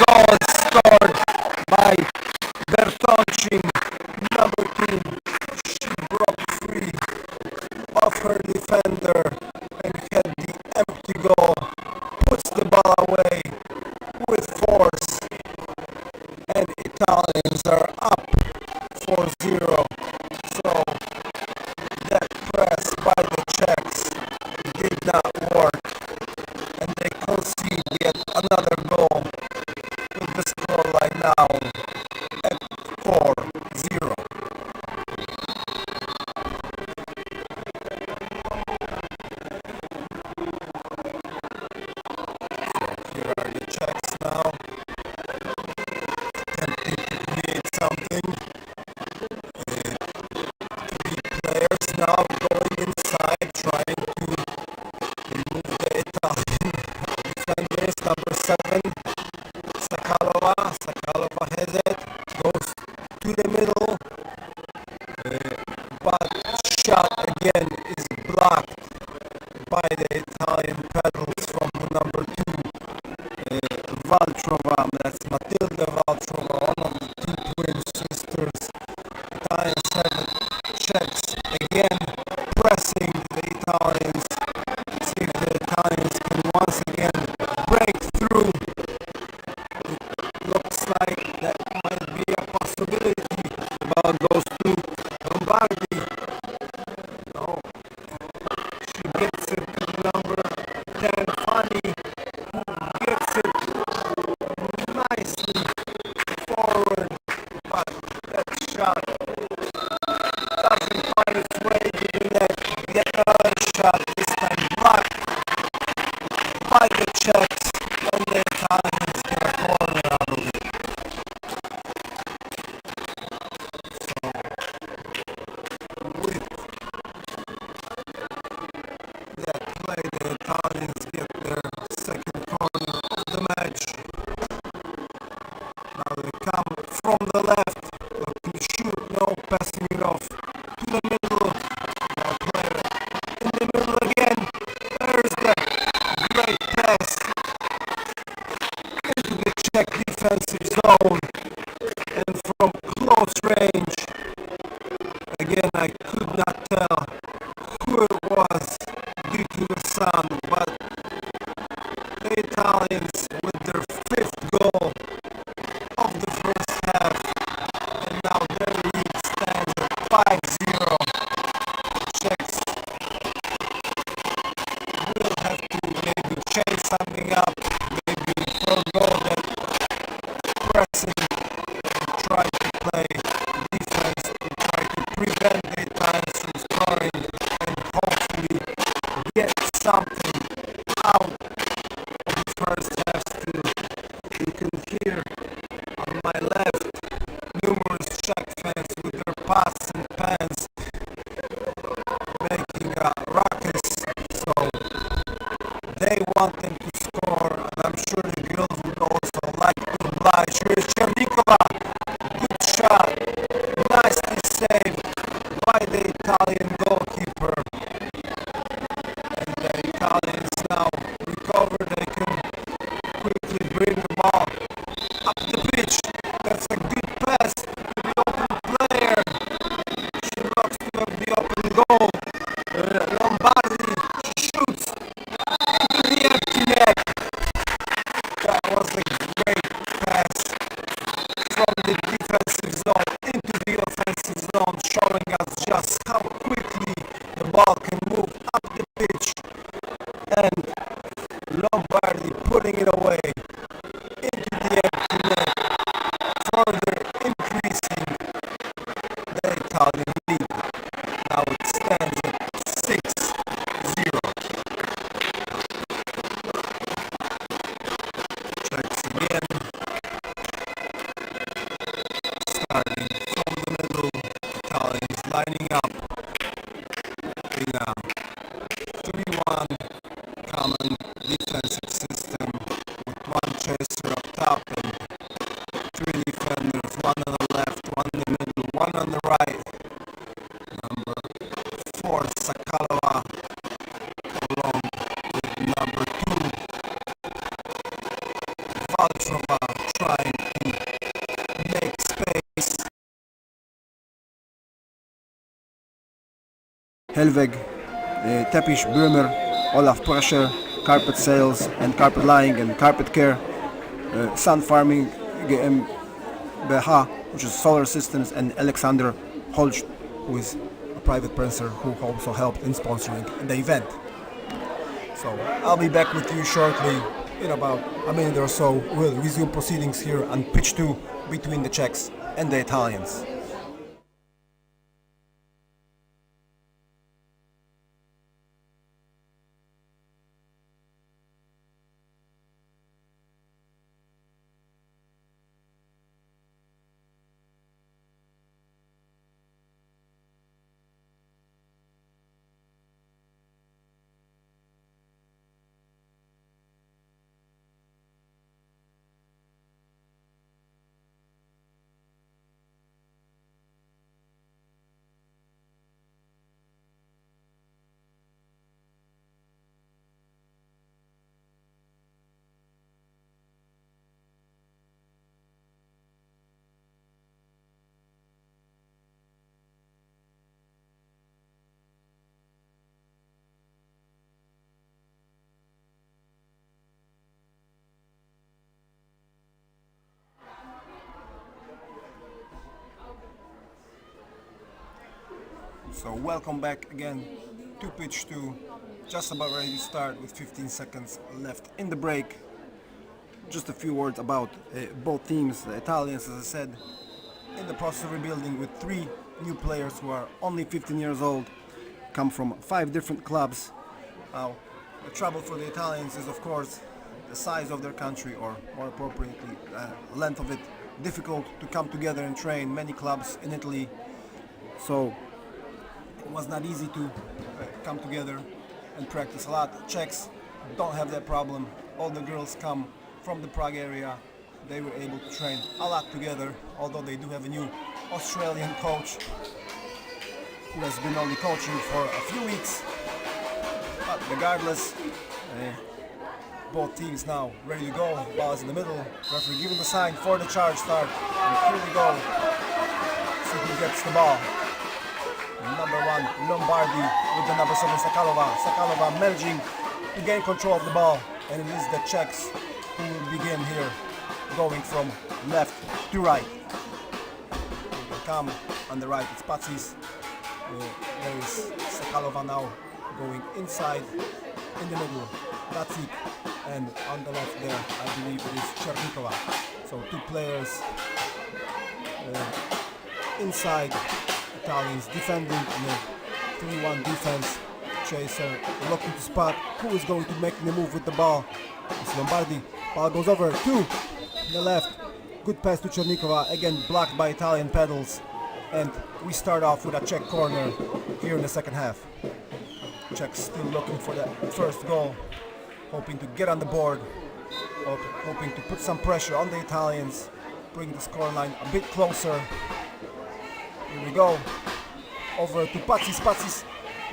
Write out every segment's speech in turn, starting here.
goal is scored by Bertoncin, number 2. She broke free of her defender and had the empty goal. Puts the ball away with force, and Italians are up 4-0. So that press by the Czechs did not work, and they concede yet another goal with the scoreline now at 4-0. Here are the Czechs now, attempting to create something. Three players now going inside, trying to remove the Italian defenders. Number 7, Sakalova. Sakalova has it, goes to the middle, but shot again is blocked by the Italian pedals from the number 2, Valtrova. That's Matilda Valtrova, one of the 2 twin sisters. Italians have it. Czechs again pressing the Italians. See if the Italians can once again break through. It looks like that might be a possibility. The ball goes to Lombardi. No, she gets it to number 10, Fanny, who gets it nicely forward, but that shot doesn't find its way to the net. Yet another shot, this time blocked by the Czechs, and the Italians get a corner out of it. So, with that play, the Italians get their second corner of the match. Now they come from the left, looking to shoot, no, passing it off to the middle. Now player in the middle again. There's the great pass into the Czech defensive zone, and from close range, again I could not tell who it was due to the sun, but the Italians with their 5th goal of the first half, and now their lead stands at 5-0. Czechs will have to maybe change something up, maybe forego that pressing and try to play defense to try to prevent the Italians from scoring and hopefully get something out of the first half still. You can hear on my left numerous Czech fans with their pots and pans making a ruckus, so they want them to score, and I'm sure the girls would also like to oblige. Here's Chernikova, good shot, nicely saved by the Italian goalkeeper, and the Italians now recover. They can quickly bring the ball up the pitch. That's a good pass to the open player. She looks to have the open goal. Lombardi shoots into the empty net. That was a great pass from the defensive zone into the offensive zone. Helweg, Teppich, Böhmer, Olaf Prascher, Carpet Sales and Carpet Lying and Carpet Care, Sun Farming GmbH, which is Solar Systems, and Alexander Holst, who is a private princer who also helped in sponsoring the event. So I'll be back with you shortly. In about a minute or so, we'll resume proceedings here on pitch 2 between the Czechs and the Italians. So welcome back again to pitch 2, just about ready to start with 15 seconds left in the break. Just a few words about both teams. The Italians, as I said, in the process of rebuilding with 3 new players who are only 15 years old, come from 5 different clubs. Now, the trouble for the Italians is, of course, the size of their country, or more appropriately, length of it. Difficult to come together and train. Many clubs in Italy, so it was not easy to come together and practice a lot. Czechs don't have that problem. All the girls come from the Prague area. They were able to train a lot together, although they do have a new Australian coach who has been only coaching for a few weeks. But regardless, both teams now ready to go. Ball is in the middle. Referee giving the sign for the charge start. And here we go. See who gets the ball. Number 1, Lombardi with the number 7, Sakalova. Sakalova managing to gain control of the ball, and it is the Czechs who will begin here, going from left to right. They come on the right, it's Patsis. There is Sakalova now going inside, in the middle, Datsik, and on the left there, I believe it is Chernikova. So 2 players inside. Italians defending in a 3-1 defense. Chaser looking to spot who is going to make the move with the ball. It's Lombardi. Ball goes over to the left. Good pass to Chernikova. Again blocked by Italian pedals. And we start off with a Czech corner here in the second half. Czechs still looking for that first goal. Hoping to get on the board. Hoping to put some pressure on the Italians. Bring the scoreline a bit closer. Here we go, over to Patsis. Patsis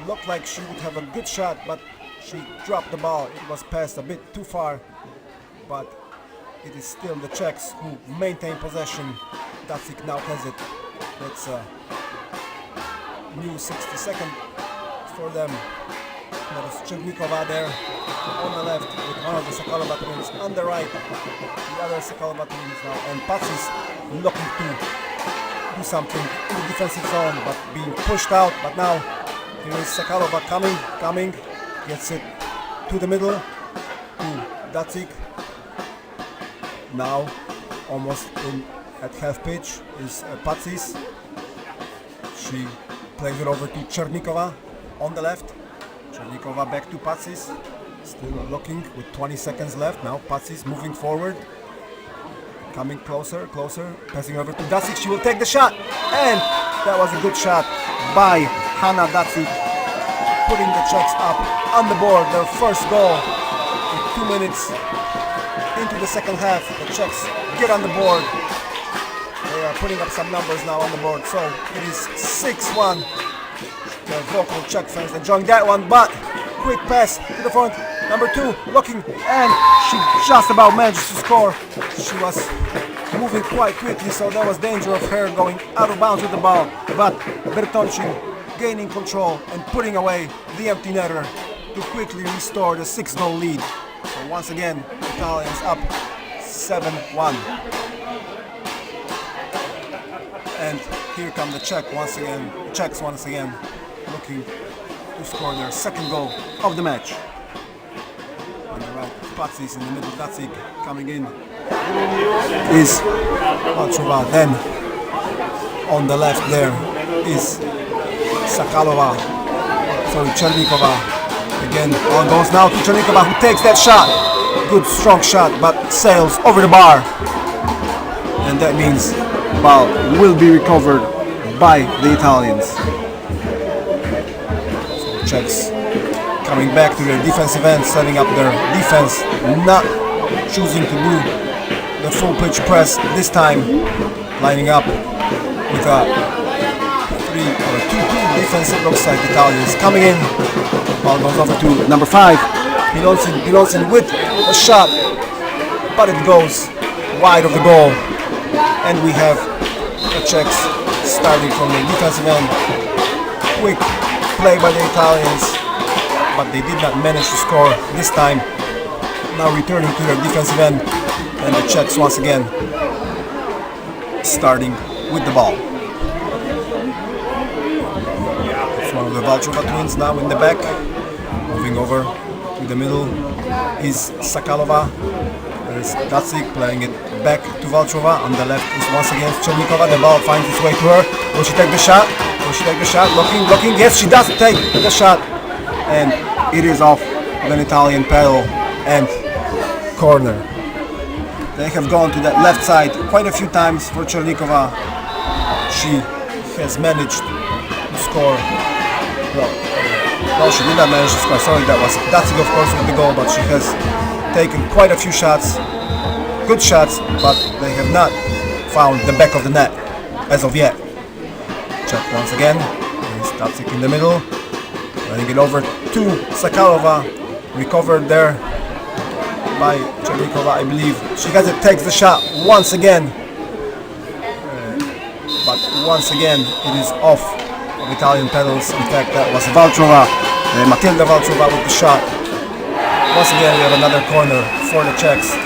looked like she would have a good shot, but she dropped the ball. It was passed a bit too far, but it is still the Czechs who maintain possession. Datsik now has it. That's a new 60 seconds for them. There is Chernikova there on the left with one of the Sakalova twins. On the right, the other Sakalova twins now, and Patsis looking to do something in the defensive zone, but being pushed out. But now here is Sakalova coming, gets it to the middle to Datsik. Now almost in at half pitch is Patsis. She plays it over to Chernikova on the left. Chernikova back to Patsis, still looking with 20 seconds left. Now Patsis moving forward. Coming closer, passing over to Datsik. She will take the shot, and that was a good shot by Hanna Datsik, putting the Czechs up on the board. Their first goal with 2 minutes into the second half. The Czechs get on the board. They are putting up some numbers now on the board. So it is 6-1. The vocal Czech fans enjoying that one, but quick pass to the front. Number 2 looking, and she just about managed to score. She was moving quite quickly, so there was danger of her going out of bounds with the ball. But Bertoncin gaining control and putting away the empty netter to quickly restore the 6-goal lead. So once again, Italians up 7-1. And here come the Czechs once again, looking to score their second goal of the match. On the right, Patsis in the middle, Dacik coming in is Valtrova. Then on the left there is Chernikova. Again, ball goes now to Chernikova, who takes that shot. Good strong shot, but sails over the bar. And that means the ball will be recovered by the Italians. So Czechs coming back to their defensive end, setting up their defense, not choosing to do the full pitch press this time, lining up with a 3-2 defensive offside. Italians coming in. Ball goes over to number 5, Pilonsin with a shot, but it goes wide of the goal. And we have the Czechs starting from the defensive end. Quick play by the Italians, but they did not manage to score this time. Now returning to their defensive end, and the Czechs once again starting with the ball. It's one of the Valtrova twins now in the back. Moving over to the middle is Sakalova. There's Dacik playing it back to Valtrova. On the left is once again Chernikova. The ball finds its way to her. Will she take the shot? Looking. Yes, she does take the shot. And it is off an Italian paddle and corner. They have gone to that left side quite a few times for Chernikova. She has managed to score. No, she did not manage to score. Sorry, that was Dacik, of course, with the goal, but she has taken quite a few shots, good shots, but they have not found the back of the net as of yet. Check once again. There's Dacik in the middle, running it over to Sakalova, recovered there by Chernikova, I believe. She has it, takes the shot once again, but once again it is off of Italian pedals. In fact, that was Valtrova, Matilda Valtrova with the shot. Once again, we have another corner for the Czechs,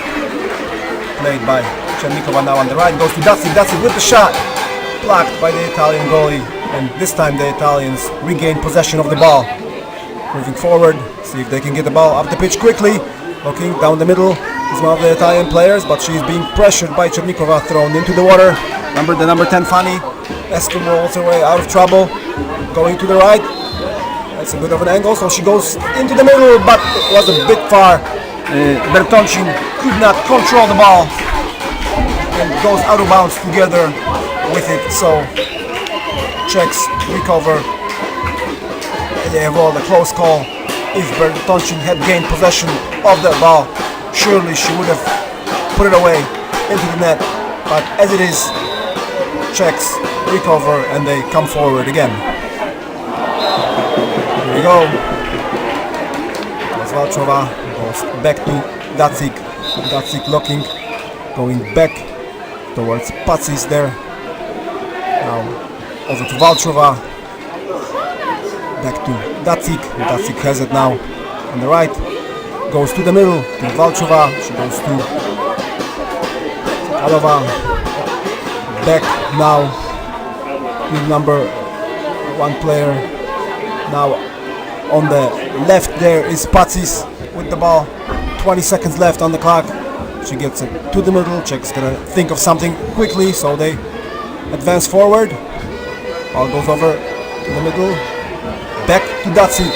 played by Chernikova. Now on the right goes to Dacik. Dacik with the shot, blocked by the Italian goalie, and this time the Italians regain possession of the ball. Moving forward, see if they can get the ball off the pitch quickly. Looking down the middle is one of the Italian players, but she's being pressured by Chernikova, thrown into the water. The number 10 Fanny Eskimo rolls her way out of trouble, going to the right. That's a bit of an angle, so she goes into the middle, but it was a bit far. Bertoncin could not control the ball and goes out of bounds together with it. So Czechs recover. They have all the close call. If Bertoncin had gained possession of the ball, surely she would have put it away into the net. But as it is, Czechs recover and they come forward again. Here we go. Valtrova goes back to Dacik. Dacik looking, going back towards Patsis there. Now over to Valtrova. Back to Dacik. Dacik has it now on the right. Goes to the middle to Valtrova. She goes to Alova. Back now with number 1 player. Now on the left there is Patsis with the ball. 20 seconds left on the clock. She gets it to the middle. Czechs gonna think of something quickly, so they advance forward. Ball goes over to the middle. Back to Dacik.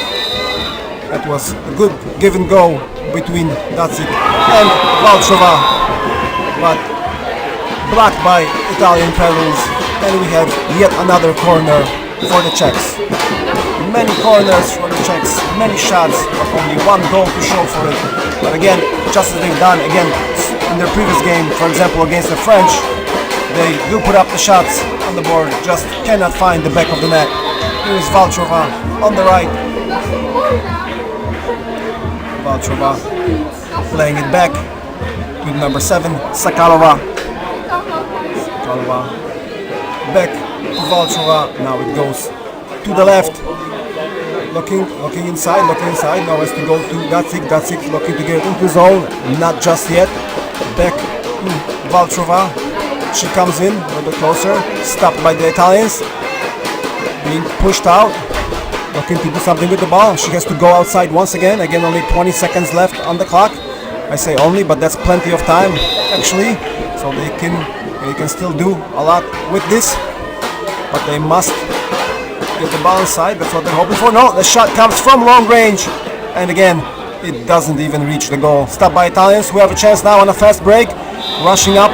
That was a good give and go between Dacik and Valtrova, but blocked by Italian paddles, and we have yet another corner for the Czechs. Many corners for the Czechs, many shots, but only 1 goal to show for it. But again, just as they've done again in their previous game, for example against the French, they do put up the shots on the board, just cannot find the back of the net. Here is Valtrova on the right. Valtrova playing it back with number 7, Sakalova. Sakalova back to Valtrova. Now it goes to the left. Looking inside. Now has to go to Datsik, looking to get into zone. Not just yet. Back to Valtrova. She comes in a little bit closer. Stopped by the Italians. Being pushed out. Looking to do something with the ball. She has to go outside once again. Again, only 20 seconds left on the clock. I say only, but that's plenty of time actually. So they can still do a lot with this. But they must get the ball inside. That's what they're hoping for. No, the shot comes from long range. And again, it doesn't even reach the goal. Stopped by Italians who have a chance now on a fast break. Rushing up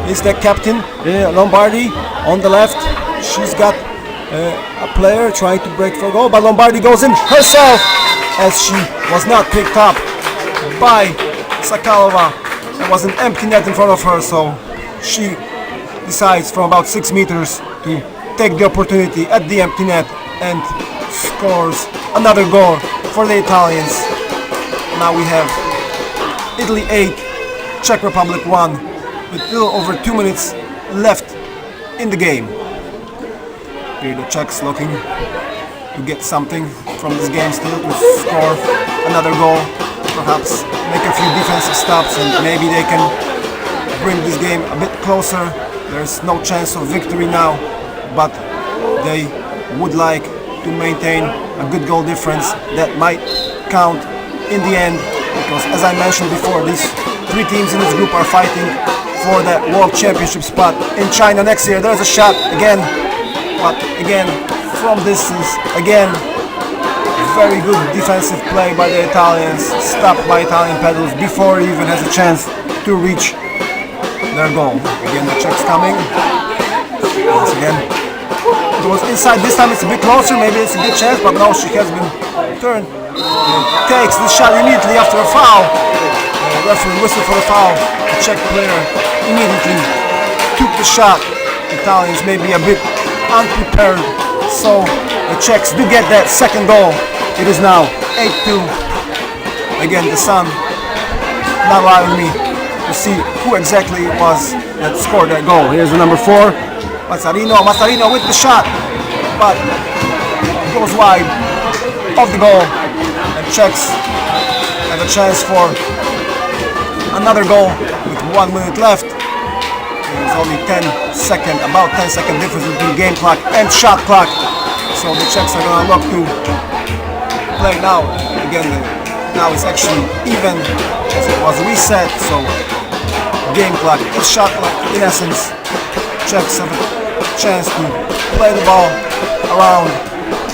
is the captain, Lombardi, on the left. She's got a player trying to break for goal, but Lombardi goes in herself as she was not picked up by Sakalova. There was an empty net in front of her, so she decides from about 6 meters to take the opportunity at the empty net and scores another goal for the Italians. Now we have Italy 8, Czech Republic 1, with a little over 2 minutes left in the game. Here the Czechs looking to get something from this game still, to score another goal, perhaps make a few defensive stops, and maybe they can bring this game a bit closer. There's no chance of victory now, but they would like to maintain a good goal difference that might count in the end, because as I mentioned before, these 3 teams in this group are fighting for the World Championship spot in China next year. There's a shot again, but again from distance. Again, very good defensive play by the Italians, stopped by Italian pedals before he even has a chance to reach their goal. Again the Czechs coming. Once again it was inside. This time it's a bit closer, maybe it's a good chance, but no, she has been turned. Takes the shot immediately after a foul. Referee whistle for the foul. The Czech player immediately took the shot. Italians may be a bit unprepared, so the Czechs do get that second goal. It is now 8-2. Again, the sun not allowing me to see who exactly it was that scored that goal. Here's the number 4, Mazzarino with the shot, but goes wide of the goal. And Czechs have a chance for another goal with 1 minute left. There's only about 10 second difference between game clock and shot clock. So the Czechs are going to look to play now. Again, now it's actually even as it was reset. So game clock and shot clock, in essence, Czechs have a chance to play the ball around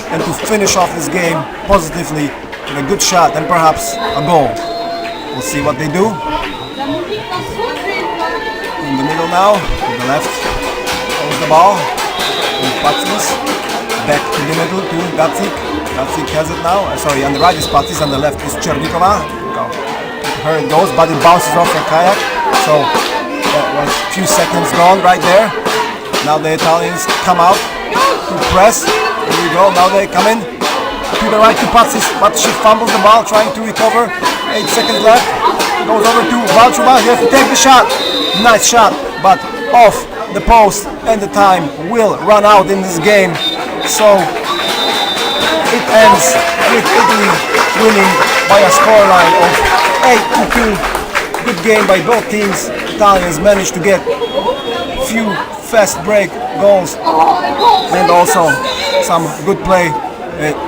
and to finish off this game positively with a good shot and perhaps a goal. We'll see what they do. In the middle now, to the left, holds the ball, Patsis, back to the middle to Datsik. Datsik has it now, sorry, on the right is Patsis, on the left is Černíková. Her it goes, but it bounces off her kayak, so that was a few seconds gone right there. Now the Italians come out to press, here we go, now they come in to the right to Patsis, but she fumbles the ball trying to recover, 8 seconds left. Goes over to Valtrova, he has to take the shot. Nice shot, but off the post, and the time will run out in this game. So it ends with Italy winning by a scoreline of 8-2. Good game by both teams. Italians managed to get few fast break goals and also some good play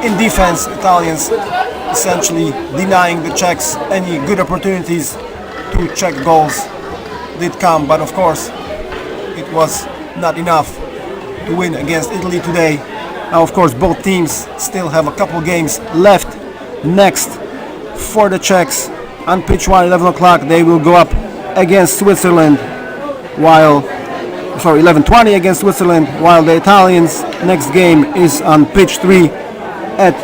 in defense. Italians essentially denying the Czechs any good opportunities to check goals did come, but of course it was not enough to win against Italy today. Now of course both teams still have a couple games left. Next for the Czechs on pitch 1 11 o'clock they will go up against Switzerland, while 11:20 against Switzerland, while the Italians next game is on pitch 3 at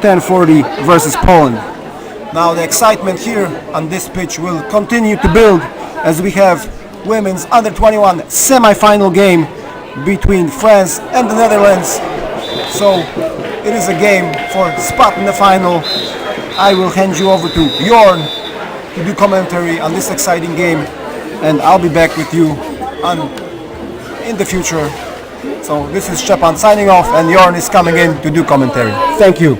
10:40 versus Poland. Now the excitement here on this pitch will continue to build as we have women's under 21 semi-final game between France and the Netherlands. So it is a game for spot in the final. I will hand you over to Bjorn to do commentary on this exciting game, and I'll be back with you in the future. So this is Stepan signing off, and Jorn is coming in to do commentary. Thank you.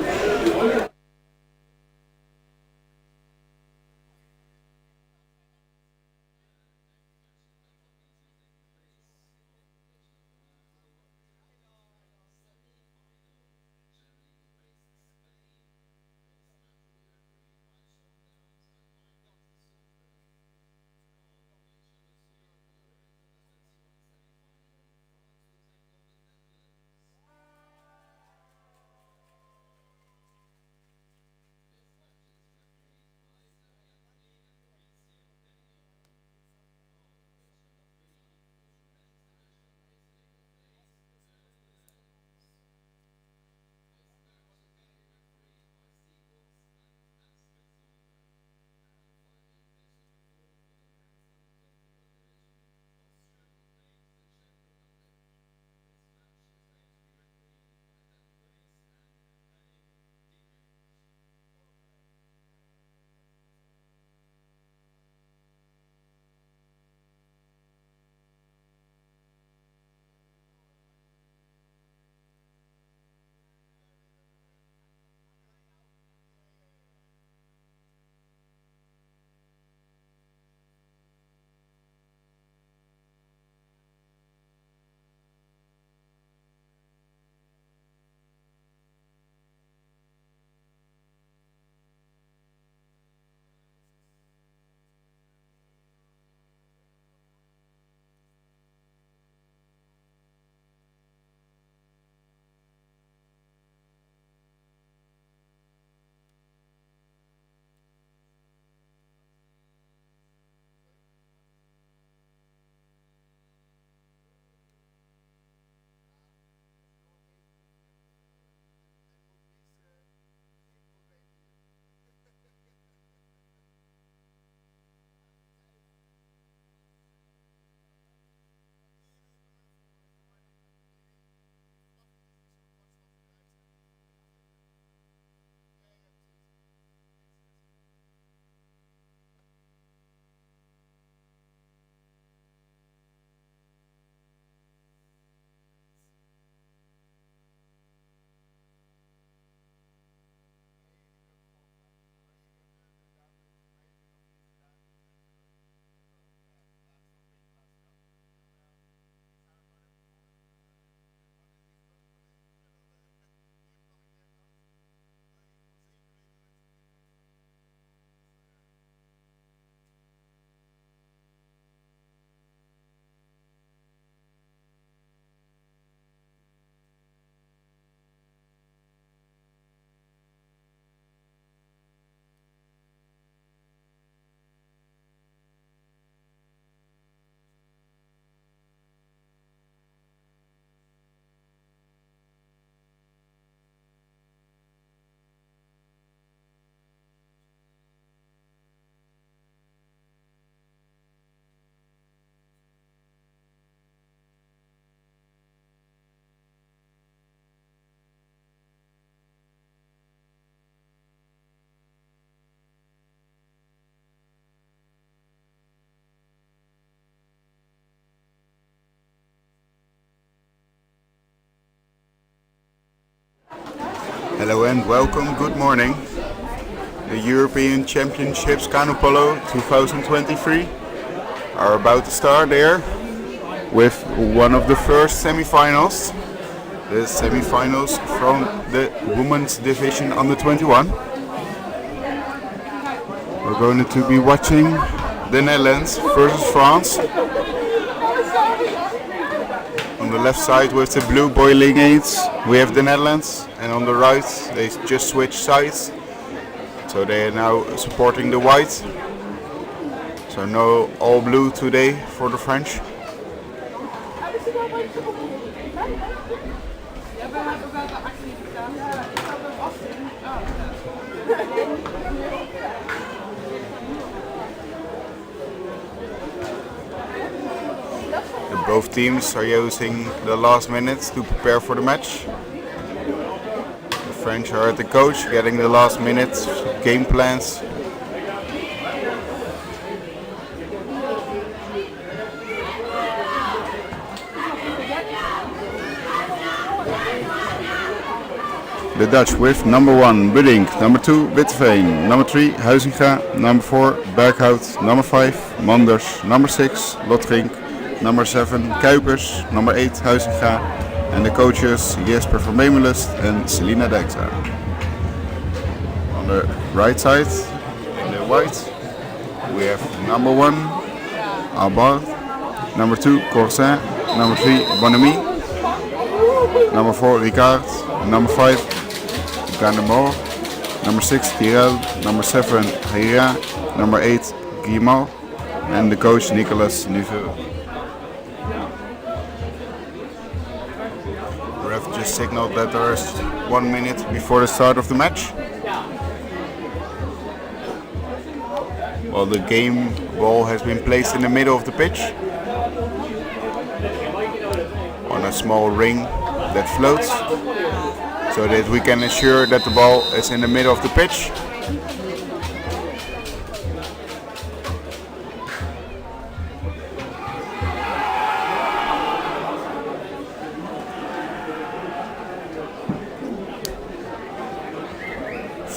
Hello and welcome, good morning. The European Championships Canoe Polo 2023 are about to start there with one of the first semifinals. The semifinals from the women's division under 21. We're going to be watching the Netherlands versus France. On the left side with the blue boiling aids we have the Netherlands, and on the right they just switched sides, so they are now supporting the white. So no all blue today for the French. Both teams are using the last minutes to prepare for the match. The French are at the coach, getting the last minutes, game plans. The Dutch with number 1 Budding, number 2 Witteveen, number 3 Huizinga, number 4 Berghout, number 5 Manders, number 6 Lotring, number 7 Kuipers, number 8 Huizinga, and the coaches Jesper van Memelust and Selina Dijkstra. On the right side, in the white, we have number 1 Albard, number 2 Corsin, number 3 Bonamy, number 4 Ricard, number 5 Gannemore, number 6 Tirel, number 7 Hira, number 8 Guimau, and the coach Nicolas Niveux. The ref just signaled that there is 1 minute before the start of the match. Well, the game ball has been placed in the middle of the pitch on a small ring that floats, so that we can ensure that the ball is in the middle of the pitch.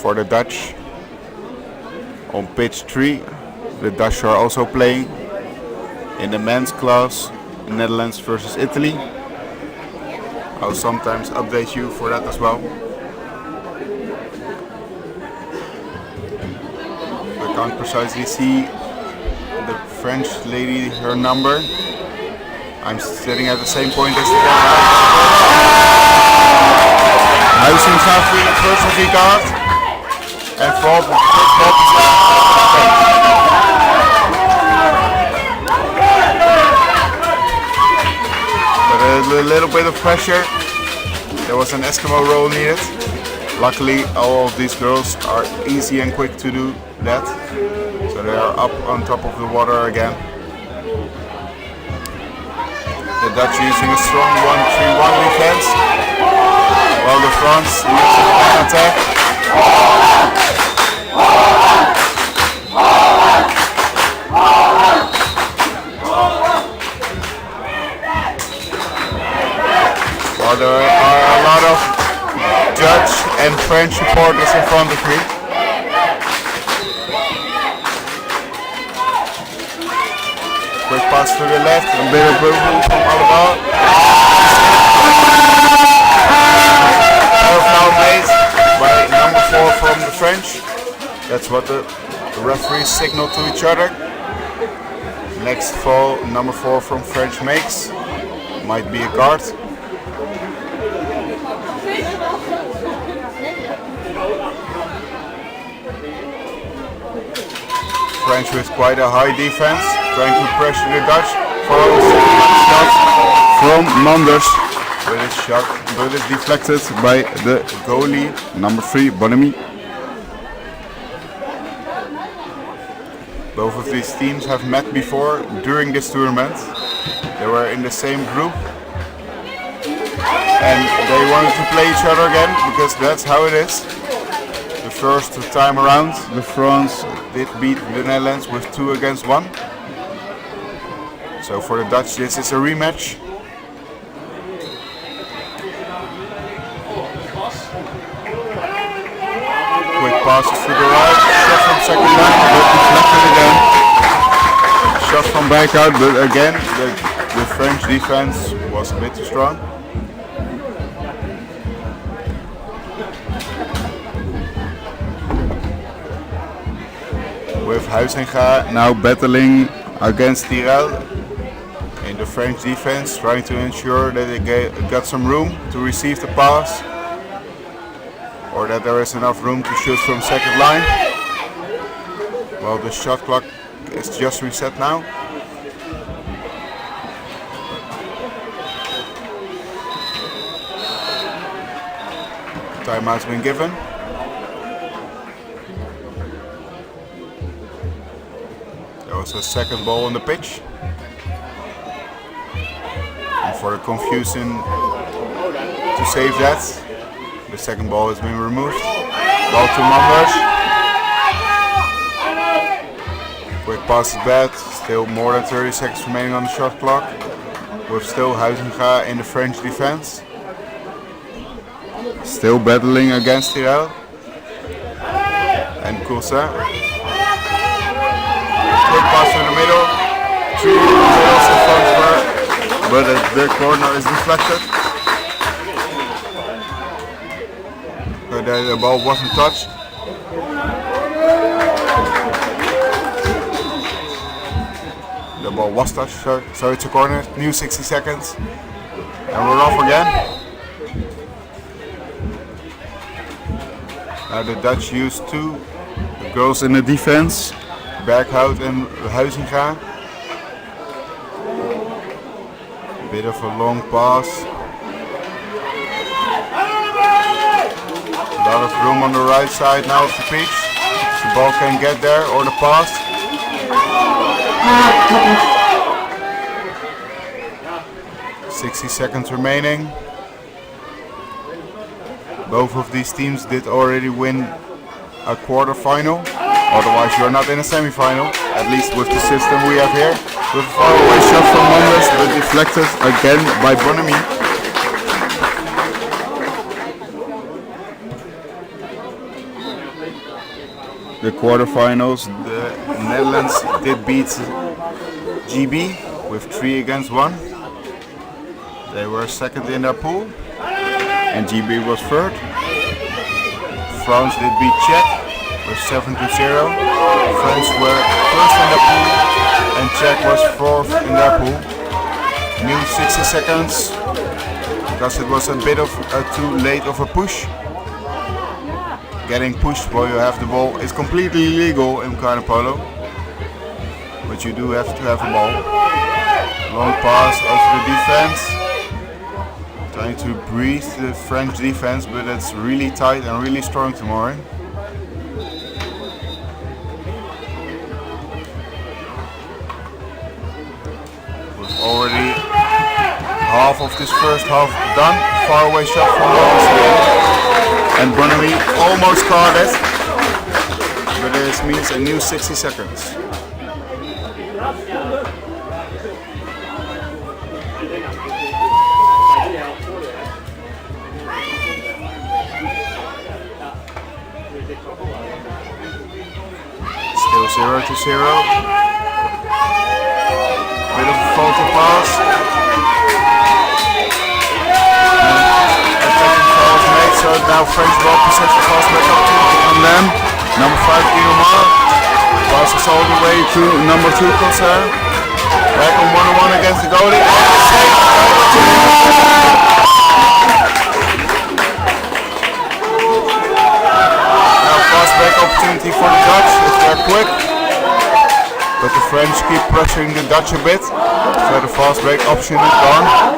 For the Dutch, on pitch 3, the Dutch are also playing in the men's class, Netherlands versus Italy. I'll sometimes update you for that as well. I can't precisely see the French lady, her number. I'm sitting at the same point as the Huizinga first of Ricard and fourth a little bit of pressure. There was an Eskimo roll needed. Luckily, all of these girls are easy and quick to do that, so they are up on top of the water again. The Dutch using a strong 1-3-1 defense, while the France using an attack. There are a lot of Dutch and French supporters in front of me. Quick pass to the left, a bit of movement from Alaba. Now made by number 4 from the French. That's what the referees signal to each other. Next fall, number 4 from French makes. Might be a guard. French with quite a high defense, trying to pressure the Dutch. Follows shot from Manders, but it's deflected by the goalie, number 3 Bonamy. Both of these teams have met before during this tournament. They were in the same group and they wanted to play each other again because that's how it is. The first time around, the France did beat the Netherlands with 2-1. So for the Dutch, this is a rematch. Quick passes to the right, shot from second line, but deflected again. Shot from back out, but again, the French defense was a bit too strong. With Huizinga now battling against Tirel in the French defense, trying to ensure that they got some room to receive the pass, or that there is enough room to shoot from second line. Well, the shot clock is just reset now. Timeout's been given. There was a second ball on the pitch. And for the confusion to save that, the second ball has been removed. Ball to Manders. Quick pass is bad. Still more than 30 seconds remaining on the shot clock. With still Huizinga in the French defense. Still battling against Tirel and Coulson. Quick pass in the middle. 3 girls in front of her, but the corner is deflected. But the ball wasn't touched. The ball was touched, so it's a corner. New 60 seconds. And we're off again. Now the Dutch used 2 girls in the defense. Berghout and Huizinga. Bit of a long pass. A lot of room on the right side now of the pitch. The ball can get there or the pass. 60 seconds remaining. Both of these teams did already win a quarter-final. Otherwise you're not in a semi-final, at least with the system we have here. With a far-away shot from Manders, but deflected again by Bonamy. The quarterfinals, the Netherlands did beat GB with 3-1. They were second in their pool, and GB was third. France did beat Czech with 7-0. France were first in their pool, and Czech was fourth in their pool. New 60 seconds, because it was a bit of too late of a push. Getting pushed while you have the ball is completely legal in Canoe Polo, but you do have to have a ball. Long pass over the defense, trying to breathe the French defense, but it's really tight and really strong tomorrow. We've already half of this first half done. Far away shot from Lawrence. And Bonamy almost caught it, but this means a new 60 seconds. Still 0-0. Bit of a faulty pass. So now French ball possession pass back up on them. Number 5 Guillaume passes all the way to number 2 Coulson. Back on 1-on-1 against the goalie. Now pass back opportunity for the Dutch if they're quick. But the French keep pressuring the Dutch a bit. So the fast break option is gone.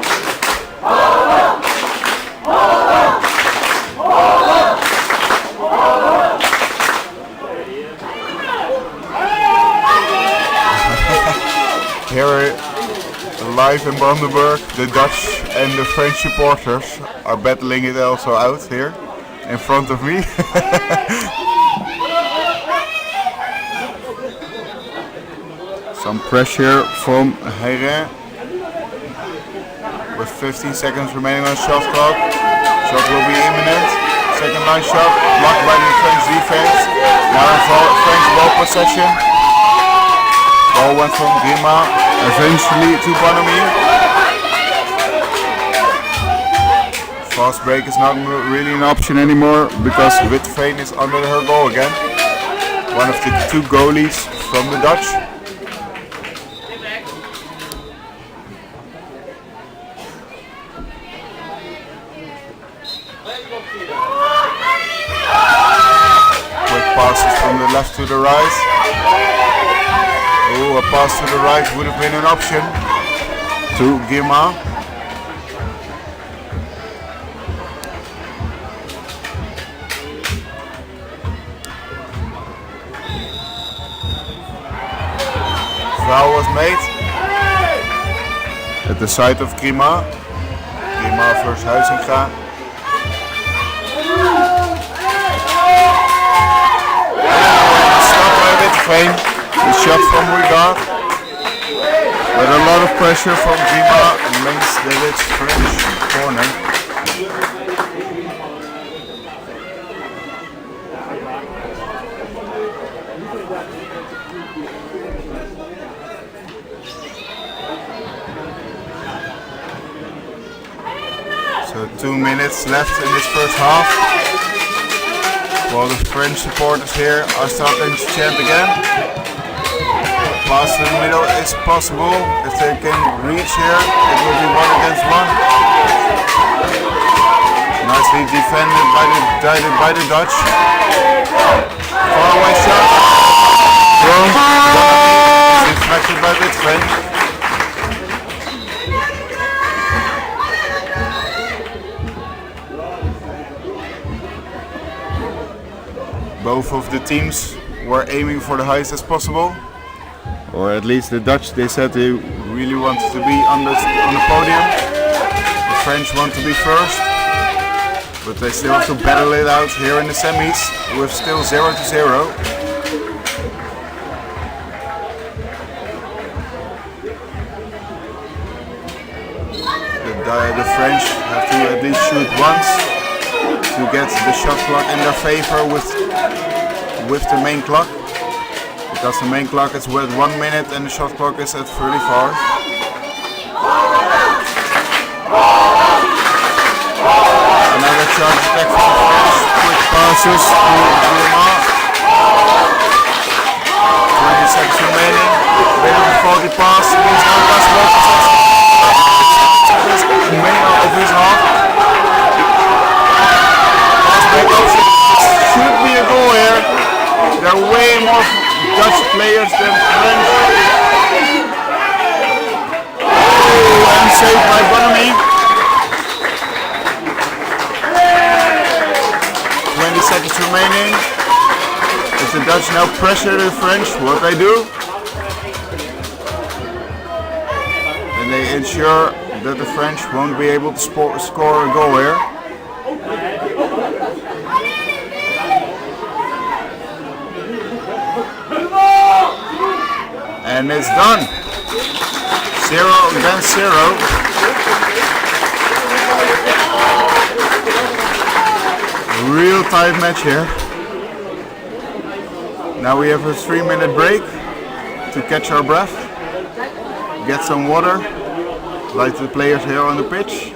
Here live in Brandenburg, the Dutch and the French supporters are battling it also out here in front of me. Some pressure from Heyre with 15 seconds remaining on shot clock. Shot will be imminent. Second line shot blocked by the French defense. Now French ball possession. Ball went from Grima eventually to Bonamy. Fast break is not really an option anymore because Witveen is under her goal again. One of the 2 goalies from the Dutch. Quick passes from the left to the right. Oh, a pass to the right would have been an option to Girma. Foul was made at the side of Girma. Girma versus Huizinga. Stop by Witveen. The shot from Rugard, but a lot of pressure from Grima means that it's French corner. 2 minutes left in this first half. While the French supporters here are starting to chant again. Pass to the middle is possible. If they can reach here, it will be 1 against 1. Nicely defended by the Dutch. Far away shot. Wrong. Deflected by the French. Both of the teams were aiming for the highest as possible, or at least the Dutch, they said they really wanted to be on the podium. The French want to be first, but they still have to battle it out here in the semis with still 0-0. The French have to at least shoot once to get the shot clock in their favor with the main clock, because the main clock is with 1 minute and the shot clock is at 35. Another charge attack from the French. Quick passes to Lemar. 20 seconds remaining. Bit of a faulty pass. He's now possible. Many of his half. Should be a goal here. There are way more Dutch players than French. Oh, and saved by Bonamy. 20 seconds remaining. If the Dutch now pressure the French, what they do, then they ensure that the French won't be able to score a goal here. And it's done. 0 against 0. Real tight match here. Now we have a 3-minute break to catch our breath, get some water, like the players here on the pitch,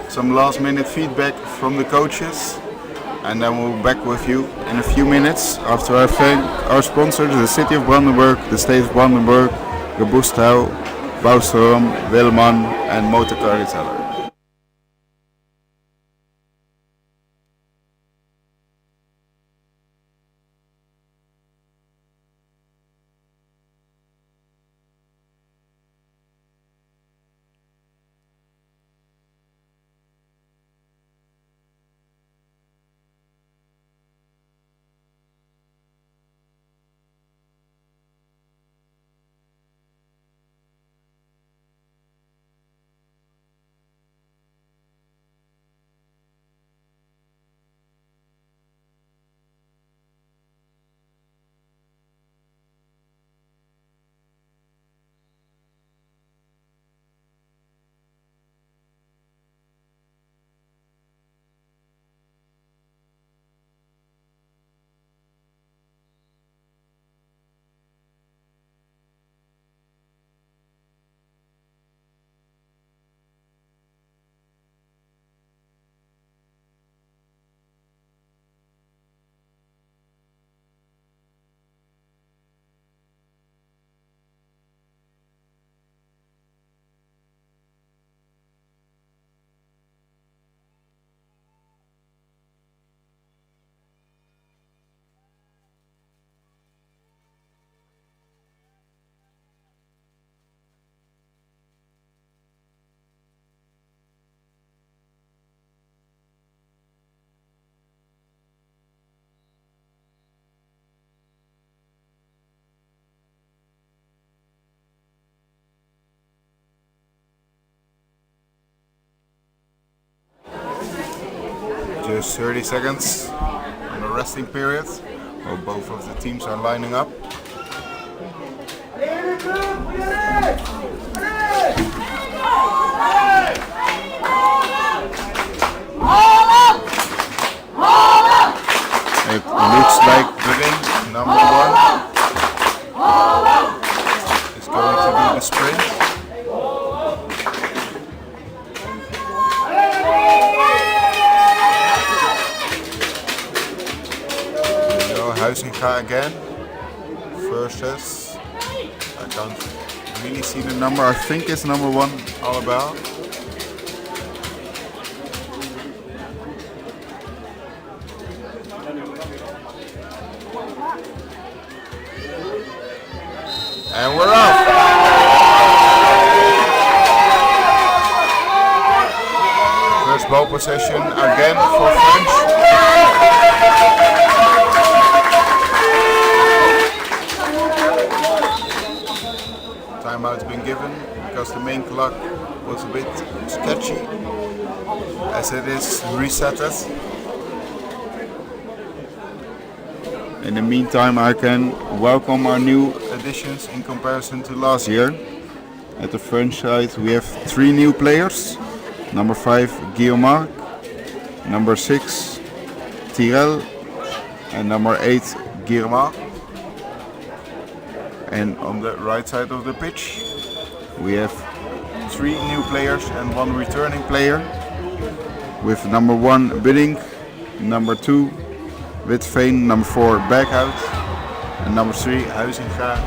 some last minute feedback from the coaches, and then we'll be back with you in a few minutes after I thank our sponsors, the City of Brandenburg, the State of Brandenburg, Gebustau, Bouwstroom, Wilman and Motorcar Retailer. Just 30 seconds on the resting period while both of the teams are lining up. It looks like Britain, number 1, is going to be the sprint. Huizinga again versus, I can't really see the number, I think it's number 1 Alaba. And we're off! First ball possession again for French. Timeout's been given because the main clock was a bit sketchy as it is resetted. In the meantime, I can welcome our new additions in comparison to last year. At the French side we have 3 new players. Number 5 Guillaume, number 6 Tyrell and number 8 Guillermo. And on the right side of the pitch we have 3 new players and 1 returning player, with number 1 Bidding, number 2 Witveen, number 4 Berghout and number 3 Huizinga.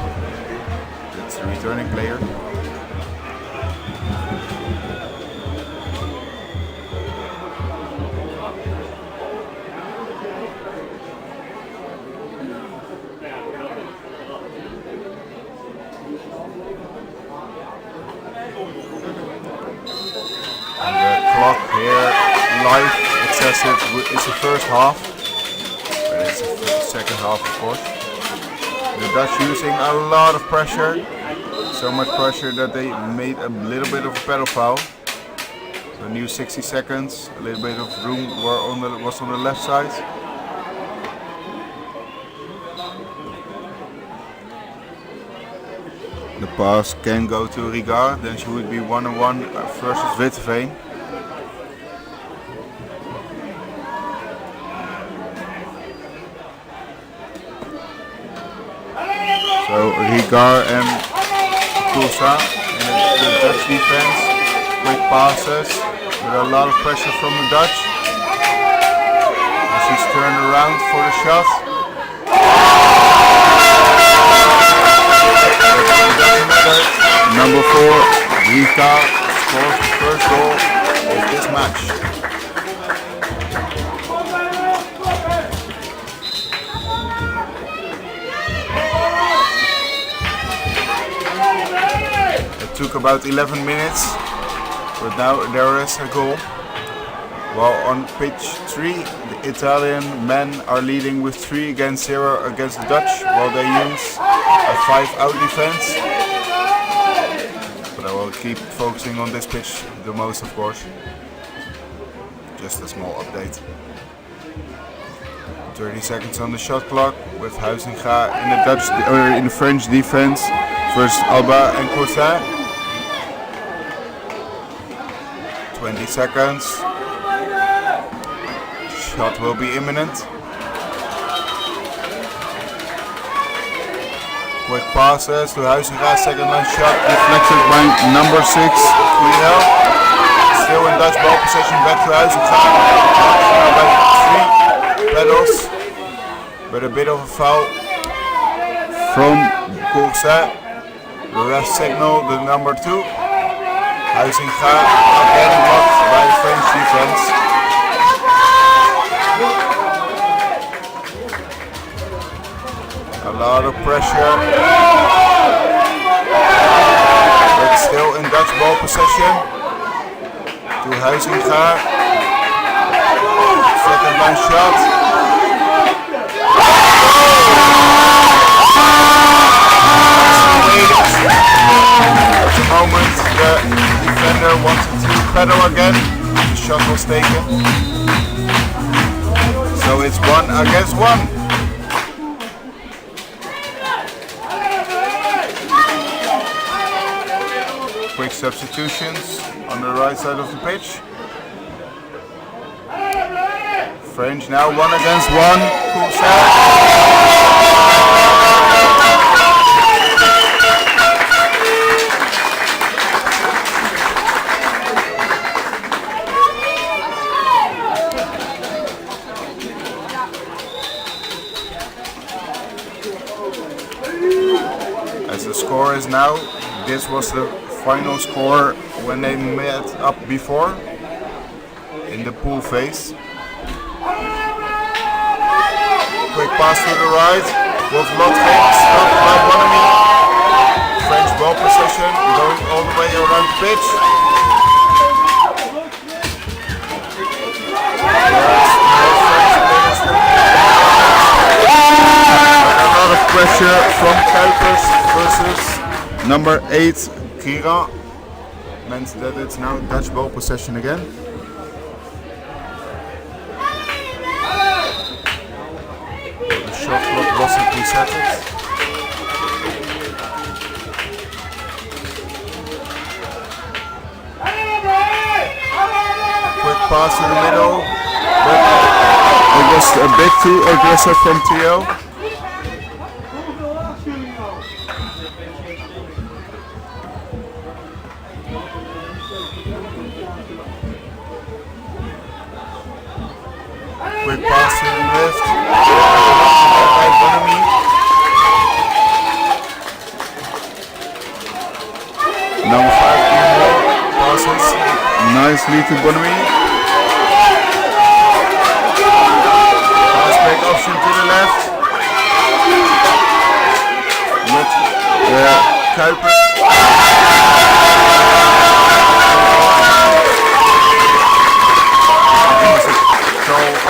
That's the returning player. Here live it says it's the first half, but it's the second half of course. The Dutch using a lot of pressure, so much pressure that they made a little bit of a pedal foul. So new 60 seconds, a little bit of room was on the left side. The pass can go to Rigard, then she would be 1-on-1 versus Witveen. So Rigard and Kulsa in the Dutch defense, quick passes with a lot of pressure from the Dutch. And she's turned around for the shot. Number 4, Rika scores the first goal of this match. Took about 11 minutes, but now there is a goal. While on pitch 3, the Italian men are leading with 3-0 against the Dutch, while they use a 5-out defense. But I will keep focusing on this pitch the most, of course. Just a small update. 30 seconds on the shot clock with Huizinga in the French defense versus Alba and Cousin. 20 seconds. Shot will be imminent. Quick passes to Huizinga, second line shot deflected by number 6, Tyrell. Still in Dutch ball possession, back to Huizinga. Now by 3 pedals, but a bit of a foul from Cousin. The ref signal the number 2. Huizinga again blocked by the French defense. A lot of pressure, but still in Dutch ball possession. To Huizinga, second line shot. At the moment the defender wanted to pedal again, the shot was taken. So it's 1 against 1. Quick substitutions on the right side of the pitch. French now 1 against 1. Cool set. the score is now. This was the final score when they met up before in the pool phase. Quick pass to the right. With Lotging stopped by Bonamy. French ball possession going all the way around the pitch. A lot of pressure from Kuipers versus number 8 Gira. Meant that it's now Dutch ball possession again. The shot clock wasn't reset. Quick pass in the middle, but it was a bit too aggressive from Theo. Quick pass to the left. By Bonamy. Number 5 passes nicely to Bonamy. Pass back option to the left. Not Kuipers.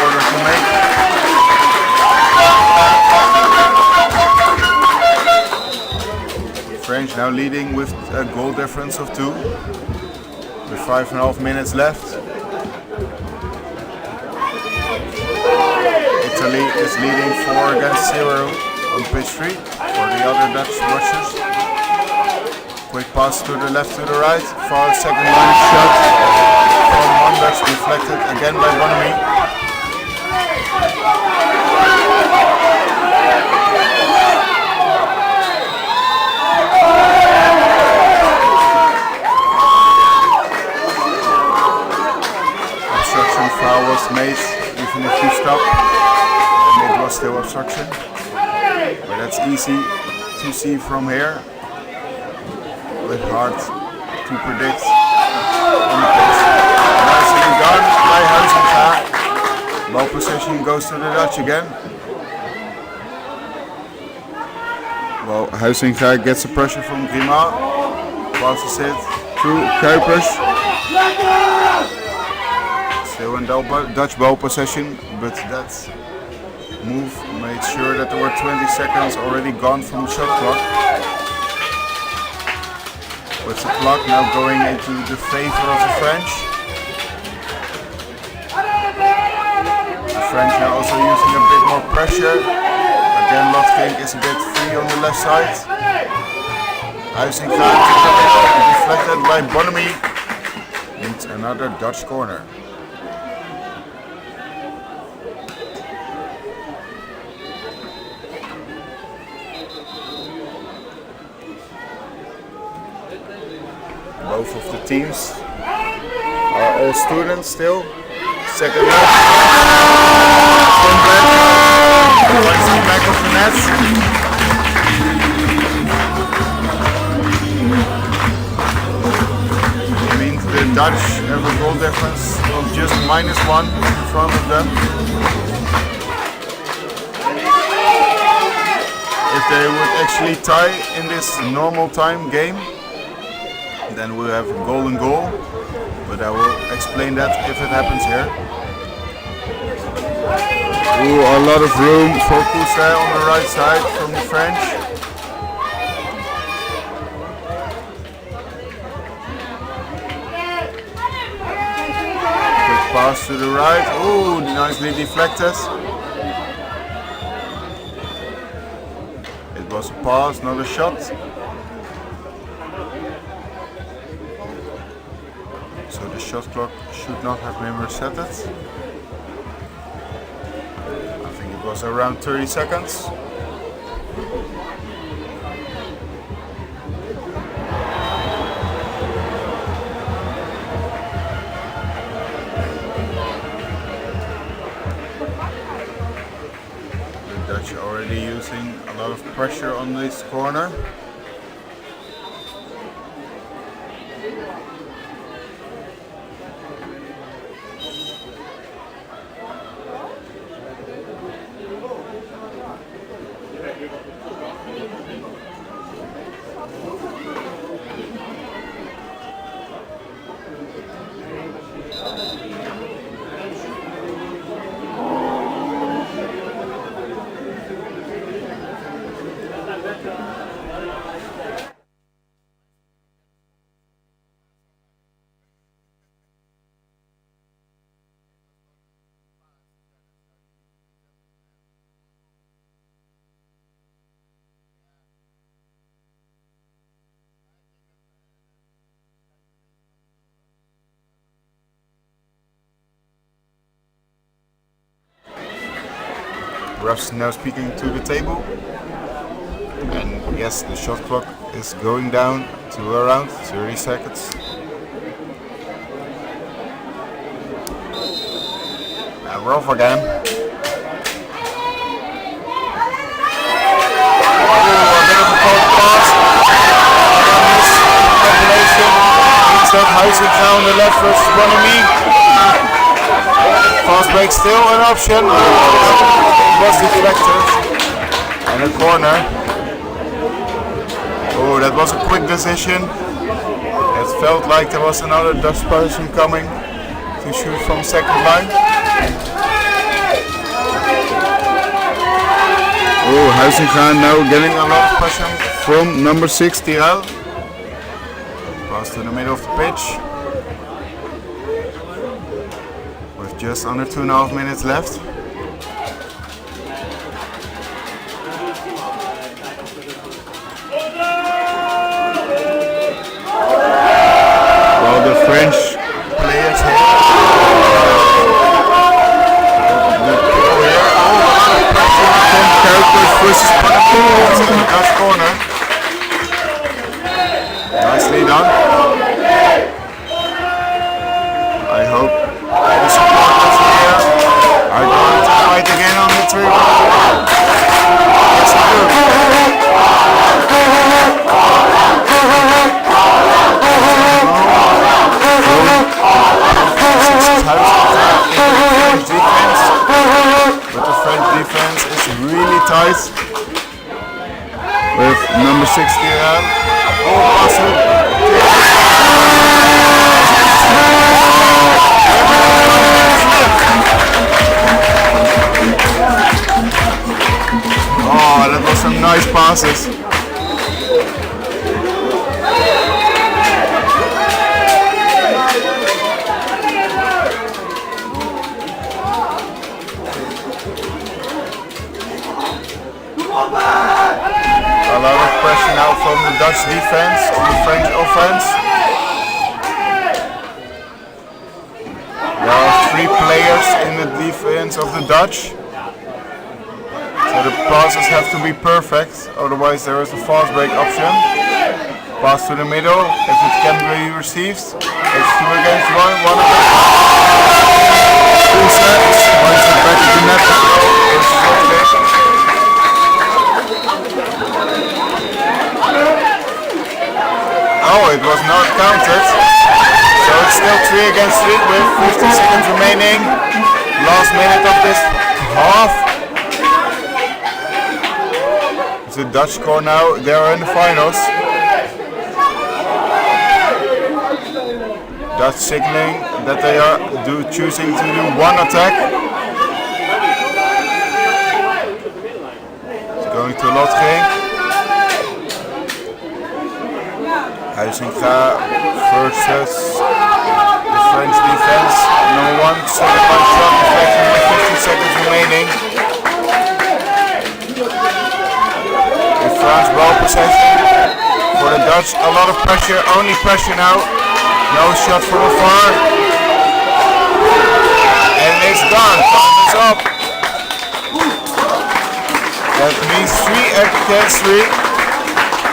Order to make. French now leading with a goal difference of 2 with 5.5 minutes left. Italy is leading 4-0 on pitch 3 for the other Dutch watchers. Quick pass to the left, to the right, far second line shot from Manders, deflected again by Bonamy. Obstruction foul was made, even if you stop, and it was still obstruction. But that's easy to see from here, but hard to predict on the pitch. Nicely done by Huizinga. Ball possession goes to the Dutch again. Well, Huizinga gets the pressure from Grima. Passes it through Kuipers. Still in Dutch ball possession, but that move made sure that there were 20 seconds already gone from the shot clock. With the clock now going into the favor of the French. The French now also using a bit more pressure. Again, Lotging is a bit free on the left side. Huizinga deflected by Bonamy. And another Dutch corner. Both of the teams are all students still. Second left. From Finds the back of the net. It means the Dutch have a goal difference of just -1 in front of them. If they would actually tie in this normal time game, then we'll have a golden goal, but I will explain that if it happens here. Ooh, a lot of room for Poussin on the right side from the French. Quick pass to the right. Ooh, nicely deflected. It was a pass, not a shot. So the shot clock should not have been reset. I think it was around 30 seconds. The Dutch are already using a lot of pressure on this corner. refs now speaking to the table. And yes, the shot clock is going down to around 30 seconds. And we're off again. Oh, a bit of a cold pass. Compilation. Means that Huizing now on the left versus Bonamy. Fast break still an option. Was deflected. And a corner. Oh, that was a quick decision. It felt like there was another Dutch person coming to shoot from second line. Oh, Huizinga now getting a lot of pressure from number 6, Tirel. Pass to the middle of the pitch. With just under 2.5 minutes left. Well, the French players here. Characters versus Portugal in the Dutch corner. Nicely done. I hope the supporters here are going to fight again on the tribune. Yes, I do. Defense, but the French defense is really tight with number 6 here. Oh, awesome. Oh, that was some nice passes. A lot of pressure now from the Dutch defense on the French offense. There are 3 players in the defense of the Dutch. So the passes have to be perfect, otherwise there is a fast break option. Pass to the middle, if it can be received. It's 2 against 1, 1 against 1. 2 sets, once it back to the net. Oh, it was not counted. So it's still 3 against 3 with 50 seconds remaining. Last minute of this half. The Dutch score now, they are in the finals. Dutch signaling that they are choosing to do one attack. It's going to Lotgering. Huizinga versus the French defense. Number 1, second one shot deflection with 50 seconds remaining. In France, ball possession for the Dutch. A lot of pressure, only pressure now. No shot from afar. And it's gone. Time is up. That means 3 against 3.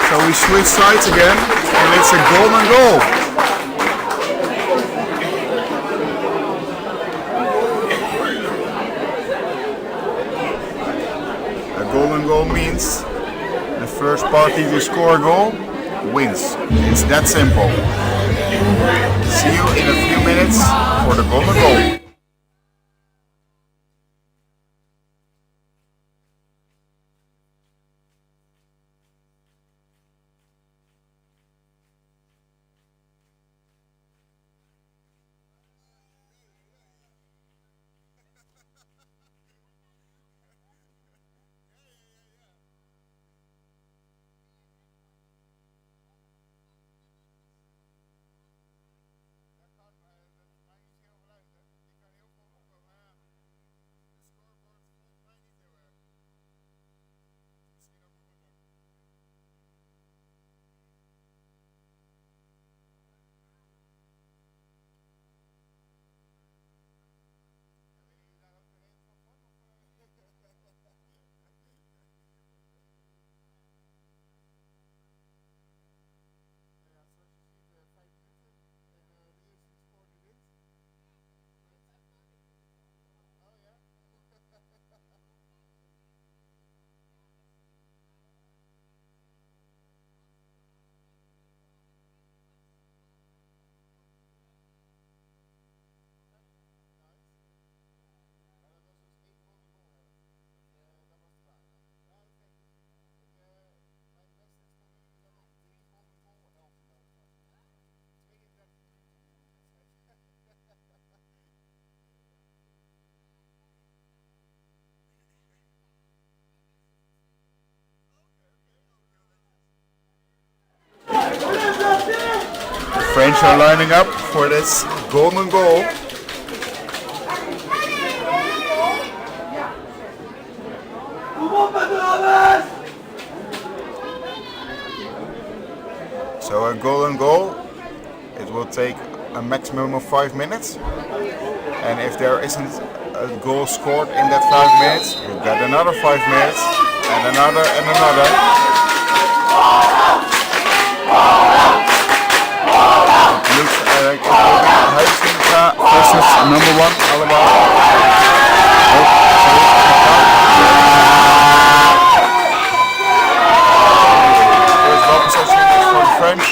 So we switch sides again. And it's a golden goal. A golden goal means the first party to score a goal wins. It's that simple. See you in a few minutes for the golden goal. French are lining up for this golden goal. So a golden goal, it will take a maximum of 5 minutes. And if there isn't a goal scored in that 5 minutes, you get another 5 minutes, and another, and another. It looks like it will be Huizinga versus number 1, Alaba. First ball possession is for the French.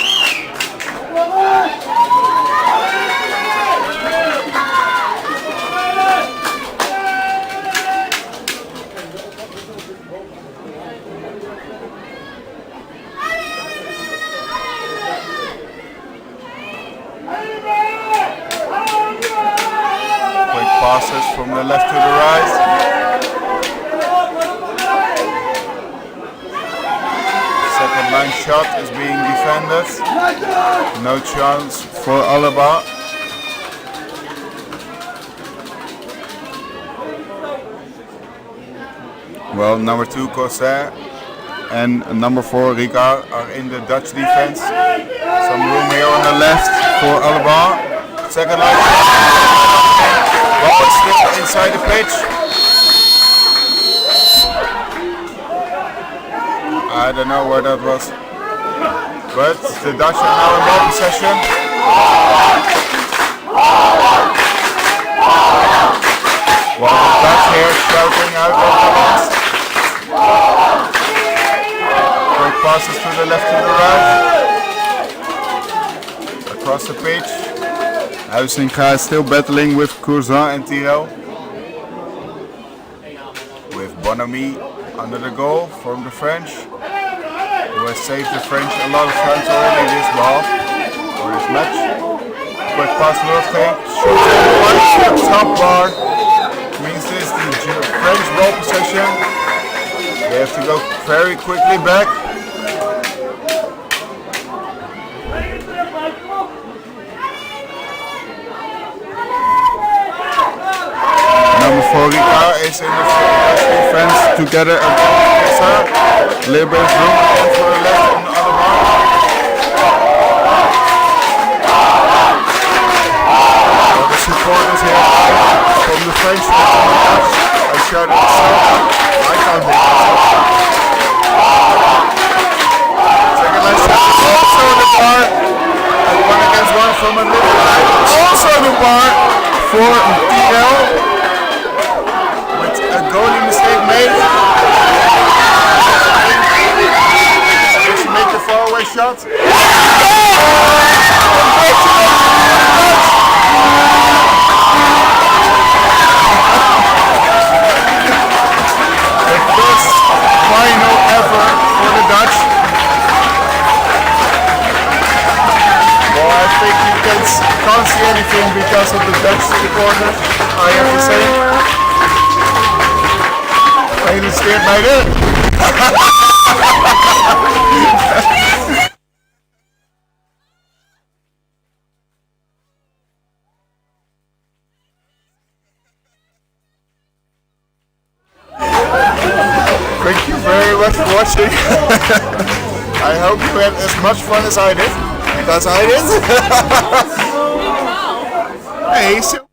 Passes from the left to the right. Second line shot is being defended. No chance for Alaba. Well, number 2 Cosset and number 4 Ricard are in the Dutch defense. Some room here on the left for Alaba. Second line. Ball is still inside the pitch. I don't know where that was. But the Dutch are now in ball possession. While the Dutch here shouting out of the box. Quick passes to the left to the right. Across the pitch. Huizinga is still battling with Cousin and Tyrell. With Bonamy under the goal from the French, who has saved the French a lot of times already this ball, or this match. Quick pass to Lotgate, shoots and one top bar. Means this the French ball possession. They have to go very quickly back. Number 4 Ricard is in the defense together against Issa. Little bit of room again for the left on the other one. All the supporters here from the French and from the Dutch. I shouted myself. I can't hear myself. Second line shot is also the bar. And 1 against 1 from a little line. Also the bar for Tyrell. A goalie mistake made. Does she make the faraway shot? The first final ever for the Dutch. Well, I think you can't see anything because of the Dutch supporters, I have to say. Hij steert mij de. Thank you very much for watching. I hope you had as much fun as I did, because I did. Hey, so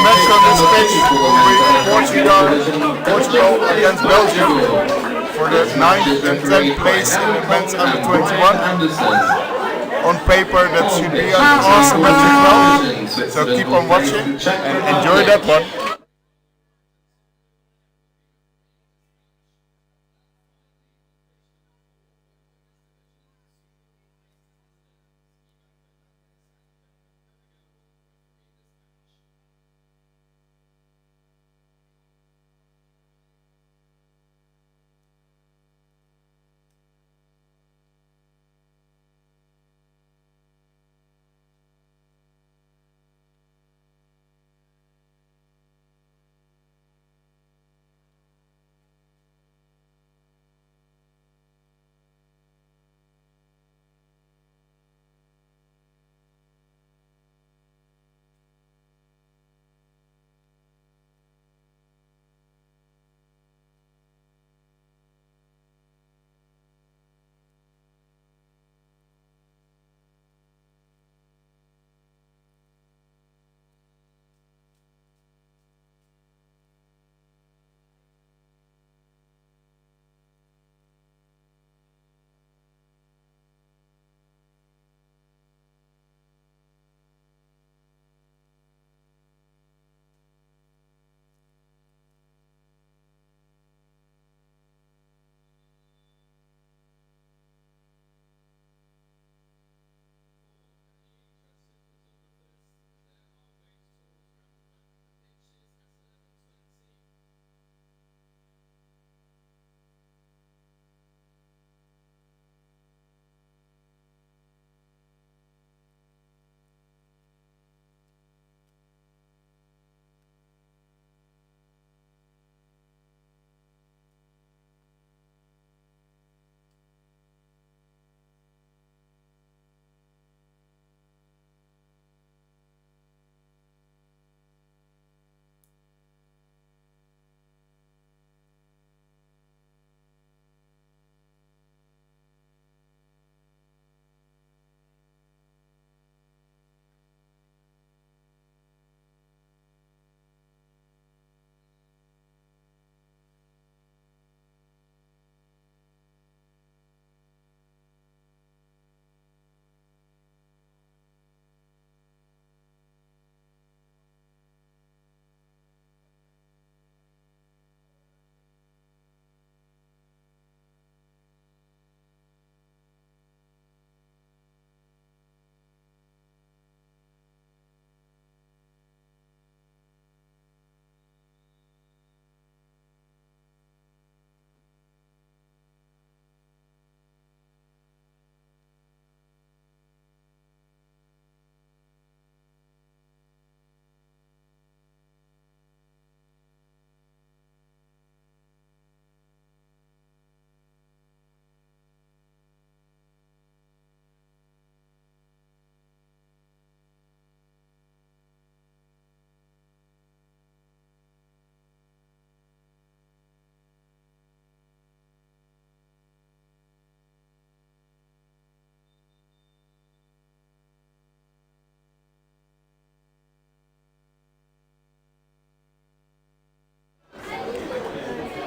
match on this pitch will be Portugal against Belgium for the 9th and 10th place in the men's under 21. On paper that should be an awesome match as well, so keep on watching and enjoy that one.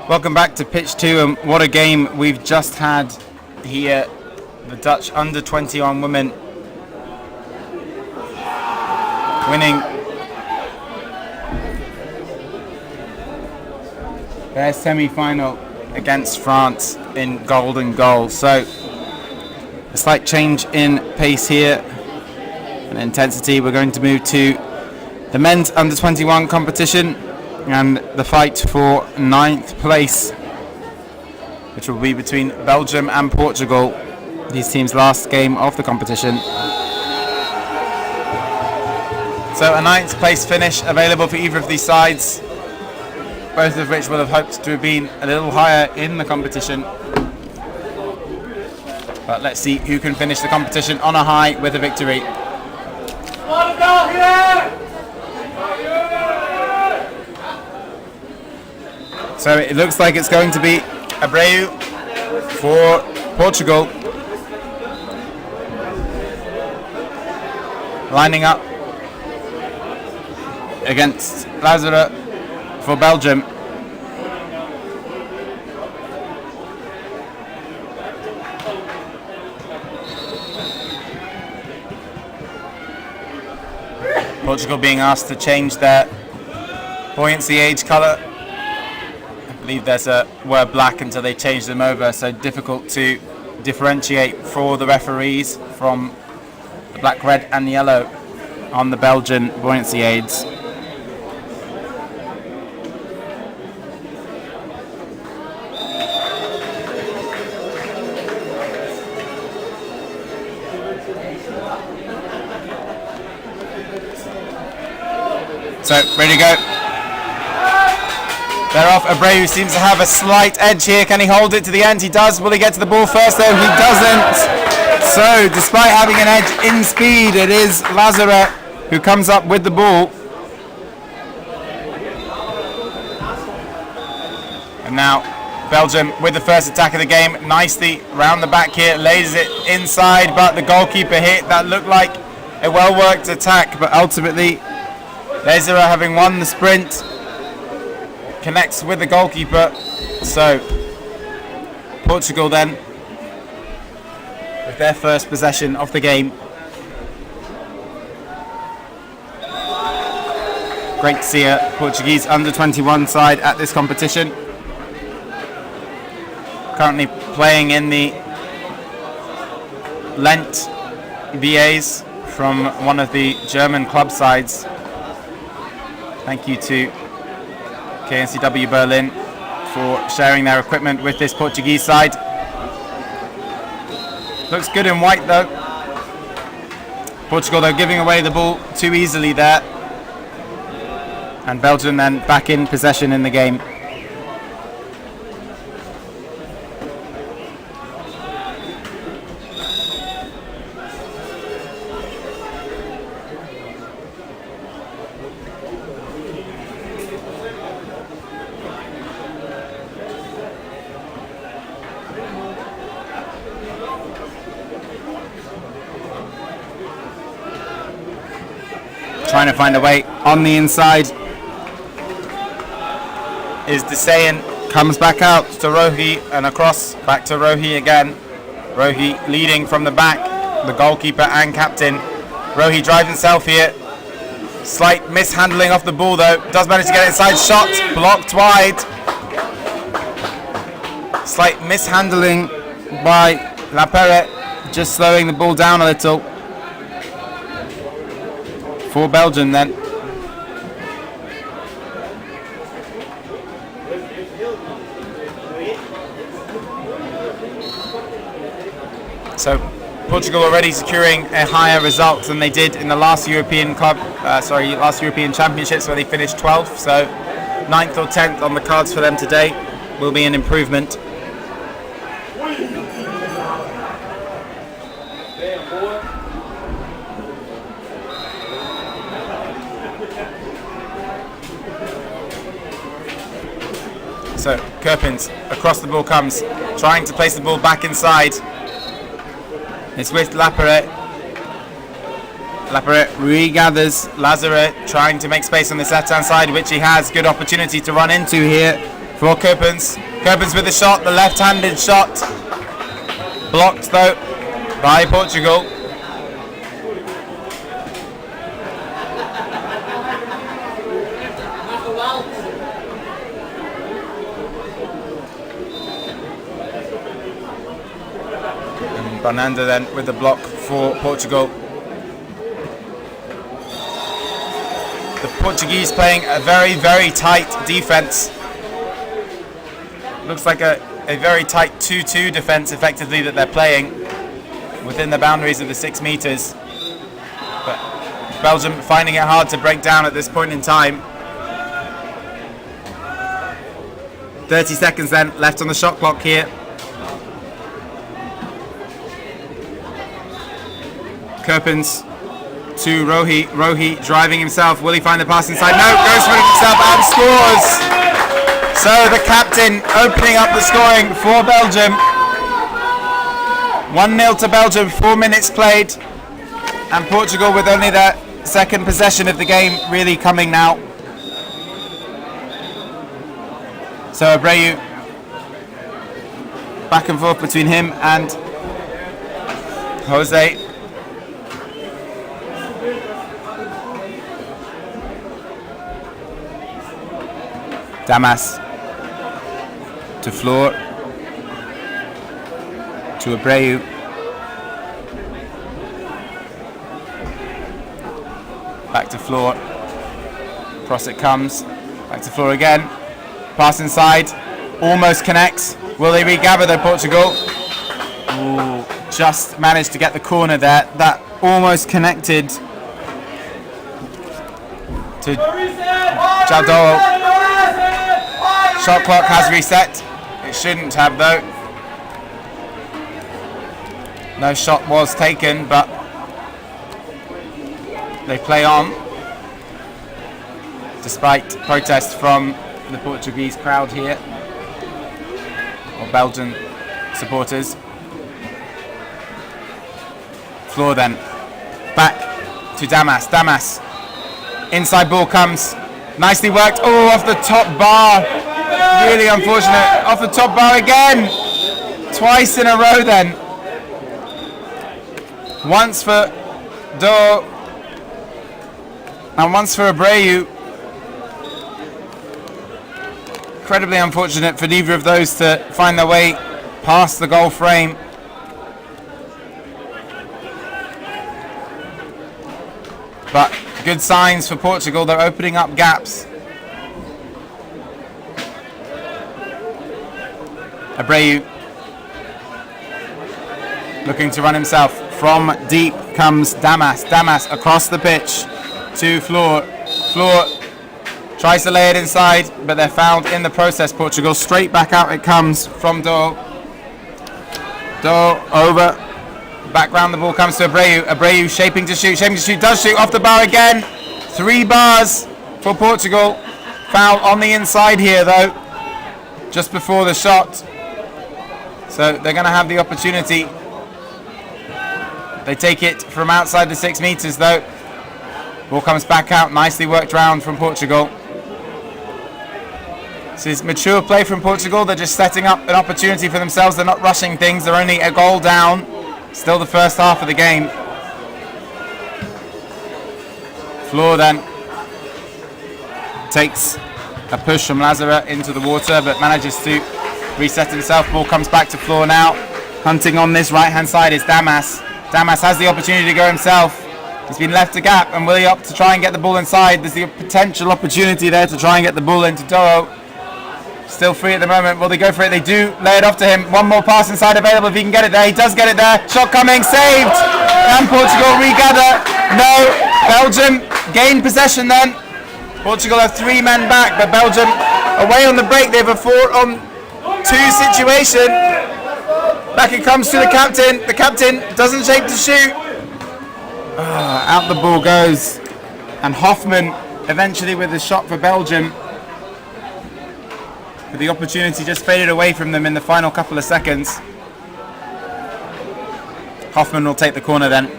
Welcome back to pitch 2, and what a game we've just had here. The Dutch under 21 women winning their semi-final against France in gold and goal. So a slight change in pace here and intensity. We're going to move to the men's under 21 competition and the fight for 9th place, which will be between Belgium and Portugal, these teams' last game of the competition. So a 9th place finish available for either of these sides, both of which will have hoped to have been a little higher in the competition. But let's see who can finish the competition on a high with a victory. So it looks like it's going to be Abreu for Portugal, lining up against Lazare for Belgium. Portugal being asked to change their buoyancy age colour. I believe there's a word black until they change them over, so difficult to differentiate for the referees from the black, red and yellow on the Belgian buoyancy aids. So, ready to go. They're off. Abreu seems to have a slight edge here. Can he hold it to the end? He does. Will he get to the ball first, though? He doesn't. So, despite having an edge in speed, it is Lazare who comes up with the ball. And now, Belgium with the first attack of the game. Nicely round the back here. Lays it inside, but the goalkeeper hit. That looked like a well-worked attack, but ultimately Lazare, having won the sprint, connects with the goalkeeper. So Portugal then with their first possession of the game. Great to see a Portuguese under 21 side at this competition. Currently playing in the Lent BAs from one of the German club sides. Thank you to KNCW Berlin for sharing their equipment with this Portuguese side. Looks good in white though. Portugal though giving away the ball too easily there. And Belgium then back in possession in the game. Trying to find a way on the inside is Desayan, comes back out to Rohi and across back to Rohi again. Rohi leading from the back, the goalkeeper and captain. Rohi drives himself here. Slight mishandling off the ball though, does manage to get it inside, shot blocked wide. Slight mishandling by Lapere, just slowing the ball down a little. For Belgium then. So Portugal already securing a higher result than they did in the last European Championships where they finished 12th. So 9th or 10th on the cards for them today will be an improvement. So Kerpins, across the ball comes, trying to place the ball back inside. It's with Lapere. Lapere regathers Lazare, trying to make space on this left-hand side, which he has good opportunity to run into here. for Koopmans. Koopmans with the shot, the left-handed shot. Blocked though by Portugal. And Fernando then with the block for Portugal. The Portuguese playing a very, very tight defense. Looks like a very tight 2-2 defense effectively that they're playing within the boundaries of the 6 meters. But Belgium finding it hard to break down at this point in time. 30 seconds then left on the shot clock here. Koopmans to Rohi. Rohi driving himself. Will he find the pass inside? No, goes for it himself and scores. So the captain opening up the scoring for Belgium. 1-0 to Belgium, 4 minutes played. And Portugal with only their second possession of the game really coming now. So Abreu, back and forth between him and Jose. Damas to Floor, to Abreu, back to Floor, cross it comes, back to Floor again, pass inside, almost connects. Will they regather though, Portugal? Ooh, just managed to get the corner there, that almost connected to Jaldoro. Shot clock has reset. It shouldn't have though. No shot was taken, but they play on despite protests from the Portuguese crowd here, or Belgian supporters. Floor then, back to Damas. Damas, inside ball comes, nicely worked. Oh, off the top bar. Really unfortunate. Off the top bar again. Twice in a row then. Once for Do and once for Abreu. Incredibly unfortunate for neither of those to find their way past the goal frame. But good signs for Portugal. They're opening up gaps. Abreu looking to run himself. From deep comes Damas. Damas across the pitch to Floor. Floor tries to lay it inside, but they're fouled in the process. Portugal straight back out it comes from Do. Do over. Back round the ball comes to Abreu. Abreu shaping to shoot. Does shoot off the bar again. 3 bars for Portugal. Foul on the inside here though, just before the shot. So they're going to have the opportunity. They take it from outside the 6 meters though. Ball comes back out. Nicely worked round from Portugal. This is mature play from Portugal. They're just setting up an opportunity for themselves. They're not rushing things. They're only a goal down. Still the first half of the game. Floor then takes a push from Lazara into the water, but manages to reset himself. Ball comes back to Floor now. Hunting on this right hand side is Damas. Damas has the opportunity to go himself. He's been left a gap, and will he opt to try and get the ball inside? There's the potential opportunity there to try and get the ball into Doro. Still free at the moment. Will they go for it? They do lay it off to him. One more pass inside available if he can get it there. He does get it there. Shot coming, saved. Can Portugal regather? No. Belgium gain possession then. Portugal have 3 men back, but Belgium away on the break. They have a 4-on-2 situation. Back it comes to the captain. The captain doesn't shape to shoot. Out the ball goes. And Hoffman eventually with the shot for Belgium. But the opportunity just faded away from them in the final couple of seconds. Hoffman will take the corner then.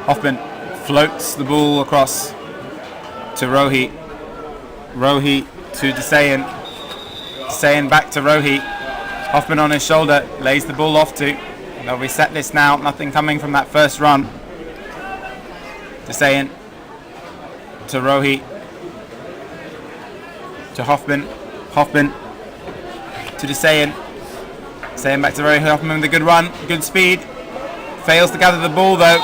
Hoffman floats the ball across to Rohi. Rohi to Desayan. Desayan back to Rohi. Hoffman on his shoulder, lays the ball off to. They'll reset this now. Nothing coming from that first run. Desayan to Rohi. To Hoffman. Hoffman to Desayan. Desayan back to Rohi. Hoffman with a good run. Good speed. Fails to gather the ball though.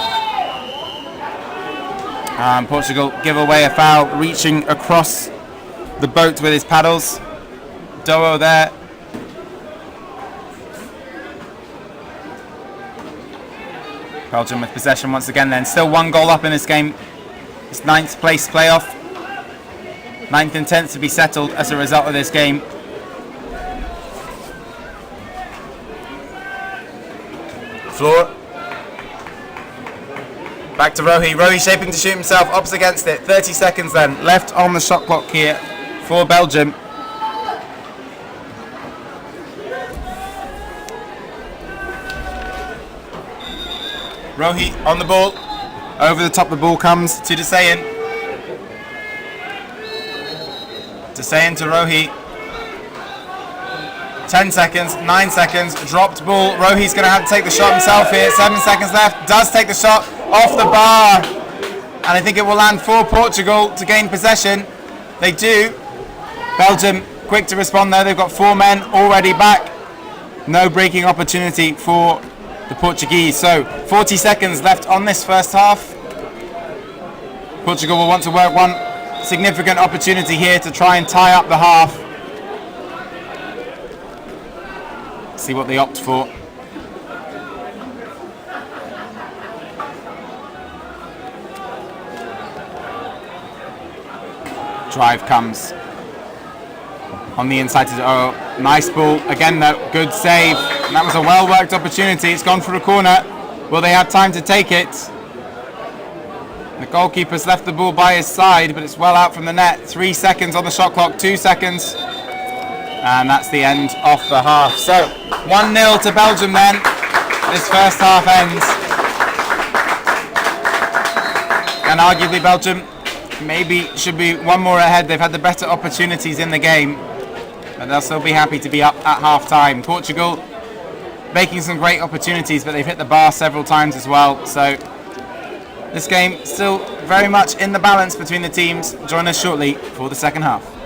And Portugal give away a foul, reaching across the boat with his paddles. Doo there. Belgium with possession once again then. Still 1 goal up in this game. It's 9th place playoff. 9th and 10th to be settled as a result of this game. Floor. Back to Rohi. Rohi shaping to shoot himself. Opps against it. 30 seconds then. Left on the shot clock here for Belgium. Rohi on the ball. Over the top the ball comes to Desayan. Desayan to Rohi. 10 seconds, 9 seconds, dropped ball. Rohi's going to have to take the shot himself here. 7 seconds left. Does take the shot off the bar. And I think it will land for Portugal to gain possession. They do. Belgium quick to respond there. They've got 4 men already back. No breaking opportunity for the Portuguese. So 40 seconds left on this first half. Portugal will want to work one significant opportunity here to try and tie up the half. See what they opt for. Drive comes on the inside to nice ball again though, good save. And that was a well worked opportunity. It's gone for a corner. Will they have time to take it? The goalkeeper's left the ball by his side, but it's well out from the net. 3 seconds on the shot clock, 2 seconds. And that's the end of the half. So 1-0 to Belgium then. This first half ends. And arguably Belgium maybe should be 1 more ahead. They've had the better opportunities in the game. But they'll still be happy to be up at half time. Portugal making some great opportunities, but they've hit the bar several times as well. So this game still very much in the balance between the teams. Join us shortly for the second half.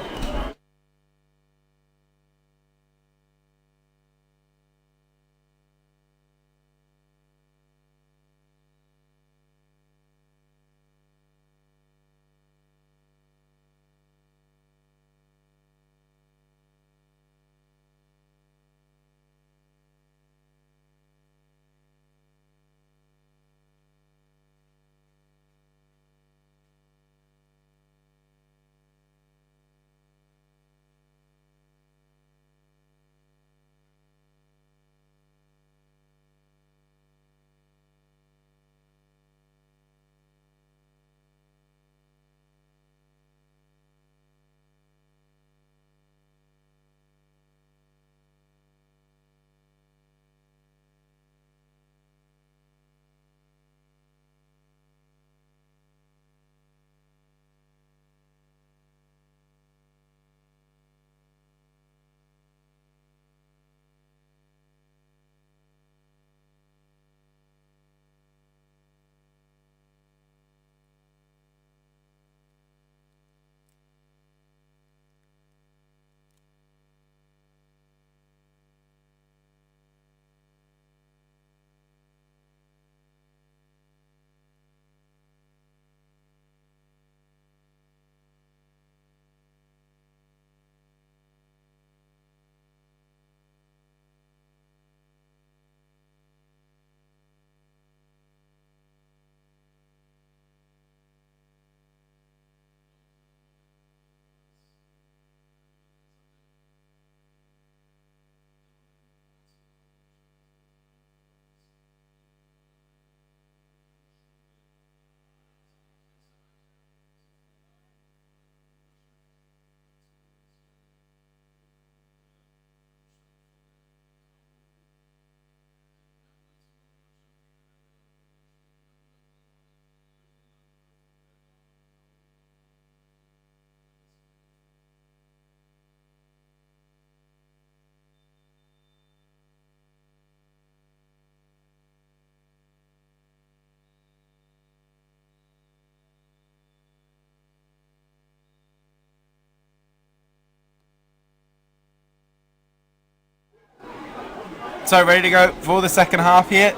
So ready to go for the second half here.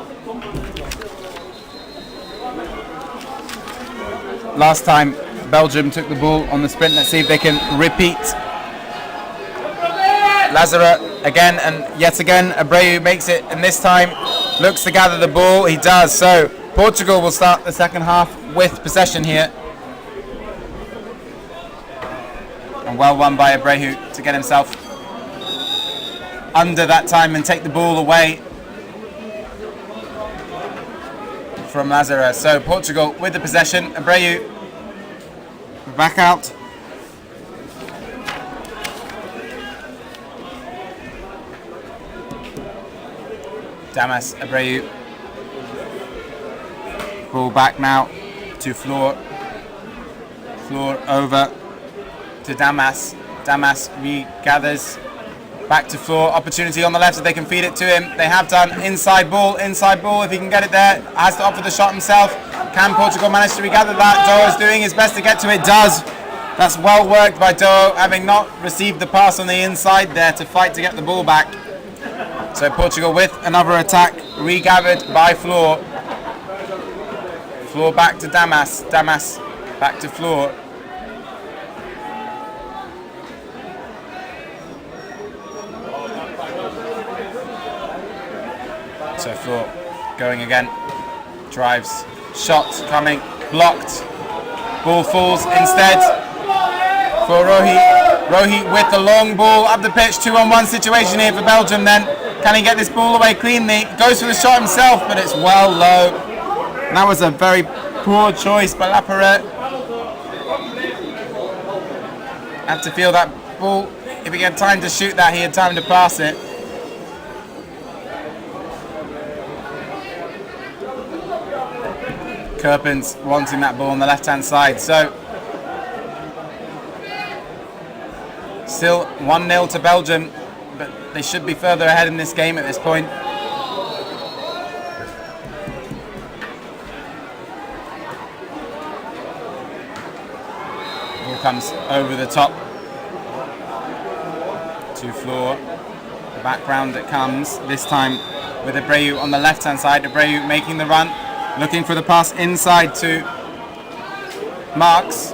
Last time Belgium took the ball on the sprint. Let's see if they can repeat. Lazara again and yet again. Abreu makes it, and this time looks to gather the ball. He does. So Portugal will start the second half with possession here. And well won by Abreu to get himself under that time and take the ball away from Lazara. So Portugal with the possession. Abreu back out. Damas, Abreu. Ball back now to Floor. Floor over to Damas. Damas regathers. Back to Floor. Opportunity on the left if they can feed it to him. They have done. Inside ball. If he can get it there. Has to opt for the shot himself. Can Portugal manage to regather that? Doe is doing his best to get to it. Does. That's well worked by Doe, having not received the pass on the inside there to fight to get the ball back. So Portugal with another attack. Regathered by Floor. Floor back to Damas. Damas back to Floor. So Floor going again, drives, shot coming, blocked, ball falls instead for Rohi. Rohi with the long ball up the pitch, 2-on-1 situation here for Belgium then. Can he get this ball away cleanly? Goes for the shot himself, but it's well low. And that was a very poor choice by Laparette. Had to feel that ball. If he had time to shoot that, he had time to pass it. Kerpens wanting that ball on the left-hand side. So still 1-0 to Belgium, but they should be further ahead in this game at this point. Ball comes over the top to Floor. The background it comes, this time with Abreu on the left-hand side. Abreu making the run. Looking for the pass inside to Marks.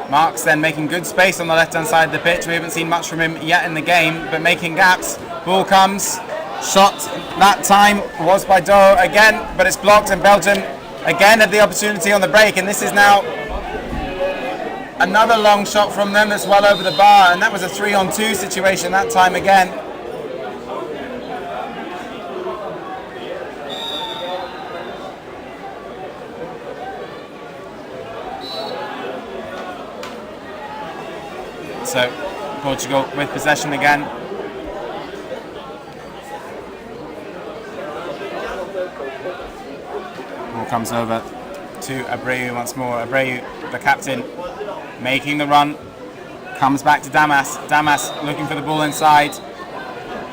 Marks then making good space on the left-hand side of the pitch. We haven't seen much from him yet in the game, but making gaps. Ball comes. Shot that time was by Doe again, but it's blocked, and Belgium again had the opportunity on the break, and this is now another long shot from them that's well over the bar, and that was a 3-on-2 situation that time again. So Portugal with possession again. Ball comes over to Abreu once more. Abreu, the captain, making the run. Comes back to Damas. Damas looking for the ball inside.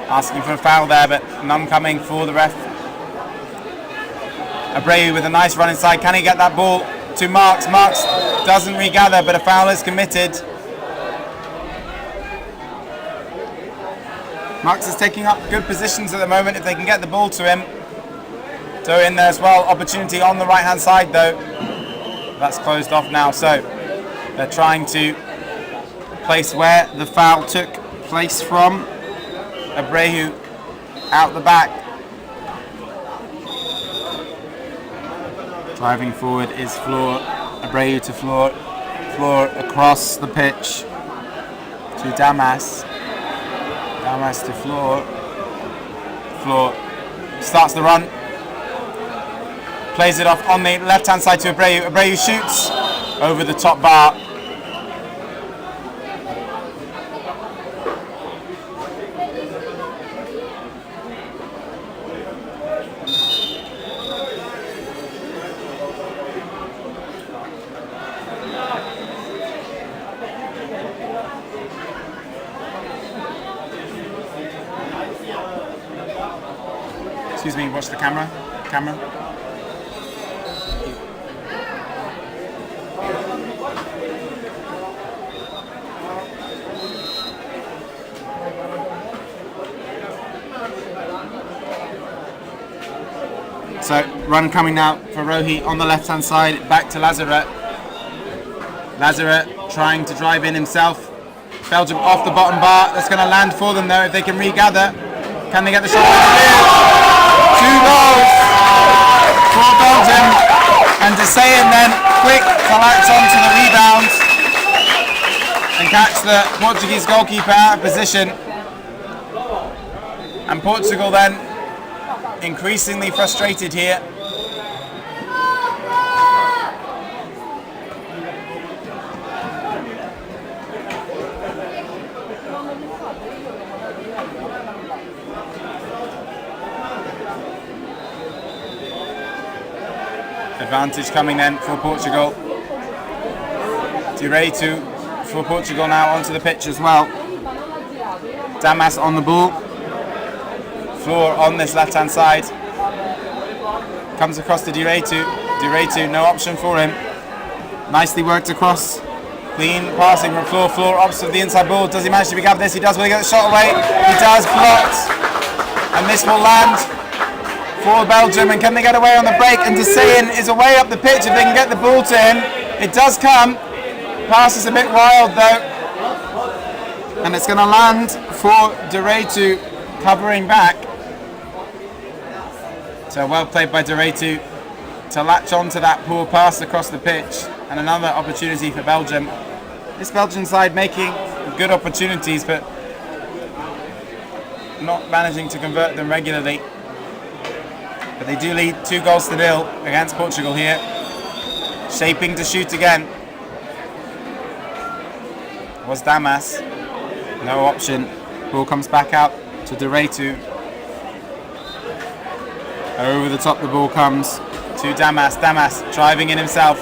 Asking for a foul there, but none coming for the ref. Abreu with a nice run inside. Can he get that ball to Marks? Marks doesn't regather, but a foul is committed. Marks is taking up good positions at the moment if they can get the ball to him. Doe in there as well. Opportunity on the right-hand side though. That's closed off now. So they're trying to place where the foul took place from. Abreu out the back. Driving forward is Floor. Abreu to Floor. Floor across the pitch to Damas. Damas to Floor. Floor starts the run. Plays it off on the left-hand side to Abreu. Abreu shoots over the top bar. Excuse me, watch the camera. So run coming now for Rohi on the left hand side, back to Lazaret. Lazaret trying to drive in himself. Belgium off the bottom bar. That's going to land for them though if they can regather. Can they get the shot? 2 goals for Belgium. And Desailly then quick to latch on to the rebound and catch the Portuguese goalkeeper out of position. And Portugal then increasingly frustrated here. Advantage coming then for Portugal. Direito for Portugal now onto the pitch as well. Damas on the ball. Floor on this left hand side. Comes across to Direito. Direito, no option for him. Nicely worked across. Clean passing from Floor. Floor opts with the inside ball. Does he manage to pick up this? He does. Will he get the shot away? He does. Blocked. And this will land for Belgium. And can they get away on the break? And Desailly is away up the pitch if they can get the ball to him. It does come. Pass is a bit wild though. And it's going to land for Direito covering back. So well played by Direito to latch on to that poor pass across the pitch, and another opportunity for Belgium. This Belgian side making good opportunities but not managing to convert them regularly. But they do lead 2-0 against Portugal here. Shaping to shoot again was Damas. No option. Ball comes back out to Direito. Over the top the ball comes to Damas. Damas driving in himself.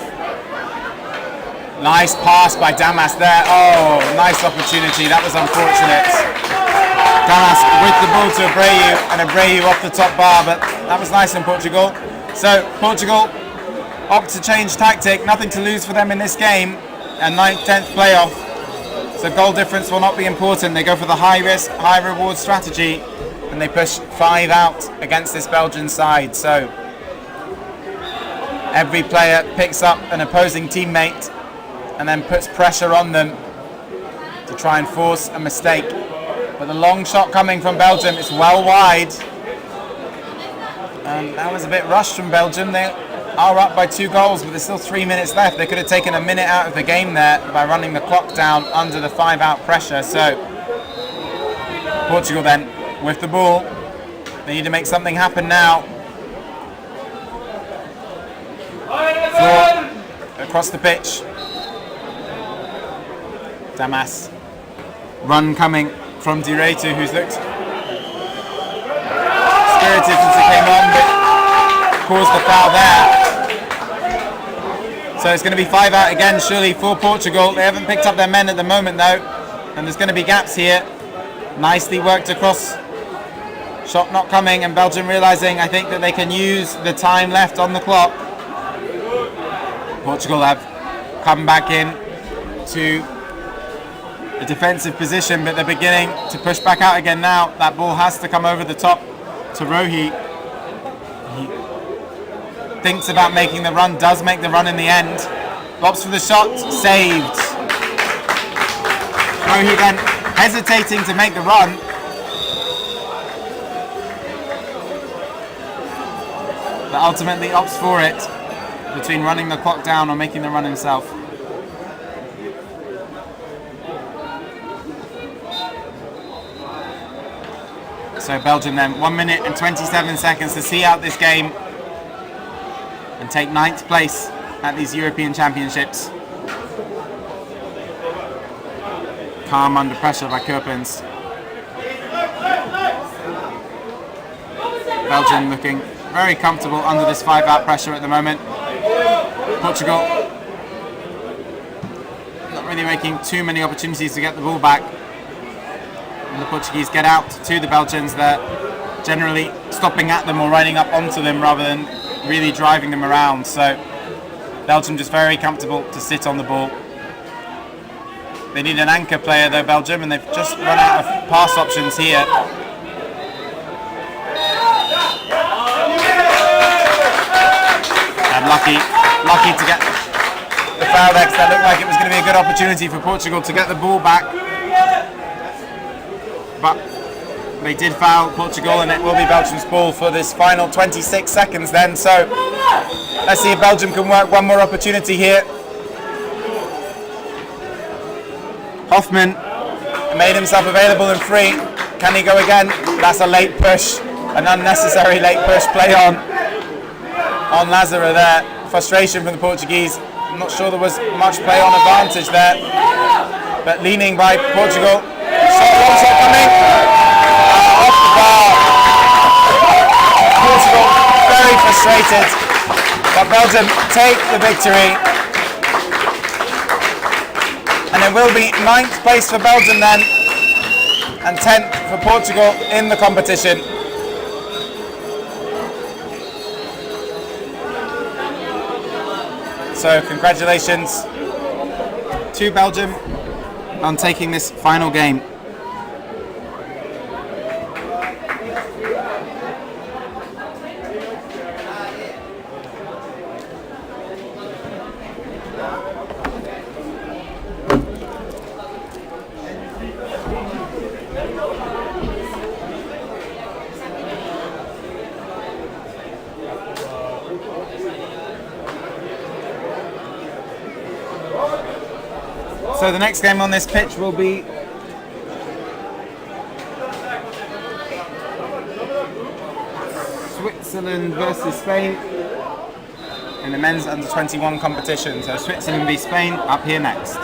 Nice pass by Damas there. Oh, nice opportunity. That was unfortunate. Damas with the ball to Abreu, and Abreu off the top bar, but that was nice in Portugal. So Portugal opt to change tactic. Nothing to lose for them in this game. And 9th, 10th playoff. So goal difference will not be important. They go for the high risk, high reward strategy. And they push 5 out against this Belgian side. So every player picks up an opposing teammate and then puts pressure on them to try and force a mistake. But the long shot coming from Belgium is well wide. And that was a bit rushed from Belgium. They are up by 2 goals, but there's still 3 minutes left. They could have taken a minute out of the game there by running the clock down under the 5-out pressure. So Portugal then with the ball. They need to make something happen now. Floor across the pitch. Damas. Run coming from Direito, who's looked spirited since he came on, but caused the foul there. So it's going to be 5 out again, surely, for Portugal. They haven't picked up their men at the moment, though. And there's going to be gaps here. Nicely worked across. Shot not coming, and Belgium realising, I think, that they can use the time left on the clock. Portugal have come back in to a defensive position, but they're beginning to push back out again now. That ball has to come over the top to Rohi. He thinks about making the run, does make the run in the end. Lobs for the shot, saved. Rohi then hesitating to make the run. But ultimately opts for it, between running the clock down or making the run himself. So Belgium then 1 minute and 27 seconds to see out this game and take 9th place at these European Championships. Calm under pressure by Kerpens. Belgium looking very comfortable under this 5-out pressure at the moment. Portugal not really making too many opportunities to get the ball back. And the Portuguese get out to the Belgians. They're generally stopping at them or riding up onto them rather than really driving them around. So Belgium just very comfortable to sit on the ball. They need an anchor player though, Belgium, and they've just run out of pass options here. And lucky to get the foul there, because that looked like it was going to be a good opportunity for Portugal to get the ball back. But they did foul Portugal, and it will be Belgium's ball for this final 26 seconds then. So let's see if Belgium can work one more opportunity here. Hoffman made himself available and free. Can he go again? That's a late push, an unnecessary late push play on Lazaro there. Frustration from the Portuguese. I'm not sure there was much play on advantage there, but leaning by Portugal. Long shot coming. Off the bar. Portugal very frustrated, but Belgium take the victory. And it will be 9th place for Belgium then, and 10th for Portugal in the competition. So congratulations to Belgium on taking this final game. So the next game on this pitch will be Switzerland versus Spain in the men's under-21 competition. So Switzerland v Spain up here next.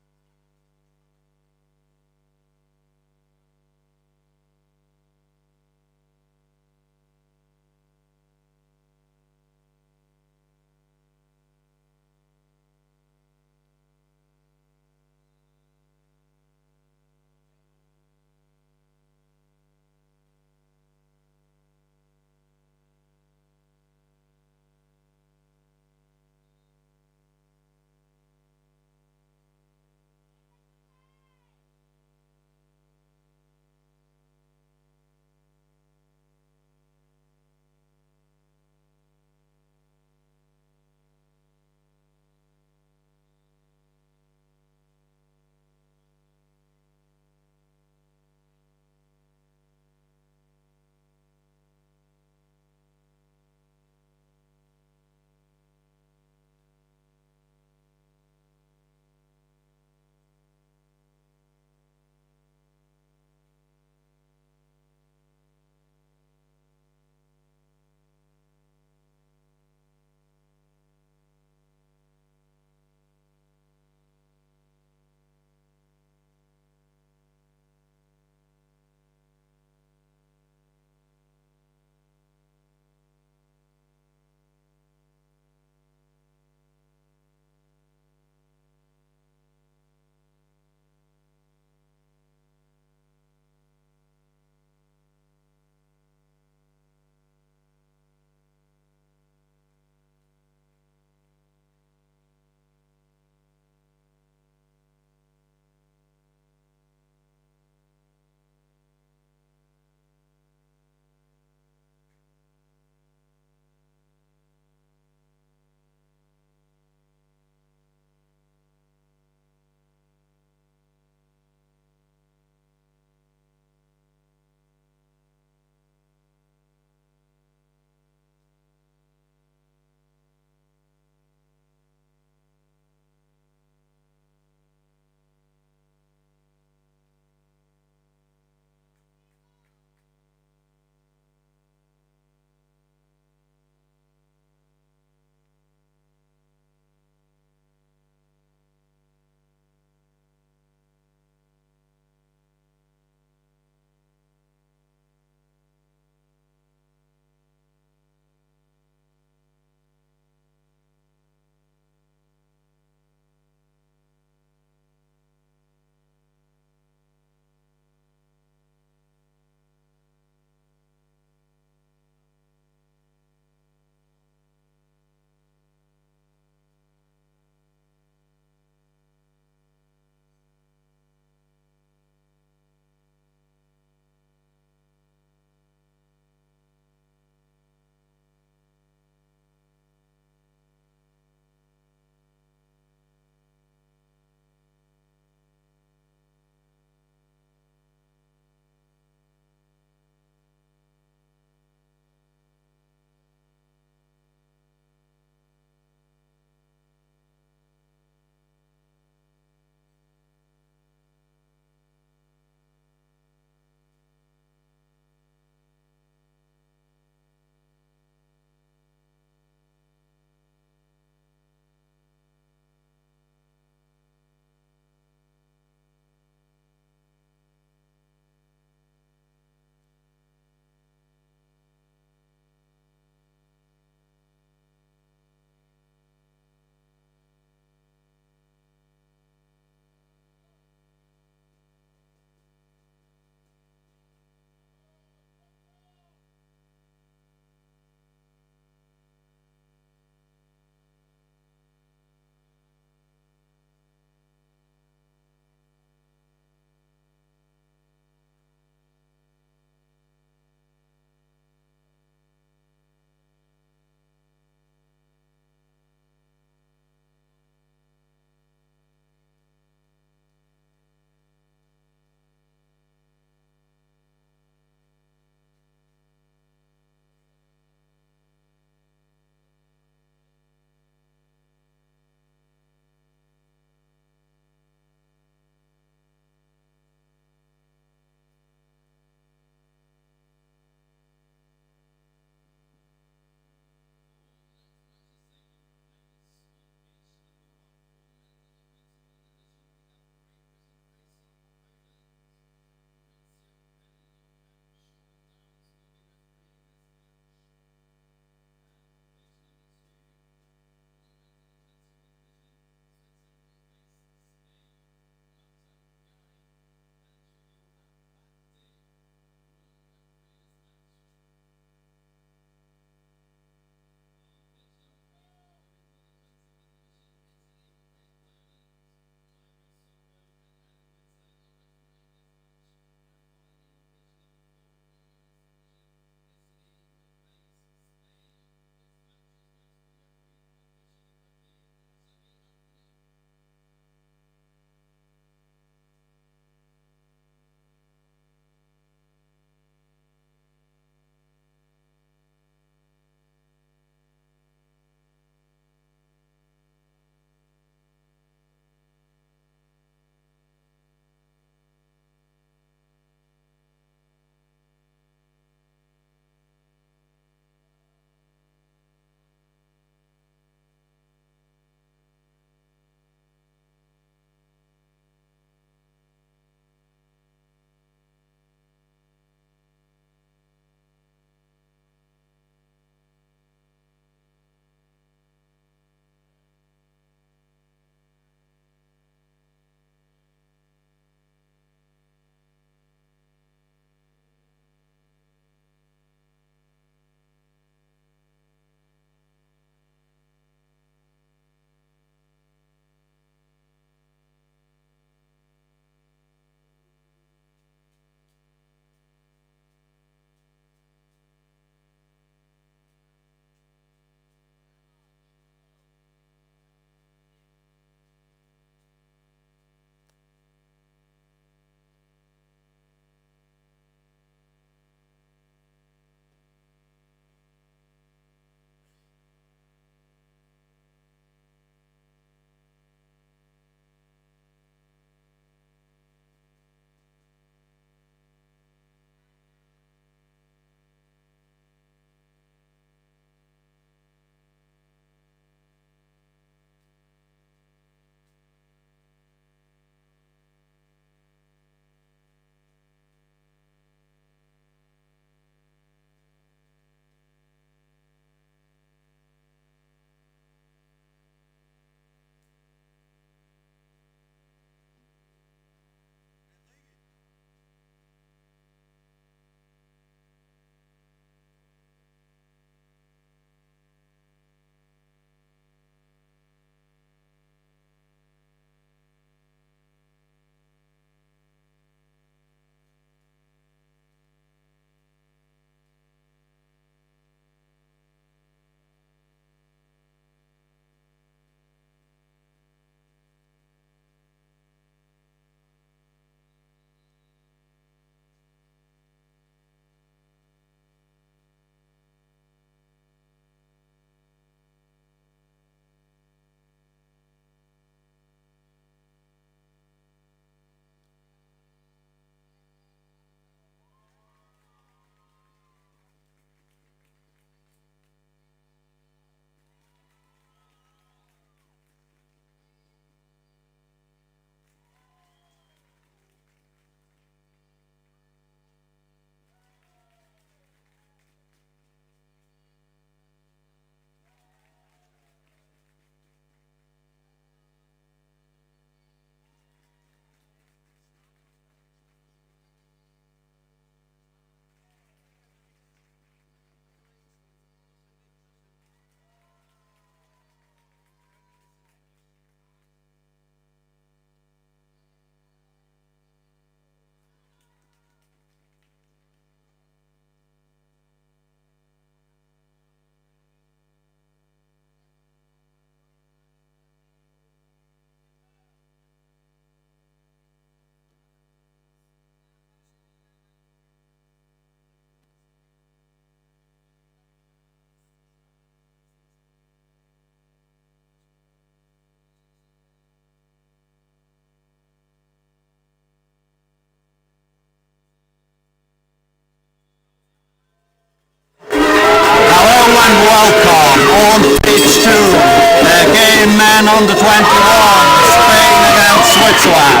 under 21, Spain against Switzerland.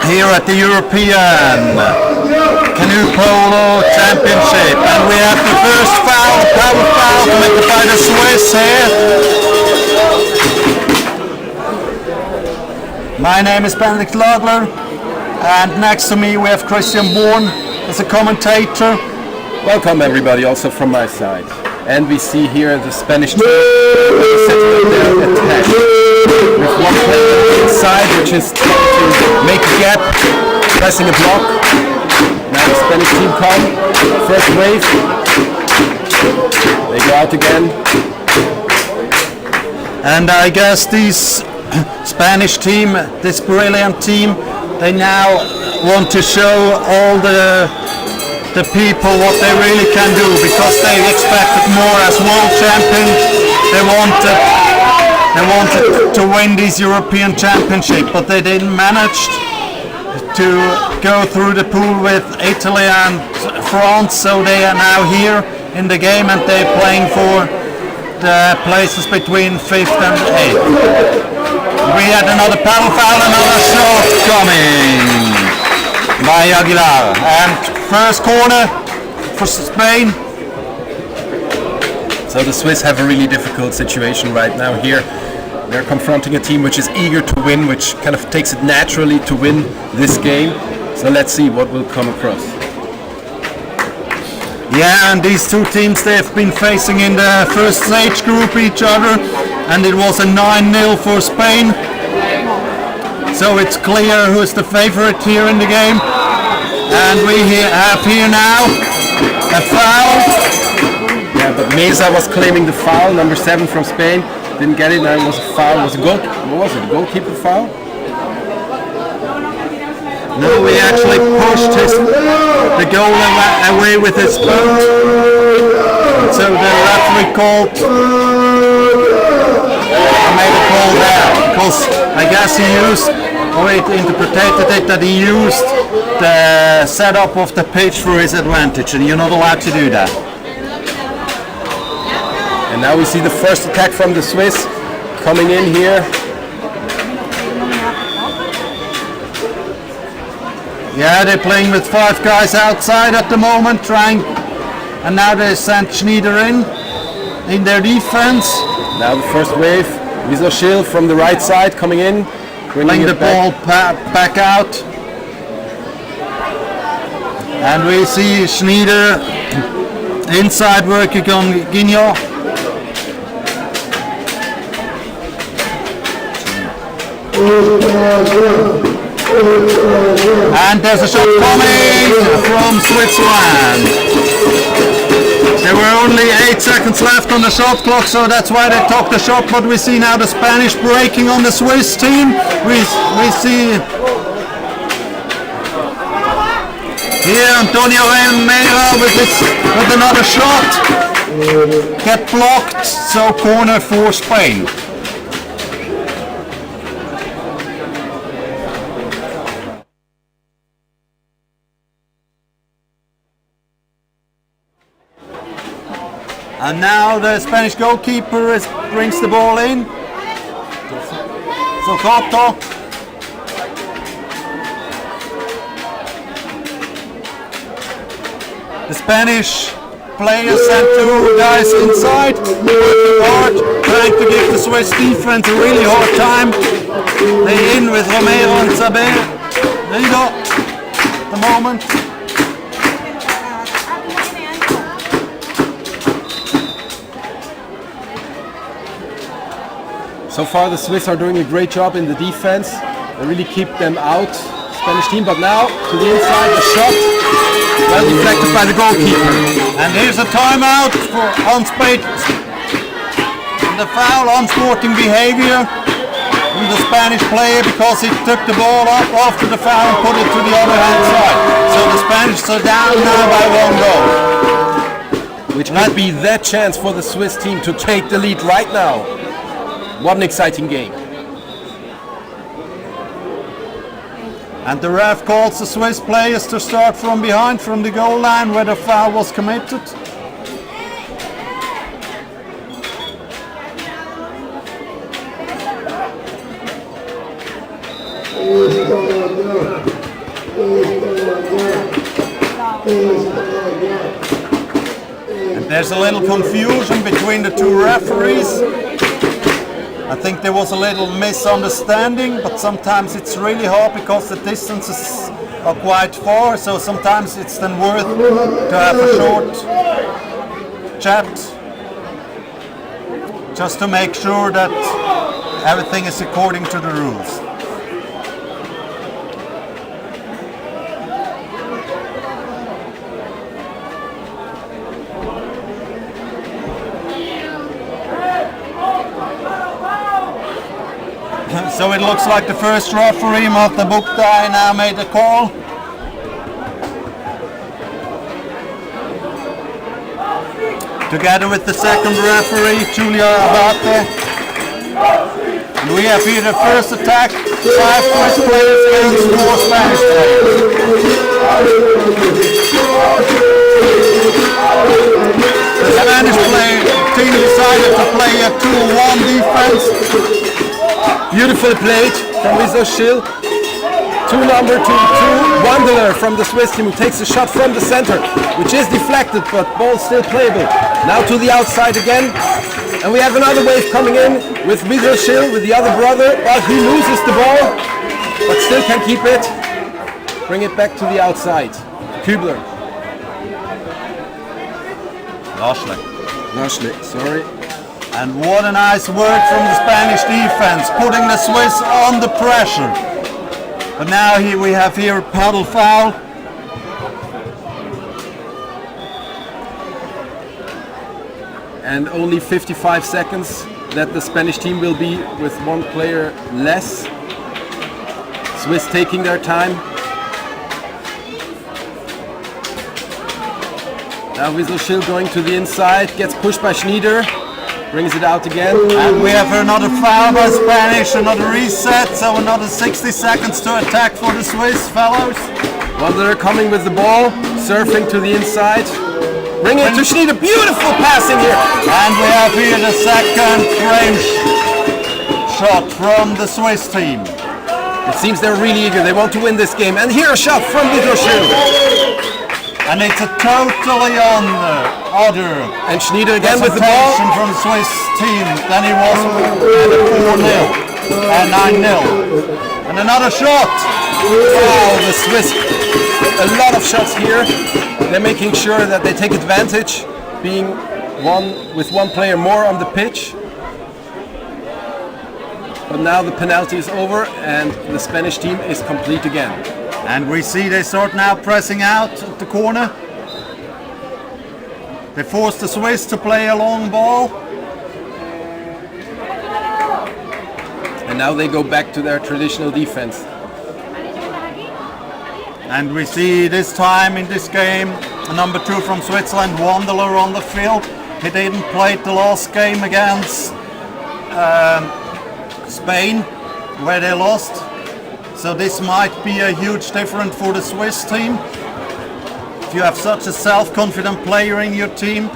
Here at the European Canoe Polo Championship, and we have the first foul, power foul committed by the Swiss here. My name is Benedict Lagler, and next to me we have Christian Born as a commentator. Welcome everybody, also from my side. And we see here the Spanish team sitting there attached with one player inside, which is trying to make a gap, pressing a block. Now the Spanish team come, first wave, they go out again. And I guess this Spanish team, this brilliant team, they now want to show all the people what they really can do, because they expected more as world champions. They wanted to win this European Championship, but they didn't manage to go through the pool with Italy and France, so they are now here in the game and they're playing for the places between 5th and 8th. We had another paddle foul, another shot coming by Aguilar, and first corner for Spain. So the Swiss have a really difficult situation right now here. They're confronting a team which is eager to win, which kind of takes it naturally to win this game. So let's see what will come across. Yeah, and these two teams, they've been facing in the first stage group each other, and it was a 9-0 for Spain. So it's clear who's the favorite here in the game. And we have here now a foul. Yeah, but Meza was claiming the foul, number 7 from Spain. Didn't get it, now it was a foul. Was a goal? What was it? Goalkeeper foul? No, he actually pushed the goal away with his boot. So the referee made a call there, because I guess he used, or it interpreted it that he used the setup of the pitch for his advantage, and you're not allowed to do that. And now we see the first attack from the Swiss coming in here. Yeah, they're playing with 5 guys outside at the moment, trying, and now they sent Schneider in their defense. Now the first wave, Misoshil from the right side coming in, bring the ball back out. And we see Schneider inside working on Guignol. And there's a shot coming from Switzerland. There were only 8 seconds left on the shot clock, so that's why they took the shot. But we see now the Spanish breaking on the Swiss team. We see here Antonio Romero with another shot. Get blocked, so corner for Spain. And now the Spanish goalkeeper brings the ball in. Socoto. The Spanish players sent 2 guys inside, working hard, trying to give the Swiss defense a really hard time. They in with Romero and Saber. There you go. The moment. So far the Swiss are doing a great job in the defense. They really keep them out, Spanish team. But now to the inside, the shot, well deflected by the goalkeeper. And here's a timeout for Spain. The foul, unsporting behavior from the Spanish player, because he took the ball up after the foul and put it to the other hand side. So the Spanish are down now by 1 goal. Which might be that chance for the Swiss team to take the lead right now. What an exciting game. And the ref calls the Swiss players to start from behind, from the goal line where the foul was committed. And there's a little confusion between the two referees. I think there was a little misunderstanding, but sometimes it's really hard because the distances are quite far, so sometimes it's then worth to have a short chat just to make sure that everything is according to the rules. So it looks like the first referee, Marta Bukta, now made a call. Together with the second referee, Julia Abate. And we have here the first attack, 5 Swiss players against 4 Spanish players. The Spanish team decided to play a 2-1 defense. Beautifully played from Wiesel. Number 2, Wanderer from the Swiss team, who takes a shot from the center, which is deflected, but ball still playable. Now to the outside again. And we have another wave coming in with Wiesel with the other brother, but he loses the ball, but still can keep it. Bring it back to the outside. Kübler. Lashley, sorry. And what a nice work from the Spanish defense, putting the Swiss on the pressure. But now we have here a paddle foul. And only 55 seconds that the Spanish team will be with 1 player less. Swiss taking their time. Now Wiesel going to the inside, gets pushed by Schneider. Brings it out again. And we have another foul by Spanish, another reset, so another 60 seconds to attack for the Swiss fellows. Wanderer coming with the ball, surfing to the inside. Bring it to Schneider, beautiful passing here. And we have here the second frame shot from the Swiss team. It seems they're really eager, they want to win this game. And here a shot from Wiesel. And it's a totally on the other. And Schneider again with the ball. From the Swiss team. Then he was at a 4-0 and 9-0. And another shot. Wow, the Swiss, a lot of shots here. They're making sure that they take advantage, being with 1 player more on the pitch. But now the penalty is over and the Spanish team is complete again. And we see they start now pressing out at the corner. They force the Swiss to play a long ball. And now they go back to their traditional defense. And we see this time in this game, number 2 from Switzerland, Wanderer on the field. He didn't play the last game against Spain, where they lost. So this might be a huge difference for the Swiss team. If you have such a self-confident player in your team.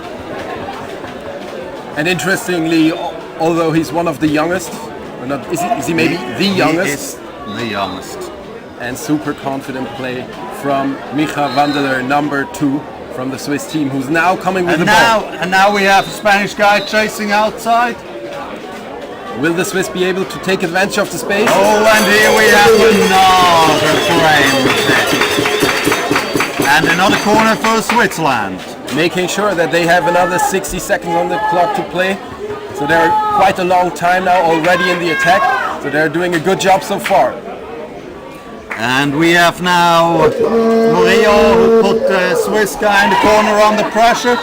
And interestingly, although he's one of the youngest, or not, is he maybe the youngest? He is the youngest. And super confident play from Micha Wanderer, number 2 from the Swiss team, who's now coming with the ball. And now we have a Spanish guy chasing outside. Will the Swiss be able to take advantage of the space? Oh, and here we have another frame. And another corner for Switzerland. Making sure that they have another 60 seconds on the clock to play. So they're quite a long time now already in the attack. So they're doing a good job so far. And we have now Murillo, who put the Swiss guy in the corner under pressure,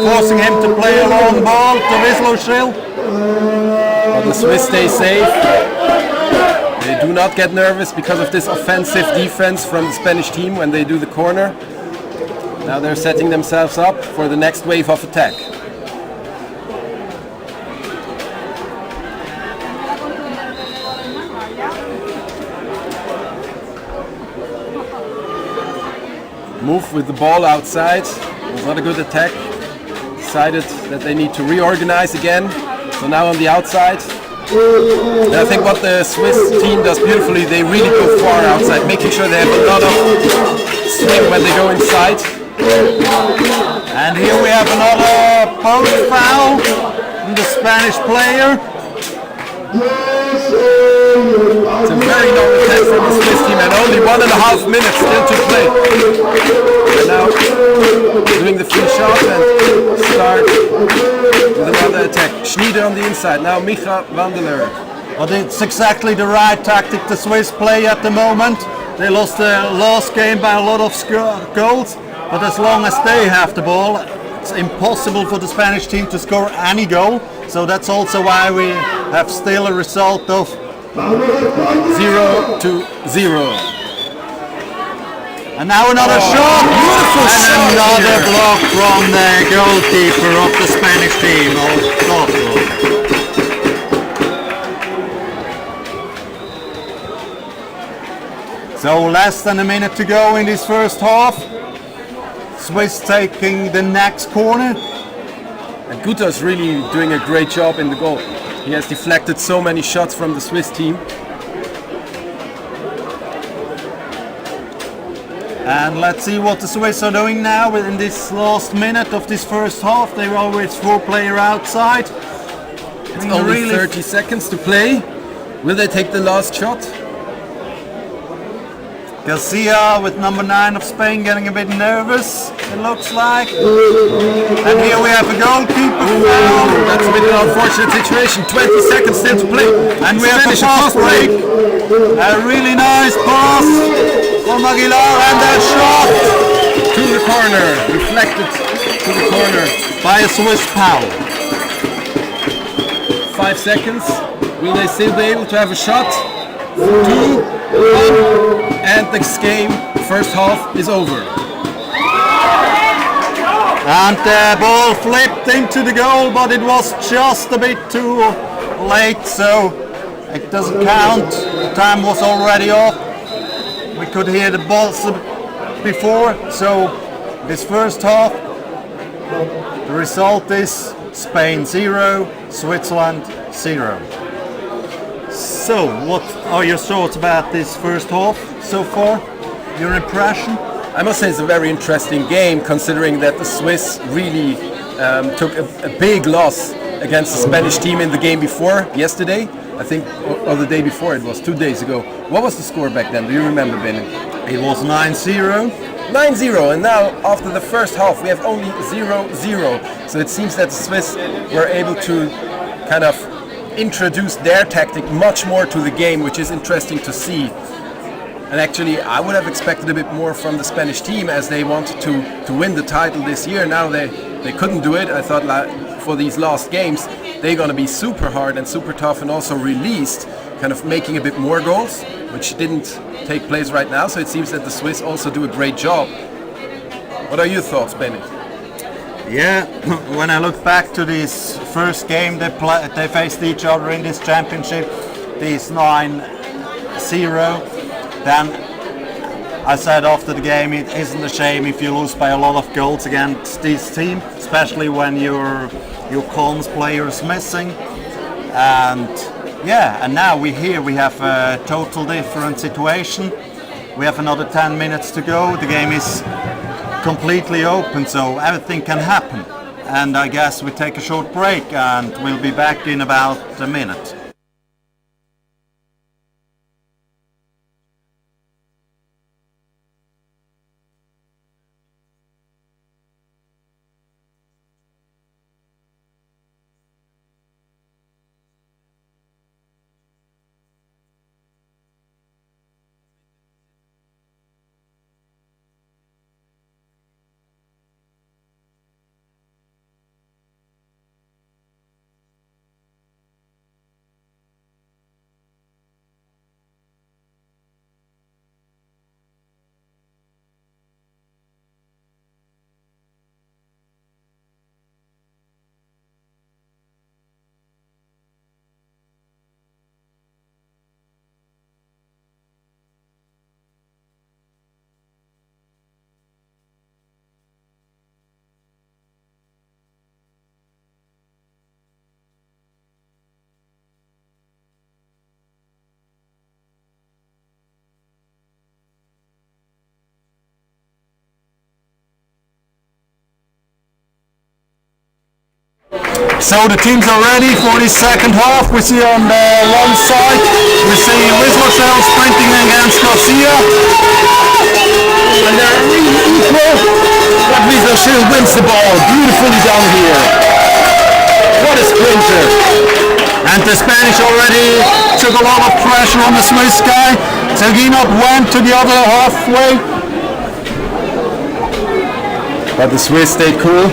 forcing him to play a long ball to Wiesel. But the Swiss stay safe. They do not get nervous because of this offensive defense from the Spanish team when they do the corner. Now they're setting themselves up for the next wave of attack. Move with the ball outside. It was not a good attack. Decided that they need to reorganize again. So now on the outside, And I think what the Swiss team does beautifully, they really go far outside, making sure they have a lot of swing when they go inside. And here we have another post foul from the Spanish player. It's a very long attack from the Swiss team and only 1.5 minutes still to play. And now doing the free shot and start with another attack. Schnieder on the inside, now Micha Wandeler. But it's exactly the right tactic the Swiss play at the moment. They lost the last game by a lot of goals, but as long as they have the ball, it's impossible for the Spanish team to score any goal. So that's also why we have still a result of 0-0. And now another shot! Beautiful and shot another here. block from the goalkeeper of the Spanish team. So less than a minute to go in this first half. Swiss taking the next corner. And Guta is really doing a great job in the goal. He has deflected so many shots from the Swiss team. And let's see what the Swiss are doing now within this last minute of this first half. They were always 4-player outside. It's only 30 seconds to play. Will they take the last shot? Garcia with number 9 of Spain getting a bit nervous, it looks like. And here we have a goalkeeper foul. That's a bit of an unfortunate situation. 20 seconds still to play. And we have a Spanish pass break. A really nice pass from Aguilar and a shot to the corner. Deflected to the corner. by a Swiss foul. 5 seconds. Will they still be able to have a shot? 2, 1. And this game, first half, is over. And the ball flipped into the goal, but it was just a bit too late, so it doesn't count. The time was already off. We could hear the balls before, so this first half, the result is Spain 0, Switzerland 0. So, what are your thoughts about this first half so far? Your impression? I must say it's a very interesting game, considering that the Swiss really took a big loss against the Spanish team in the game before, yesterday, I think, or the day before, it was 2 days ago. What was the score back then? Do you remember, Benny? It was 9-0. 9-0, and now after the first half we have only 0-0. So it seems that the Swiss were able to kind of introduce their tactic much more to the game, which is interesting to see. And actually, I would have expected a bit more from the Spanish team, as they wanted to win the title this year. Now they couldn't do it. I thought for these last games, they're going to be super hard and super tough, and also released, kind of making a bit more goals, which didn't take place right now. So it seems that the Swiss also do a great job. What are your thoughts, Benny? Yeah, when I look back to this first game they faced each other in this championship, this 9-0, then I said after the game, it isn't a shame if you lose by a lot of goals against this team, especially when your Cons player is missing. And yeah, and now we have a total different situation. We have another 10 minutes to go. The game is completely open, so everything can happen. And I guess we take a short break and we'll be back in about a minute. So the teams are ready for this second half. We see on the one side, we see Wieslow sprinting against Garcia. And they're really equal, but Wieslow wins the ball beautifully down here. What a sprinter. And the Spanish already took a lot of pressure on the Swiss guy. So Guinot went to the other halfway. But the Swiss stayed cool.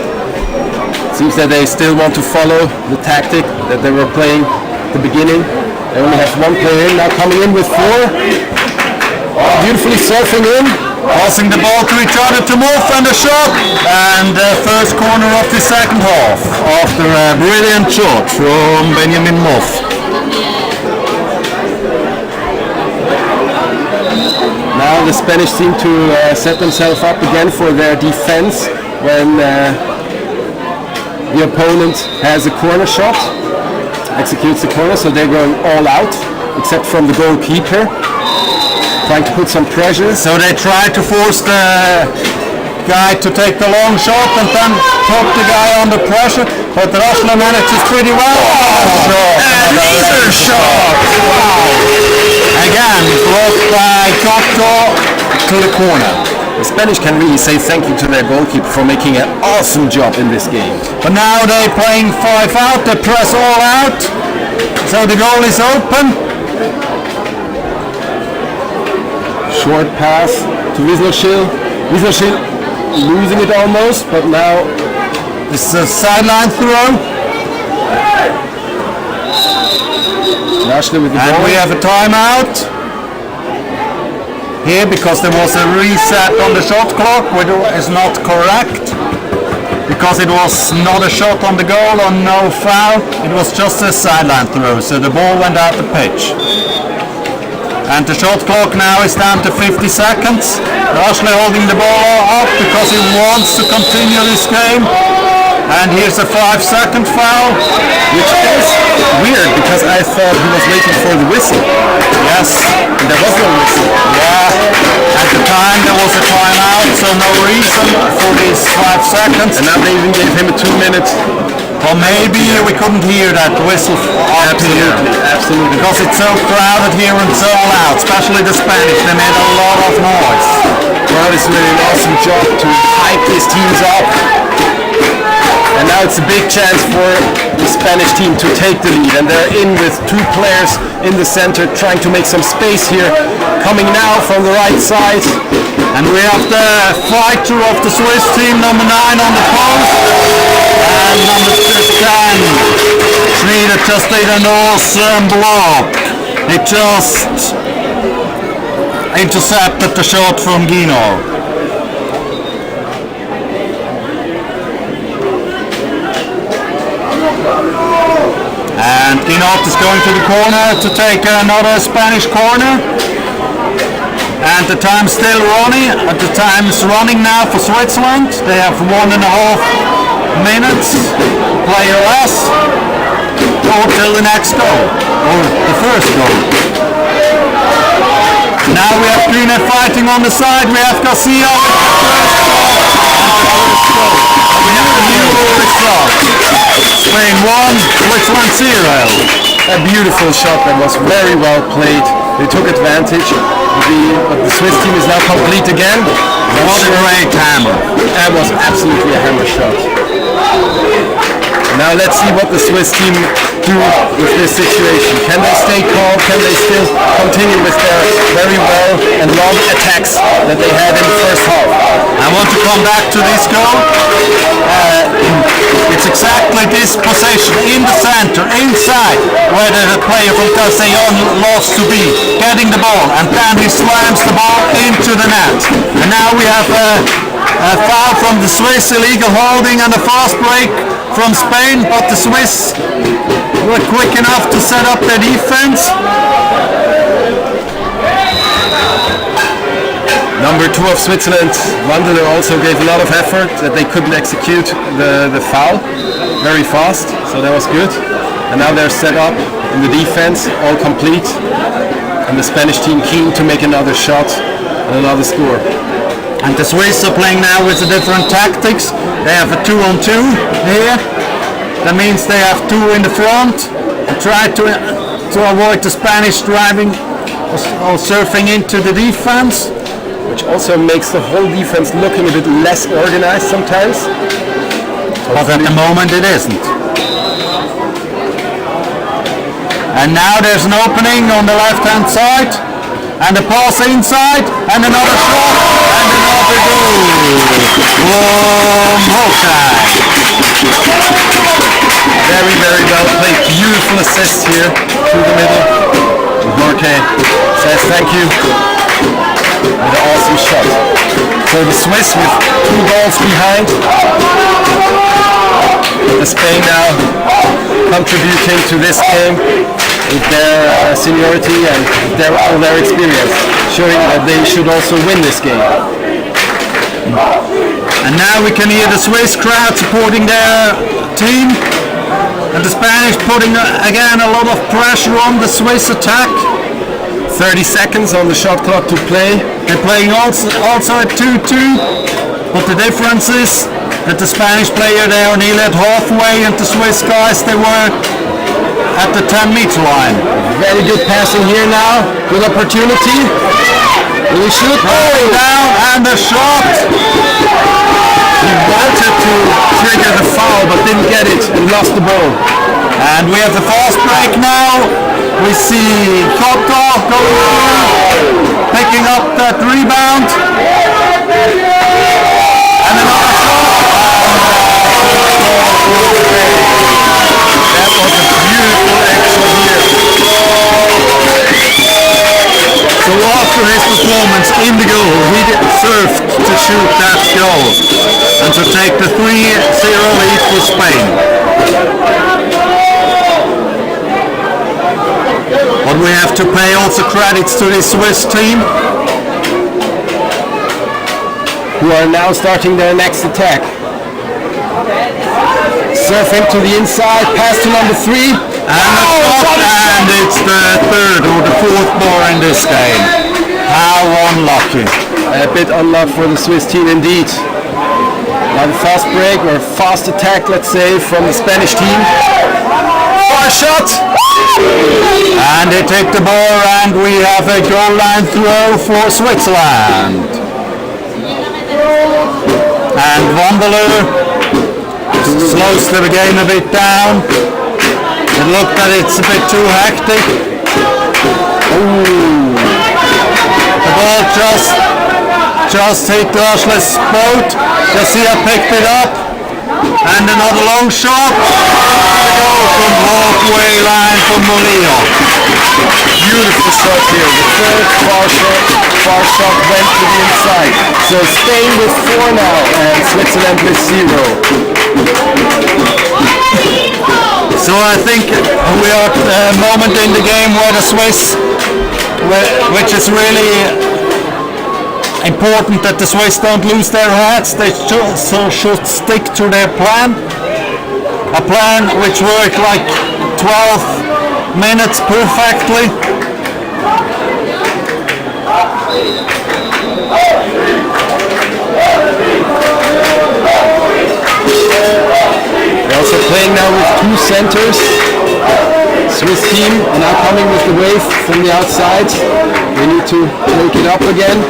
Seems that they still want to follow the tactic that they were playing at the beginning. They only have one player in, now coming in with four. Beautifully surfing in. Passing the ball to each other to Moff and a shot. And the first corner of the second half after a brilliant shot from Benjamin Moff. Now the Spanish seem to set themselves up again for their defense when the opponent has a corner shot, executes the corner, so they're going all out, except from the goalkeeper, trying to put some pressure. So they try to force the guy to take the long shot and then put the guy under pressure, but Röschler manages pretty well. Another shot! Wow! Again, blocked by Cocteau to the corner. The Spanish can really say thank you to their goalkeeper for making an awesome job in this game. But now they're playing 5 out, they press all out, so the goal is open. Short pass to Wieslow. Wieslow losing it almost, but now this is a sideline throw. Röschler with the And ball. we have a timeout here because there was a reset on the shot clock, which is not correct. Because it was not a shot on the goal or no foul, it was just a sideline throw, so the ball went out the pitch. And the shot clock now is down to 50 seconds. Röschler holding the ball up because he wants to continue this game. And here's a 5-second foul. Which is weird because I thought he was waiting for the whistle. Yes. And there was no whistle. Yeah. At the time there was a timeout, so no reason for these 5 seconds. And now they even gave him a 2 minutes. Or maybe we couldn't hear that whistle up here. Absolutely. Because it's so crowded here and so loud, especially the Spanish. They made a lot of noise. Well, it's really an awesome job to hype these teams up. And now it's a big chance for the Spanish team to take the lead. And they're in with 2 players in the center trying to make some space here. Coming now from the right side. And we have the fighter of the Swiss team, number 9 on the post. And number 10. Schmieder just did an awesome block. He just intercepted the shot from Guinot. And Guinot is going to the corner to take another Spanish corner. And the time's still running. The time is running now for Switzerland. They have 1.5 minutes, player less, or till the next goal, or the first goal. Now we have Greenet fighting on the side. We have Garcia with the first goal. We have a new result. Spain 1, Switzerland 0. A beautiful shot that was very well played. They took advantage. But the Swiss team is now complete again. What a great hammer. That was absolutely a hammer shot. Now let's see what the Swiss team do with this situation. Can they stay calm? Can they still continue with their very well and long attacks that they had in the first half? I want to come back to this goal. It's exactly this position in the center, inside, where the player from Castellón lost to be, getting the ball, and then he slams the ball into the net. And now we have a foul from the Swiss, illegal holding, and a fast break from Spain, but the Swiss were quick enough to set up their defense. Number 2 of Switzerland, Wanderer, also gave a lot of effort that they couldn't execute the foul very fast, so that was good. And now they're set up in the defense, all complete, and the Spanish team keen to make another shot and another score. And the Swiss are playing now with the different tactics. They have a 2-on-2 here. That means they have two in the front and try to avoid the Spanish driving or surfing into the defense. Which also makes the whole defense looking a bit less organized sometimes. But at the moment it isn't. And now there's an opening on the left hand side. And a pass inside, and another shot, and another goal. Very, very well played. Beautiful assist here through the middle. Jorge says thank you. With an awesome shot. So the Swiss with 2 goals behind. The Spain now contributing to this game with their seniority and all their experience, showing that they should also win this game. And now we can hear the Swiss crowd supporting their team. And the Spanish putting again a lot of pressure on the Swiss attack. 30 seconds on the shot clock to play. They're playing also at 2-2, but the difference is that the Spanish player they are nearly at halfway, and the Swiss guys they were at the 10-meter line. Very good passing here now. Good opportunity. Will he shoot? Down and the shot. He wanted to trigger the foul but didn't get it and lost the ball. And we have the fast break now. We see Koto going through, picking up that rebound. And another shot. That was a beautiful action here. So after his performance in the goal, he deserved to shoot that goal and to take the 3-0 lead for Spain. But we have to pay also credits to the Swiss team, who are now starting their next attack. Surfing to the inside, pass to number 3. And it's the third or the fourth bar in this game. How unlucky. A bit unlucky for the Swiss team indeed. Now the fast break or fast attack, let's say, from the Spanish team. Far shot! And they take the ball and we have a goal line throw for Switzerland. And Wanderler slows the game a bit down. It looked that it's a bit too hectic. Ooh. The ball just hit Lashley's boat. Garcia picked it up. And another long shot. The goal from halfway line for Molino. Beautiful shot here. The third far shot went to the inside. So Spain with 4 now and Switzerland with 0. So I think we are at a moment in the game where the Swiss, which is really important that the Swiss don't lose their heads. They should stick to their plan. A plan which worked like 12 minutes perfectly. They're also playing now with 2 centers. Swiss team are now coming with the wave from the outside. They need to break it up again.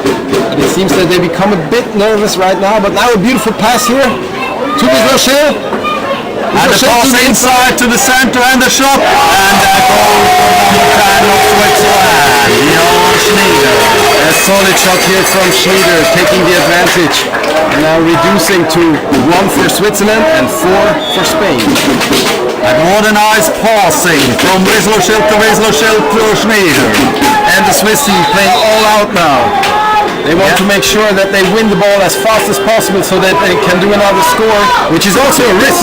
But it seems that they become a bit nervous right now. But now a beautiful pass here to Rochelle. And the pass inside to the center and the shot. And that goal from the fan of Switzerland, Jan Schneider. A solid shot here from Schneider, taking the advantage. And now reducing to 1 for Switzerland and 4 for Spain. And what a nice passing from Wisloschil to Schneider. And the Swiss team playing all out now. They want to make sure that they win the ball as fast as possible so that they can do another score, which is also a risk.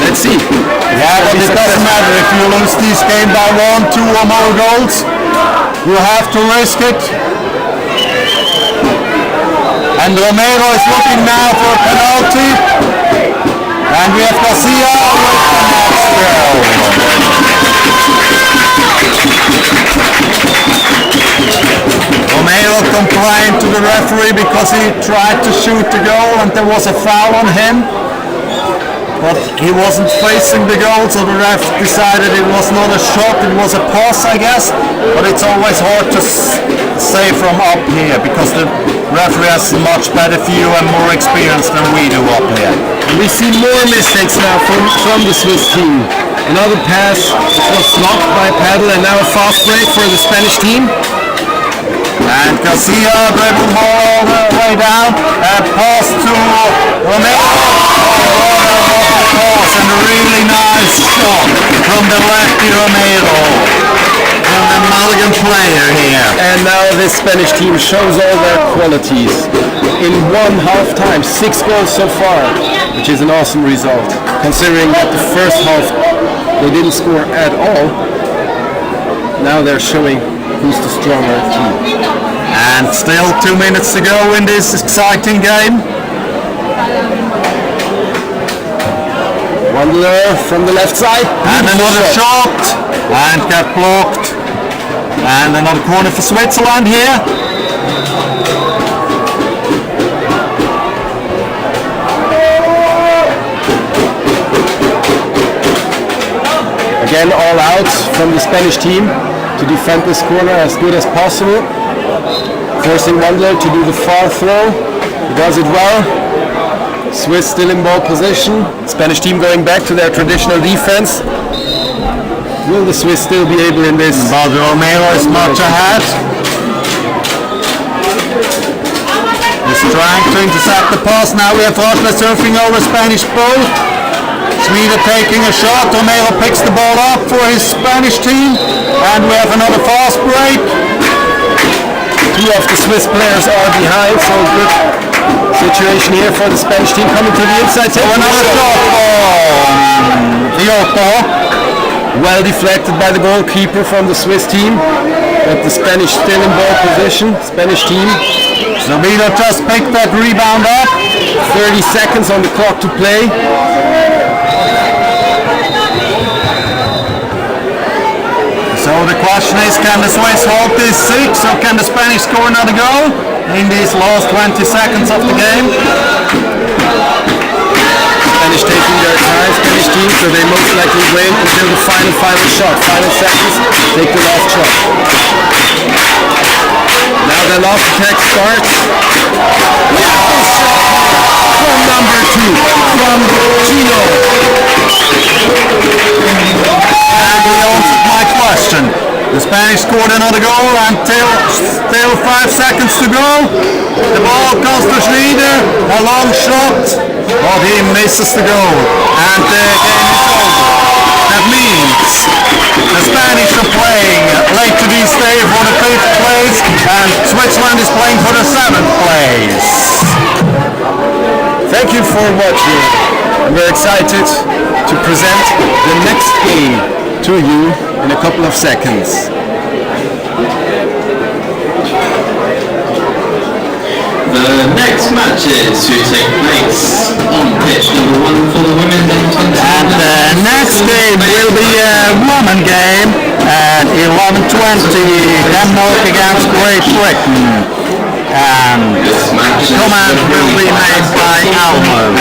Let's see. Yeah, but it doesn't matter if you lose this game by 1, 2 or more goals. You have to risk it. And Romero is looking now for a penalty. And we have Garcia with the next goal. Romero complained to the referee because he tried to shoot the goal and there was a foul on him. but he wasn't facing the goal, so the ref decided it was not a shot, it was a pass, I guess. But it's always hard to say from up here because the referee has a much better view and more experience than we do up here. We see more mistakes now from the Swiss team. Another pass was blocked by Paddle, and now a fast break for the Spanish team. And Garcia dribbled ball all the way down and pass to Romero. Pass and a really nice shot from the lefty Romero. An Malagan player here. And now this Spanish team shows all their qualities. In one half time, 6 goals so far, which is an awesome result, considering that the first half they didn't score at all. Now they're showing who's the stronger team. And still 2 minutes to go in this exciting game. Wanderer from the left side. And another shot. And got blocked. And another corner for Switzerland here. Again, all out from the Spanish team to defend this corner as good as possible. Forcing Wanderer to do the far throw. He does it well. Swiss still in ball position. Spanish team going back to their traditional defense. Will the Swiss still be able in this? But Romero is much ahead. He's trying to intercept the pass. Now we have Rottler surfing over Spanish ball. Sweden taking a shot. Romero picks the ball up for his Spanish team. And we have another fast break. 2 of the Swiss players are behind, so good situation here for the Spanish team coming to the inside. So another shot for Vioto. Well deflected by the goalkeeper from the Swiss team, but the Spanish still in ball position. Spanish team. Zobino just picked that rebound up. 30 seconds on the clock to play. So the question is, can the Swiss hold this 6 or can the Spanish score another goal in these last 20 seconds of the game? Spanish taking their time, Spanish team, so they most likely win until the final shot. Final seconds, take the last shot. Now the last attack starts. From number 2, from Gino. And we answered my question. The Spanish scored another goal until still 5 seconds to go. The ball goes to Schnieder, a long shot, but he misses the goal. And the game is over. That means the Spanish are playing late to this day for the 5th place and Switzerland is playing for the 7th place. Thank you for watching. We're excited to present the next game to you in a couple of seconds. The next matches to take place on pitch number 1 for the women's under-20. And the next game will be a woman game at 11:20, Denmark against Great Britain. And the command will be made by Almo.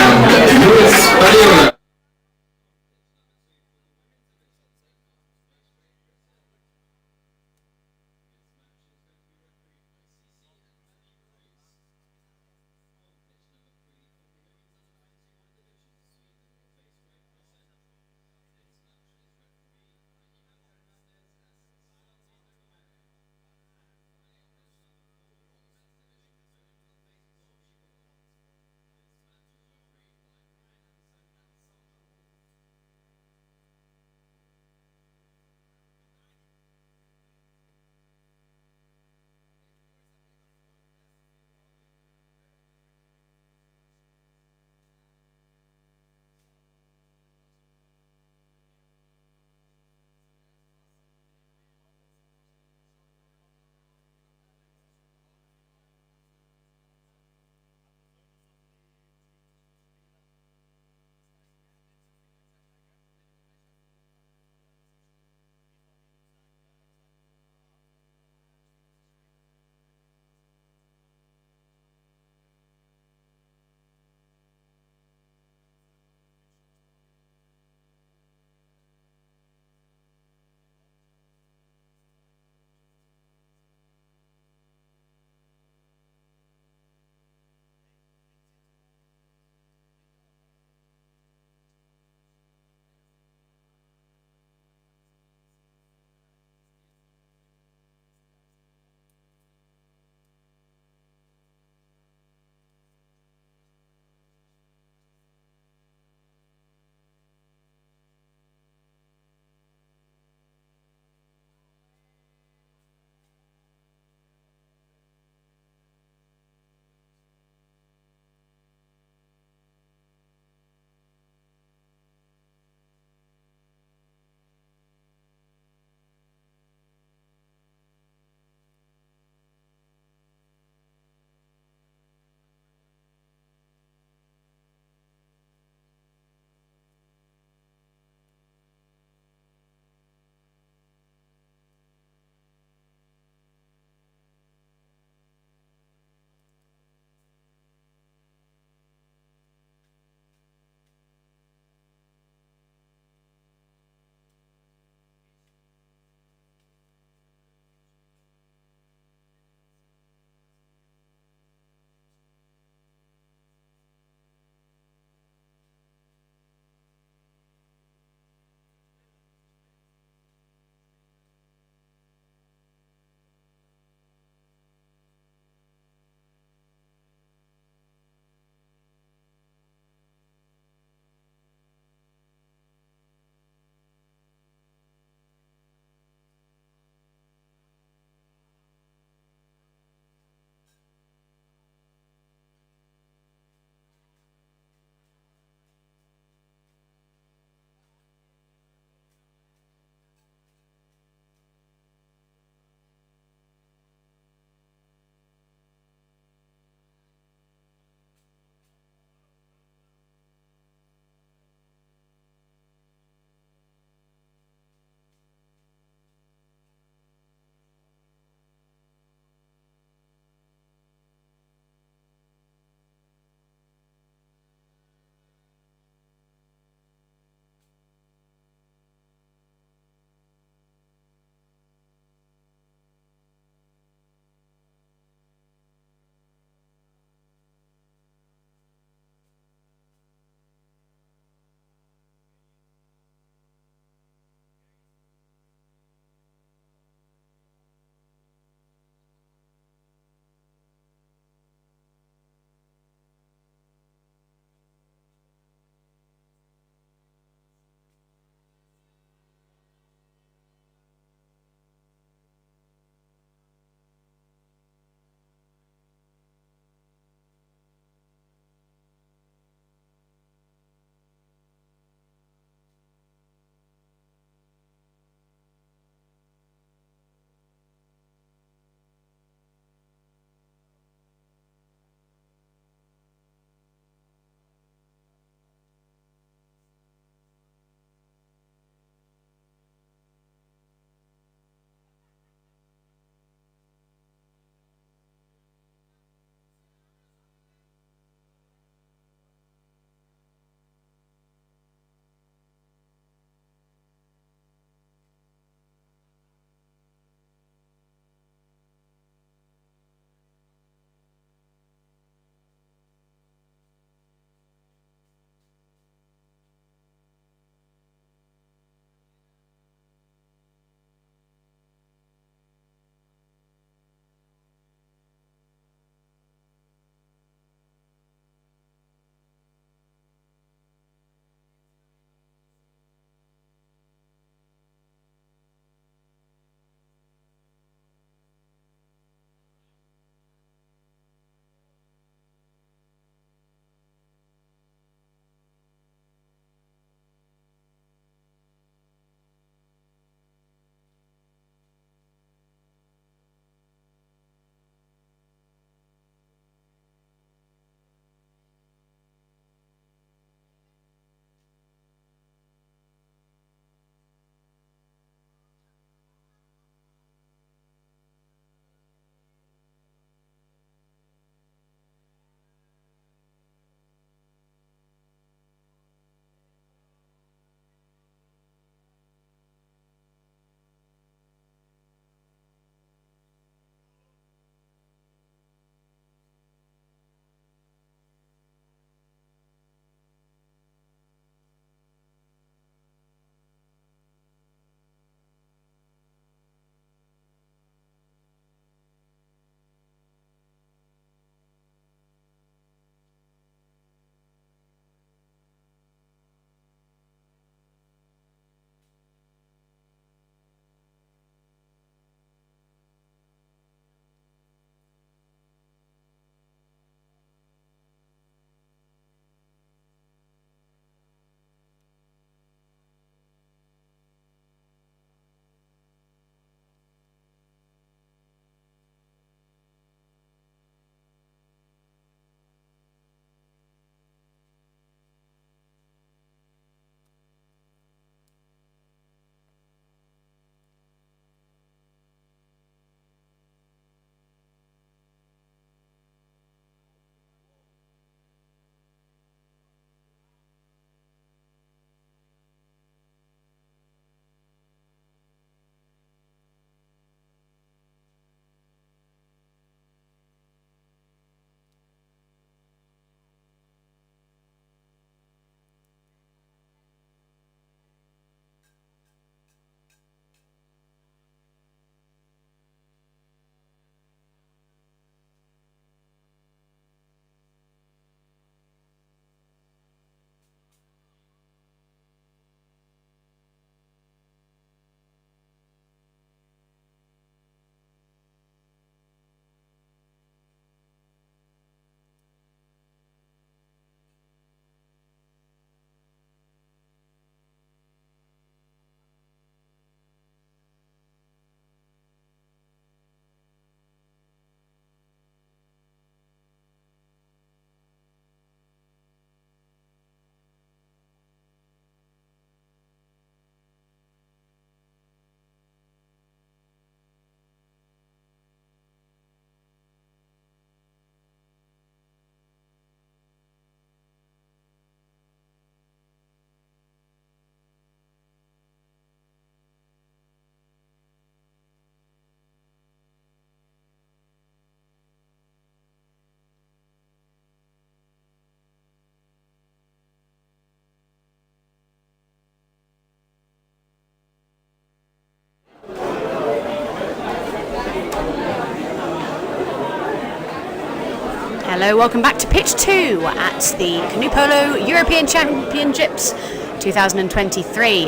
Hello, welcome back to pitch 2 at the Canoe Polo European Championships 2023.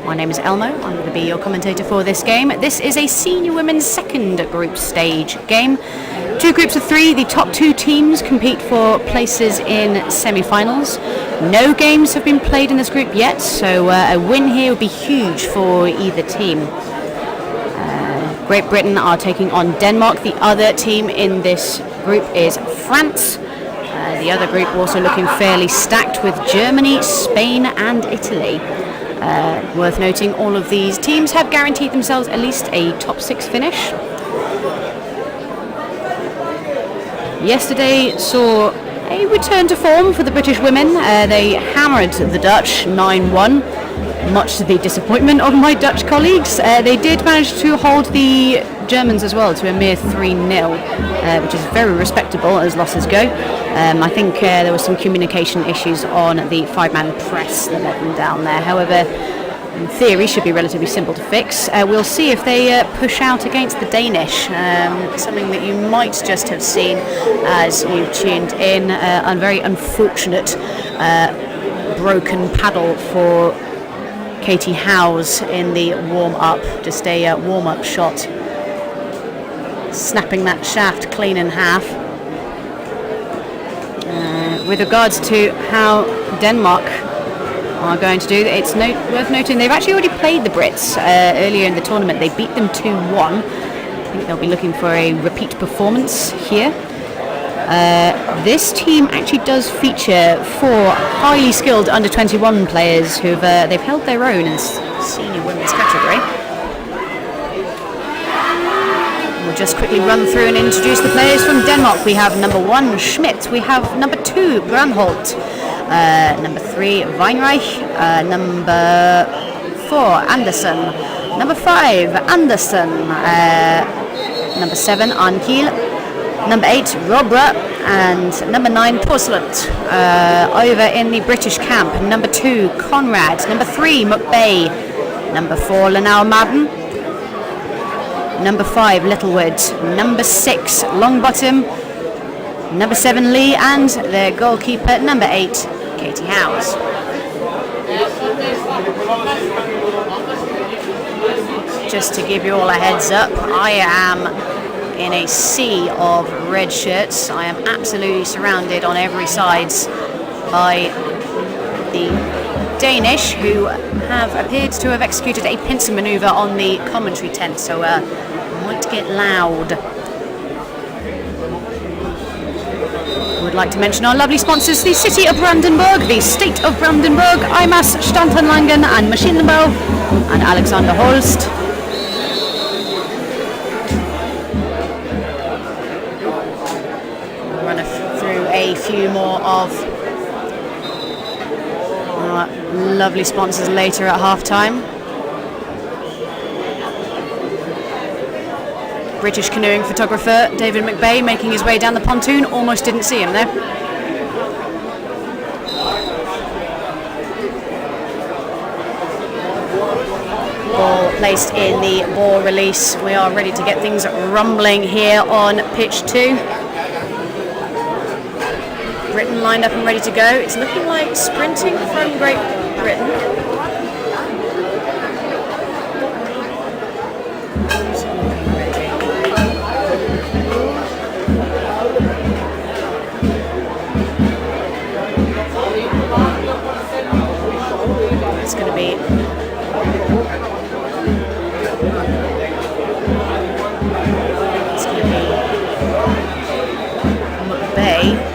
My name is Elmo, I'm going to be your commentator for this game. This is a senior women's second group stage game. 2 groups of 3, the top 2 teams compete for places in semi-finals. No games have been played in this group yet, so a win here would be huge for either team. Great Britain are taking on Denmark. The other team in this group is France. The other group also looking fairly stacked with Germany, Spain and Italy. Worth noting, all of these teams have guaranteed themselves at least a top 6 finish. Yesterday saw a return to form for the British women. They hammered the Dutch 9-1. Much to the disappointment of my Dutch colleagues. They did manage to hold the Germans as well to a mere 3-0, which is very respectable as losses go. I think there were some communication issues on the 5-man press that let them down there. However, in theory should be relatively simple to fix. We'll see if they push out against the Danish, something that you might just have seen as you tuned in. A very unfortunate broken paddle for Katie Howes in the warm-up, just a warm-up shot, snapping that shaft clean in half. With regards to how Denmark are going to do, it's worth noting they've actually already played the Brits earlier in the tournament. They beat them 2-1. I think they'll be looking for a repeat performance here. This team actually does feature 4 highly skilled under-21 players who've they've held their own in senior women's category. We'll just quickly run through and introduce the players from Denmark. We have number 1 Schmidt, we have number 2 Granholt, number 3 Weinreich, number 4 Andersen, number 5 Andersen, number 7 Ankiel, number 8 Robra, and number 9 Poslet. Over in the British camp, number 2 Conrad, number 3 McBay, number 4 Lanau Madden, number 5 Littlewood, number 6 Longbottom, number 7 Lee, and their goalkeeper number 8 Katie Howes. Just to give you all a heads up, I am in a sea of red shirts. I am absolutely surrounded on every side by the Danish, who have appeared to have executed a pincer manoeuvre on the commentary tent, so might get loud. Would like to mention our lovely sponsors, the City of Brandenburg, the State of Brandenburg, IMAS, Standanlangen and Maschinenbau, and Alexander Holst. A few more of our lovely sponsors later at half-time. British canoeing photographer David McBay making his way down the pontoon. Almost didn't see him there. Ball placed in the ball release. We are ready to get things rumbling here on pitch 2. Britain lined up and ready to go. It's looking like sprinting from Great Britain. It's going to be McBay.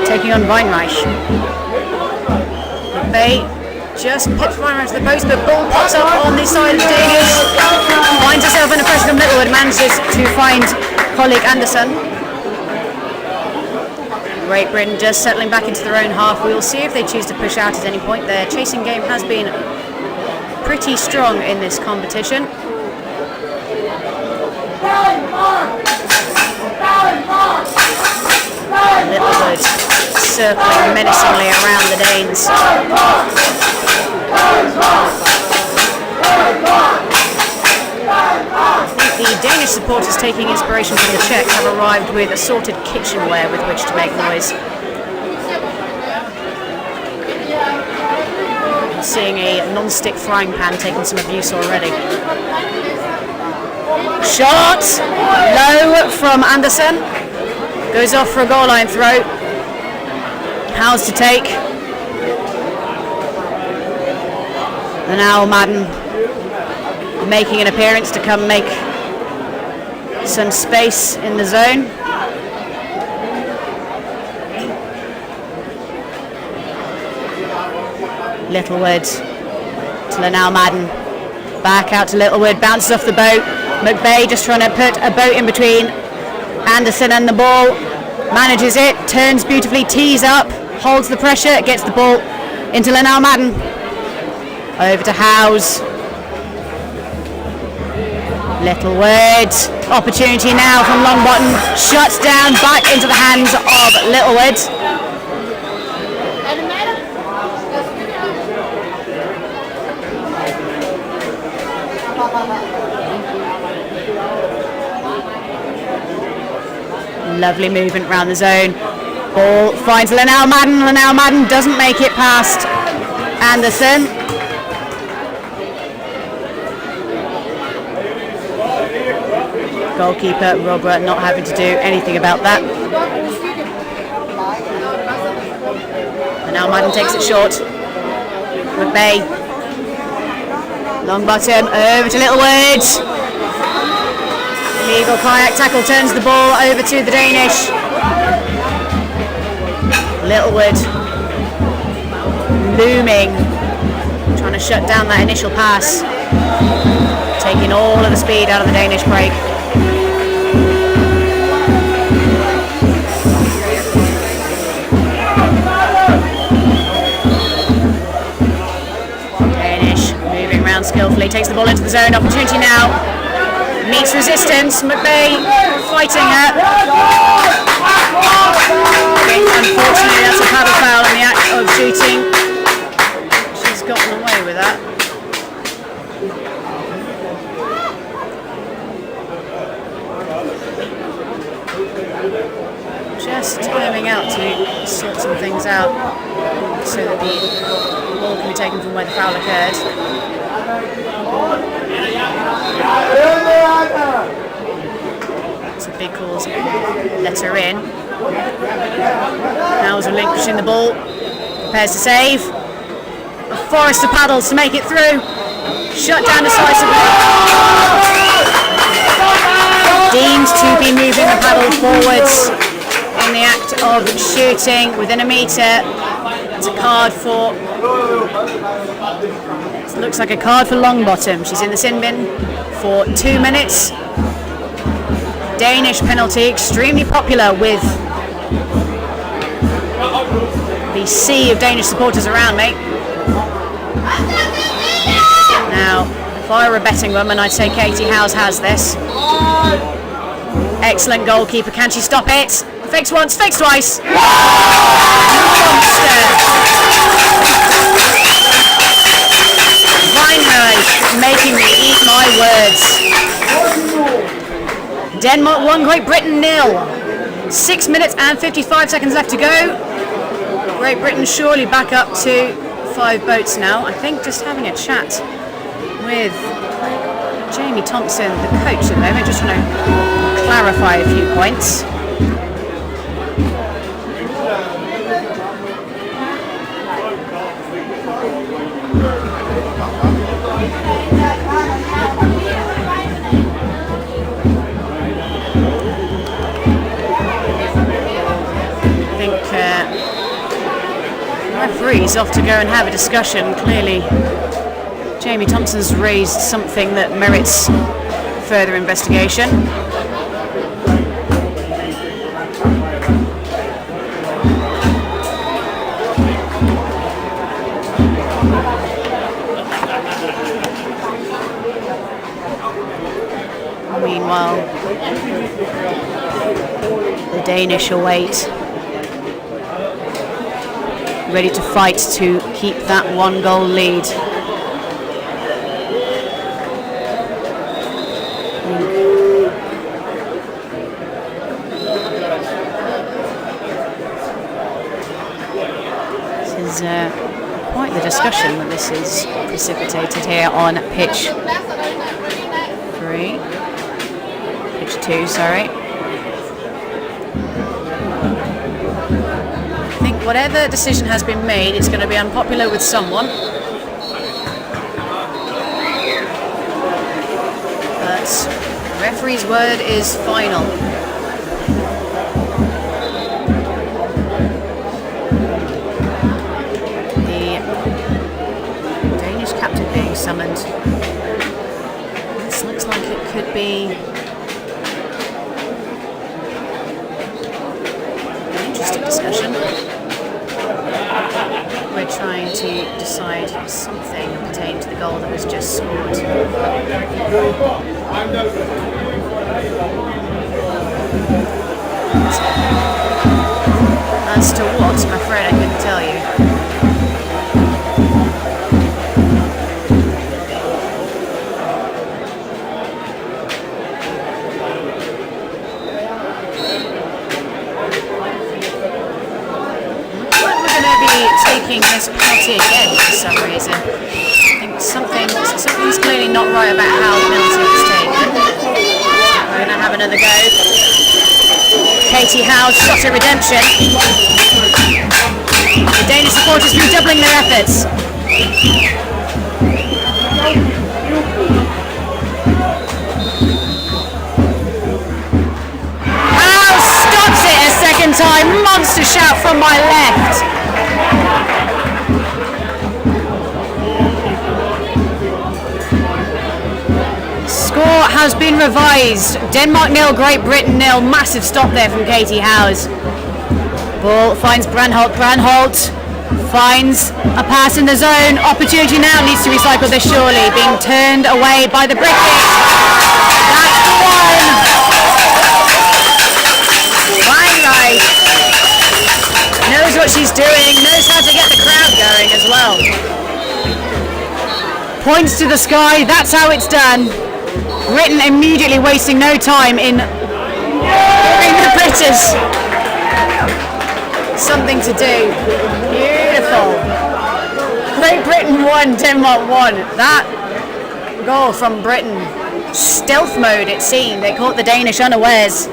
Taking on Weinreich. McBay just pips Weinreich to the post, but ball pops up on the side of the Danish. Finds herself in a pressure from Littlewood, manages to find colleague Andersen. Great Britain just settling back into their own half. We will see if they choose to push out at any point. Their chasing game has been pretty strong in this competition. Littlewood circling menacingly around the Danes. I think the the Danish supporters, taking inspiration from the Czechs, have arrived with assorted kitchenware with which to make noise. I'm seeing a non-stick frying pan taking some abuse already. Shot! Low from Andersen. Goes off for a goal line throw. How's to take? And now Madden making an appearance to come make some space in the zone. Littlewood to Lanao Madden. Back out to Littlewood, bounces off the boat. McVeigh just trying to put a boat in between Andersen and the ball. Manages it, turns beautifully, tees up, holds the pressure, gets the ball into Lanao Madden. Over to Howes. Littlewood. Opportunity now from Longbottom. Shuts down, back into the hands of Littlewood. Lovely movement around the zone. Ball finds Lanao Madden. Lanao Madden doesn't make it past Andersen. Goalkeeper Robert not having to do anything about that. Lanao Madden takes it short. McVeigh. Long bottom over to Littlewood. Illegal kayak tackle turns the ball over to the Danish. Littlewood looming, trying to shut down that initial pass, taking all of the speed out of the Danish break. Danish moving around skillfully, takes the ball into the zone. Opportunity now. Meets resistance, McVeigh fighting her. Unfortunately, that's a paddle foul in the act of shooting. She's gotten away with that. Just timing out to sort some things out so that the ball can be taken from where the foul occurred. It's a big cause, let her in. Now is relinquishing the ball, prepares to save. A forest of paddles to make it through. Shut down decisively. Deemed to be moving the paddle forwards in the act of shooting within a metre. It's a card for... It looks like a card for Longbottom. She's in the sin bin for 2 minutes. Danish penalty, extremely popular with the sea of Danish supporters around me. Now, if I were a betting woman, I'd say Katie Howes has this. Excellent goalkeeper. Can she stop it? Fakes once, fakes twice. Monster. Weinreich making me eat my words. Denmark 1, Great Britain 0. 6 minutes and 55 seconds left to go. Great Britain surely back up to 5 boats now. I think just having a chat with Jamie Thompson, the coach at the moment, just trying to clarify a few points. Referee's off to go and have a discussion. Clearly Jamie Thompson's raised something that merits further investigation. Meanwhile, the Danish await, ready to fight to keep that 1-goal lead. is quite the discussion that this is precipitated here on pitch 2, sorry. I think whatever decision has been made, it's going to be unpopular with someone. But the referee's word is final. The Danish captain being summoned. This looks like it could be discussion. We're trying to decide something pertaining to the goal that was just scored. As to what, I'm afraid I couldn't tell you. Taking this penalty again for some reason. I think something's clearly not right about how the penalty was taken. We're going to have another go. Katie Howe's shot at redemption. The Danish supporters redoubling their efforts. Howe stops it a second time. Monster shout from my left. Score has been revised. Denmark 0, Great Britain 0. Massive stop there from Katie Howes. Ball finds Branholt. Branholt finds a pass in the zone. Opportunity now, needs to recycle this surely. Being turned away by the British. That's the one. Weinreich knows what she's doing, knows how to get the crowd going as well. Points to the sky, that's how it's done. Britain immediately wasting no time in giving the British something to do. Beautiful. Great Britain 1, Denmark 1. That goal from Britain. Stealth mode it seemed. They caught the Danish unawares.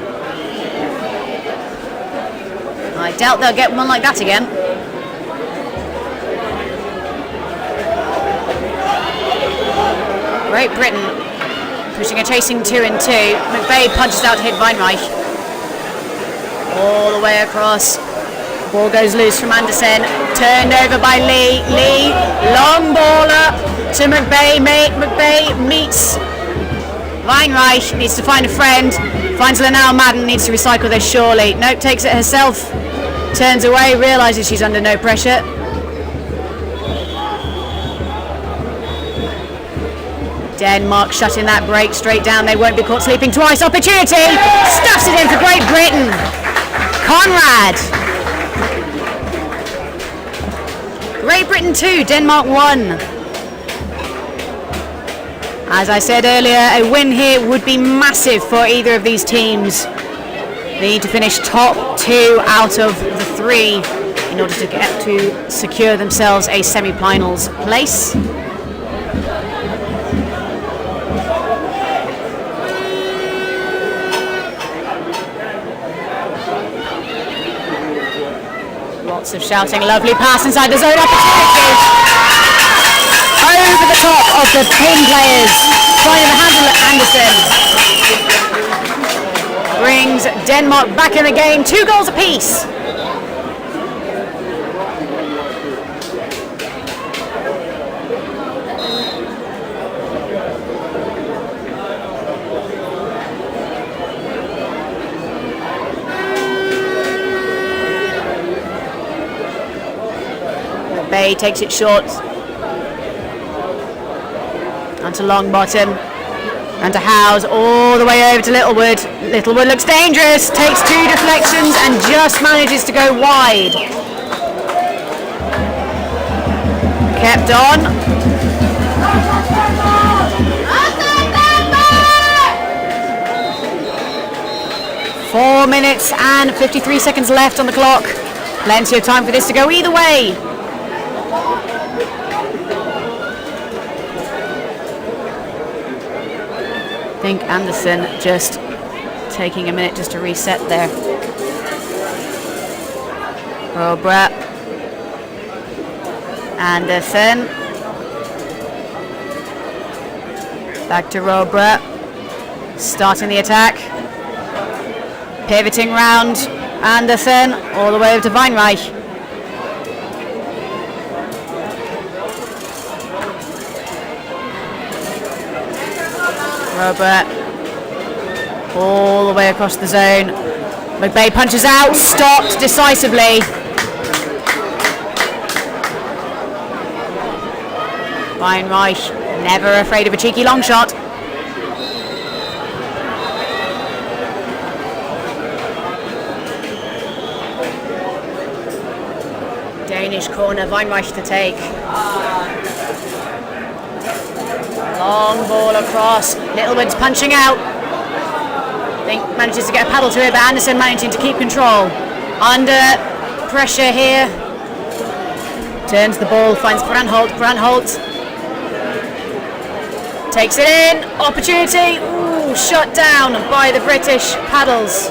I doubt they'll get one like that again. Great Britain pushing a chasing 2 and 2. McVeigh punches out to hit Weinreich. All the way across. Ball goes loose from Andersen. Turned over by Lee. Lee, long ball up to McVeigh. McVeigh meets Weinreich. Needs to find a friend. Finds Linnell Madden. Needs to recycle this surely. Nope, takes it herself. Turns away. Realises she's under no pressure. Denmark shutting that break straight down. They won't be caught sleeping twice. Opportunity! Stuffs it in for Great Britain. Conrad. Great Britain 2, Denmark 1. As I said earlier, a win here would be massive for either of these teams. They need to finish top 2 out of the 3 in order to get to secure themselves a semi-finals place. Lots of shouting, lovely pass inside the zone, opportunity. Over the top of the pin players, finding the handle at Andersen. Brings Denmark back in the game, 2 goals apiece. Bay takes it short. Onto Longbottom. And to Howes all the way over to Littlewood. Littlewood looks dangerous. Takes 2 deflections and just manages to go wide. Kept on. Four minutes and 53 seconds left on the clock. Plenty of time for this to go either way. think Anderson just taking a minute just to reset there. Robert. Anderson. Back to Robert. Starting the attack. Pivoting round. Anderson all the way over to Weinreich. Robert all the way across the zone. McBay punches out, stopped decisively. Weinreich never afraid of a cheeky long shot. Danish corner, Weinreich to take. Long ball across, Littlewood's punching out. I think manages to get a paddle to it, but Anderson managing to keep control. Under pressure here. Turns the ball, finds Brandholt. Brandholt takes it in, opportunity. Ooh, shut down by the British paddles.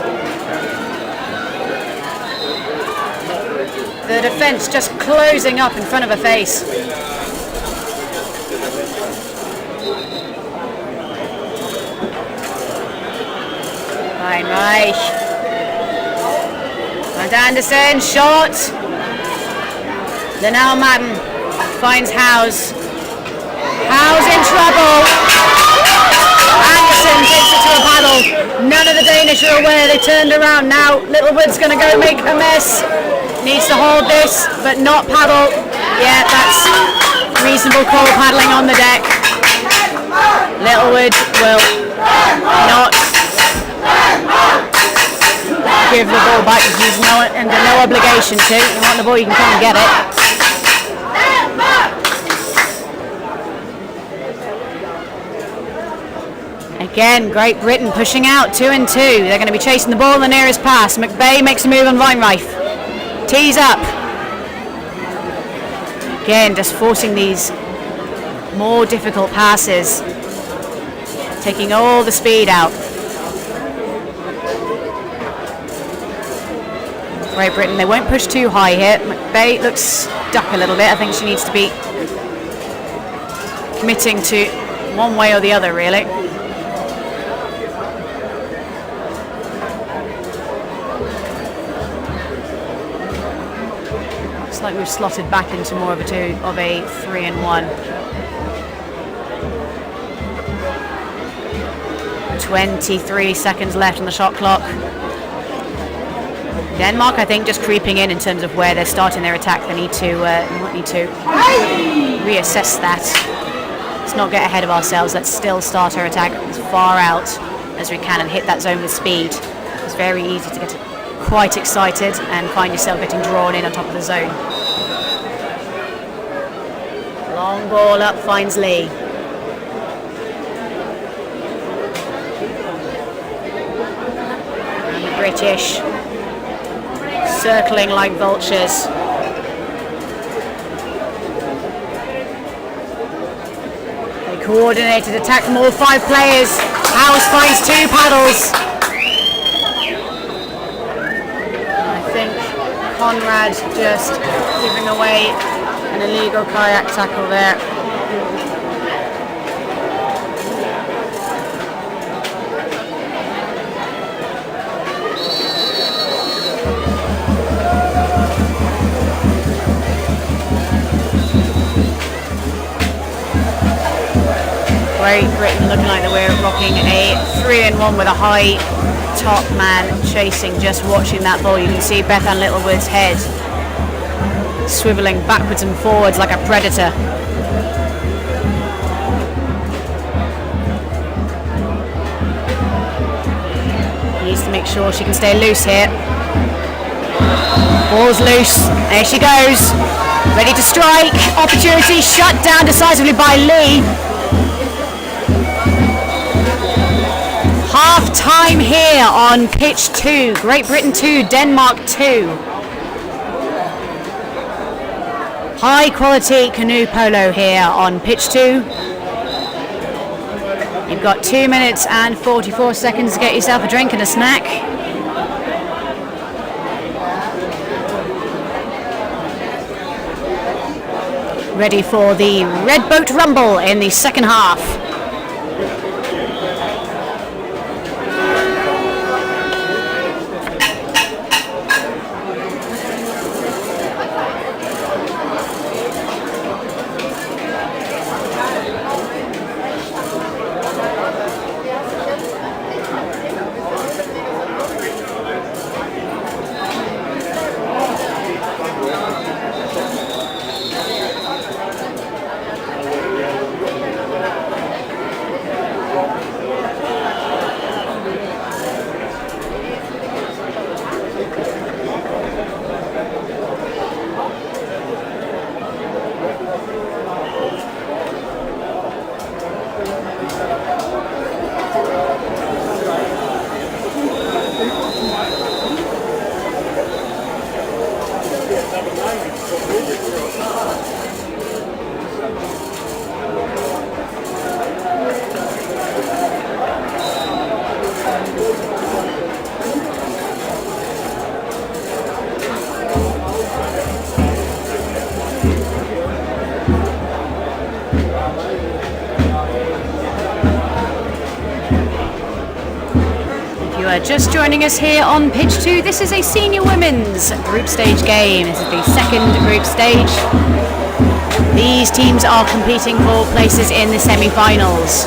The defence just closing up in front of her face. Weinreich. And Anderson, shot. Linnell Madden finds Howes. Howes in trouble. Anderson takes it to a paddle. None of the Danish are aware they turned around. Now Littlewood's going to go make a mess. Needs to hold this, but not paddle. Yeah, that's reasonable call, paddling on the deck. Littlewood will not give the ball back because he's under no obligation to. You want the ball, you can come and get it. Again, Great Britain pushing out 2 and 2. They're going to be chasing the ball in the nearest pass. McBay makes a move on Weinreich. Tees up. Again, just forcing these more difficult passes. Taking all the speed out. Great Britain, they won't push too high here. McBay looks stuck a little bit. I think she needs to be committing to one way or the other, really. Looks like we've slotted back into more of a 3 and 1. 23 seconds left on the shot clock. Denmark, I think, just creeping in terms of where they're starting their attack. They need to reassess that. Let's not get ahead of ourselves. Let's still start our attack as far out as we can and hit that zone with speed. It's very easy to get quite excited and find yourself getting drawn in on top of the zone. Long ball up, finds Lee. And the British circling like vultures. They coordinated attack from all 5 players. House finds 2 paddles. I think Conrad just giving away an illegal kayak tackle there. Great Britain looking like we're rocking a 3 and 1 with a high top man chasing, just watching that ball. You can see Bethan Littlewood's head swiveling backwards and forwards like a predator. Needs to make sure she can stay loose here. Ball's loose. There she goes. Ready to strike. Opportunity shut down decisively by Lee. Half time here on pitch 2. Great Britain 2, Denmark 2. High quality canoe polo here on pitch 2. You've got 2 minutes and 44 seconds to get yourself a drink and a snack. Ready for the Red Boat Rumble in the second half. Just joining us here on pitch 2, this is a senior women's group stage game. This is the second group stage. These teams are competing for places in the semi-finals.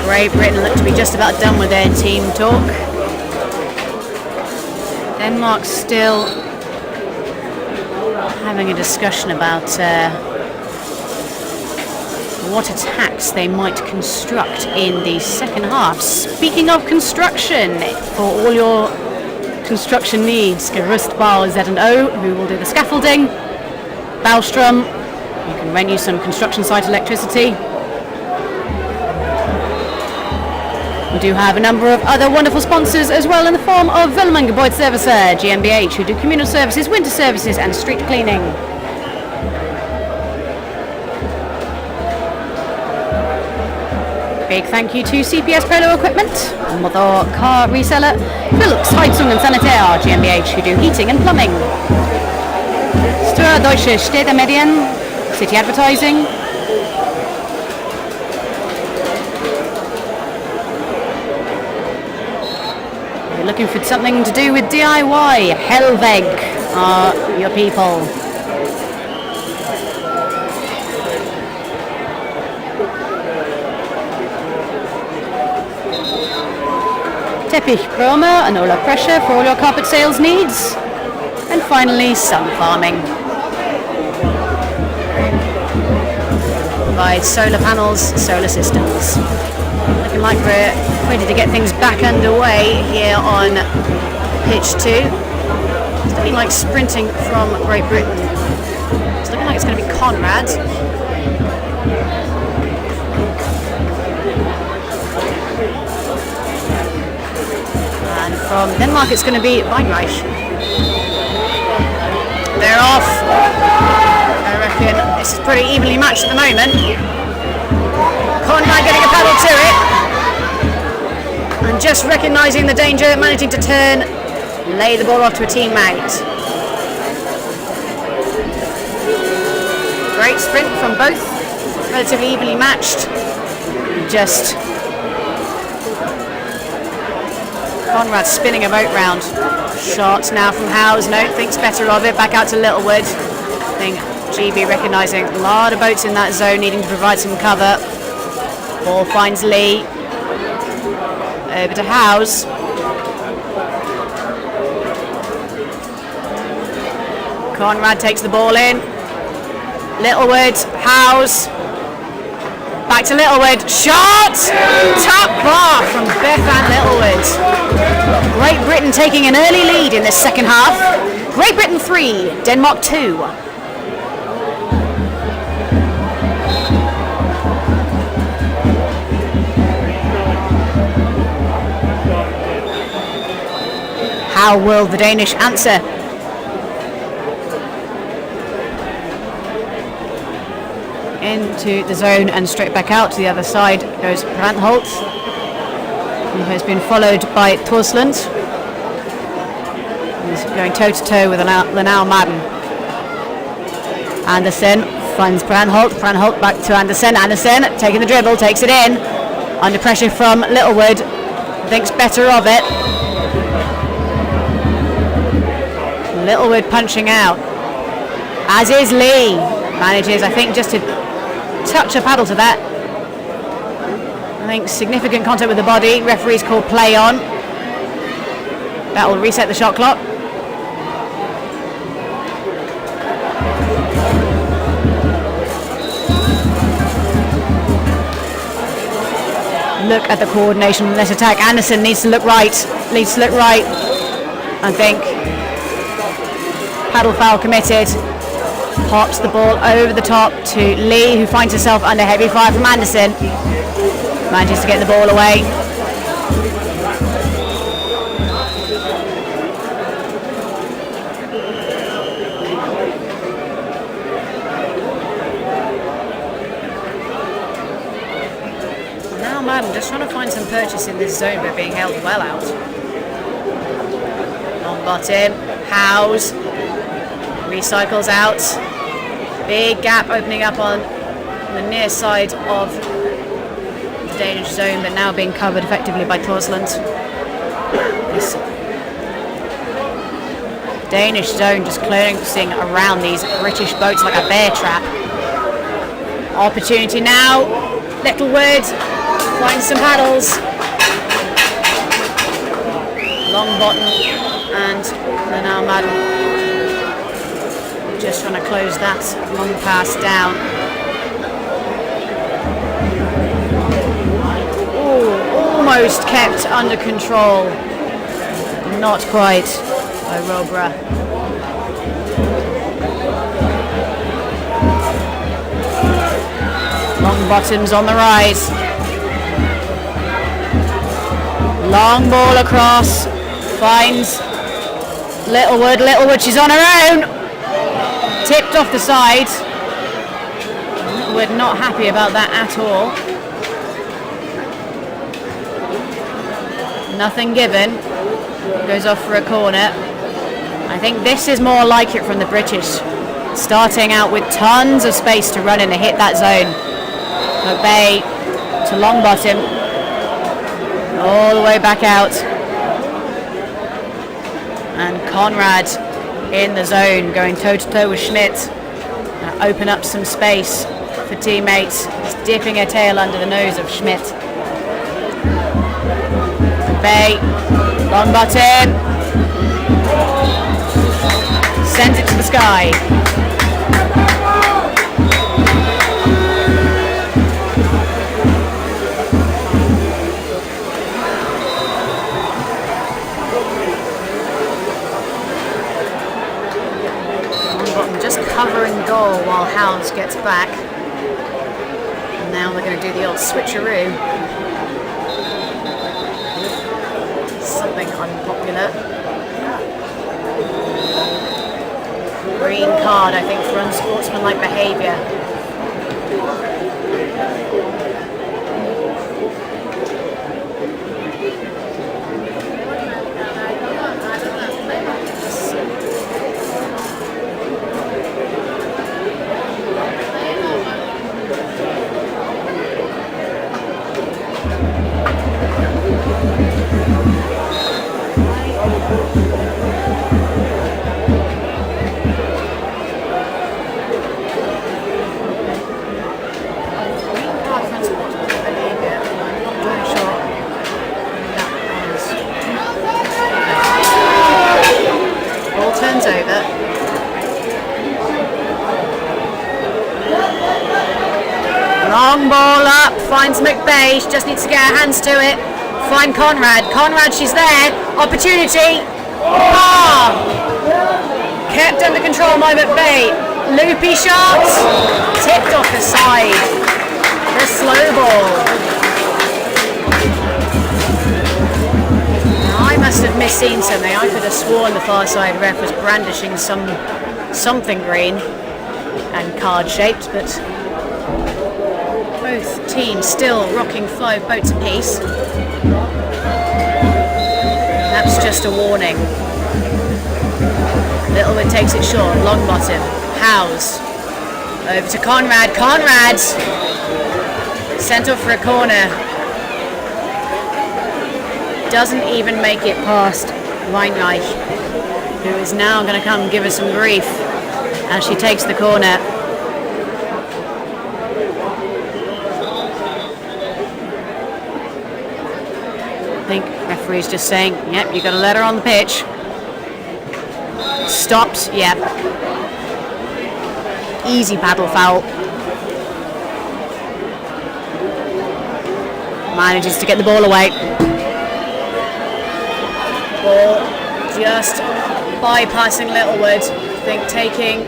Great Britain look to be just about done with their team talk. Denmark still having a discussion about what attacks they might construct in the second half. Speaking of construction, for all your construction needs, Gerustbau Z&O, who will do the scaffolding. Ballstrom, who can rent you some construction site electricity. We do have a number of other wonderful sponsors as well in the form of Velleman Gebäudeservice GmbH, who do communal services, winter services and street cleaning. Big thank you to CPS Polo Equipment, Mother Car Reseller, Philips Heizung und Sanitär GmbH, who do heating and plumbing. Stur Deutsche Städtemedien, City Advertising. If you're looking for something to do with DIY, Hellweg are your people. Teppich Broma and Ola Pressure for all your carpet sales needs. And finally, sun farming. Provide solar panels, solar systems. Looking like we're ready to get things back underway here on pitch 2. It's looking like sprinting from Great Britain. It's looking like it's going to be Conrad. From Denmark, it's going to be Weinreich. They're off. I reckon this is pretty evenly matched at the moment. Conrad getting a paddle to it. And just recognising the danger, managing to turn, lay the ball off to a teammate. Great sprint from both. Relatively evenly matched. Just Conrad spinning a boat round. Shot now from Howes. No, thinks better of it. Back out to Littlewood. I think GB recognising a lot of boats in that zone, needing to provide some cover. Ball finds Lee. Over to Howes. Conrad takes the ball in. Littlewood, Howes. Back to Littlewood. Shot! Top bar from Bethan Littlewood. Great Britain taking an early lead in this second half. Great Britain 3, Denmark 2. How will the Danish answer? into the zone and straight back out. To the other side goes Brandholt, who has been followed by Torsland. He's going toe-to-toe with Lanau Madden. Andersen finds Brandholt. Brandholt back to Andersen. Andersen taking the dribble, takes it in. Under pressure from Littlewood. Thinks better of it. Littlewood punching out. As is Lee. Manages, I think, just to touch a paddle to that. I think significant contact with the body. Referee's called play on. That will reset the shot clock. Look at the coordination on this attack. Andersen needs to look right. I think. Paddle foul committed. Pops the ball over the top to Lee, who finds herself under heavy fire from Andersen. Manages to get the ball away. Now Madden just trying to find some purchase in this zone, but being held well out. On bottom, Howes recycles out. Big gap opening up on the near side of the Danish zone, but now being covered effectively by Torsland. This Danish zone just closing around these British boats like a bear trap. Opportunity now. Littlewood finds some paddles. Long bottom and now Madden. Just trying to close that long pass down. Ooh, almost kept under control. Not quite by Robra. Long bottoms on the rise. Long ball across. Finds Littlewood. Littlewood, she's on her own. Tipped off the side. We're not happy about that at all. Nothing given. Goes off for a corner. I think this is more like it from the British. Starting out with tons of space to run in and hit that zone. McVeigh to Longbottom. All the way back out. And Conrad in the zone, going toe-to-toe with Schmidt. Open up some space for teammates. Just dipping her tail under the nose of Schmidt. Bay, long bottom. Sends it to the sky. Covering goal while Howes gets back. And now they're going to do the old switcheroo. Something unpopular. Green card, I think, for unsportsmanlike behaviour. Long ball up, finds McVeigh, she just needs to get her hands to it. Find Conrad, she's there, opportunity. Kept under control by McVeigh. Loopy shot, tipped off the side. The slow ball. I must have misseen something. I could have sworn the far side ref was brandishing something green and card shaped, but Both teams still rocking 5 boats apiece. That's just a warning. Littlewood takes it short, long bottom. Howes. Over to Conrad. Conrad! Sent off for a corner. Doesn't even make it past Weinreich, who is now going to come and give us some grief as she takes the corner. I think referee's just saying, yep, you got to let her on the pitch. Stopped, yep. Easy paddle foul. Manages to get the ball away. Ball just bypassing Littlewood. I think taking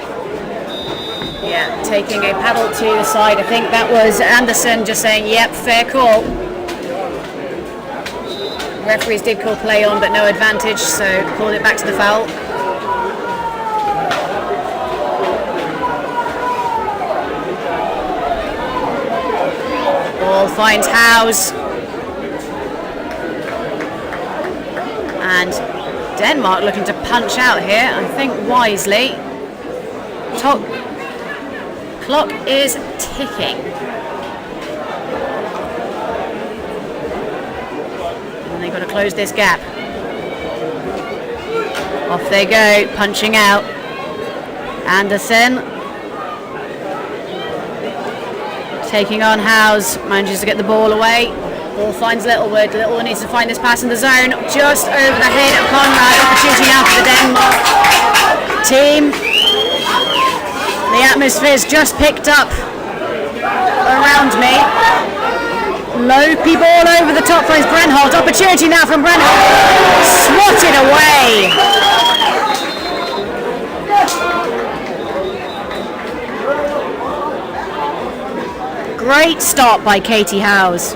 a paddle to the side. I think that was Anderson just saying, yep, fair call. Referees did call play on, but no advantage, so called it back to the foul. Ball finds Howes. And Denmark looking to punch out here, I think wisely. Clock is ticking. And they've got to close this gap. Off they go, punching out. Anderson. Taking on Howes, manages to get the ball away. Ball finds Littlewood. Littlewood needs to find this pass in the zone. Just over the head of Conrad. Opportunity now for the Denmark team. The atmosphere's just picked up around me. Lopey ball over the top finds Brenholt. Opportunity now from Brenholt. Swatted away. Great stop by Katie Howes.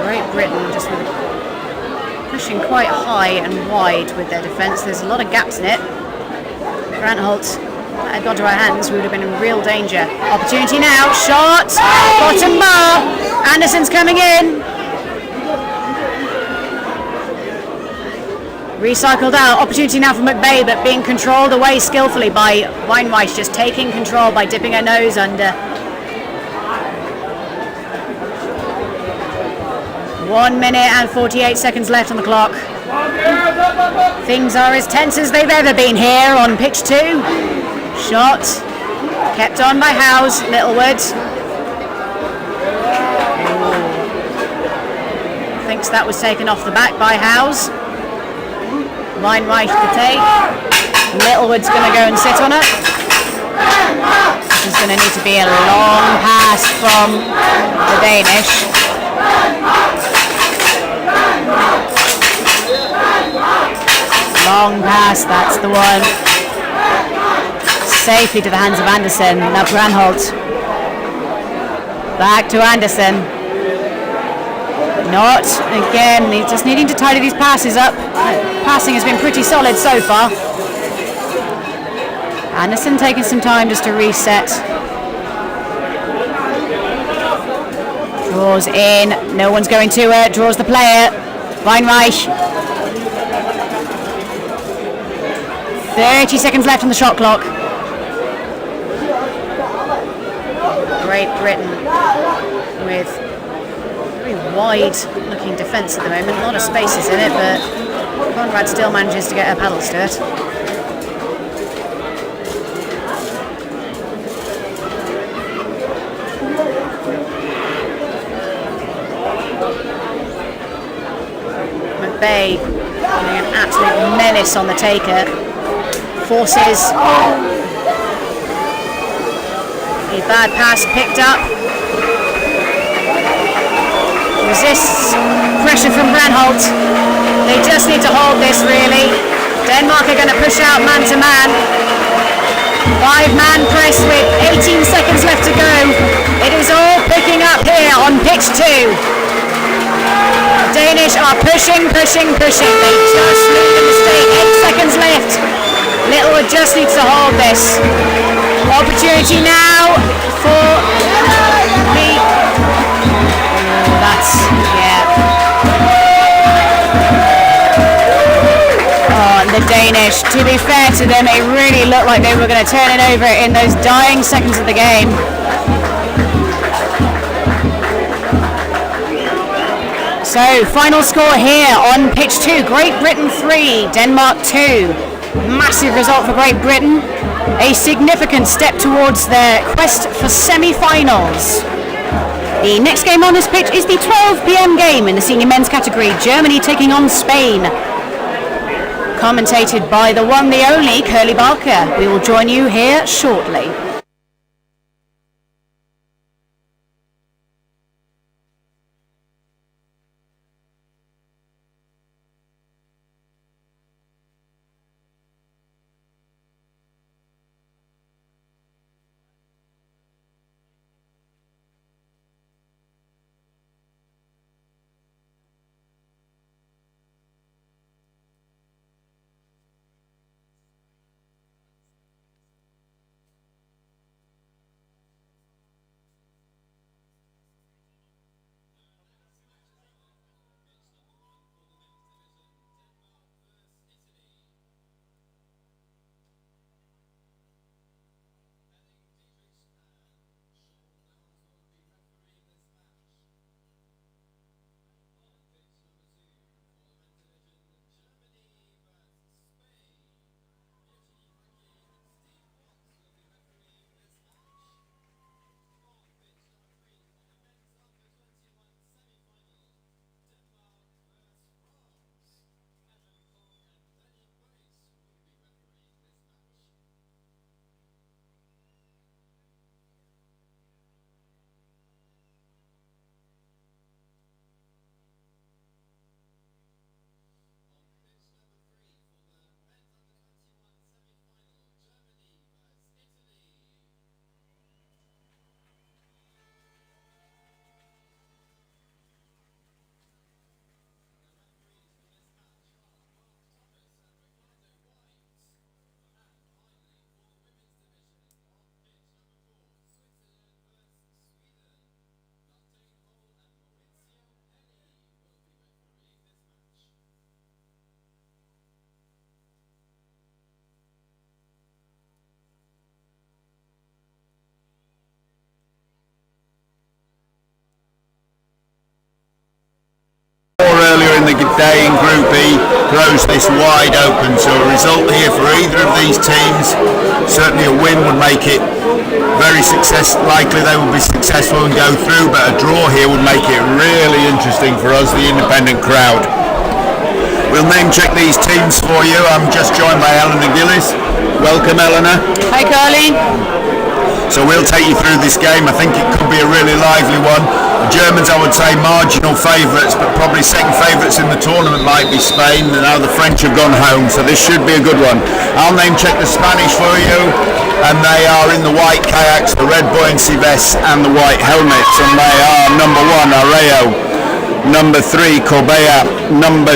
Great Britain just pushing quite high and wide with their defence. There's a lot of gaps in it. Brenholt, that had gone to our hands, we would have been in real danger. Opportunity now, shot, bottom bar. Anderson's coming in. Recycled out. Opportunity now for McVeigh, but being controlled away skillfully by Weinreich, just taking control by dipping her nose under. 1 minute and 48 seconds left on the clock. Things are as tense as they've ever been here on pitch 2. Shot. Kept on by Howes. Littlewood. Thinks that was taken off the back by Howes. Weinreich to take. Littlewood's going to go and sit on it. This is going to need to be a long pass from the Danish. Long pass, that's the one. Safely to the hands of Anderson. Now Brenholt. Back to Anderson. Not again, just needing to tidy these passes up. Passing has been pretty solid so far. Anderson taking some time just to reset. Draws in, no one's going to it, draws the player. Weinreich. 30 seconds left on the shot clock. Great Britain with very wide looking defence at the moment. A lot of spaces in it, but Conrad still manages to get her paddles to it. McVeigh being an absolute menace on the taker. Forces a bad pass picked up. Resists pressure from Brenholt. They just need to hold this really. Denmark are going to push out man to man. 5-man press with 18 seconds left to go. It is all picking up here on pitch 2. Danish are pushing. They just made a mistake. 8 seconds left. Littlewood just needs to hold this. Opportunity now for the... That's... yeah. The Danish, to be fair to them, it really looked like they were going to turn it over in those dying seconds of the game. So, final score here on pitch 2, Great Britain 3, Denmark 2. Massive result for Great Britain. A significant step towards their quest for semi-finals. The next game on this pitch is the 12 p.m. game in the senior men's category, Germany taking on Spain. Commentated by the one, the only, Curly Barker. We will join you here shortly. Earlier in the day in Group E throws this wide open, so a result here for either of these teams, certainly a win would make it very likely they will be successful and go through, but a draw here would make it really interesting for us, the independent crowd. We'll name check these teams for you. I'm just joined by Eleanor Gillis. Welcome, Eleanor. Hi, Curly. So we'll take you through this game. I think it could be a really lively one. The Germans, I would say, marginal favourites, but probably second favourites in the tournament might be Spain. And now the French have gone home, so this should be a good one. I'll name check the Spanish for you, and they are in the white kayaks, the red buoyancy vests and the white helmets, and they are number 1, Arreo, number 3, Corbea, number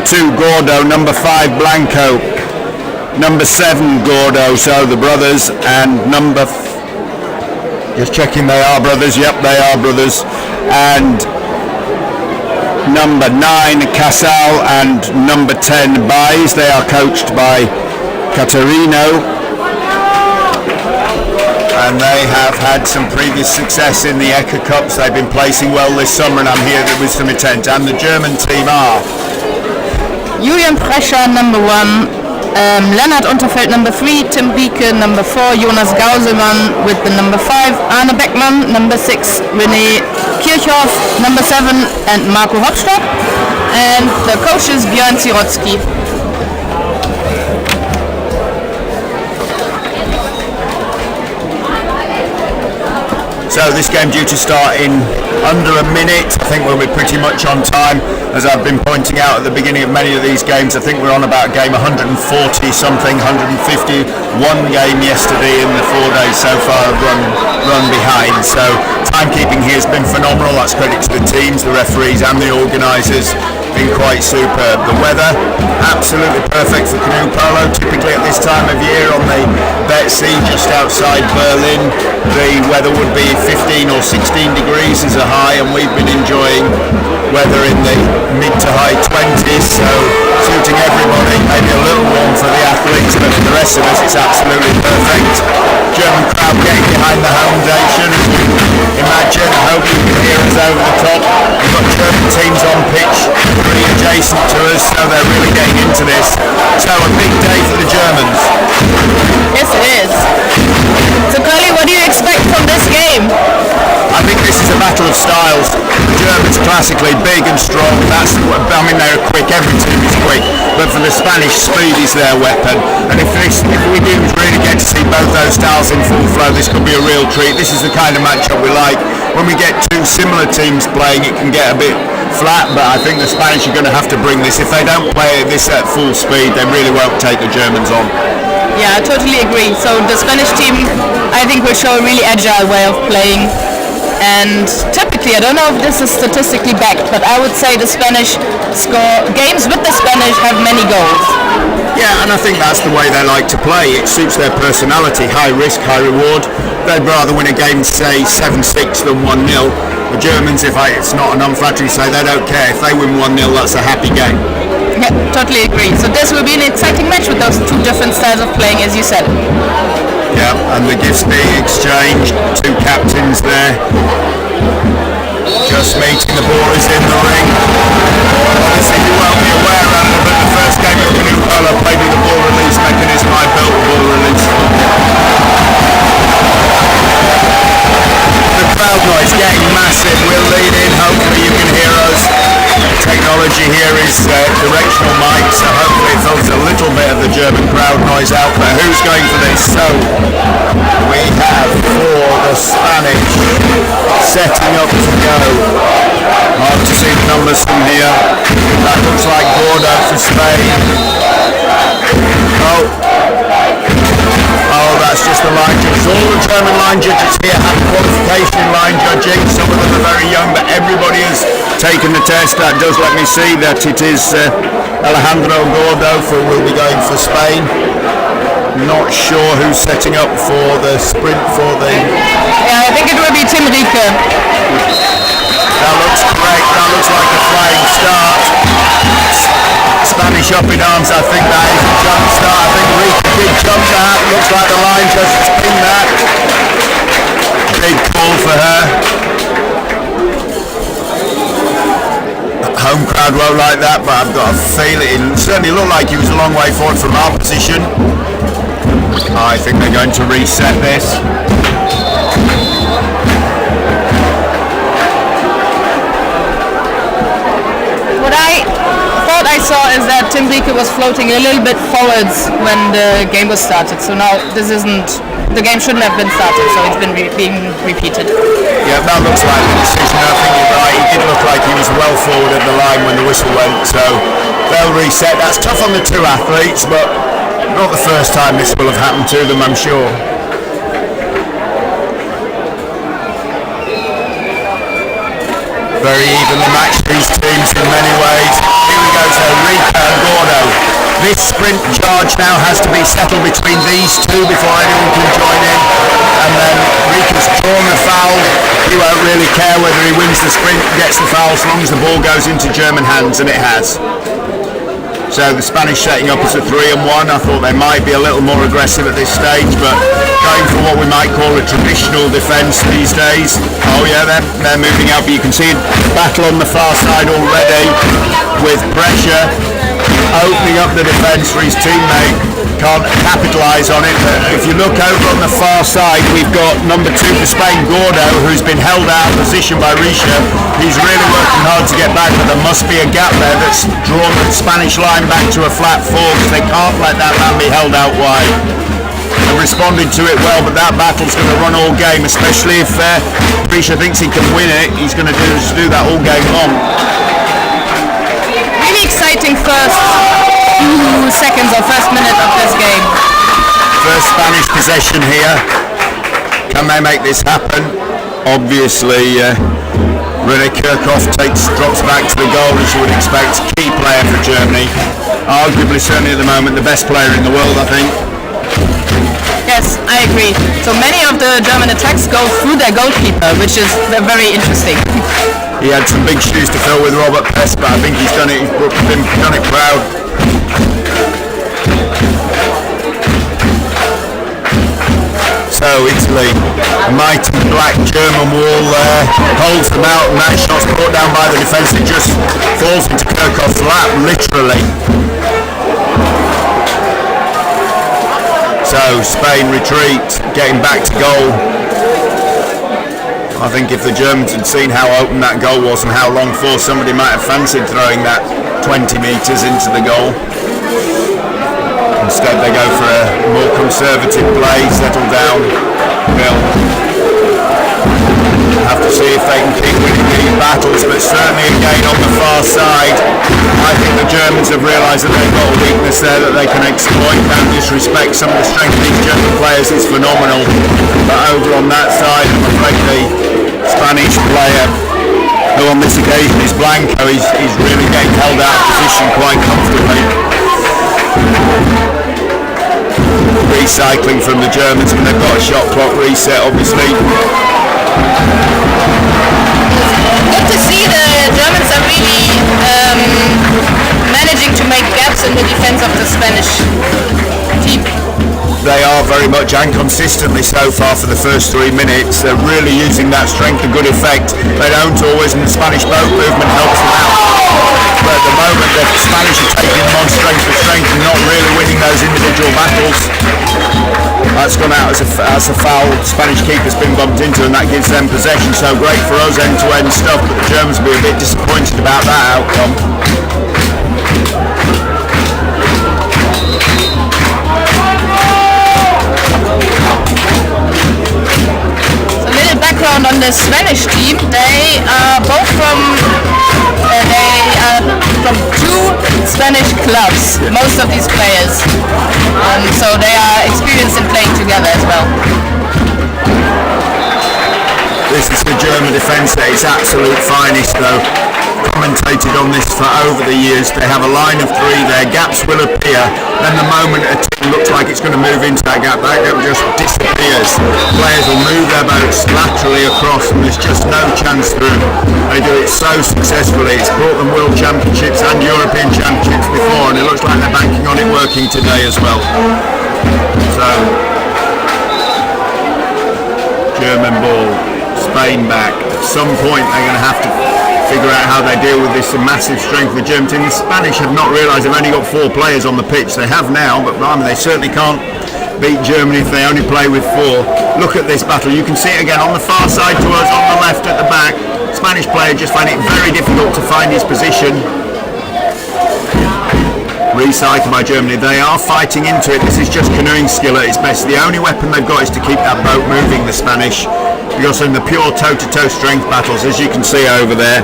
2, Gordo, number 5, Blanco, number 7, Gordo, so the brothers, and just checking they are brothers, yep they are brothers, and number 9, Casal, and number 10, Baez. They are coached by Caterino, and they have had some previous success in the ECA Cups. They've been placing well this summer, and I'm here with some intent. And the German team are Julian Prescher, number 1, Lennart Unterfeld, number 3, Tim Rieke, number 4, Jonas Gauselmann with the number 5, Arne Beckmann, number 6, René Kirchhoff, number 7, and Marco Hopstadt, and the coach is Björn Sirotsky. So this game due to start in under a minute. I think we'll be pretty much on time. as I've been pointing out at the beginning of many of these games, I think we're on about game 140 something, 150. One game yesterday in the 4 days so far have run behind. So timekeeping here has been phenomenal. That's credit to the teams, the referees and the organisers. Been quite superb. The weather, absolutely perfect for canoe polo. Typically at this time of year on the Bet Sea just outside Berlin, the weather would be 15 or 16 degrees as a high, and we've been enjoying weather in the mid to high 20s, so suiting everybody. Maybe a little warm for the athletes, but for the rest of us it's absolutely perfect. German crowd getting behind the foundation, as you imagine. I hope you can hear us over the top. We've got German teams on pitch pretty adjacent to us, so they're really getting into this. So a big day for the Germans. Yes, it is. So, Carly, what do you expect from this game? I think this is a battle of styles. The Germans classically big and strong. They're quick. Every team is quick, but for the Spanish, speed is their weapon. And if we do really get to see both those styles in full flow, this could be a real treat. This is the kind of matchup we like. When we get two similar teams playing, it can get a bit flat, but I think the Spanish are going to have to bring this. If they don't play this at full speed, they really won't take the Germans on. Yeah, I totally agree. So the Spanish team, I think, will show a really agile way of playing. And typically, I don't know if this is statistically backed, but I would say the Spanish games with the Spanish have many goals. Yeah, and I think that's the way they like to play. It suits their personality. High risk, high reward. They'd rather win a game, say, 7-6 than 1-0. The Germans, it's not an unflattering say, they don't care. If they win 1-0, that's a happy game. Yeah, totally agree. So this will be an exciting match with those two different styles of playing, as you said. Yeah, and the gifts being exchanged. Two captains there. Just meeting the ball is in the ring. Obviously you won't be aware of it, but the first game of canoe polo played with the ball release mechanism. I built the ball release. The crowd noise getting massive. We'll lead in, hopefully you can hear us. Technology here is directional mic, so hopefully it fills a little bit of the German crowd noise out. But who's going for this? So we have for the Spanish setting up to go. Hard to see the numbers from here. That looks like Gordo for Spain. Oh, that's just the line judges. All the German line judges here have qualification line judging. Some of them are very young, but everybody has taken the test. That does let me see that it is Alejandro Gordo will be going for Spain. Not sure who's setting up for the sprint for the... Yeah, I think it will be Tim Rieke. That looks great. That looks like a flying start. Spanish up in arms. I think that is a jump start. I think Rieke did jump that. Looks like the line just pinned that. Big call for her. Home crowd won't like that, but I've got a feeling it certainly looked like he was a long way forward from our position. I think they're going to reset this. What I thought I saw is that Tim Rieke was floating a little bit forwards when the game was started. So now the game shouldn't have been started, so it's been being repeated. Yeah, that looks like the decision. I think you're right. He did look like he was well forward at the line when the whistle went, so they'll reset. That's tough on the two athletes, but not the first time this will have happened to them, I'm sure. Very evenly matched, these teams in many ways. Here we go, so Rieke and Gordo. This sprint charge now has to be settled between these two before anyone can join in. And then Rieke's drawn the foul. He won't really care whether he wins the sprint, gets the foul, as long as the ball goes into German hands, and it has. So the Spanish setting up as a 3-1. I thought they might be a little more aggressive at this stage, but going for what we might call a traditional defence these days. Oh yeah, they're moving out, but you can see a battle on the far side already with pressure, opening up the defence for his teammate. Can't capitalise on it, but if you look over on the far side, we've got number 2 for Spain, Gordo, who's been held out of position by Rieke. He's really working hard to get back, but there must be a gap there that's drawn the Spanish line back to a flat 4, because they can't let that man be held out wide. They've responded to it well, but that battle's going to run all game, especially if Rieke thinks he can win it. He's going to do that all game long. first few seconds or first minute of this game? First Spanish possession here. Can they make this happen? Obviously, René Kirchhoff drops back to the goal, as you would expect. Key player for Germany. Arguably, certainly at the moment, the best player in the world, I think. Yes, I agree. So many of the German attacks go through their goalkeeper, which is very interesting. He had some big shoes to fill with Robert Pest, but I think he's done it. He's done it proud. So Italy, a mighty black German wall there, holds them out, and that shot's brought down by the defence. It just falls into Kirchhoff's lap, literally. So Spain retreat, getting back to goal. I think if the Germans had seen how open that goal was and how long for, somebody might have fancied throwing that 20 metres into the goal. Instead they go for a more conservative play, settle down, build. Have to see if they can keep winning these battles, but certainly again on the far side, I think the Germans have realised that they've got a weakness there that they can exploit. Don't disrespect some of the strength of these German players, it's phenomenal. But over on that side, I'm afraid the Spanish player, who on this occasion is Blanco, he's really getting held out of position quite comfortably. Recycling from the Germans, but they've got a shot clock reset, obviously. Good to see the Germans are really managing to make gaps in the defense of the Spanish team. They are very much, and consistently so far for the first 3 minutes. They're really using that strength to good effect. They don't always, and the Spanish boat movement helps them out. But at the moment the Spanish are taking them on strength for strength and not really winning those individual battles. That's gone out as a foul. The Spanish keeper's been bumped into, and that gives them possession. So great for us end-to-end stuff, but the Germans will be a bit disappointed about that outcome. Background on the Spanish team, they are both from two Spanish clubs, most of these players, so they are experienced in playing together as well. This is the German defence at its absolute finest though. Commentated on this for over the years. They have a line of three there, gaps will appear, then the moment a team looks like it's going to move into that gap just disappears. Players will move their boats laterally across and there's just no chance through. They do it so successfully. It's brought them World Championships and European Championships before, and it looks like they're banking on it working today as well. So German ball, Spain back. At some point they're going to have to figure out how they deal with this massive strength of the German team. The Spanish have not realised they've only got 4 players on the pitch. They have now, but I mean, they certainly can't beat Germany if they only play with 4. Look at this battle. You can see it again on the far side to us, on the left at the back. Spanish player just find it very difficult to find his position. Recycled by Germany. They are fighting into it. This is just canoeing skill at its best. The only weapon they've got is to keep that boat moving, the Spanish. Because in the pure toe-to-toe strength battles, as you can see over there,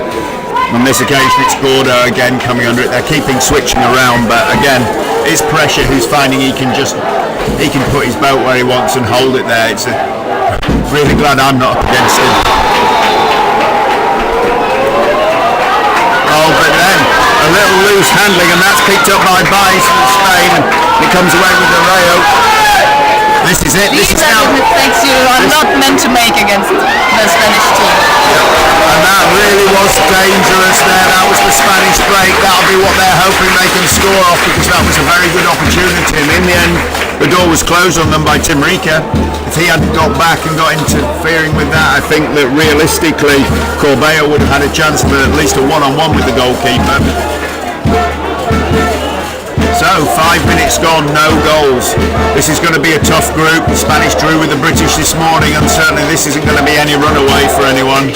on this occasion it's Gordo again coming under it. They're keeping switching around, but again, it's Pressure who's finding he can put his boat where he wants and hold it there. It's really glad I'm not up against him. Oh, but then a little loose handling, and that's picked up by Baez from Spain, and he comes away with the rail. This is it. These are the mistakes you are not meant to make against the Spanish team. And that really was dangerous there. That was the Spanish break. That'll be what they're hoping they can score off, because that was a very good opportunity. And in the end, the door was closed on them by Tim Rieke. If he hadn't got back and got interfering with that, I think that realistically Corbeil would have had a chance of at least a one-on-one with the goalkeeper. So 5 minutes gone, no goals. This is going to be a tough group. The Spanish drew with the British this morning, and certainly this isn't going to be any runaway for anyone.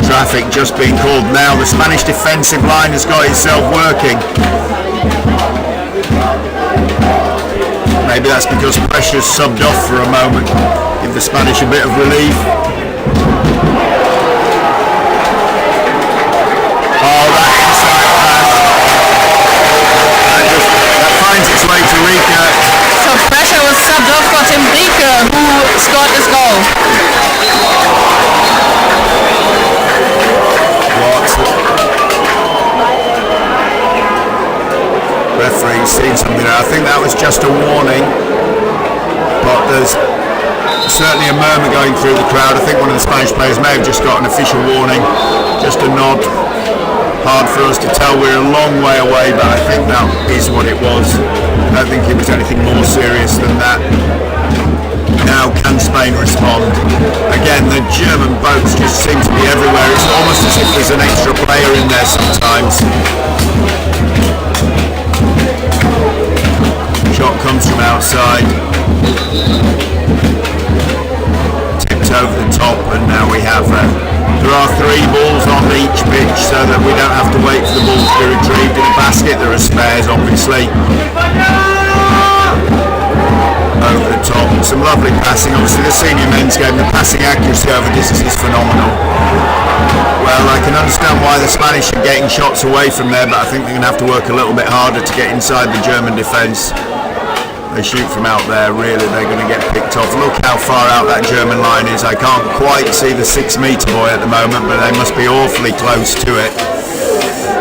Traffic just being called now. The Spanish defensive line has got itself working. Maybe that's because Pressure's subbed off for a moment. Give the Spanish a bit of relief. referee's seen something there. I think that was just a warning, but there's certainly a murmur going through the crowd. I think one of the Spanish players may have just got an official warning, just a nod. Hard for us to tell, we're a long way away, but I think that is what it was. I don't think it was anything more serious than that. Now can Spain respond? Again, the German boats just seem to be everywhere. It's almost as if there's an extra player in there sometimes. Shot comes from outside. Tipped over the top, and now we have there are 3 balls on each pitch so that we don't have to wait for the ball to be retrieved in a basket. There are spares, obviously. Over the top, some lovely passing. Obviously the senior men's game, the passing accuracy over distance is phenomenal. Well, I can understand why the Spanish are getting shots away from there, but I think they're going to have to work a little bit harder to get inside the German defence. They shoot from out there, really, they're going to get picked off. Look how far out that German line is. I can't quite see the 6-metre boy at the moment, but they must be awfully close to it.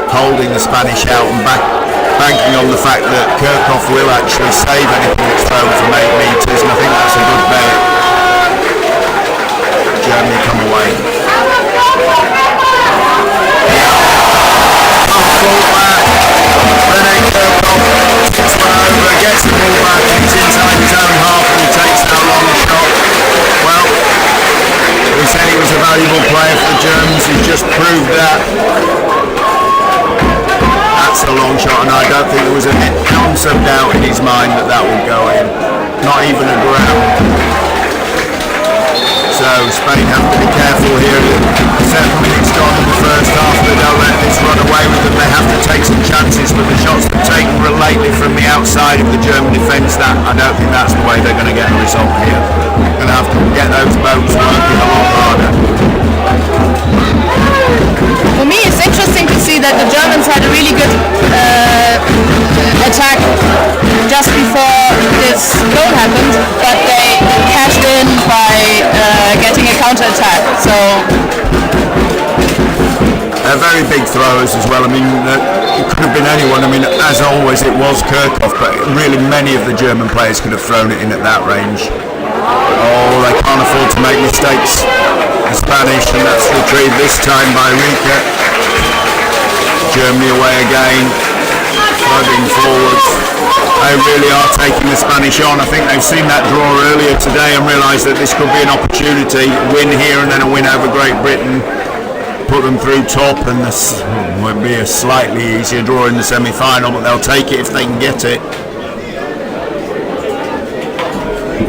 Holding the Spanish out and banking on the fact that Kirchhoff will actually save anything that's thrown from 8 metres, and I think that's a good bet. Germany come away. Rene Kirchhoff tips one over, gets the ball back, he's inside his own half and he takes that long shot. Well, we said he was a valuable player for the Germans, he's just proved that. That's a long shot, and I don't think there was an ounce of doubt in his mind that that would go in. Not even a gram. So Spain have to be careful here. 7 minutes gone in the first half. They don't let this run away with them. They have to take some chances, but the shots they've taken lately from the outside of the German defence, that I don't think that's the way they're going to get a result here. They're going to have to get those boats working a lot harder. For me, it's interesting to see that the Germans had a really good attack just before this goal happened, but they cashed in by getting a counter-attack. So they're very big throwers as well. I mean, it could have been anyone. I mean, as always, it was Kirchhoff, but really many of the German players could have thrown it in at that range. Oh, they can't afford to make mistakes. The Spanish, and that's retrieved this time by Rika. Germany away again, flooding forwards. They really are taking the Spanish on. I think they've seen that draw earlier today and realised that this could be an opportunity. Win here and then a win over Great Britain. Put them through top, and this will be a slightly easier draw in the semi-final, but they'll take it if they can get it.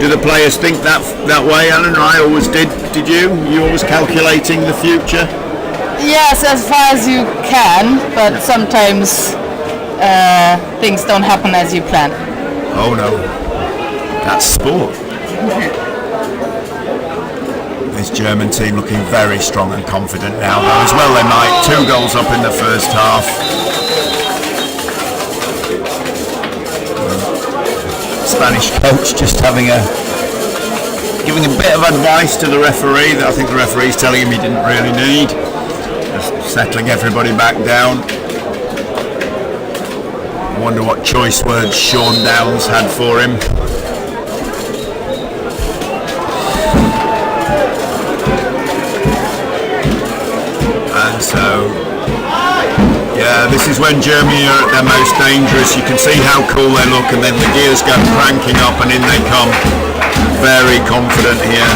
Do the players think that way, Alan? I always did. Did you? You always calculating the future? yes, as far as you can, but sometimes things don't happen as you plan. Oh no, that's sport. This German team looking very strong and confident now, though, as well they might. 2 goals up in the first half. Spanish coach just giving a bit of advice to the referee that I think the referee's telling him he didn't really need. Just settling everybody back down. I wonder what choice words Sean Downs had for him. And so, yeah, this is when Germany are at their most dangerous. You can see how cool they look, and then the gears go cranking up and in they come. Very confident here.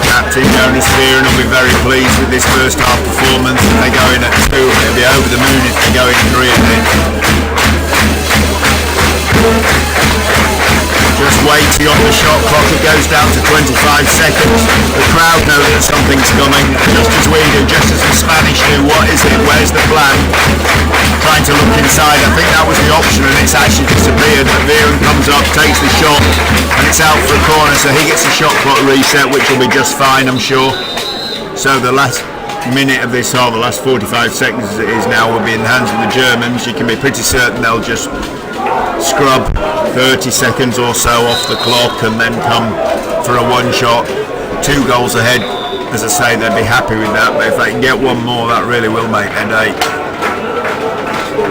Captain Jonas Fearon will be very pleased with this first half performance. If they go in at 2, they'll be over the moon if they go in 3 and then. Just waiting on the shot clock, it goes down to 25 seconds. The crowd know that something's coming, just as we do, just as the Spanish do. What is it? Where's the plan? Trying to look inside, I think that was the option and it's actually disappeared. But Viren comes up, takes the shot, and it's out for a corner, so he gets a shot clock reset, which will be just fine, I'm sure. So the last minute of this half, the last 45 seconds as it is now, will be in the hands of the Germans. You can be pretty certain they'll just scrub 30 seconds or so off the clock and then come for a one shot. 2 goals ahead, as I say, they'd be happy with that, but if they can get one more, that really will make their day. All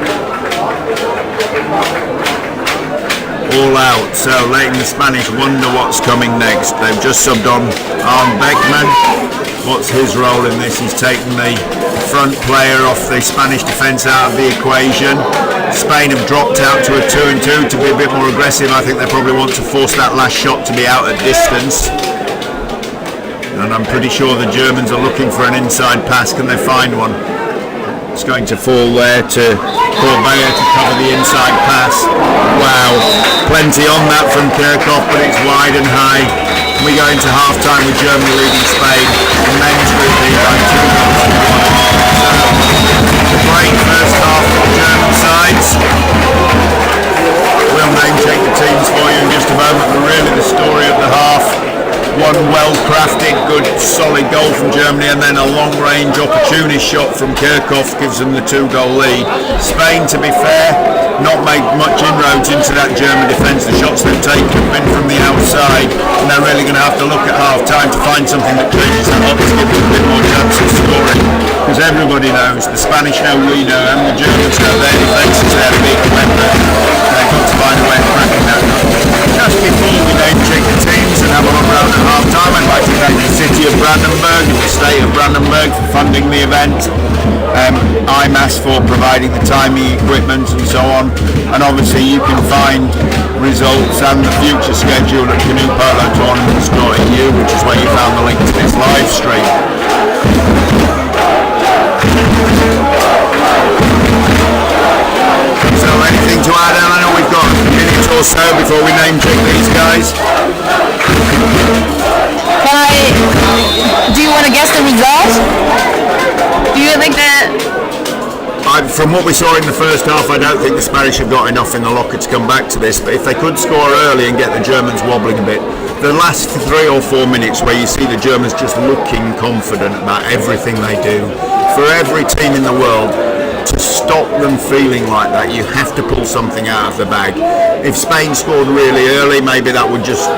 out, so letting the Spanish wonder what's coming next. They've just subbed on Arne Beckman. What's his role in this? He's taken the front player off the Spanish defence out of the equation. Spain have dropped out to a 2-2 to be a bit more aggressive. I think they probably want to force that last shot to be out at distance. And I'm pretty sure the Germans are looking for an inside pass. Can they find one? It's going to fall there to Corbea to cover the inside pass. Wow, plenty on that from Kirchhoff, but it's wide and high. We go into half-time with Germany leading Spain. The men's group lead by 2 goals. A great first half for the German sides. We'll name check the teams for you in just a moment, but really the story of the half. One well-crafted, good, solid goal from Germany, and then a long-range opportunist shot from Kirchhoff gives them the 2-goal lead. Spain, to be fair, not made much inroads into that German defence. The shots they've taken have been from the outside, and they're really going to have to look at half-time to find something that changes that up to give them a bit more chance of scoring. Because everybody knows, the Spanish know, we know, and the Germans know their defence is their big weapon. They've got to find a way of cracking that up. Just before we name check the teams and have a look around at half-time, I'd like to thank the city of Brandenburg and the state of Brandenburg for funding the event. IMAS for providing the timing equipment and so on. And obviously you can find results and the future schedule at Canoe Polo Tournaments.eu, which is where you found the link to this live stream. So anything to add, Eleanor? We've got a minute or so before we name check these guys. Do you want to guess the result? Do you think that... From what we saw in the first half, I don't think the Spanish have got enough in the locker to come back to this, but if they could score early and get the Germans wobbling a bit, the last 3 or 4 minutes where you see the Germans just looking confident about everything they do, for every team in the world, to stop them feeling like that, you have to pull something out of the bag. If Spain scored really early, maybe that would just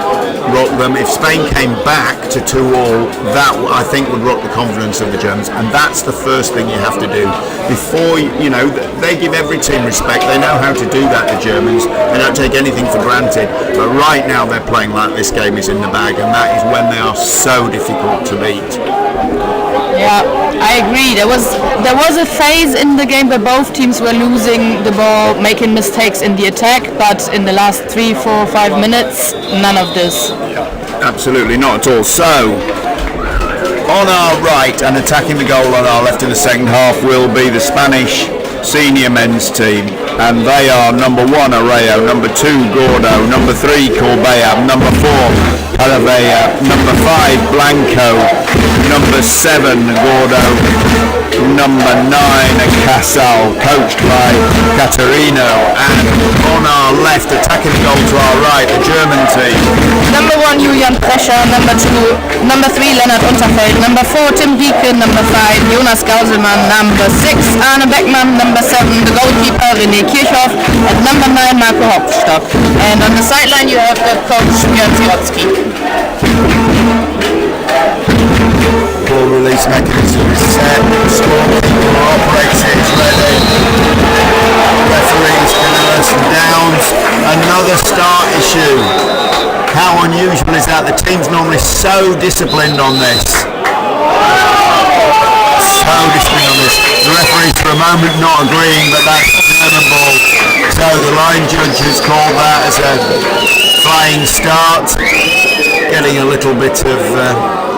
rock them. If Spain came back to 2-2, that I think would rock the confidence of the Germans, and that's the first thing you have to do. Before, you know, they give every team respect, they know how to do that, the Germans, they don't take anything for granted, but right now they're playing like this game is in the bag, and that is when they are so difficult to beat. Yeah, I agree. There was a phase in the game where both teams were losing the ball, making mistakes in the attack, but in the last 3, 4, 5 minutes, none of this. Absolutely not at all. So, on our right and attacking the goal on our left in the second half will be the Spanish senior men's team, and they are number 1 Arreo, number 2 Gordo, number 3 Corbea, number 4 Palavea, number 5 Blanco, number 7 Gordo, number 9 Casal, coached by Caterino, and on our left, attacking the goal to our right, the German team. Number 1 Julian Prescher, number 2, number 3 Lennart Unterfeld, number 4 Tim Wieke, number 5 Jonas Gauselmann, number 6 Arne Beckman, number 7 the goalkeeper René Kirchhoff, and number 9 Marco Hauptstock. And on the sideline you have the coach Björn Zirotsky. Ball release mechanism is set, scorekeeper operates it, it's ready. Referees can alert downs. Another start issue. How unusual is that? The team's normally so disciplined on this. So disciplined on this. The referees for a moment not agreeing, but that's a German ball. So the line judge has called that as a flying start. Getting a little bit of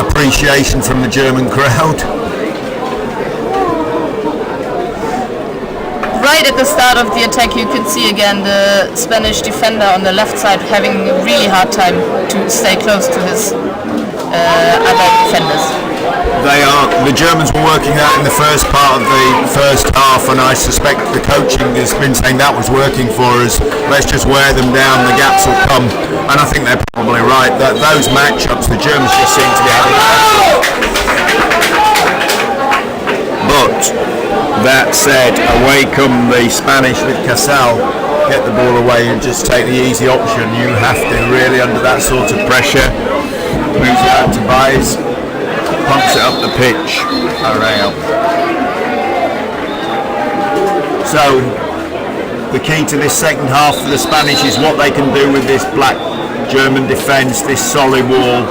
appreciation from the German crowd. Right at the start of the attack you could see again the Spanish defender on the left side having a really hard time to stay close to his other defenders. The Germans were working that in the first part of the first half, and I suspect the coaching has been saying that was working for us. Let's just wear them down, the gaps will come. And I think they're probably right. That those matchups, the Germans just seem to be having. But that said, away come the Spanish with Casal. Get the ball away and just take the easy option. You have to really under that sort of pressure. Moves it out to Baez. Pumps it up the pitch. Arreo. So the key to this second half for the Spanish is what they can do with this black German defence, this solid wall.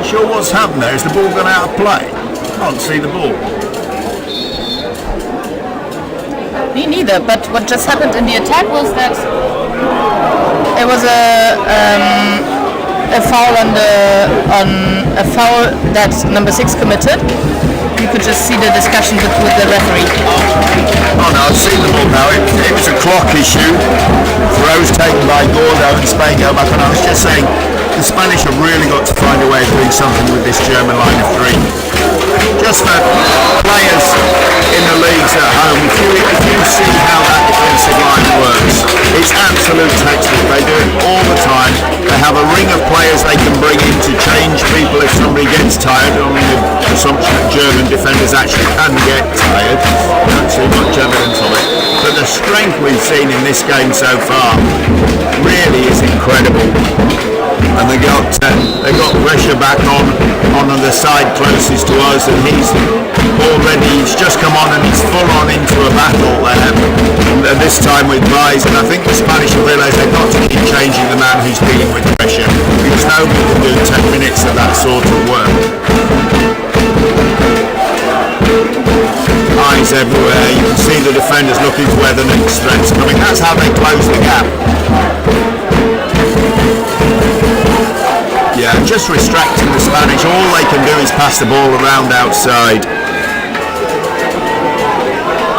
Sure what's happened there? Is the ball gone out of play? I can't see the ball. Me neither, but what just happened in the attack was that it was a foul on a foul that number 6 committed. You could just see the discussion with the referee. Oh no, I've seen the ball now. It was a clock issue. Throws taken by Gordo and Spain go back on. I was just saying, the Spanish have really got to find a way of doing something with this German line of three. Just for players in the leagues at home, if you see how that defensive line works, it's absolute textbook. They do it all the time. They have a ring of players they can bring in to change people if somebody gets tired. On the assumption that German defenders actually can get tired. I don't see much evidence of it. But the strength we've seen in this game so far really is incredible. And they got pressure back on the side closest to us, and he's just come on and he's full on into a battle there, and this time with Vise. And I think the Spanish have realised they've got to keep changing the man who's dealing with pressure, because nobody can do 10 minutes of that sort of work. Eyes everywhere, you can see the defenders looking to where the next threats are coming. That's how they close the gap. Yeah, just restricting the Spanish. All they can do is pass the ball around outside.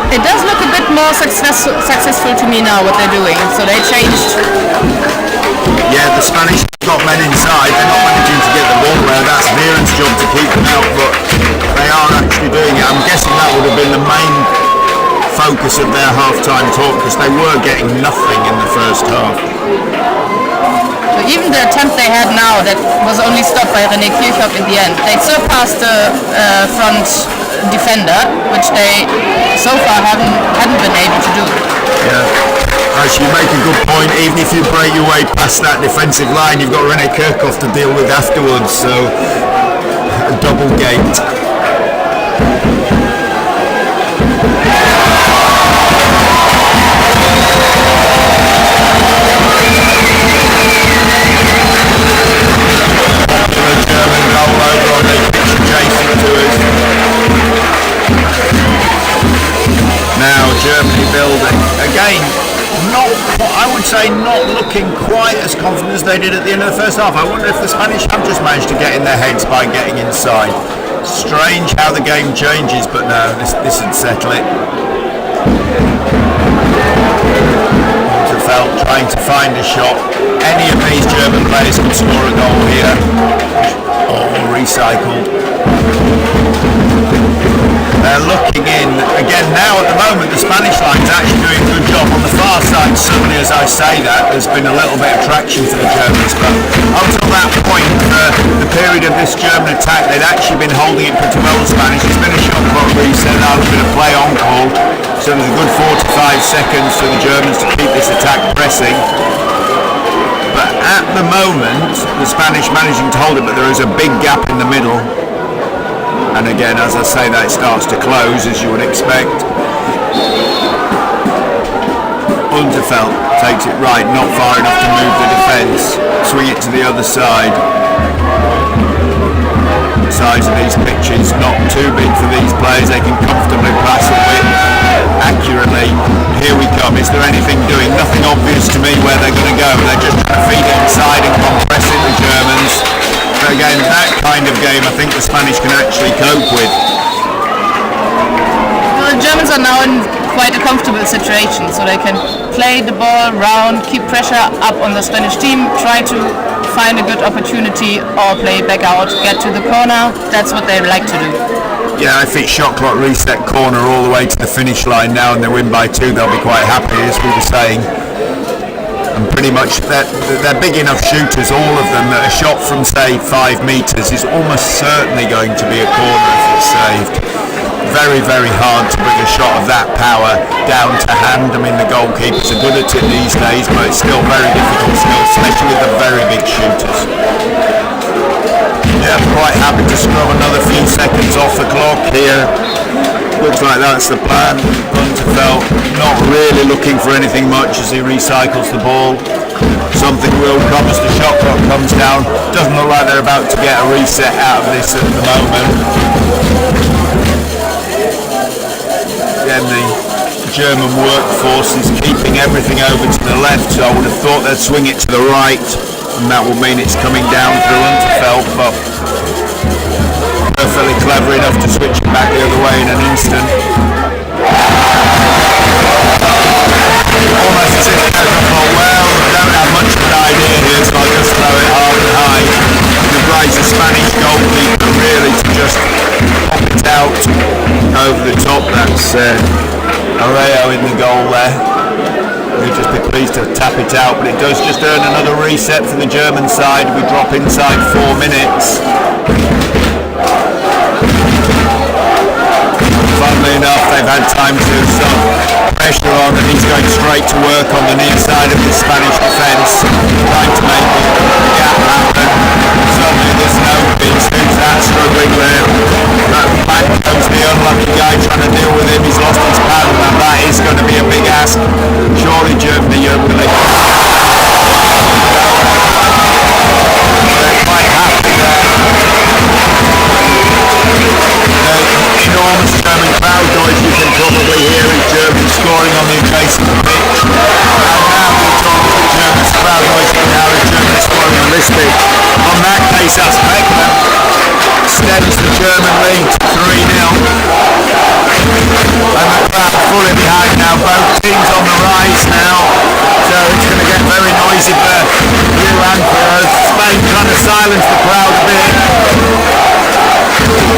It does look a bit more successful to me now what they're doing. So they changed. Yeah, the Spanish got men inside. They're not managing to get the ball where. That's Vieren's job to keep them out, but they are actually doing it. I'm guessing that would have been the main focus of their half-time talk, because they were getting nothing in the first half. So even the attempt they had now, that was only stopped by René Kirchhoff in the end. They surpassed the front defender, which they so far hadn't been able to do. Yeah, actually you make a good point. Even if you break your way past that defensive line, you've got René Kirchhoff to deal with afterwards, so a double gate. Now Germany building again, I would say not looking quite as confident as they did at the end of the first half. I wonder if the Spanish have just managed to get in their heads by getting inside. Strange how the game changes, but no, this would settle it. Unterfeld trying to find a shot. Any of these German players can score a goal here. All recycled. They're looking in again now. At the moment the Spanish line's actually doing a good job. On the far side, suddenly as I say that, there's been a little bit of traction for the Germans, but up till that point, the period of this German attack, they'd actually been holding it pretty well, the Spanish. It's been a shot clock reset, now a bit of play on call, so there's a good 45 seconds for the Germans to keep this attack pressing. But at the moment, the Spanish managing to hold it, but there is a big gap in the middle. And again, as I say that, it starts to close, as you would expect. Unterfeld takes it right, not far enough to move the defence. Swing it to the other side. The size of these pitches, not too big for these players. They can comfortably pass it with accurately. Here we come. Is there anything doing? Nothing obvious to me where they're going to go. They're just trying to feed it inside and compressing the Germans. But again, that kind of game I think the Spanish can actually cope with. Well, the Germans are now in quite a comfortable situation, so they can play the ball around, keep pressure up on the Spanish team, try to find a good opportunity or play back out, get to the corner. That's what they like to do. Yeah, if it's shot clock reset corner all the way to the finish line now and they win by 2, they'll be quite happy, as we were saying. And pretty much they're big enough shooters, all of them, that a shot from say 5 metres is almost certainly going to be a corner if it's saved. Very, very hard to bring a shot of that power down to hand. I mean, the goalkeepers are good at it these days, but it's still very difficult still, especially with the very big shooters. quite happy to scrub another few seconds off the clock here. Looks like that's the plan. Unterfeld not really looking for anything much as he recycles the ball. Something will come as the shot clock comes down. Doesn't look like they're about to get a reset out of this at the moment. Again, the German workforce is keeping everything over to the left, so I would have thought they'd swing it to the right, and that will mean it's coming down through Unterfeld, but perfectly clever enough to switch it back the other way in an instant. Almost as if Kevin thought, well, I don't have much of an idea here, so I'll just throw it hard and high. The great Spanish goalkeeper really to just pop it out over the top. That's Areo in the goal there. We'll just be pleased to tap it out, but it does just earn another reset for the German side. We drop inside 4 minutes. Funnily enough, they've had time to some pressure on, and he's going straight to work on the near side of the Spanish defence, trying to make the gap happen. Suddenly there's no openings. Who's that struggling there? Back comes the unlucky guy trying to deal with him. He's lost his paddle, and that is going to be a big ask. Surely Germany are willing. They're quite happy there. Enormous German crowd noise you can probably hear is Germany scoring on the adjacent pitch. And now we're talking to German crowd noise you can hear is Germany scoring on this pitch. On that case, that's Beckman. Stems the German lead to 3-0. And the crowd fully behind now. Both teams on the rise now. So it's going to get very noisy for you and for us. Spain trying to silence the crowd a bit.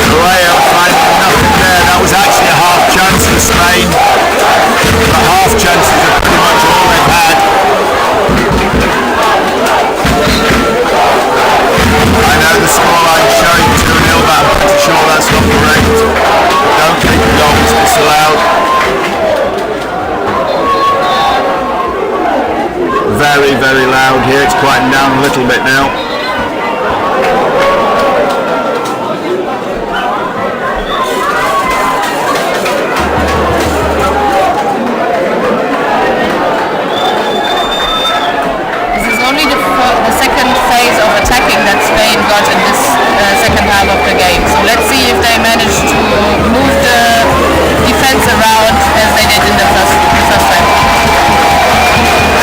Areo finding nothing there. That was actually a half chance for Spain. But half chances are pretty much all they've had. I know the scoreline showing 2-0, but I'm pretty sure that's not correct. Don't think the goal was disallowed. Very, very loud here. It's quieting down a little bit now. That Spain got in this second half of the game. So let's see if they manage to move the defense around as they did in the first time.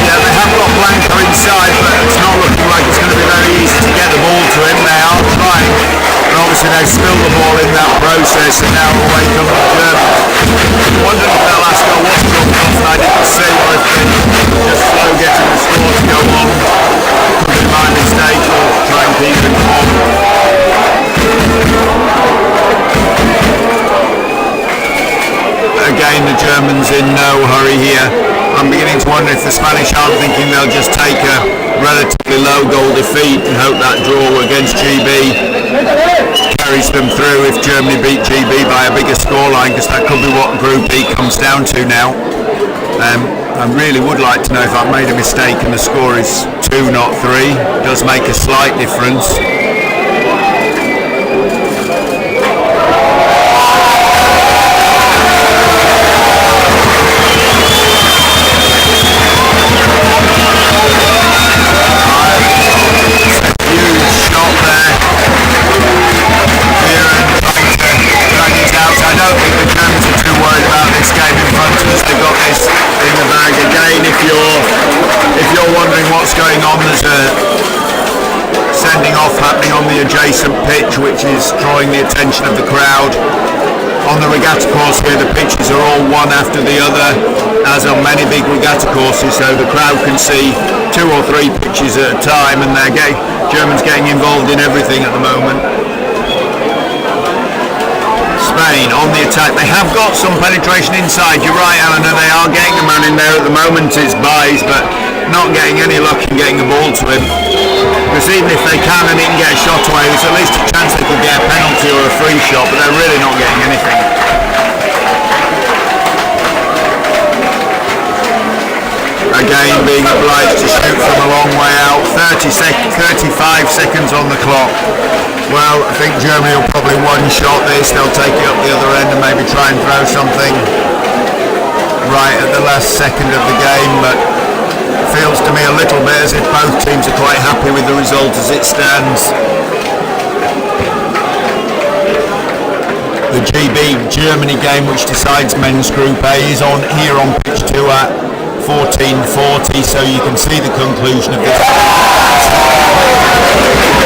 Yeah, they have got Blanco inside, but it's not looking like it's going to be very easy to get the ball to him. They are trying, but obviously they've spilled the ball in that process, and now away come the Germans. I wondered if that last goal was dropped off, and I didn't see, or if they just slow getting the score to go on. Could be my mistake, or try and keep it on. Again, the Germans in no hurry here. I'm beginning to wonder if the Spanish aren't thinking they'll just take a relatively low goal defeat and hope that draw against GB carries them through if Germany beat GB by a bigger scoreline, because that could be what Group E comes down to now. I really would like to know if I've made a mistake and the score is 2, not 3. It does make a slight difference. If you're wondering what's going on, there's a sending off happening on the adjacent pitch, which is drawing the attention of the crowd. On the regatta course here, the pitches are all one after the other, as on many big regatta courses, so the crowd can see 2 or 3 pitches at a time, and Germans getting involved in everything at the moment. Spain on the attack. They have got some penetration inside. You're right, Alan, they are getting a man in there at the moment. It's Baez, but not getting any luck in getting the ball to him. Because even if they can and he can get a shot away, there's at least a chance they could get a penalty or a free shot, but they're really not getting anything. again being obliged to shoot from a long way out. 35 seconds on the clock. Well, I think Germany will probably one-shot this. They'll take it up the other end and maybe try and throw something right at the last second of the game, but feels to me a little bit as if both teams are quite happy with the result as it stands. The GB Germany game, which decides men's Group A, is on here on pitch 2 at 14:40, so you can see the conclusion of this.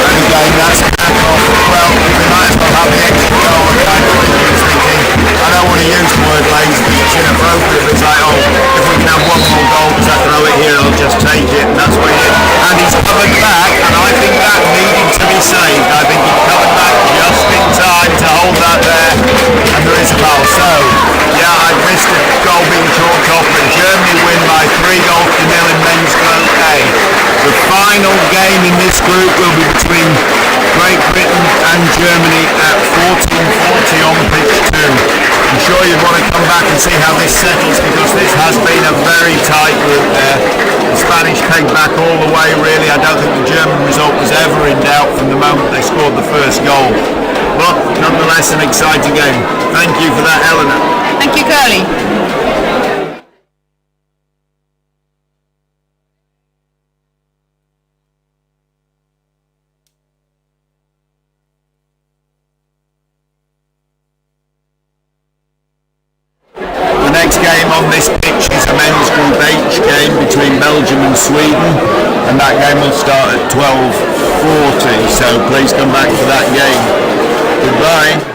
And again, that's Knack-off. Well, we might as well have the extra goal. I kind of was thinking, I don't want to use the word lazy, it's inappropriate, but it's like, oh, if we can have one more goal because I throw it here, I'll just take it, and that's what he did. And he's covered back, and I think that needed to be saved. I think he covered back just in time to hold that there, and there is a foul. So, yeah, I missed a goal being chalked off, but Germany win by 3-0 in men's Group A. The final game in this group will be between Great Britain and Germany at 14:40 on pitch 2. I'm sure you'd want to come back and see how this settles, because this has been a very tight group there. The Spanish pegged back all the way, really. I don't think the German result was ever in doubt from the moment they scored the first goal. But nonetheless, an exciting game. Thank you for that, Eleanor. Thank you, Curly. The next game on this pitch is a men's Group H game between Belgium and Sweden, and that game will start at 12:40, so please come back for that game. Goodbye.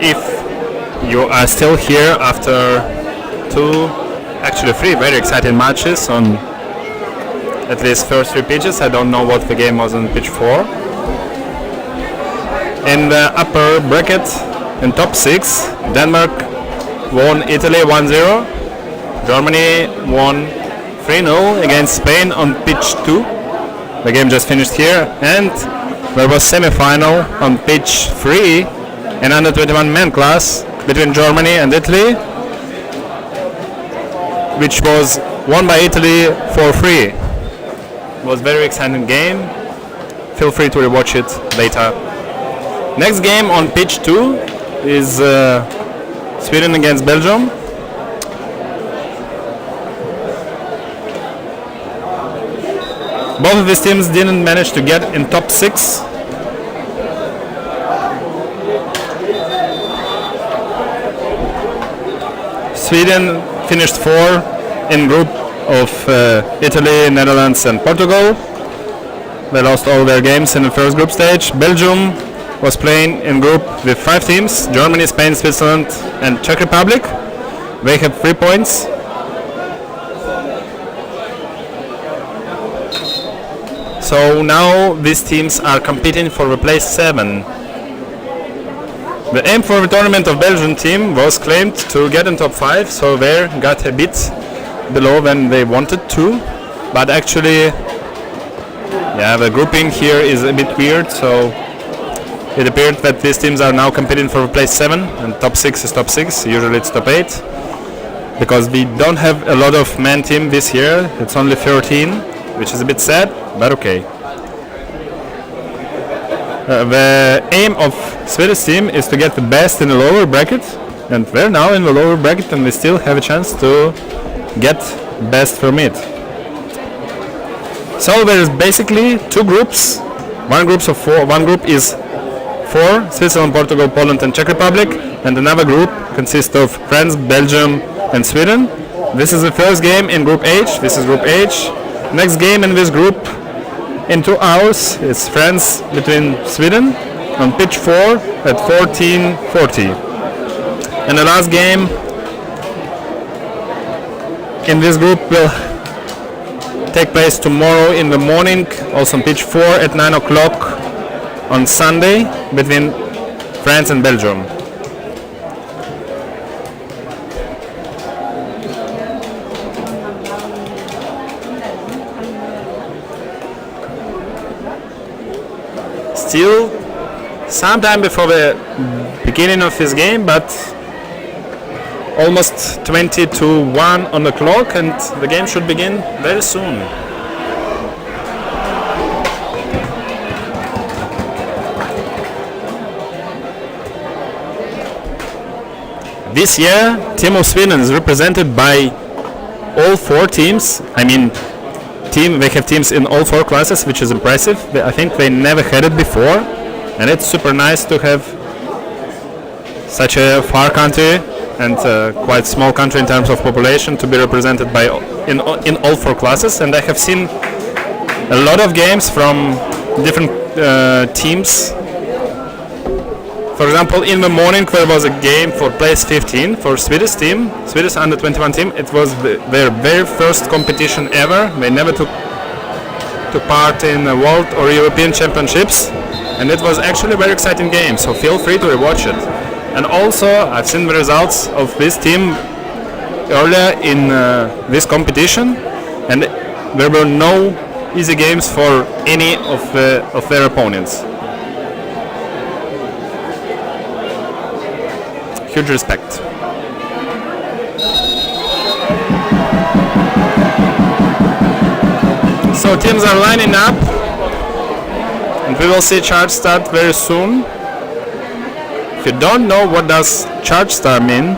if you are still here after three very exciting matches on at least first three pitches. I don't know what the game was on pitch 4. In the upper bracket, in top 6, Denmark won Italy 1-0. Germany won 3-0 against Spain on pitch 2. The game just finished here, and there was semi-final on pitch 3 in under 21 men class between Germany and Italy, which was won by Italy 4-3. It was a very exciting game. Feel free to rewatch it later. Next game on pitch 2 is Sweden against Belgium. Both of these teams didn't manage to get in top 6. Sweden finished 4 in group of Italy, Netherlands and Portugal. They lost all their games in the first group stage. Belgium was playing in group with 5 teams: Germany, Spain, Switzerland and Czech Republic. They have 3 points. So now these teams are competing for the place 7. The aim for the tournament of Belgian team was claimed to get in top 5, so they got a bit below than they wanted to. But actually, the grouping here is a bit weird, so it appeared that these teams are now competing for place 7, and top 6 is top 6, usually it's top 8. Because we don't have a lot of men team this year, it's only 13, which is a bit sad, but okay. The aim of Swedish team is to get the best in the lower bracket, and they're now in the lower bracket and we still have a chance to get best from it. So there's basically 2 groups. One group is 4, Switzerland, Portugal, Poland and Czech Republic, and another group consists of France, Belgium and Sweden. This is the first game in group H. This is group H. Next game in this group in 2 hours is France between Sweden on pitch 4 at 14:40. And the last game in this group will take place tomorrow in the morning, also on pitch 4 at 9 o'clock on Sunday between France and Belgium. Still sometime before the beginning of this game, but almost 20 to 1 on the clock, and the game should begin very soon. This year, Team of Sweden is represented by all 4 teams. They have teams in all 4 classes, which is impressive. I think they never had it before, and it's super nice to have such a far country and quite small country in terms of population to be represented by in all 4 classes. And I have seen a lot of games from different teams. For example, in the morning there was a game for place 15 for Swedish team, Swedish under 21 team. It was their very first competition ever. They never took part in World or European Championships, and it was actually a very exciting game. So feel free to rewatch it. And also, I've seen the results of this team earlier in this competition, and there were no easy games for any of their opponents. Huge respect. So teams are lining up, and we will see charge start very soon. If you don't know what does charge start mean,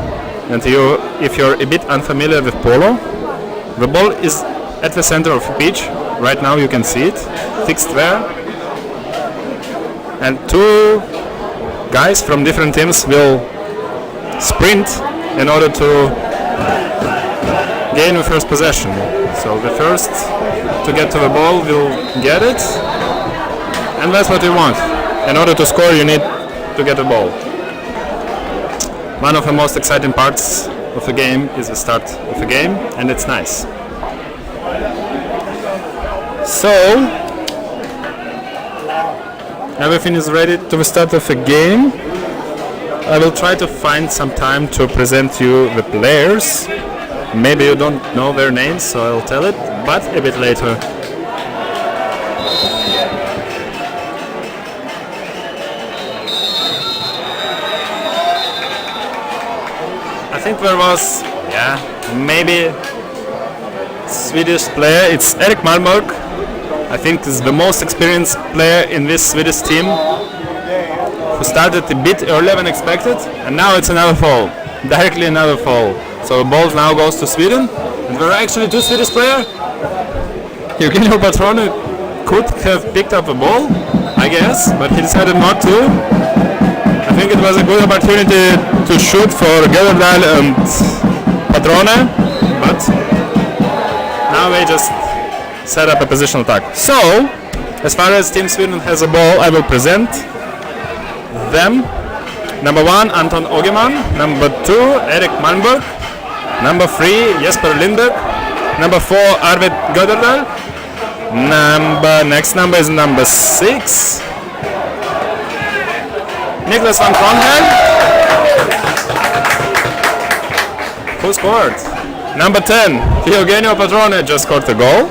and if you're a bit unfamiliar with polo, the ball is at the center of the pitch. Right now you can see it, fixed there. And 2 guys from different teams will sprint in order to gain the first possession. So the first to get to the ball will get it, and that's what you want. In order to score, you need to get the ball. one of the most exciting parts of the game is the start of the game, and it's nice. So everything is ready to the start of the game. I will try to find some time to present you the players. Maybe you don't know their names, so I'll tell it, but a bit later. I think there was, maybe Swedish player. It's Erik Malmberg. I think is the most experienced player in this Swedish team, who started a bit earlier than expected, and now it's another fall, directly another fall. So the ball now goes to Sweden, and there are actually two Swedish players. Eugenio Patrone could have picked up the ball, I guess, but he decided not to. I think it was a good opportunity to shoot for Göderdal and Patrone, but now they just set up a positional attack. So, as far as Team Sweden has a ball, I will present them. Number 1, Anton Ogeman. Number 2, Erik Malmberg. Number 3, Jesper Lindberg. Number 4, Arvid Göderdal. Next number is number 6, Niklas van Kronheim. Who scored? Number 10, Eugenio Patrone just scored a goal.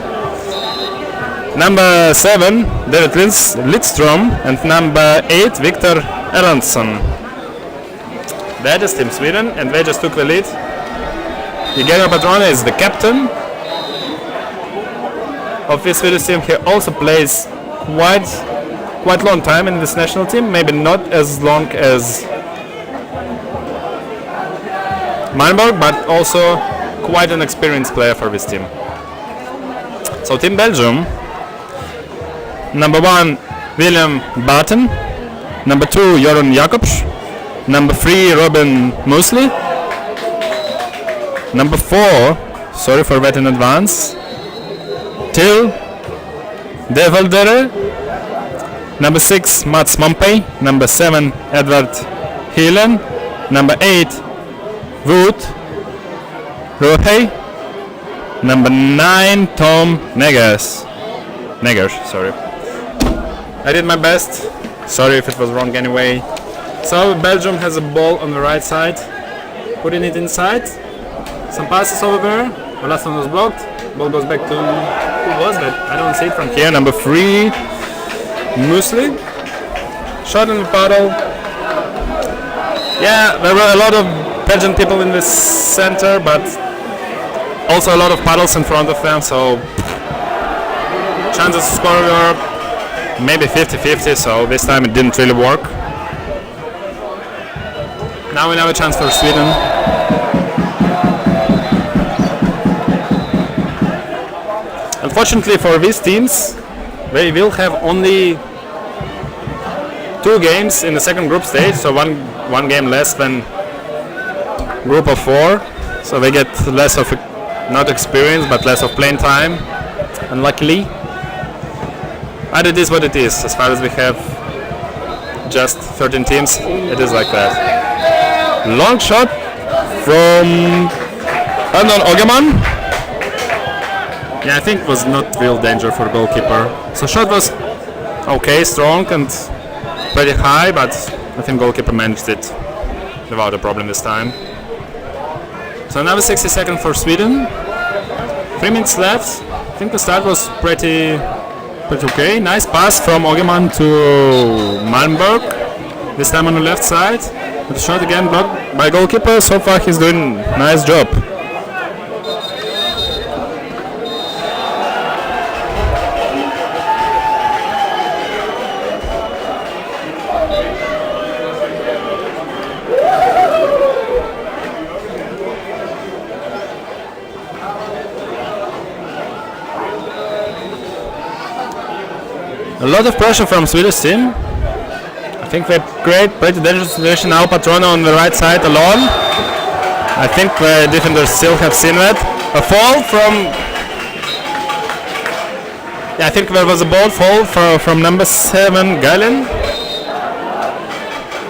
Number 7, David Lidström, and number 8, Viktor Erlandsson. That is Team Sweden, and they just took the lead. Eugenio Patrone is the captain of this Swedish team. He also plays quite long time in this national team, maybe not as long as Malmberg, but also quite an experienced player for this team. So Team Belgium, number 1, William Barton. Number 2, Joran Jacobs. Number 3, Robin Muesli. Number 4, sorry for that in advance, Till De Valdere. Number 6, Mats Mompey. Number 7, Edward Heelen. Number 8, Wout Rohey. Number 9, Tom Negers, sorry. I did my best. Sorry if it was wrong anyway. So Belgium has a ball on the right side, putting it inside. Some passes over there. The last one was blocked. Ball goes back to, who was that? I don't see it from here. Number 3, Muesli. Shot in the paddle. Yeah, there were a lot of Belgian people in this center, but also a lot of paddles in front of them, so chances to score were maybe 50-50, so this time it didn't really work. Now we have a chance for Sweden. Unfortunately for these teams, they will have only 2 games in the second group stage, so one game less than group of 4, so they get less of not experience but less of playing time, unluckily. But it is what it is. As far as we have just 13 teams, it is like that. Long shot from Anton Ogeman. Yeah, I think it was not real danger for goalkeeper. So shot was okay, strong and pretty high, but I think goalkeeper managed it without a problem this time. So another 60 seconds for Sweden. 3 minutes left. I think the start was pretty okay. Nice pass from Ogeman to Malmberg. This time on the left side. The shot again blocked by goalkeeper. So far he's doing a nice job. A lot of pressure from Swedish team. I think they create pretty dangerous situation now. Patrone on the right side alone. I think the defenders still have seen that. A fall from... Yeah, I think there was a ball fall from number 7, Galen.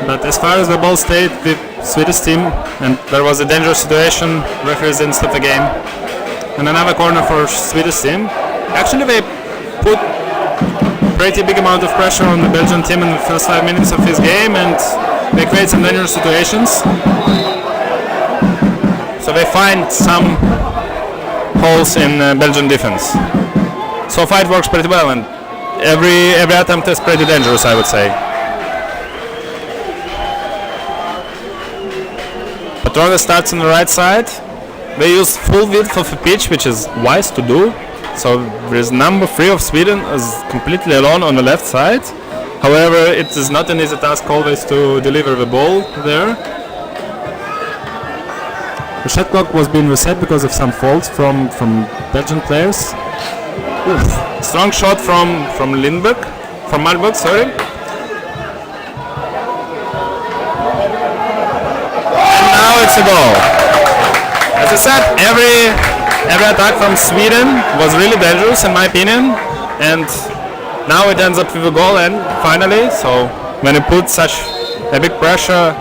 but as far as the ball stayed with Swedish team, and there was a dangerous situation, referees didn't stop the game. And another corner for Swedish team. Actually, they put pretty big amount of pressure on the Belgian team in the first 5 minutes of this game, and they create some dangerous situations. So they find some holes in Belgian defense. So far it works pretty well, and every attempt is pretty dangerous, I would say. Patrone starts on the right side. They use full width of the pitch, which is wise to do. So there's number 3 of Sweden is completely alone on the left side. However, it is not an easy task always to deliver the ball there. The shot clock was being reset because of some faults from Belgian players. Oof. Strong shot from Malmberg, sorry. And now it's a goal. As I said, every attack from Sweden was really dangerous in my opinion, and now it ends up with a goal and finally. So when you put such a big pressure,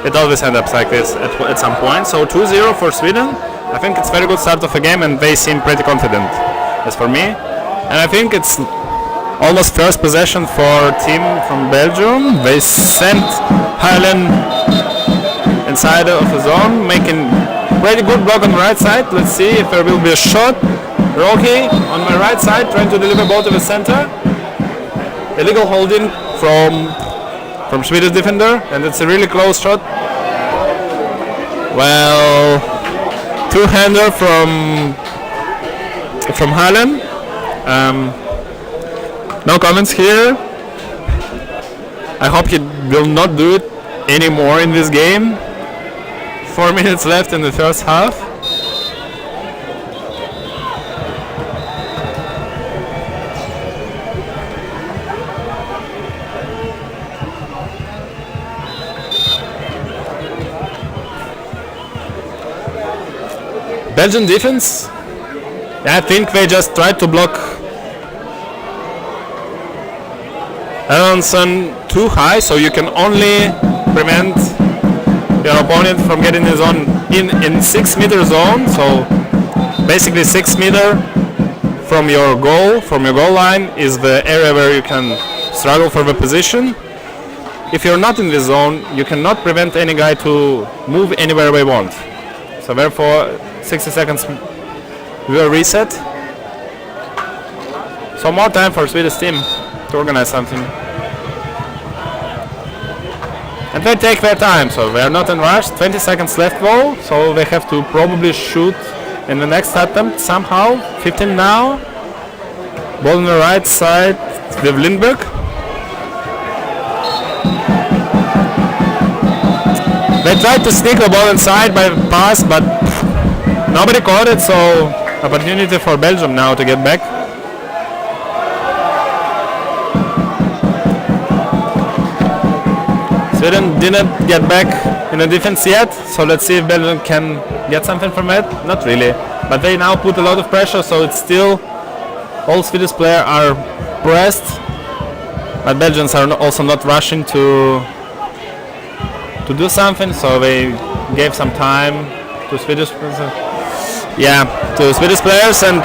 it always ends up like this at some point. So 2-0 for Sweden. I think it's very good start of a game, and they seem pretty confident. As for me, and I think it's almost first possession for team from Belgium. They sent Highland inside of the zone, making pretty good block on the right side. Let's see if there will be a shot. Rocky on my right side trying to deliver ball to the center. Illegal holding from Swedish defender, and it's a really close shot. Well, two-hander from Highland. No comments here. I hope he will not do it anymore in this game. 4 minutes left in the first half. Belgian defense, I think they just tried to block Aronson too high, so you can only prevent your opponent from getting his own in 6 meter zone. So basically 6 meter from your goal line is the area where you can struggle for the position. If you're not in this zone, you cannot prevent any guy to move anywhere they want. So therefore 60 seconds will reset. So more time for Swedish team to organize something. And they take their time, so they are not in rush. 20 seconds left though, so they have to probably shoot in the next attempt somehow. 15 now. Ball on the right side with Lindberg. They tried to sneak the ball inside by pass, but nobody caught it, so opportunity for Belgium now to get back. Sweden didn't get back in the defense yet, so let's see if Belgium can get something from it. Not really, but they now put a lot of pressure, so it's still all Swedish players are pressed, but Belgians are also not rushing to do something, so they gave some time to Swedish players, and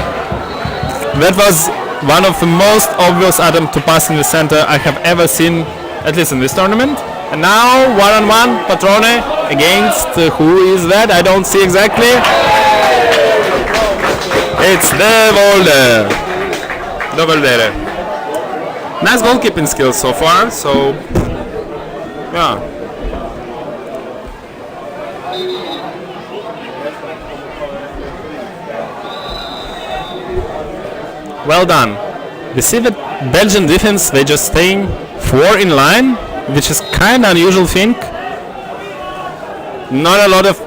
that was one of the most obvious attempts to pass in the center I have ever seen, at least in this tournament. And now one-on-one, Patrone against who is that? I don't see exactly. It's the Voldere. Nice goalkeeping skills so far. So yeah. Well done. We see that Belgian defense, they just staying 4 in line, which is kind of unusual thing. Not a lot of,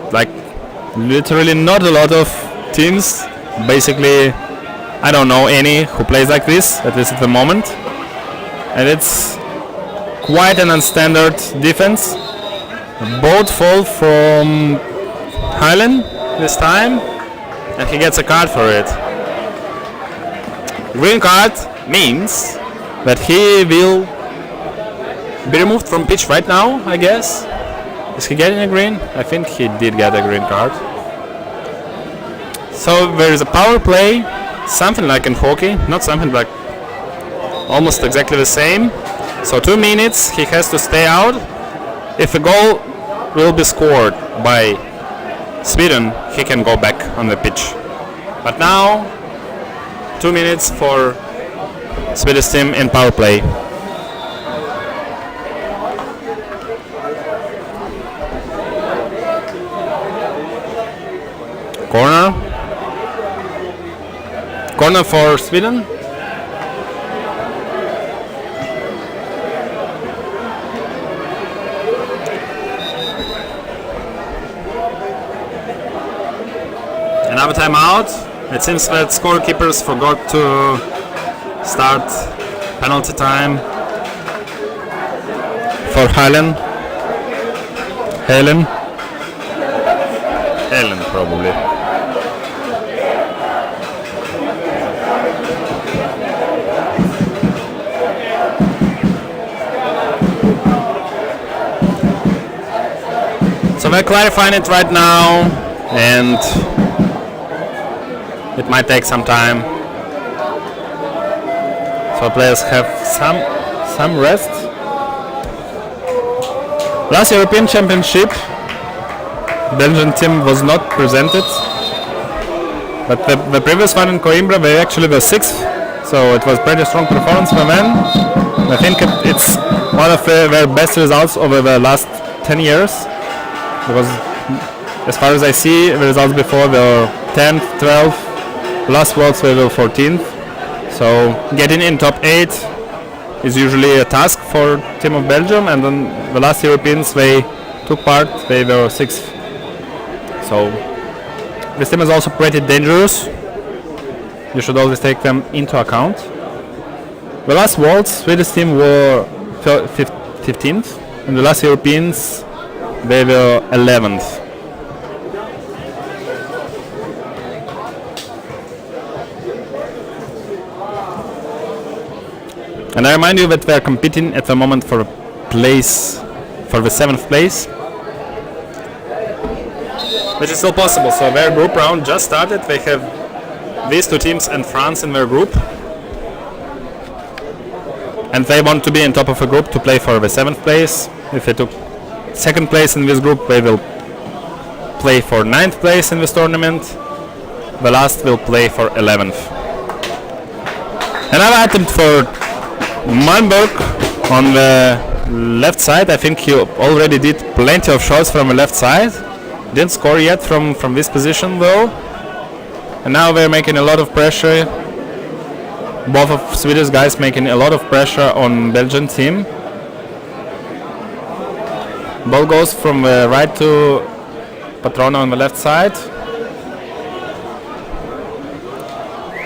literally not a lot of teams, basically I don't know any who plays like this, at least at the moment. And it's quite an unstandard defense. Both fall from Highland this time, and he gets a card for it. Green card means that he will be removed from pitch right now, I guess. Is he getting a green? I think he did get a green card. So there is a power play, something like in hockey, not something like almost exactly the same. So 2 minutes, he has to stay out. If a goal will be scored by Sweden, he can go back on the pitch. But now, 2 minutes for Swedish team in power play. Corner for Sweden. Another timeout. It seems that scorekeepers forgot to start penalty time for Helen probably. So we're clarifying it right now, and it might take some time. So players have some rest. Last European Championship, Belgian team was not presented, but the previous one in Coimbra, they actually were 6th, so it was pretty strong performance for them. I think it's one of their best results over the last 10 years, because as far as I see, the results before were 10th, 12th, last Worlds we were 14th, so getting in top 8 is usually a task for team of Belgium, and then the last Europeans they took part, they were 6th. So this team is also pretty dangerous. You should always take them into account. The last Worlds, Swedish team were 15th, and the last Europeans they were 11th. And I remind you that we are competing at the moment for a place, for the 7th place, which is still possible. So their group round just started. They have these 2 teams and France in their group, and they want to be on top of a group to play for the 7th place. If they took 2nd place in this group, they will play for 9th place in this tournament. The last will play for 11th. Another attempt for Malmberg on the left side. I think he already did plenty of shots from the left side. Didn't score yet from this position though. And now they're making a lot of pressure. Both of Swedish guys making a lot of pressure on Belgian team. Ball goes from the right to Patrona on the left side.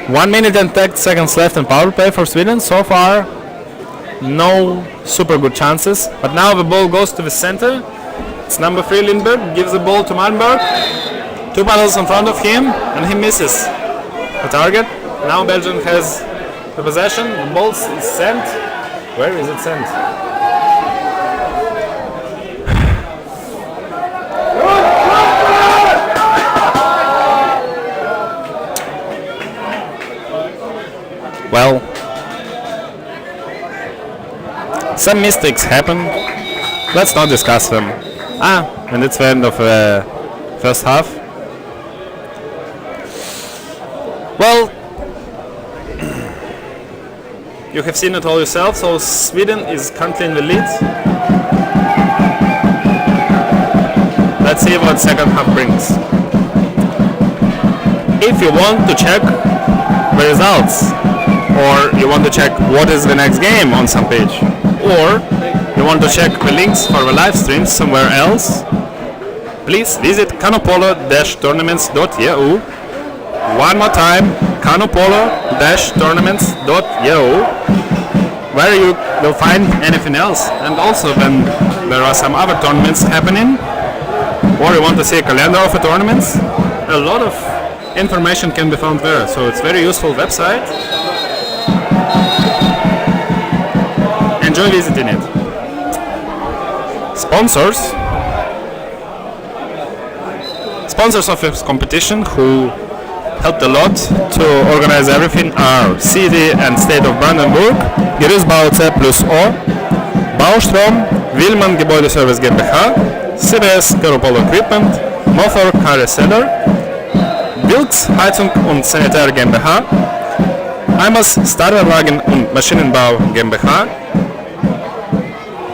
1 minute and 30 seconds left in power play for Sweden. So far, no super good chances. But now the ball goes to the center. It's number 3 Lindberg, gives the ball to Malmberg. 2 paddles in front of him, and he misses the target. Now Belgium has the possession. The ball is sent. Where is it sent? Well, some mistakes happen. Let's not discuss them. And it's the end of the first half. Well, you have seen it all yourself. So Sweden is currently in the lead. Let's see what second half brings. If you want to check the results, or you want to check what is the next game on some page, or you want to check the links for the live streams somewhere else, please visit canopolo-tournaments.eu. One more time, canopolo-tournaments.eu, where you will find anything else. And also when there are some other tournaments happening, or you want to see a calendar of the tournaments, a lot of information can be found there. So it's a very useful website. Enjoy visiting it. sponsors. Sponsors of this competition who helped a lot to organize everything are City and State of Brandenburg, Gerüstbau C plus O, Baustrom, Willmann Gebäudeservice GmbH, CBS Canoe Polo Equipment, Motor Car Seller, Wilks Heizung und Sanitär GmbH, Eimers Starterwagen und Maschinenbau GmbH.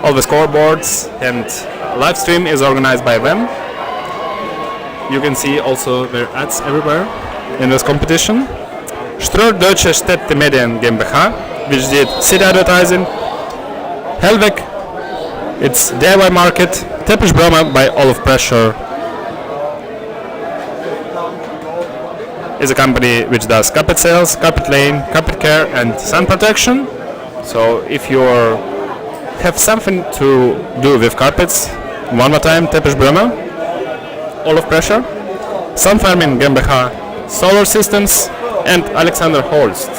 All the scoreboards and live stream is organized by them. You can see also their ads everywhere in this competition. Ströer Deutsche Städte Medien GmbH, which did city advertising. Helweg, it's DIY Market. Teppichbrumme by Olaf Pressure is a company which does carpet sales, carpet lane, carpet care and sun protection. So if you have something to do with carpets, one more time, Teppichbrumme, Olaf Pressure, Sun Farming GmbH, Solar Systems and Alexander Holst.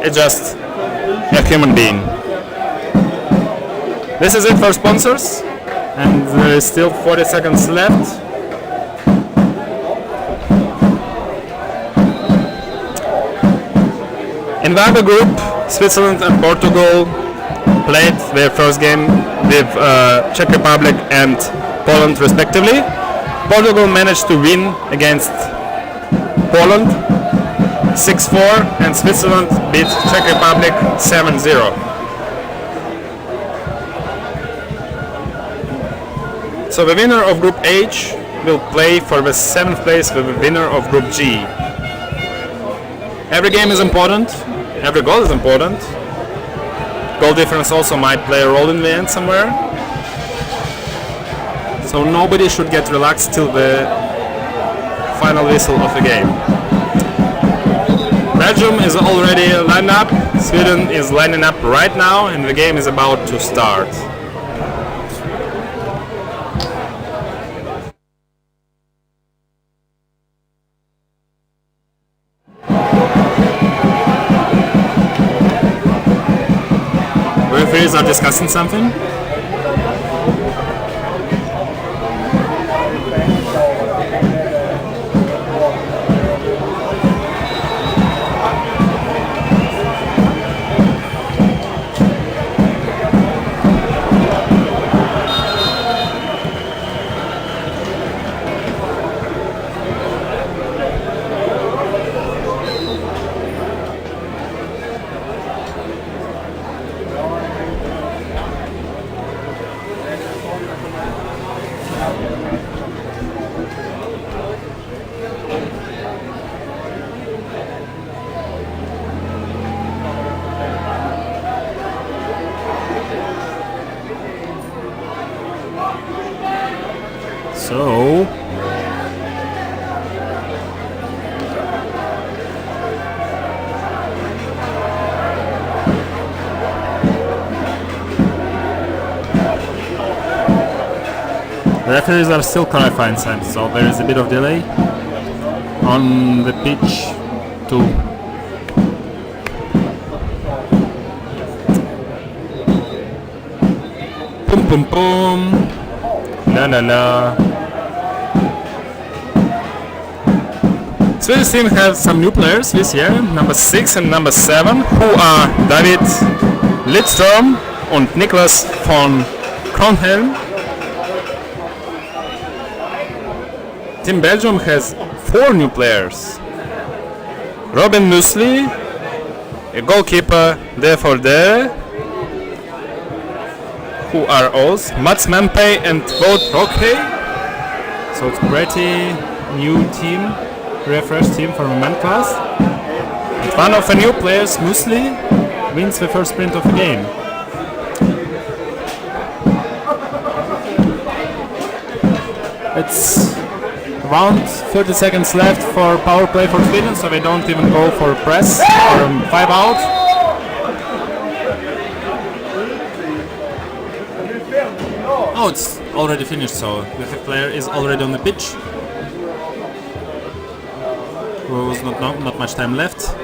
It's just a human being. This is it for sponsors, and there is still 40 seconds left. In the other group, Switzerland and Portugal played their first game with Czech Republic and Poland respectively. Portugal managed to win against Poland 6-4 and Switzerland beat Czech Republic 7-0. So the winner of Group H will play for the 7th place with the winner of Group G. Every game is important, every goal is important. Goal difference also might play a role in the end somewhere. So nobody should get relaxed till the final whistle of the game. Belgium is already lined up, Sweden is lining up right now and the game is about to start. Referees are discussing something. So the referees are still clarifying signs, so there is a bit of delay on the pitch too. Pum pum pum. La la la. Swedish team has some new players this year, number 6 and number 7, who are David Lidström und Niklas von Kronhelm. Team Belgium has 4 new players. Robin Musli, a goalkeeper there for there, who are Oz, Mats Mempe and Wout Roque. So it's pretty new team, refreshed team for the men class. And one of the new players, Musli, wins the first sprint of the game. It's around 30 seconds left for power play for Sweden, so they don't even go for press or 5 out. Oh, it's already finished, so the fifth player is already on the pitch. There was not much time left.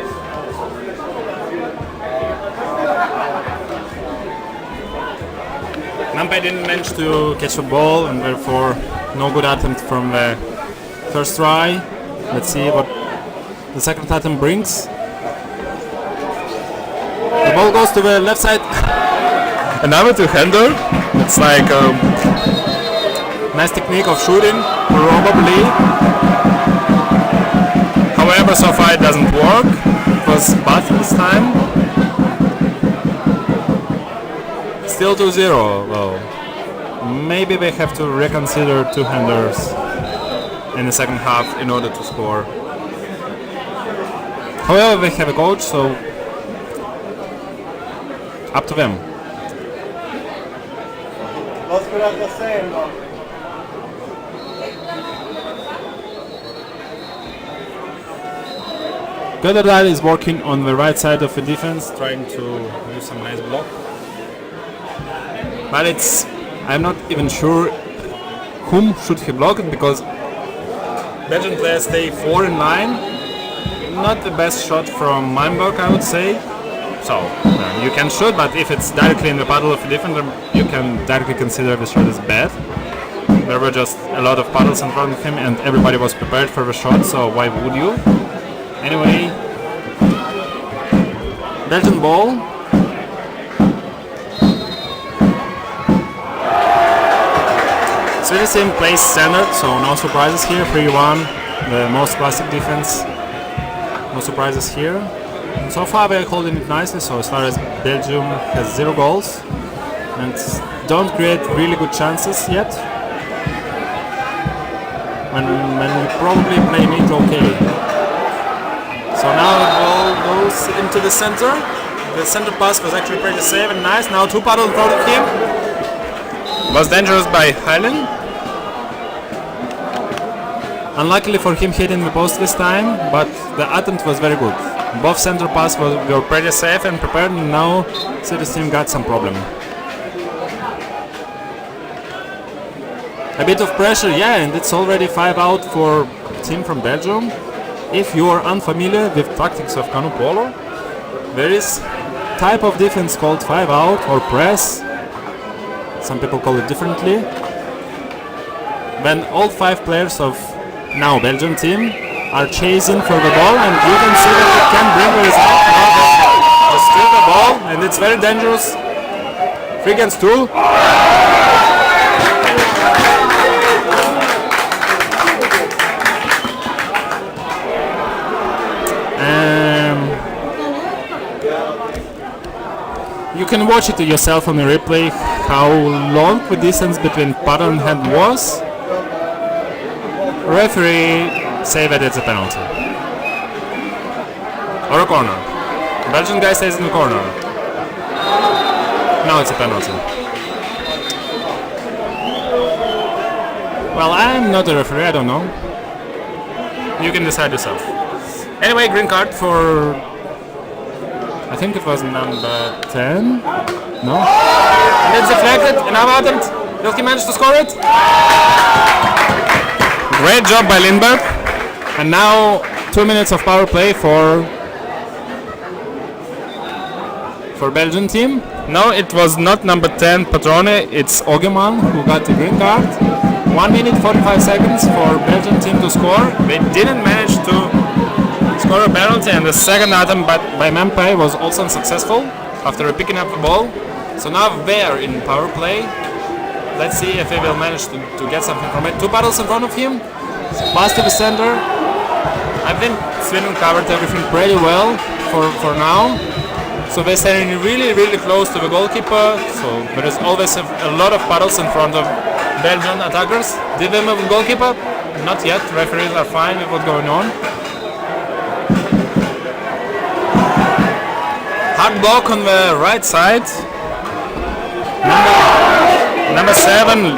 Nampe didn't manage to catch the ball and therefore no good attempt from the first try. Let's see what the second attempt brings. The ball goes to the left side. Another two-hander. It's like nice technique of shooting, probably. However, so far it doesn't work. It was bad this time. Still 2-0 though. Maybe they have to reconsider two-handers in the second half in order to score. However, they have a coach, so up to them. Götterdal is working on the right side of the defense, trying to do some nice block. But I'm not even sure whom should he block it, because Belgian players stay 4 in line. Not the best shot from Brandenburg, I would say. So you can shoot, but if it's directly in the paddle of the defender, you can directly consider the shot as bad. There were just a lot of paddles in front of him, and everybody was prepared for the shot. So why would you? Anyway, Belgian ball. Swedish team plays standard, so no surprises here. 3-1, the most classic defense. No surprises here. And so far they are holding it nicely, so as far as Belgium has 0 goals and don't create really good chances yet. When we probably playing it okay. So now the ball goes into the center. The center pass was actually pretty safe and nice. Now 2 paddles in front of him. Was dangerous by Highland. Unluckily for him hitting the post this time, but the attempt was very good. Both center passes were pretty safe and prepared, and now City's team got some problem. A bit of pressure, yeah, and it's already 5 out for team from Belgium. If you are unfamiliar with tactics of Canoe Polo, there is type of defense called 5 out or press. Some people call it differently. When all 5 players of now Belgian team are chasing for the ball, and you can see that it can bring the result. Now just steal the ball, and it's very dangerous. 3 against 2. You can watch it yourself on the replay how long the distance between paddle and hand was. Referee say that it's a penalty. Or a corner. Belgian guy stays in the corner. No, it's a penalty. Well, I'm not a referee, I don't know. You can decide yourself. Anyway, green card for... I think it was number 10. No? And it's deflected. Another attempt. Will he manage to score it? Great job by Lindbergh. And now 2 minutes of power play for Belgian team. No, it was not number 10 Patrone, it's Ogeman who got the green card. 1 minute 45 seconds for Belgian team to score. They didn't manage to score a penalty, and the second attempt by Mempai was also unsuccessful after picking up the ball. So now they are in power play. Let's see if they will manage to get something from it. 2 paddles in front of him. Pass to the center. I think Sweden covered everything pretty well for now. So they're standing really, really close to the goalkeeper. So there is always a lot of paddles in front of Belgian attackers. Did they move the goalkeeper? Not yet. Referees are fine with what's going on. Hard block on the right side. Number 7,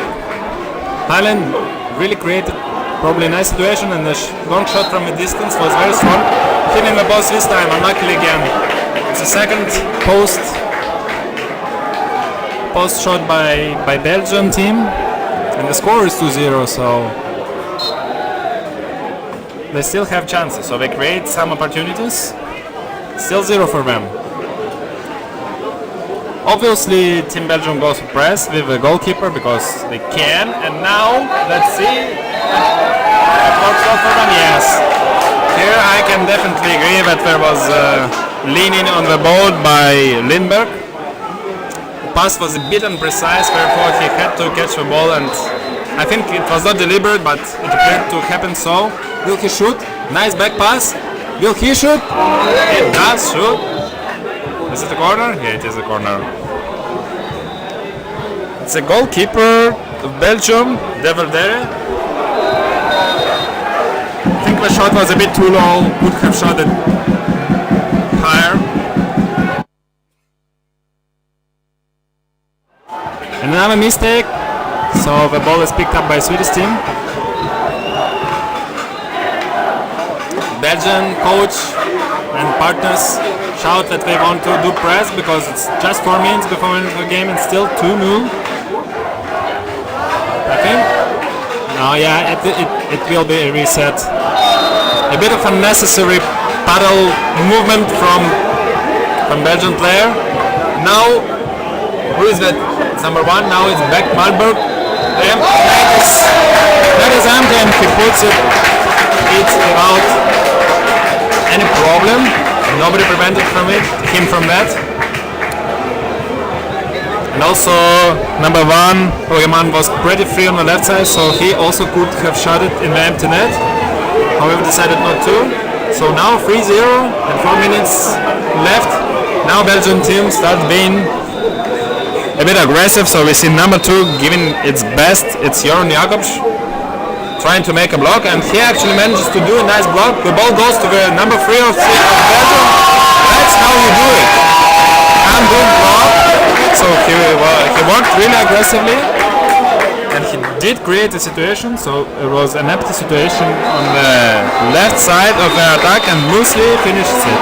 Highland really created probably a nice situation, and the long shot from a distance was very strong. Hitting the post this time, unluckily again. It's the second post shot by Belgian team, and the score is 2-0, so they still have chances. So they create some opportunities. Still 0 for them. Obviously, Team Belgium goes for press with the goalkeeper because they can. And now, let's see. It works out for them, yes. Here I can definitely agree that there was leaning on the ball by Lindberg. The pass was a bit imprecise, therefore he had to catch the ball, and I think it was not deliberate, but it appeared to happen so. Will he shoot? Nice back pass. Will he shoot? It does shoot. Is it a corner? Yeah, it is a corner. It's a goalkeeper of Belgium, Deverdere. I think the shot was a bit too low, could have shot it higher. And another mistake, so the ball is picked up by Swedish team. Belgian coach and partners shout that they want to do press because it's just 4 minutes before the game and still 2-0. I think. No, yeah, it will be a reset. A bit of unnecessary paddle movement from Belgian player. Now, who is that? It's number 1. Now it's back Malberg. That is empty and he puts it without any problem. Nobody prevented him from that. And also number 1, Ogeman was pretty free on the left side, so he also could have shot it in the empty net. However, decided not to. So now 3-0 and 4 minutes left. Now Belgian team starts being a bit aggressive, so we see number 2 giving its best. It's Joran Jakobs trying to make a block, and he actually manages to do a nice block. The ball goes to the number 3 of Belgium. That's how you do it. And good block. So he worked really aggressively, and he did create a situation. So it was an empty situation on the left side of the attack, and Muesli finishes it.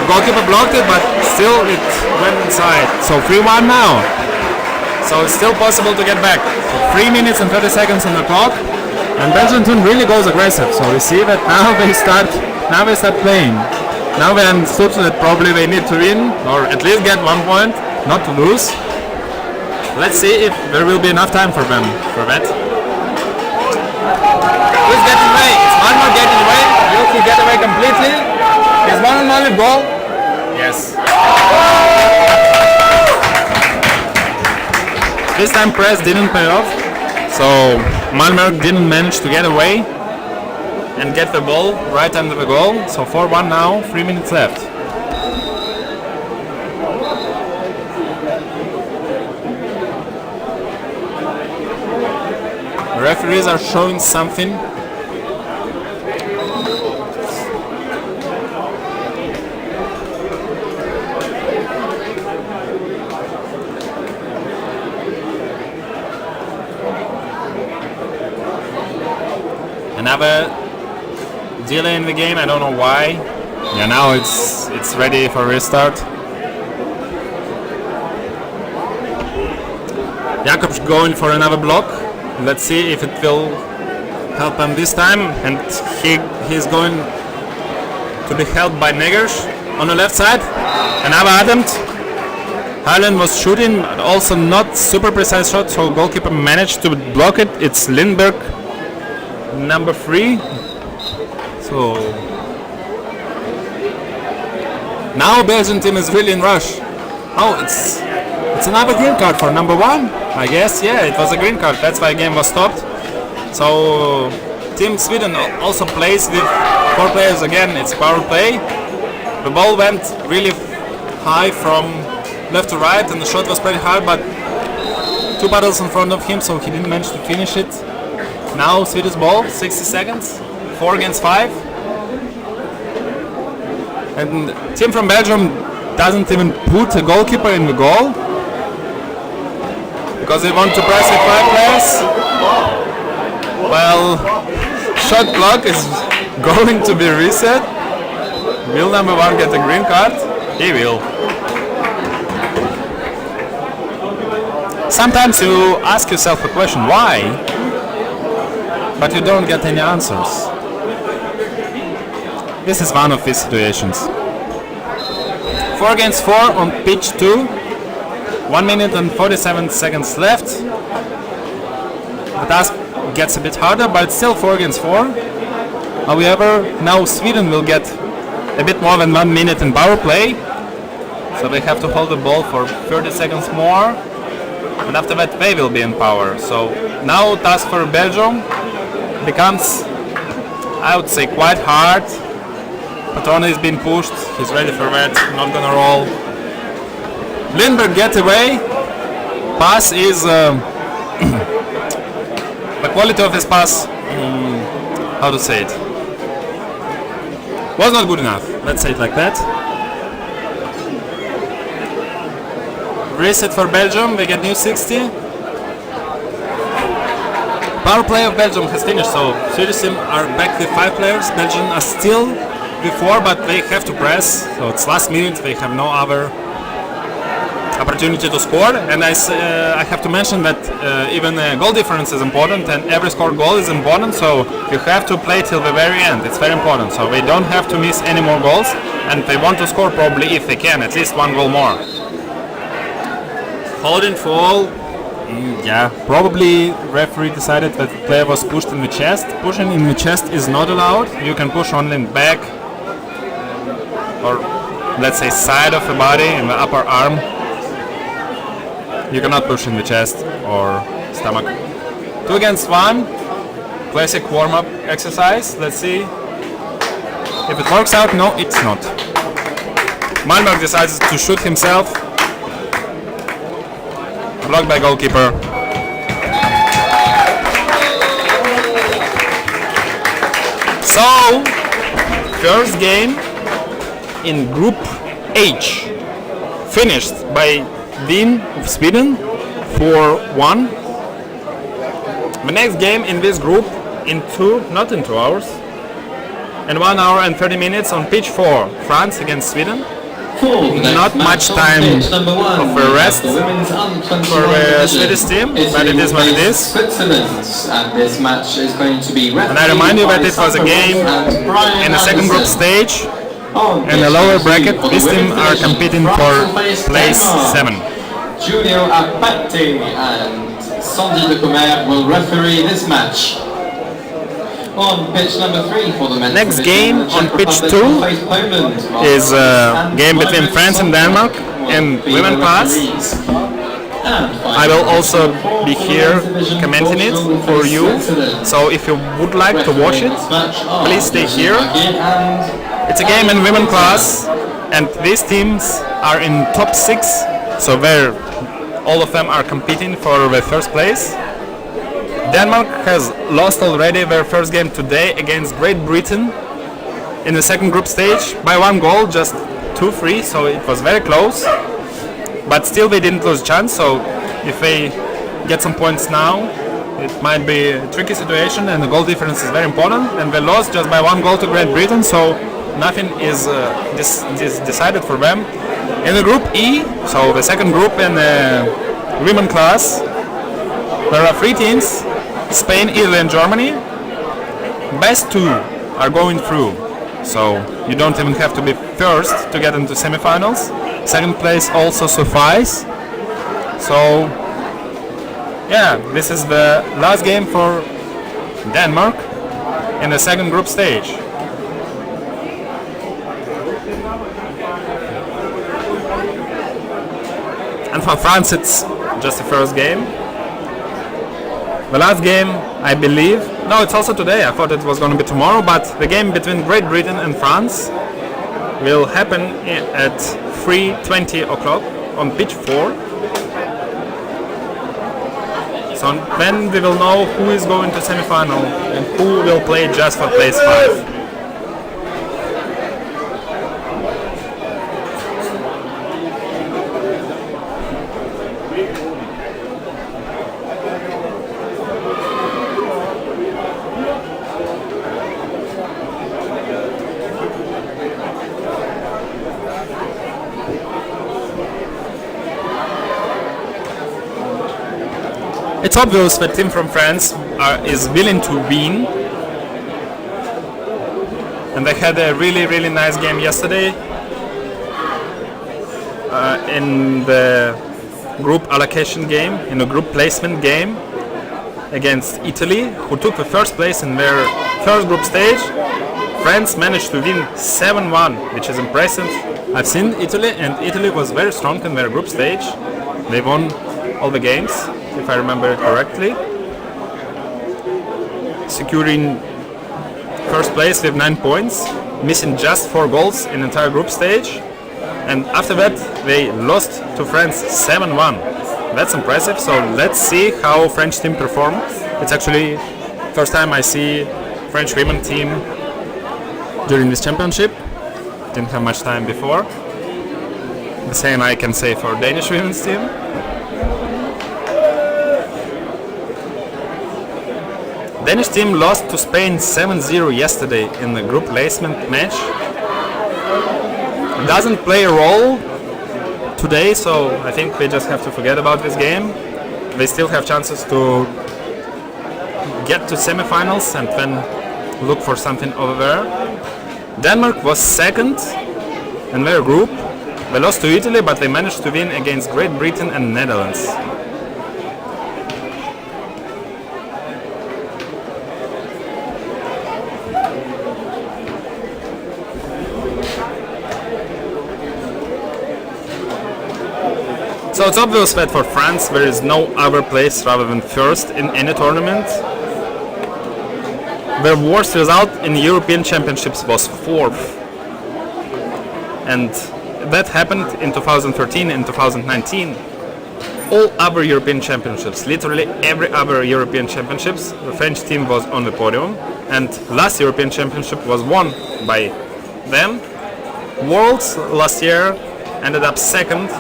The goalkeeper blocked it, but still it went inside. So 3-1 now. So it's still possible to get back. 3 minutes and 30 seconds on the clock, and Belgium team really goes aggressive. So we see that now they start playing. Now they understood that probably they need to win, or at least get 1 point, not to lose. Let's see if there will be enough time for them for that. Who's getting away? It's Malmö getting away. Will he get away completely? Is 1-1 with goal? Yes. This time press didn't pay off, so Malmö didn't manage to get away and get the ball right under the goal. So 4-1 now, 3 minutes left. The referees are showing something. Another delay in the game, I don't know why. Yeah, now it's ready for restart. Jakobs going for another block. Let's see if it will help him this time. And he's going to be helped by Negers on the left side. Another attempt. Highland was shooting, but also not super precise shot, so goalkeeper managed to block it. It's Lindberg, number 3. So now Belgian team is really in rush. Oh, it's another green card for number 1, I guess. Yeah, it was a green card. That's why the game was stopped. So Team Sweden also plays with 4 players again. It's power play. The ball went really high from left to right, and the shot was pretty hard, but 2 paddles in front of him, so he didn't manage to finish it. Now Swedish ball, 60 seconds, 4 against 5. And team from Belgium doesn't even put a goalkeeper in the goal because they want to press with 5 players. Well, shot clock is going to be reset. Will number 1 get a green card? He will. Sometimes you ask yourself a question, why? But you don't get any answers. This is one of these situations. 4 against 4 on pitch 2. 1 minute and 47 seconds left. The task gets a bit harder, but it's still 4 against 4. However, now Sweden will get a bit more than 1 minute in power play. So they have to hold the ball for 30 seconds more. And after that they will be in power. So now task for Belgium becomes, I would say, quite hard. Patrone is being pushed, he's ready for that, not gonna roll. Lindbergh gets away. Pass is the quality of his pass, how to say it, was not good enough, let's say it like that. Reset for Belgium, they get new 60. Power play of Belgium has finished, so Swedish team are back with 5 players. Belgium are still with 4, but they have to press, so it's last minute, they have no other opportunity to score. And I have to mention that even goal difference is important, and every scored goal is important, so you have to play till the very end. It's very important, so they don't have to miss any more goals, and they want to score probably, if they can, at least 1 goal more. Holding fall, yeah, probably referee decided that the player was pushed in the chest. Pushing in the chest is not allowed. You can push only in back, or let's say side of the body, in the upper arm. You cannot push in the chest or stomach. 2 against 1, classic warm-up exercise. Let's see if it works out. No, it's not. Malmberg decides to shoot himself. Blocked by goalkeeper. So, first game in Group H finished by Dean of Sweden 4-1. The next game in this group not in 2 hours, in 1 hour and 30 minutes on pitch 4, France against Sweden. Not much time of a rest for the Swedish team, but it is what it is. And I remind you that it was a game in the second group stage. In the lower bracket, these teams are competing for place 7. Giulio Abatti and Sandy de Comer will referee this match. On pitch number 3 for the men's next game on pitch 2 is a game between France and Denmark in women class. I will also be here commenting it for you, so if you would like to watch it, please stay here. It's a game in women class, and these teams are in top 6, so all of them are competing for the first place. Denmark has lost already their first game today against Great Britain in the second group stage by 1 goal, just 2-3, so it was very close. But still they didn't lose a chance, so if they get some points now, it might be a tricky situation, and the goal difference is very important. And they lost just by 1 goal to Great Britain, so nothing is decided for them. In the Group E, so the second group in the women class, there are 3 teams: Spain, Italy and Germany. Best 2 are going through, so you don't even have to be first to get into semifinals. Second place also suffice. So yeah, this is the last game for Denmark in the second group stage. And for France it's just the first game. The last game, I believe, no, it's also today. I thought it was going to be tomorrow, but the game between Great Britain and France will happen at 3:20 o'clock on pitch 4. So then we will know who is going to semi-final and who will play just for place 5. It's obvious that team from France is willing to win, and they had a really nice game yesterday in the group allocation game, in a group placement game against Italy, who took the first place in their first group stage. France managed to win 7-1, which is impressive. I've seen Italy, and Italy was very strong in their group stage. They won all the games, if I remember it correctly, securing first place with 9 points, missing just 4 goals in entire group stage. And after that, they lost to France 7-1. That's impressive. So let's see how French team perform. It's actually first time I see French women team during this championship. Didn't have much time before. The same I can say for Danish women's team. Danish team lost to Spain 7-0 yesterday in the group placement match. Doesn't play a role today, so I think they just have to forget about this game. They still have chances to get to semifinals and then look for something over there. Denmark was second in their group. They lost to Italy, but they managed to win against Great Britain and Netherlands. So it's obvious that for France there is no other place rather than first in any tournament. Their worst result in the European Championships was 4th. And that happened in 2013 and 2019. All other European Championships, literally every other European Championships, the French team was on the podium. And last European Championship was won by them. Worlds last year ended up second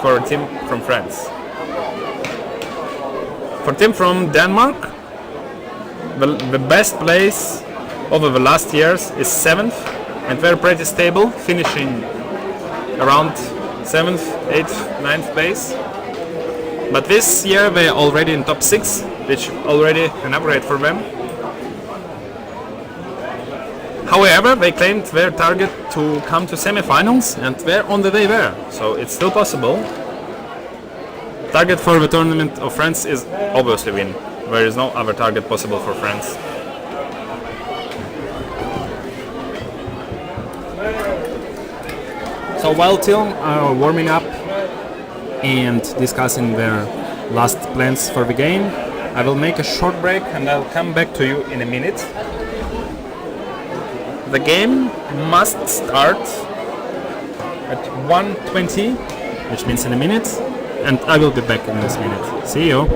for a team from France. For a team from Denmark, the best place over the last years is 7th, and they're pretty stable, finishing around 7th, 8th, 9th place. But this year they're already in top 6, which already an upgrade for them. However, they claimed their target to come to semifinals, and they're on the way there, so it's still possible. Target for the tournament of France is obviously win. There is no other target possible for France. So while team are warming up and discussing their last plans for the game, I will make a short break and I'll come back to you in a minute. The game must start at 1:20, which means in a minute, and I will be back in this minute. See you!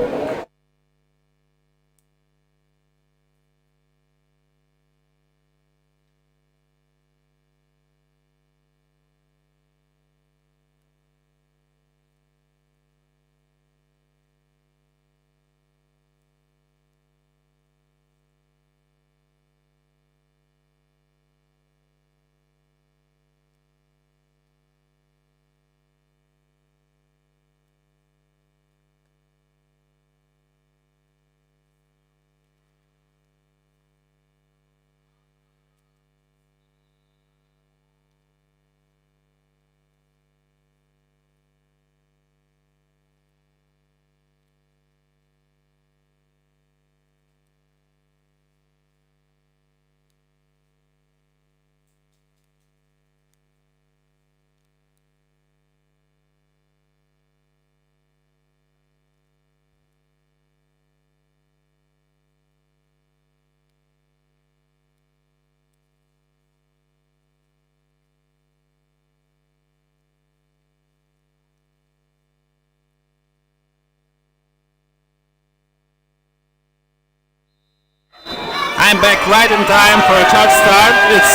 I'm back right in time for a charge start. It's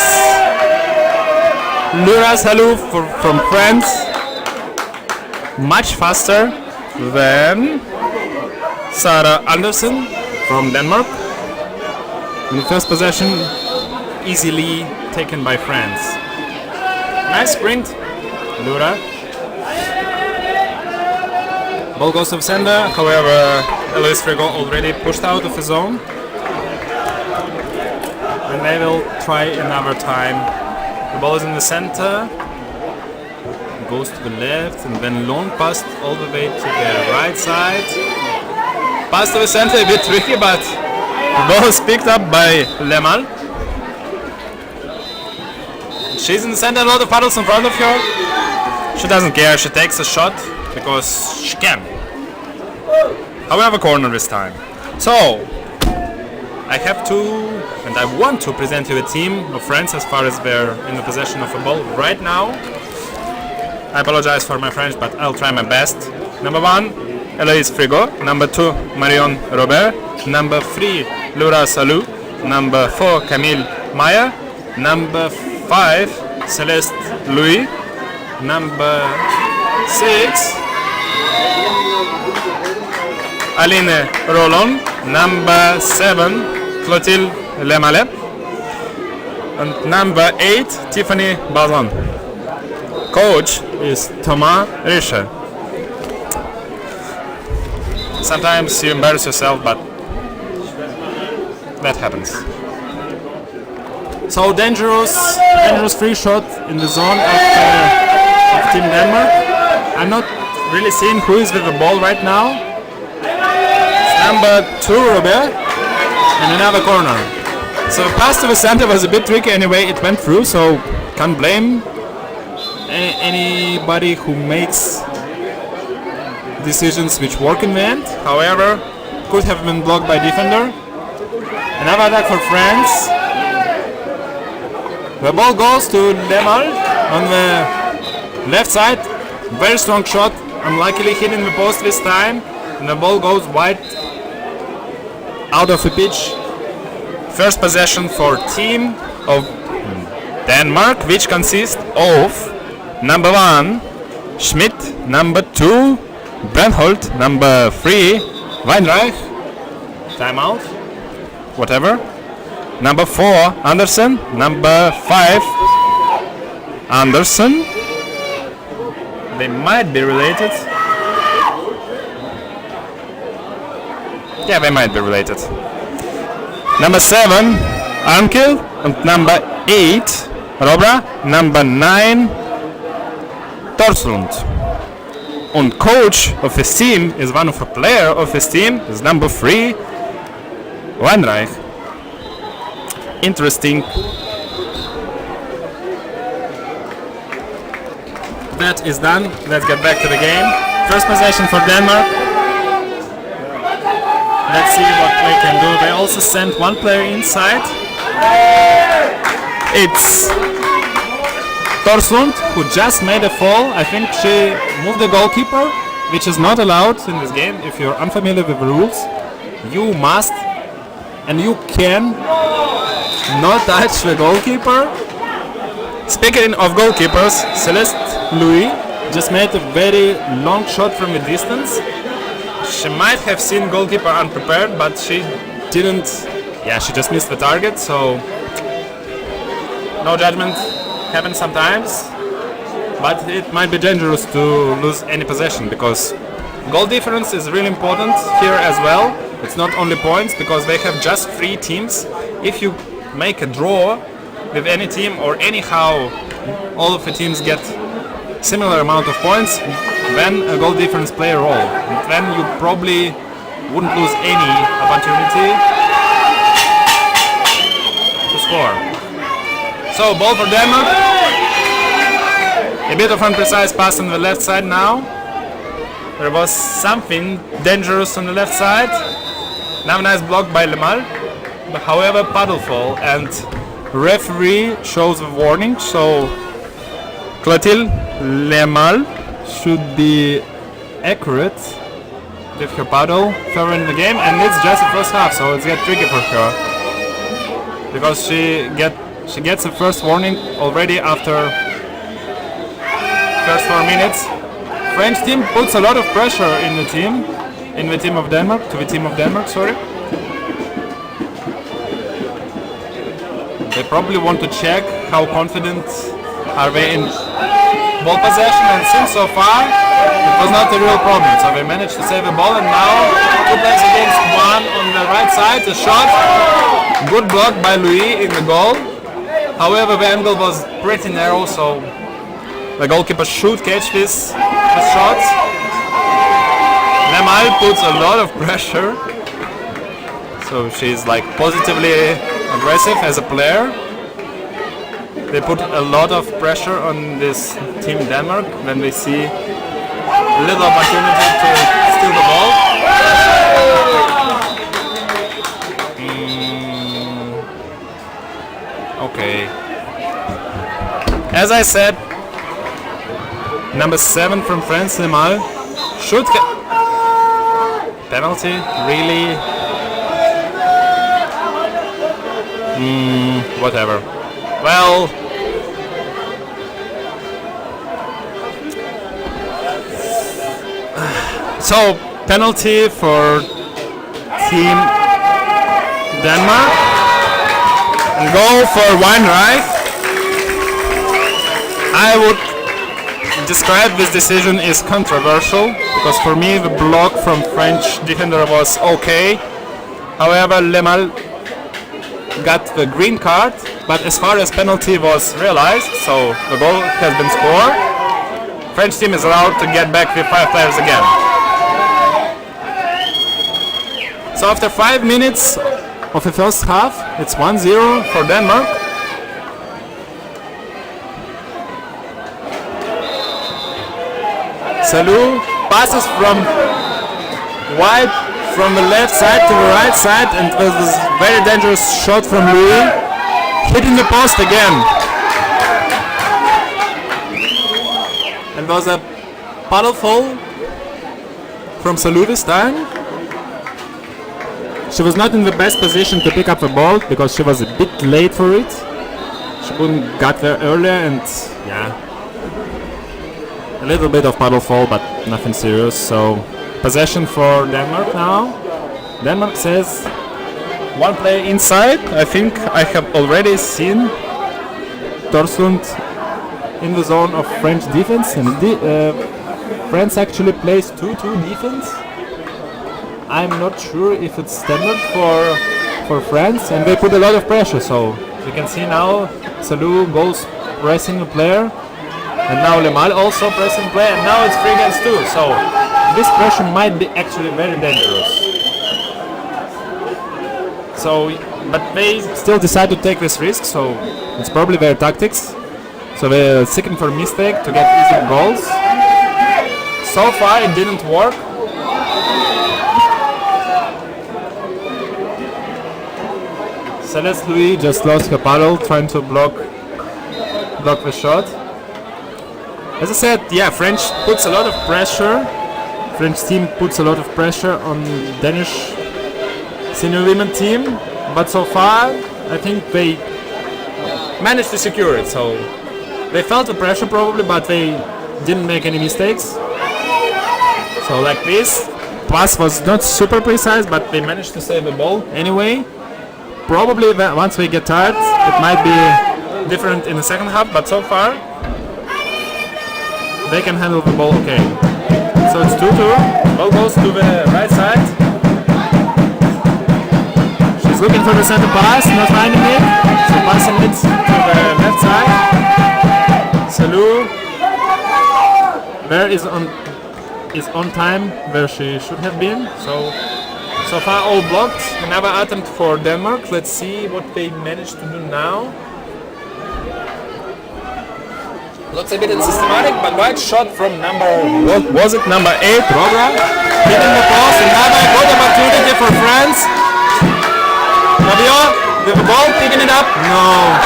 Laura Salou from France. Much faster than Sarah Andersen from Denmark. In the first possession, easily taken by France. Nice sprint, Laura. Ball goes to the center, however, Eloise Frigo already pushed out of the zone. And they will try another time. The ball is in the center. goes to the left, and then long pass all the way to the right side. Pass to the center, a bit tricky, but the ball is picked up by Lemal. She's in the center, a lot of paddles in front of her. She doesn't care, she takes a shot because she can. However, corner this time. So, I have to, and I want to present you a team of friends as far as they're in the possession of a ball right now. I apologize for my French, but I'll try my best. Number 1, Eloise Frigo. Number 2, Marion Robert. Number 3, Laura Salou. Number 4, Camille Meyer. Number 5, Celeste Louis. Number 6, Aline Roland. Number 7, Clotilde Lemale. And number 8, Tiffany Bazan. Coach is Thomas Richer. Sometimes you embarrass yourself, but that happens. So dangerous free shot in the zone of Team Denmark. I'm not really seeing who is with the ball right now. It's number 2, Robert, in another corner. So the pass to the center was a bit tricky anyway, it went through, so can't blame anybody who makes decisions which work in the end. However, could have been blocked by defender. Another attack for France. The ball goes to Lemal on the left side. Very strong shot, unluckily hitting the post this time. And the ball goes wide out of the pitch. First possession for team of Denmark, which consists of number 1, Schmidt, number 2, Brandholt, number 3, Weinreich, timeout, whatever, number 4, Andersen, number 5, Andersen, they might be related, yeah, they might be related, number 7, Arnkill, and number 8, Robra, number 9, Torslund. And coach of his team is one of a player of his team, is number 3, Weinreich. Interesting. That is done. Let's get back to the game. First possession for Denmark. Let's see what they can do. They also sent one player inside. It's Torslund, who just made a fall. I think she moved the goalkeeper, which is not allowed in this game. If you're unfamiliar with the rules, you must and you can not touch the goalkeeper. Speaking of goalkeepers, Celeste Louis just made a very long shot from a distance. She might have seen goalkeeper unprepared, but she didn't. Yeah, she just missed the target, so no judgment. Happens sometimes, but it might be dangerous to lose any possession because goal difference is really important here as well. It's not only points because they have just 3 teams. If you make a draw with any team or anyhow all of the teams get similar amount of points, then a goal difference play a role. And then you probably wouldn't lose any opportunity to score. So, ball for Denmark. A bit of imprecise pass on the left side now. There was something dangerous on the left side. Now nice block by Lemal. But however, paddle fall and referee shows a warning. So, Clotilde Lemal should be accurate with her paddle further in the game. And it's just the first half, so it's get tricky for her. Because she gets the first warning already after first 4 minutes. French team puts a lot of pressure in the team of Denmark, sorry. They probably want to check how confident are they in ball possession, and since so far it was not a real problem. So they managed to save the ball, and now 2 players against 1 on the right side. The shot, good block by Louis in the goal. However, the angle was pretty narrow, so the goalkeeper should catch this shot. Lemal puts a lot of pressure, so she's like positively aggressive as a player. They put a lot of pressure on this team Denmark when they see little opportunity to steal the ball. Okay. As I said, number 7 from France, Lemal, should get penalty. Really? Whatever. Well. So, penalty for Team Denmark. And goal for Weinreich. I would describe this decision as controversial, because for me the block from French defender was okay. However, Lemal got the green card, but as far as penalty was realized, so the goal has been scored. French team is allowed to get back with 5 players again. So after 5 minutes of the first half, it's 1-0 for Denmark. Salou passes from wide from the left side to the right side, and with this very dangerous shot from Louis, hitting the post again. And was a paddle fall from Salou this time. She was not in the best position to pick up the ball because she was a bit late for it. She couldn't get there earlier, and yeah, a little bit of paddle fall, but nothing serious. So possession for Denmark now. Denmark says one player inside. I think I have already seen Torslund in the zone of French defense, and France actually plays 2-2 defense. I'm not sure if it's standard for France, and they put a lot of pressure. So you can see now Salou goes pressing a player, and now Lemal also pressing player, and now it's 3 against 2. So this pressure might be actually very dangerous. So, but they still decide to take this risk. So it's probably their tactics. So they're seeking for a mistake to get easy goals. So far it didn't work. Celeste Louis just lost her paddle trying to block the shot. As I said, yeah, French puts a lot of pressure. French team puts a lot of pressure on Danish senior women team, but so far I think they managed to secure it. So they felt the pressure probably, but they didn't make any mistakes. So like this, pass was not super precise, but they managed to save the ball anyway. Probably once we get tired, it might be different in the second half, but so far they can handle the ball okay. So it's 2-2. Ball goes to the right side. She's looking for the center pass, not finding it. So passing it to the left side. Salou there is on time where she should have been. So far all blocked. Another attempt for Denmark. Let's see what they managed to do now. Looks a bit unsystematic, but right shot from number 8, Rogra. Hitting the post. Another good opportunity for France. Rabiot with the ball, picking it up. No.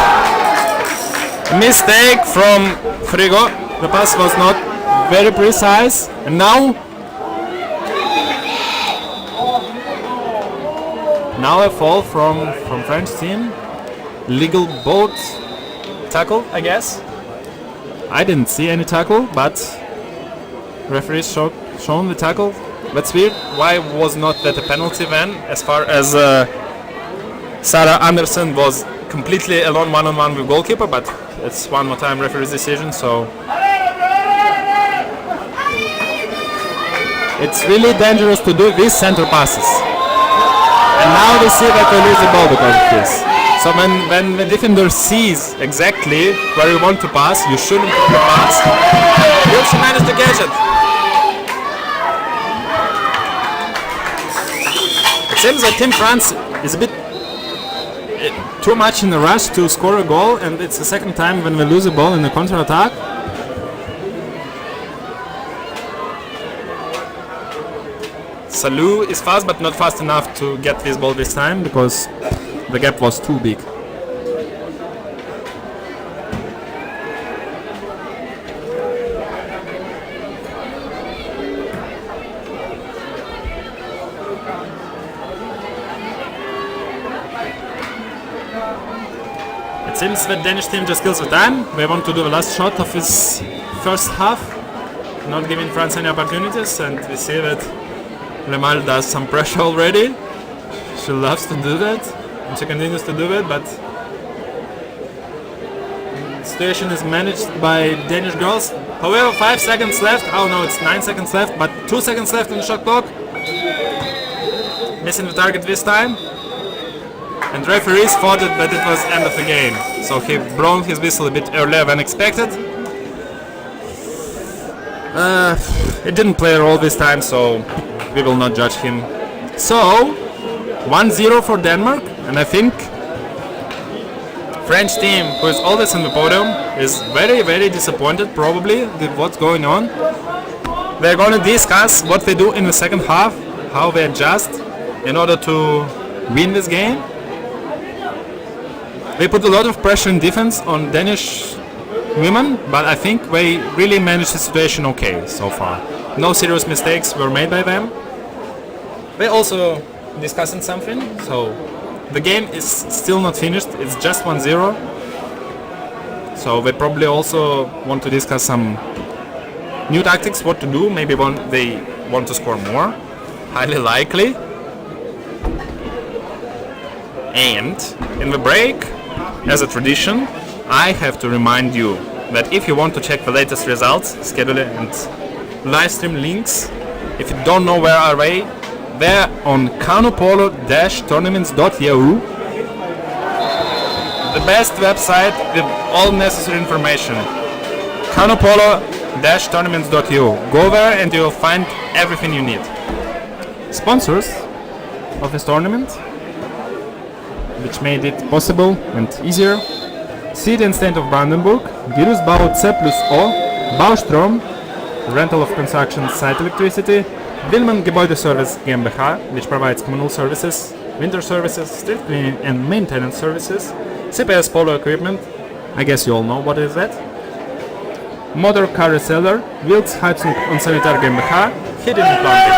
Mistake from Frigo. The pass was not very precise. And now a fall from French team. Legal boat tackle, I guess. I didn't see any tackle, but referees shown the tackle. That's weird. Why was not that a penalty then? As far as Sarah Anderson was completely alone one-on-one with goalkeeper, but it's one more time referee's decision. So it's really dangerous to do these center passes. And now they see that they lose the ball because of this. So when the defender sees exactly where you want to pass, you shouldn't pass. You should manage to catch it. It seems that Team France is a bit too much in a rush to score a goal, and it's the second time when we lose a ball in the counter-attack. Salou is fast, but not fast enough to get this ball this time because the gap was too big. It seems the Danish team just kills the time. They want to do the last shot of his first half, not giving France any opportunities, and we see that Lemal does some pressure already. She loves to do that, and she continues to do it, but the situation is managed by Danish girls. However, 5 seconds left. Oh no, it's 9 seconds left, but 2 seconds left on the shot clock. Missing the target this time. And referees thought that it was end of the game, so he blown his whistle a bit earlier than expected. It didn't play a role this time, so we will not judge him. So 1-0 for Denmark, and I think French team, who is always on the podium, is very, very disappointed probably with what's going on. They're going to discuss what they do in the second half, how they adjust in order to win this game. They put a lot of pressure in defense on Danish women, but I think they really managed the situation okay so far. No serious mistakes were made by them. They also discussing something, so the game is still not finished, it's just 1-0. So they probably also want to discuss some new tactics, what to do, maybe they want to score more, highly likely. And in the break, as a tradition, I have to remind you that if you want to check the latest results, schedule and live stream links, if you don't know where are they, they're on canoepolo-tournaments.eu, the best website with all necessary information. canoepolo-tournaments.eu. Go there and you'll find everything you need. Sponsors of this tournament, which made it possible and easier: City and State of Brandenburg, Virusbau C+O, Baustrom, rental of construction site electricity, Wilman Gebäudeservice GmbH, which provides communal services, winter services, street cleaning and maintenance services, CPS Polo equipment, I guess you all know what is that, Motor Car Reseller, Wilks Heizung und Sanitär GmbH, Heating and Plumbing,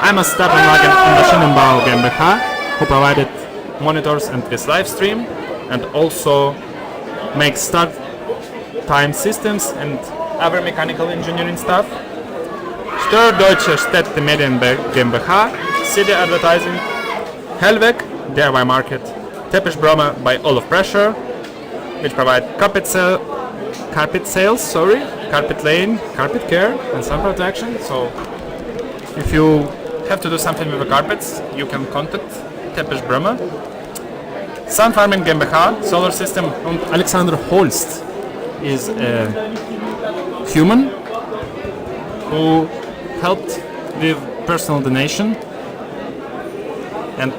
Einmal Stadtanlagen und Maschinenbau GmbH, who provided monitors and this live stream, and also make start time systems and other mechanical engineering stuff. Steuerdeutsche Städte Medien GmbH, City Advertising, Hellweg, DIY Market, Teppichbrommer by Olaf Pressure, which provide carpet sales, carpet laying, carpet care and sun protection. So if you have to do something with the carpets, you can contact Teppichbrommer. Sun Farming GmbH, solar system, and Alexander Holst is a human who helped with personal donation, and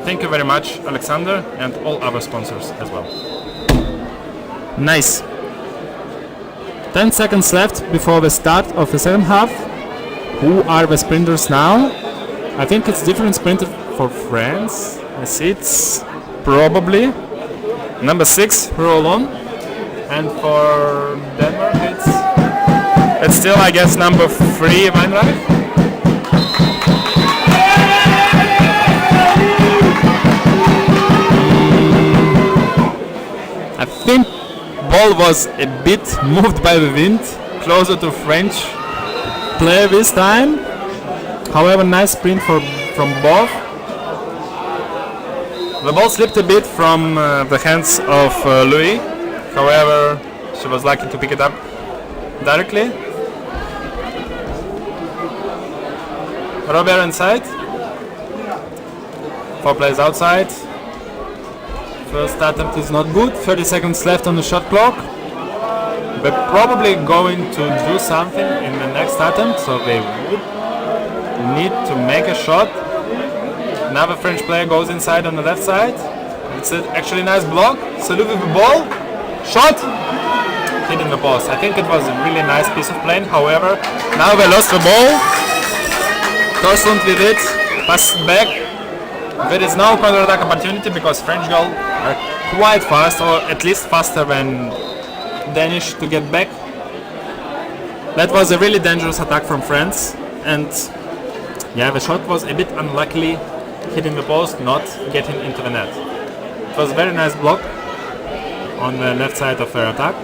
thank you very much, Alexander, and all other sponsors as well. Nice. 10 seconds left before the start of the second half. Who are the sprinters now? I think it's different sprinter for France. I see it's probably number 6, Roland, and for Denmark it's still, I guess, number 3, Weinreich. I think ball was a bit moved by the wind, closer to French player this time. However, nice sprint from both. The ball slipped a bit from the hands of Louis. However, she was lucky to pick it up directly. Robert inside. 4 players outside. First attempt is not good. 30 seconds left on the shot clock. We're probably going to do something in the next attempt, so they would need to make a shot. Another French player goes inside on the left side. It's actually a nice block. Salou with the ball. Shot! Hitting the post. I think it was a really nice piece of play. However, now we lost the ball. Torslund with it. Passes back. There is no counter-attack opportunity because French goal are quite fast, or at least faster than Danish to get back. That was a really dangerous attack from France, and yeah, the shot was a bit unluckily hitting the post, not getting into the net. It was a very nice block on the left side of their attack.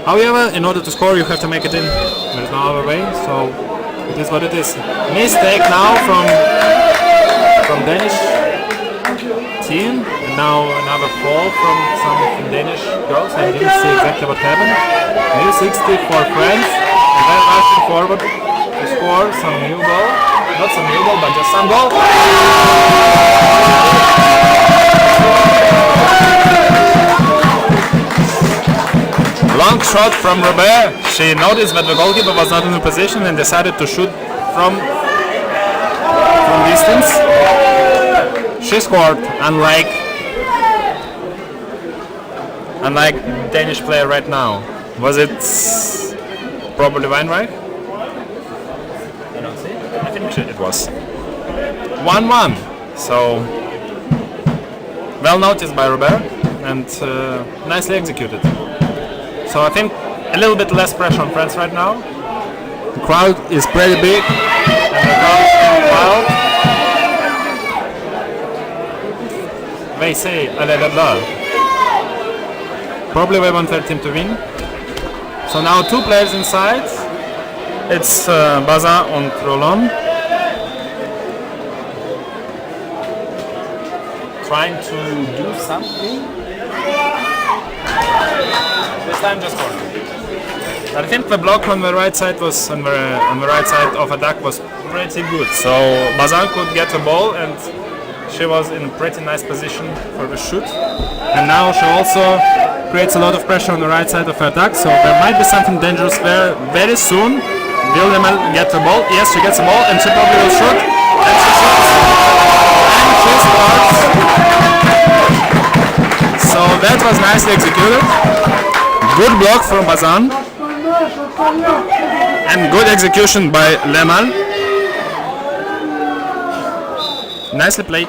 However, in order to score you have to make it in. There is no other way, so it is what it is. Mistake now from Danish team, and now another fall from some Danish girls. I didn't see exactly what happened. New 60 for France, and then rushing forward to score some new goal. Not some new goal, but just some goal. Long shot from Robert. She noticed that the goalkeeper was not in the position and decided to shoot from distance. She scored, unlike Danish player right now. Was it probably Weinreich? I don't see. I think it was 1-1. So well noticed by Robert and nicely executed. So I think a little bit less pressure on France right now. The crowd is pretty big and the crowd is pretty wild. They say allez là. Probably they want their team to win. So now two players inside. It's Bazin and Roland. Trying to do something. This time just scored. But I think the block on the right side was on the right side of attack was pretty good. So Bazin could get the ball and she was in a pretty nice position for the shoot. And now she also creates a lot of pressure on the right side of her attack. So there might be something dangerous there very soon. Will Lemel get the ball? Yes, she gets the ball and she probably will shoot. And she shoots. And she scores. So that was nicely executed. Good block from Bazin. And good execution by Lemel. Nicely played.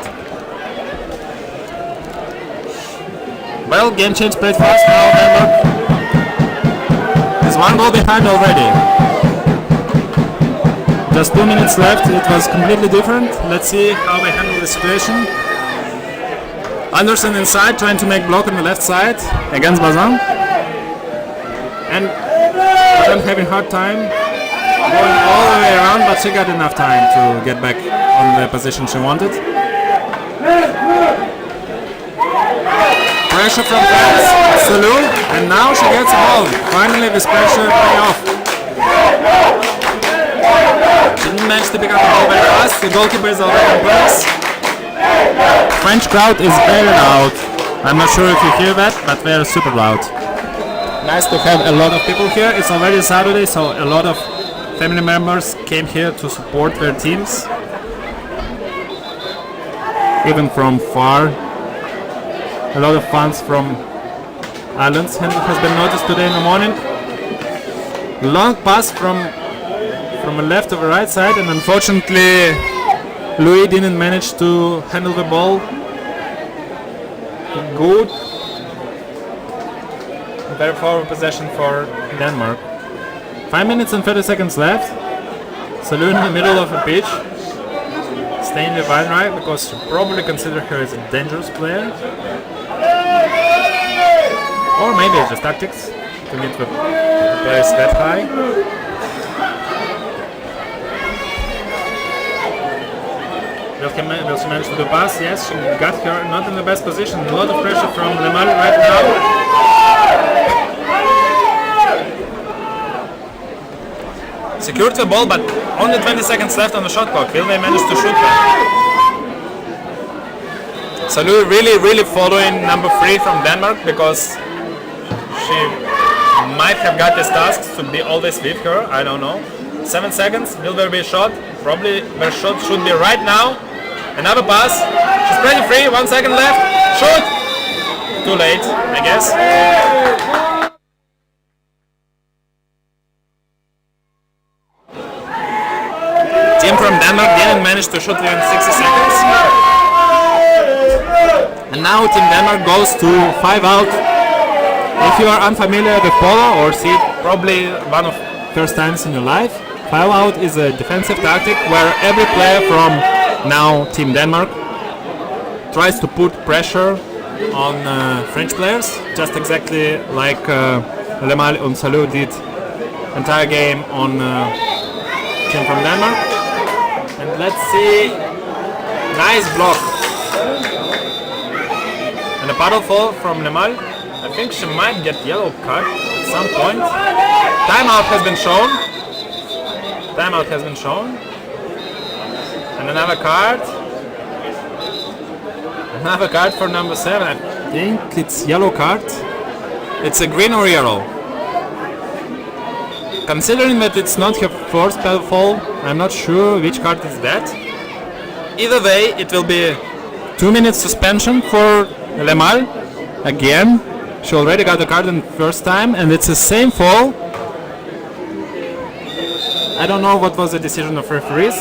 Well, game change played fast now. Brandenburg is one goal behind already. Just 2 minutes left. It was completely different. Let's see how they handle the situation. Andersen inside, trying to make block on the left side against Bazin. And Bazin having hard time going all the way around, but she got enough time to get back on the position she wanted. Pressure from France, Salou, and now she gets a ball. Finally this pressure pay off. Didn't manage to pick up the ball very fast. The goalkeeper is already in place. French crowd is very loud. I'm not sure if you hear that, but they are super loud. Nice to have a lot of people here. It's already Saturday, so a lot of family members came here to support their teams. Even from far. A lot of fans from islands has been noticed today in the morning. Long pass from the left to the right side, and unfortunately Louis didn't manage to handle the ball good. Very forward possession for Denmark. 5 minutes and 30 seconds left. Salou in the middle of the pitch. Staying the Weinreich because you probably consider her as a dangerous player. Or maybe it's just tactics to get the players that high. Will she manage to do pass? Yes, she got her not in the best position. A lot of pressure from Lemel right now. Secured the ball, but only 20 seconds left on the shot clock. Will they manage to shoot that? Salou really following number 3 from Denmark because she might have got this task to be always with her, I don't know. 7 seconds, will there be a shot? Probably their shot should be right now. Another pass, she's pretty free, 1 second left, shoot! Too late, I guess. Team from Denmark didn't manage to shoot within 60 seconds. And now Team Denmark goes to 5 out. If you are unfamiliar with polo or see it probably one of first times in your life, 5 out is a defensive tactic where every player from now Team Denmark tries to put pressure on French players, just exactly like Lemal and Salou did entire game on team from Denmark. And let's see, nice block. And a paddle fall from Lemal. I think she might get yellow card at some point. Timeout has been shown. Timeout has been shown. And another card. Another card for number 7. I think it's yellow card. It's a green or yellow. Considering that it's not her first paddle fall, I'm not sure which card is that. Either way, it will be 2 minutes suspension for Lemal. Again, she already got the card in the first time, and it's the same fall. I don't know what was the decision of referees.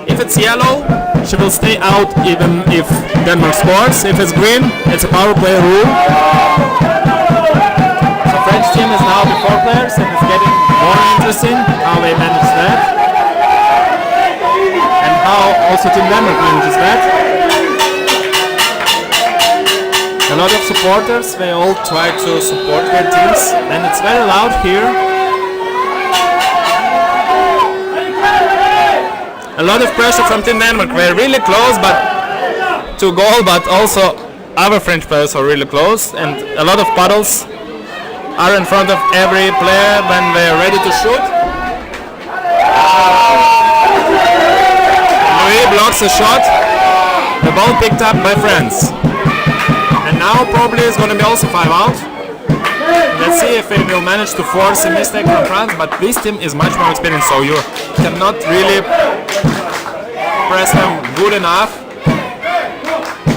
If it's yellow, she will stay out even if Denmark scores. If it's green, it's a power play rule. So French team is now with 4 players, and it's getting more interesting how they manage that. And how also Team Denmark manages that. A lot of supporters, they all try to support their teams, and it's very loud here. A lot of pressure from Team Denmark. We're really close, but to goal, but also other French players are really close, and a lot of paddles are in front of every player when they're ready to shoot. Louis blocks a shot. The ball picked up by France. And now probably it's going to be also 5 out. Let's see if they will manage to force a mistake from France, but this team is much more experienced, so you cannot really press them good enough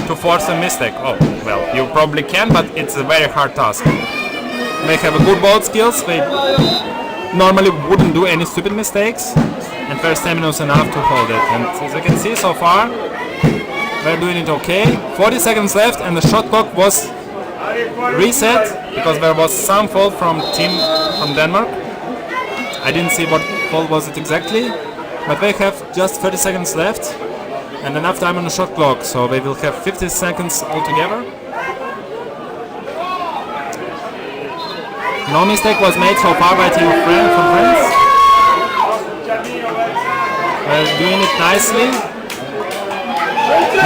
to force a mistake. Oh, well, you probably can, but it's a very hard task. They have a good ball skills, they normally wouldn't do any stupid mistakes, and their stamina is enough to hold it. And as you can see so far, they're doing it okay. 40 seconds left, and the shot clock was reset because there was some fault from team from Denmark. I didn't see what fault was it exactly, but they have just 30 seconds left and enough time on the shot clock, so they will have 50 seconds altogether. No mistake was made so far by team from France. They're doing it nicely.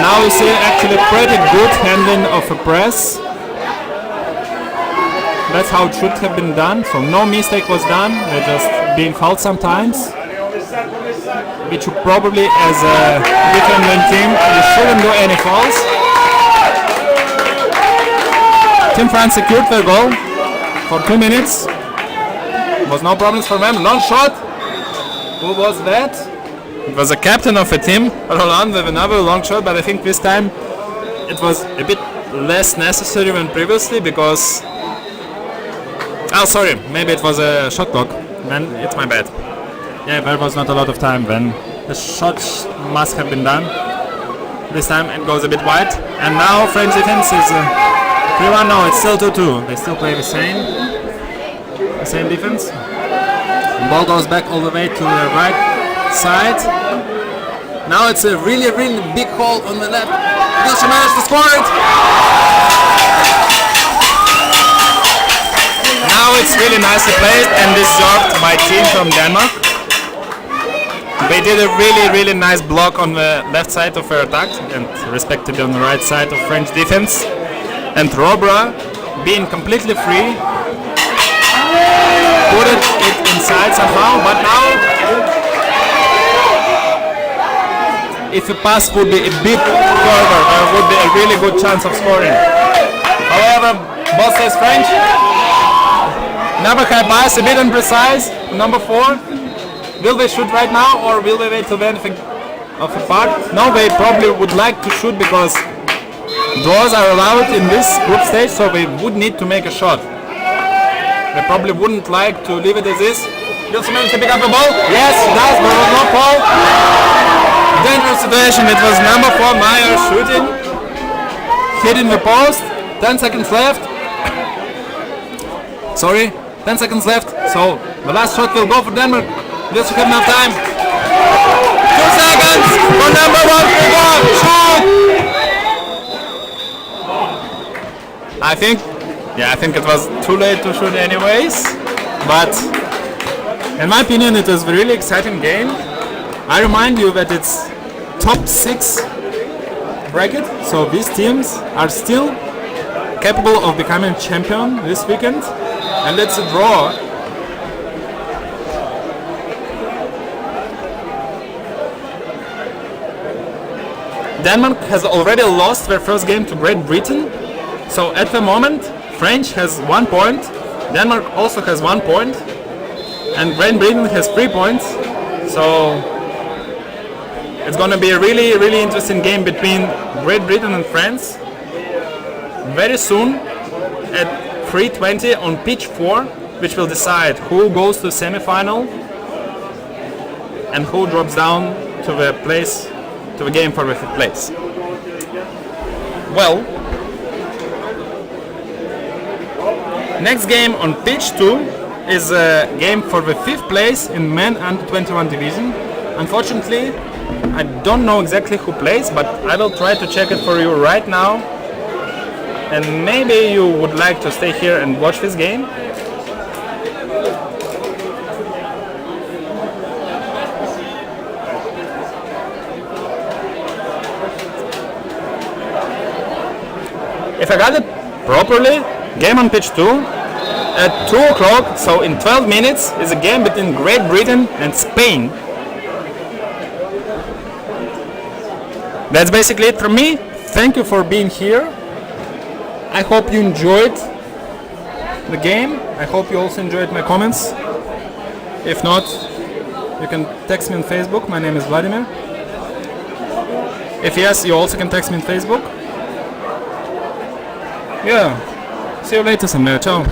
Now we see actually pretty good handling of a press. That's how it should have been done, so no mistake was done, they're just being fouled sometimes. Which you probably, as a defending team, you shouldn't do any fouls. Team France secured their goal for 2 minutes. Was no problems for them. Long shot. Who was that? It was a captain of a team, Roland, with another long shot, but I think this time it was a bit less necessary than previously because... Oh, sorry, maybe it was a shot clock. Then it's my bad. Yeah, there was not a lot of time when the shots must have been done. This time it goes a bit wide. And now French defense is 3-1. No, it's still 2-2. They still play the same defense. The ball goes back all the way to the right side. Now it's a really big hole on the left. Will she manage to score it? Now it's really nicely played and deserved by team from Denmark. They did a really nice block on the left side of their attack and respectively on the right side of French defense. And Robra, being completely free, put it inside somehow, but now if a pass would be a bit further, there would be a really good chance of scoring. However, boss says French. Number high pass, a bit imprecise. Number 4. Will they shoot right now or will they wait till the end of a part? No, they probably would like to shoot because draws are allowed in this group stage, so they would need to make a shot. They probably wouldn't like to leave it as is. Wilson managed to pick up the ball. Yes, he does, but there was no foul. Dangerous situation. It was number 4 Meyer shooting. Hitting the post. 10 seconds left. Sorry, 10 seconds left. So the last shot will go for Denmark. Just have enough time. 2 seconds for number 1 to go. Shoot! I think it was too late to shoot anyways. But in my opinion, it was a really exciting game. I remind you that it's top 6 bracket, so these teams are still capable of becoming champion this weekend, and it's a draw. Denmark has already lost their first game to Great Britain, so at the moment French has 1 point, Denmark also has 1 point, and Great Britain has 3 points. So it's gonna be a really interesting game between Great Britain and France very soon at 3:20 on pitch 4, which will decide who goes to semi-final and who drops down to the game for the 5th place. Well, next game on pitch 2 is a game for the 5th place in men under 21 division. Unfortunately, I don't know exactly who plays, but I will try to check it for you right now. And maybe you would like to stay here and watch this game. If I got it properly, game on pitch 2 at 2 o'clock, so in 12 minutes, is a game between Great Britain and Spain. That's basically it from me. Thank you for being here. I hope you enjoyed the game. I hope you also enjoyed my comments. If not, you can text me on Facebook. My name is Vladimir. If yes, you also can text me on Facebook. Yeah. See you later, Samuel. Ciao.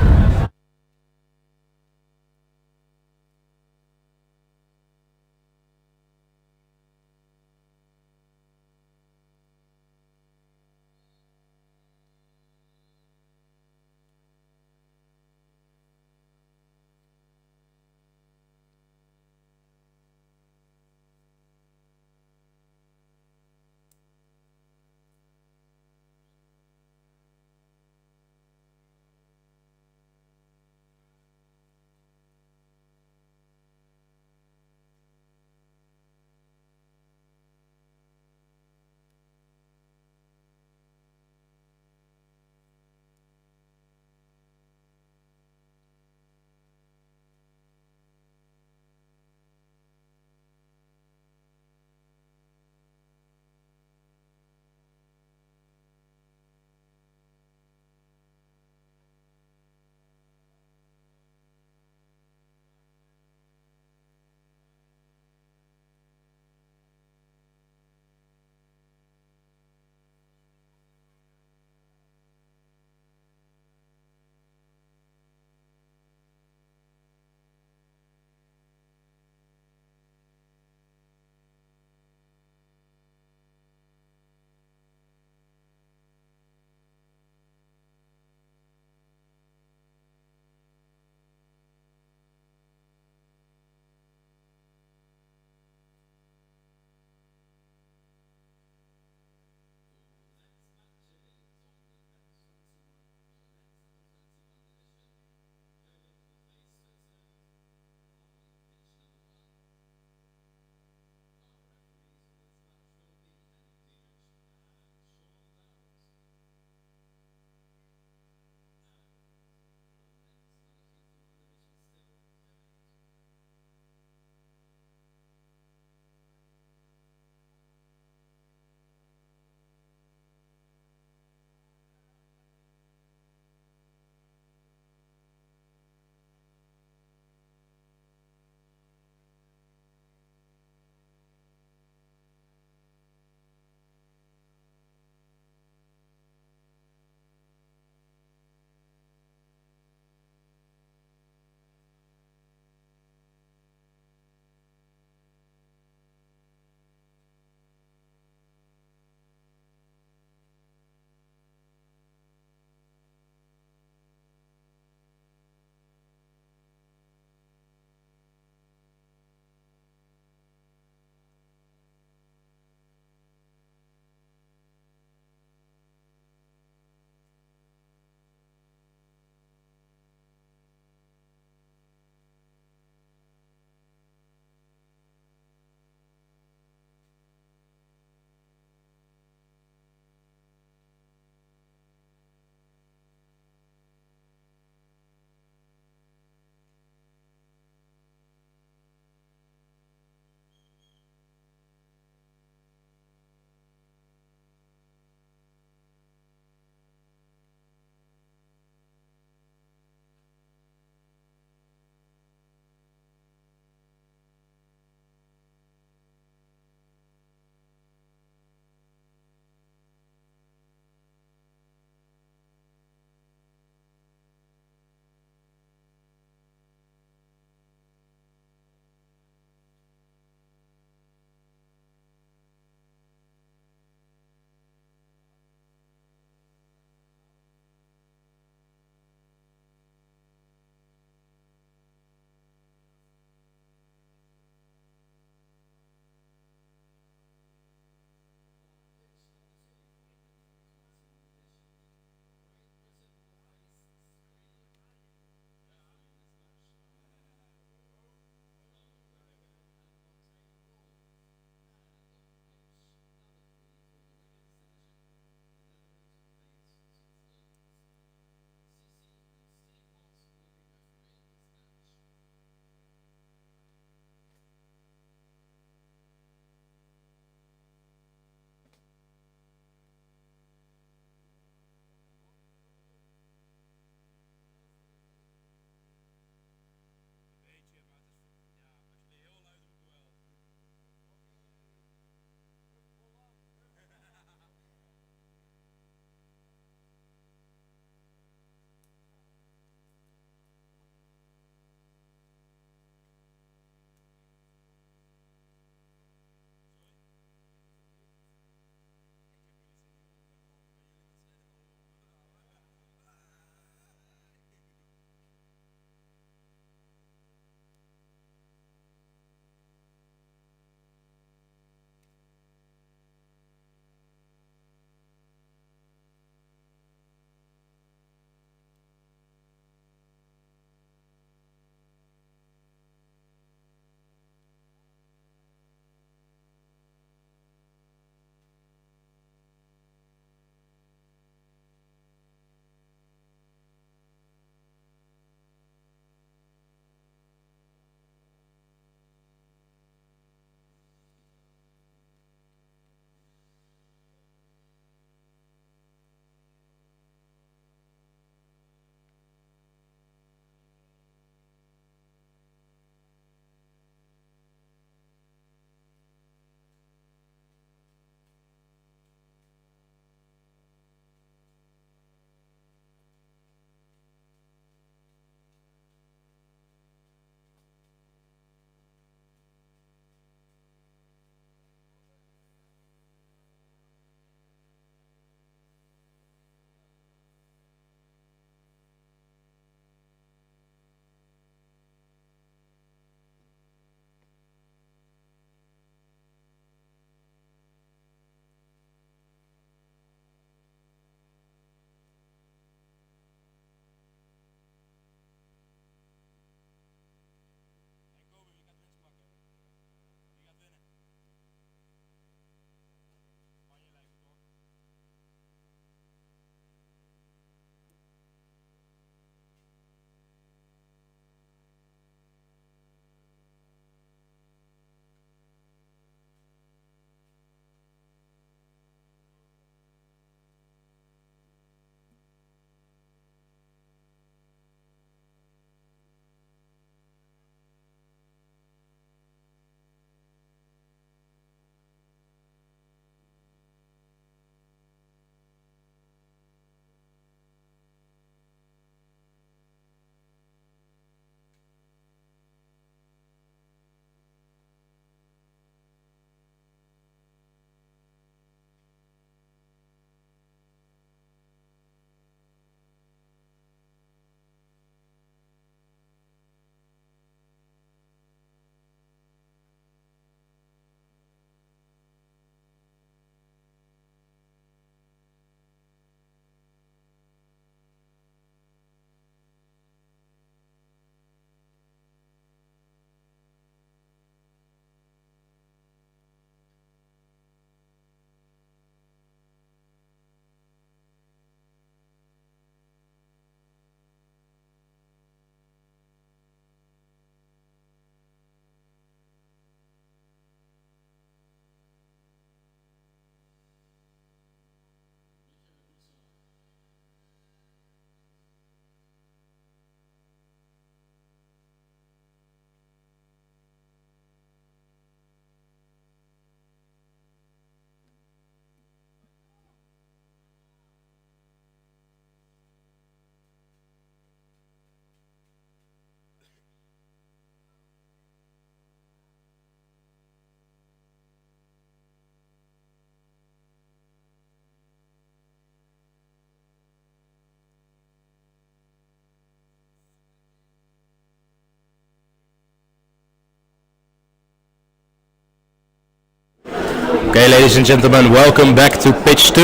Okay, ladies and gentlemen, welcome back to pitch 2,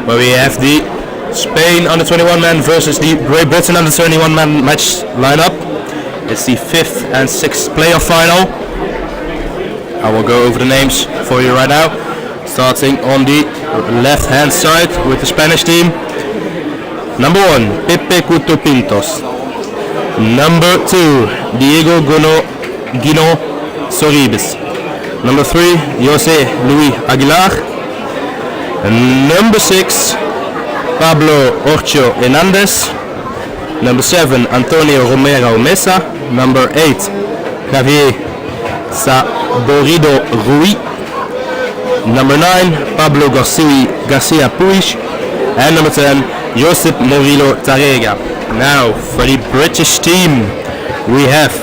where we have the Spain under 21 man versus the Great Britain under 21 man match lineup. It's the 5th and 6th playoff final. I will go over the names for you right now. Starting on the left hand side with the Spanish team. Number 1, Pepe Couto Pintos. Number 2, Diego Gino Sorribes. Number 3, José Luis Aguilar. And number 6, Pablo Orcho Hernandez. Number 7, Antonio Romero Mesa. Number 8, Javier Saborido Rui. Number 9, Pablo Garcia Puig. And number 10, Josep Morillo Tarrega. Now for the British team, we have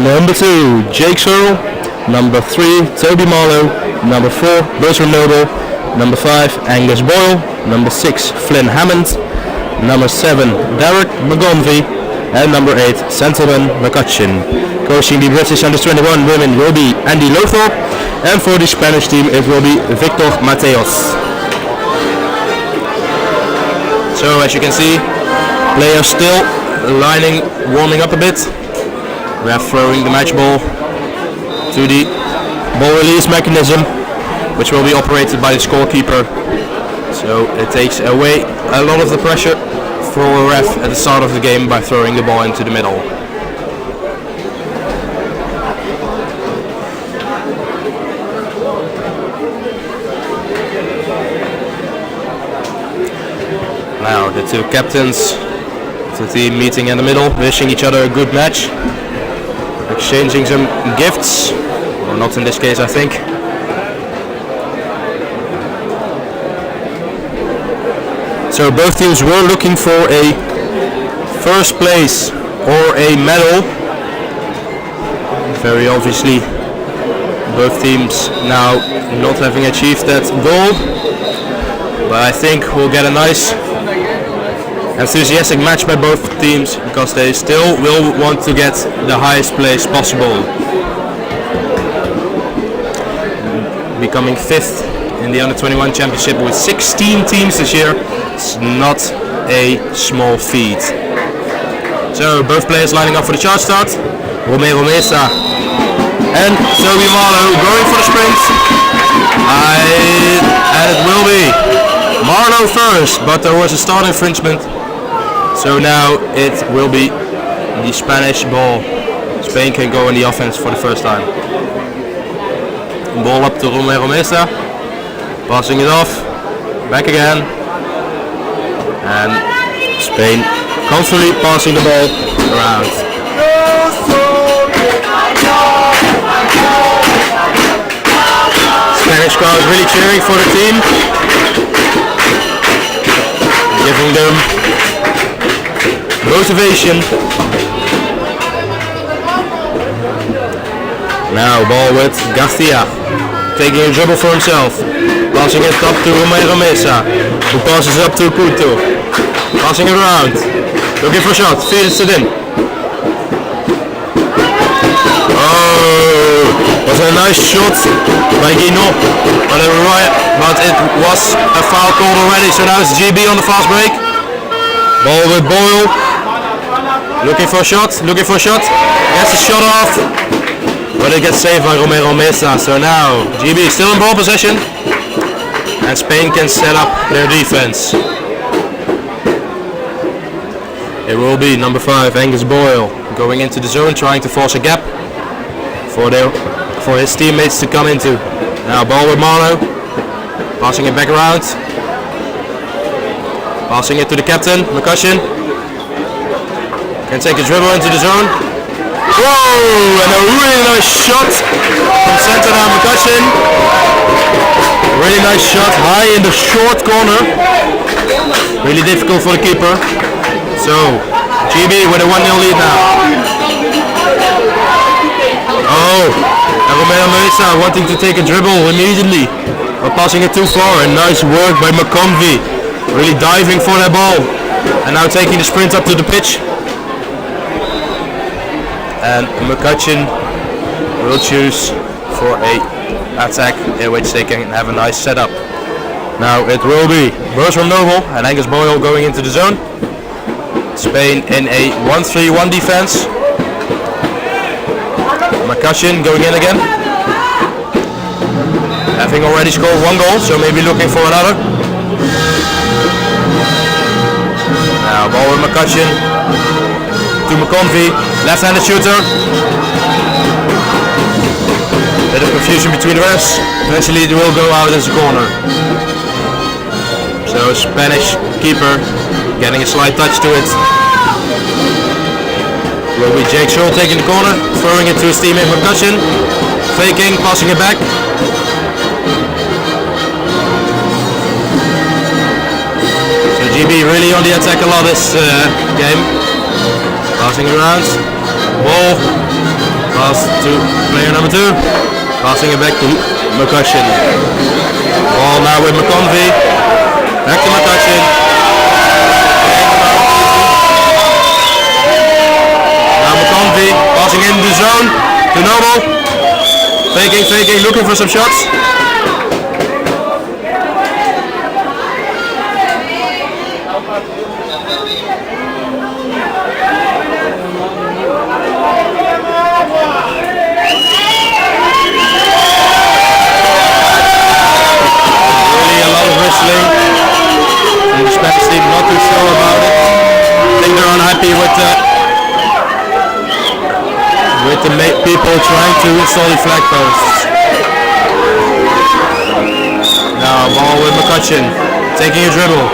number 2, Jake Searle. Number 3, Toby Marlowe. Number 4, Bertrand Noble. Number 5, Angus Boyle. Number 6, Flynn Hammond. Number 7, Derek McGonvey. And number 8, Santilman McCutcheon. Coaching the British under 21 women will be Andy Lothar. And for the Spanish team it will be Victor Mateos. So as you can see, players still warming up a bit. We are throwing the match ball to the ball release mechanism, which will be operated by the scorekeeper. So it takes away a lot of the pressure for a ref at the start of the game by throwing the ball into the middle. Now the two captains of the team meeting in the middle, wishing each other a good match, exchanging some gifts, or not in this case I think. So both teams were looking for a first place or a medal. Very obviously both teams now not having achieved that goal, but I think we'll get a nice enthusiastic match by both teams because they still will want to get the highest place possible. Becoming 5th in the under 21 championship with 16 teams this year, it's not a small feat. So both players lining up for the charge start. Romero Mesa and Toby Marlowe going for the sprint. And it will be Marlowe first, but there was a start infringement. So now it will be the Spanish ball. Spain can go in the offense for the first time. Ball up to Romero Mesa. Passing it off. Back again. And Spain comfortably passing the ball around. Spanish crowd really cheering for the team. Giving them motivation. Now ball with Garcia, taking a dribble for himself, passing it up to Romero Mesa, who passes it up to Couto, passing it around, looking for a shot, feeds it in. Oh, was a nice shot by Guino, but it was a foul call already, so now it's GB on the fast break. Ball with Boyle, looking for a shot, gets the shot off, but it gets saved by Romero Mesa. So now GB is still in ball possession, and Spain can set up their defense. It will be number 5, Angus Boyle, going into the zone, trying to force a gap for his teammates to come into. Now ball with Marlowe, passing it back around, passing it to the captain, McCutcheon. Can take a dribble into the zone. Whoa! And a really nice shot from center now, McCutcheon. Really nice shot, high in the short corner. Really difficult for the keeper. So, GB with a 1-0 lead now. Oh, and Romero Mesa wanting to take a dribble immediately, but passing it too far. And nice work by McConvey, really diving for that ball, and now taking the sprint up to the pitch. And McCutcheon will choose for a attack in which they can have a nice setup. Now it will be burst from Noble and Angus Boyle going into the zone. Spain in a 1-3-1 defense. McCutcheon going in again. Having already scored 1 goal, so maybe looking for another. Now ball with McCutcheon to McConvey, left-handed shooter. Bit of confusion between the refs. Eventually it will go out as a corner. So Spanish keeper getting a slight touch to it. Will be Jake Shaw taking the corner, throwing it to his teammate McCutcheon, faking, passing it back. So GB really on the attack a lot this game. Passing around, ball, pass to player number 2, passing it back to McCutcheon. Ball now with McConvey, back to McCutcheon. Passing in the zone to Noble. Faking, looking for some shots. Really a lot of whistling. And the Spanish team not too sure about it. I think they're unhappy with the people trying to install the flag posts. Now ball with McCutcheon, taking a dribble,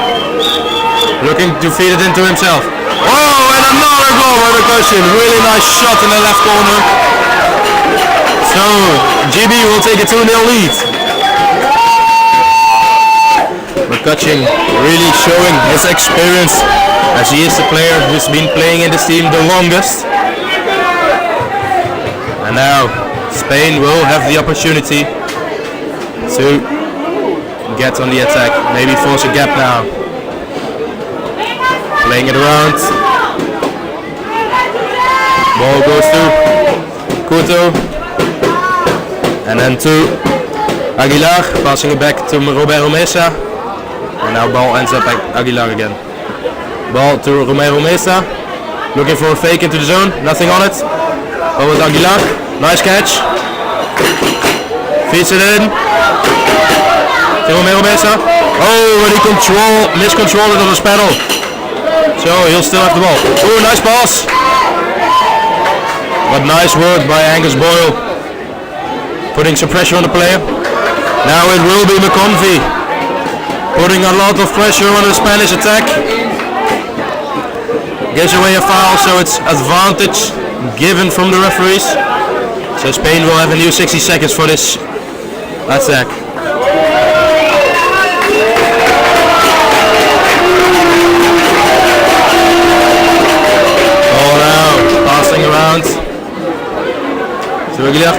looking to feed it into himself. Oh, and another goal by McCutcheon. Really nice shot in the left corner. So GB will take a 2-0 lead. McCutcheon really showing his experience, as he is the player who's been playing in this team the longest. And now Spain will have the opportunity to get on the attack, maybe force a gap now. Playing it around. Ball goes to Couto. And then to Aguilar, passing it back to Romero Mesa. And now ball ends up at Aguilar again. Ball to Romero Mesa. Looking for a fake into the zone, nothing on it. Ball with Aguilar, nice catch. Feeds it in. To Romero Mesa. Oh, and he miscontrolled it on his pedal. So he'll still have the ball. Oh, nice pass. But nice work by Angus Boyle. Putting some pressure on the player. Now it will be McConvey. Putting a lot of pressure on the Spanish attack. Gives away a foul, so it's advantage given from the referees. So Spain will have a new 60 seconds for this attack. Ball now, passing around. To Aguilar.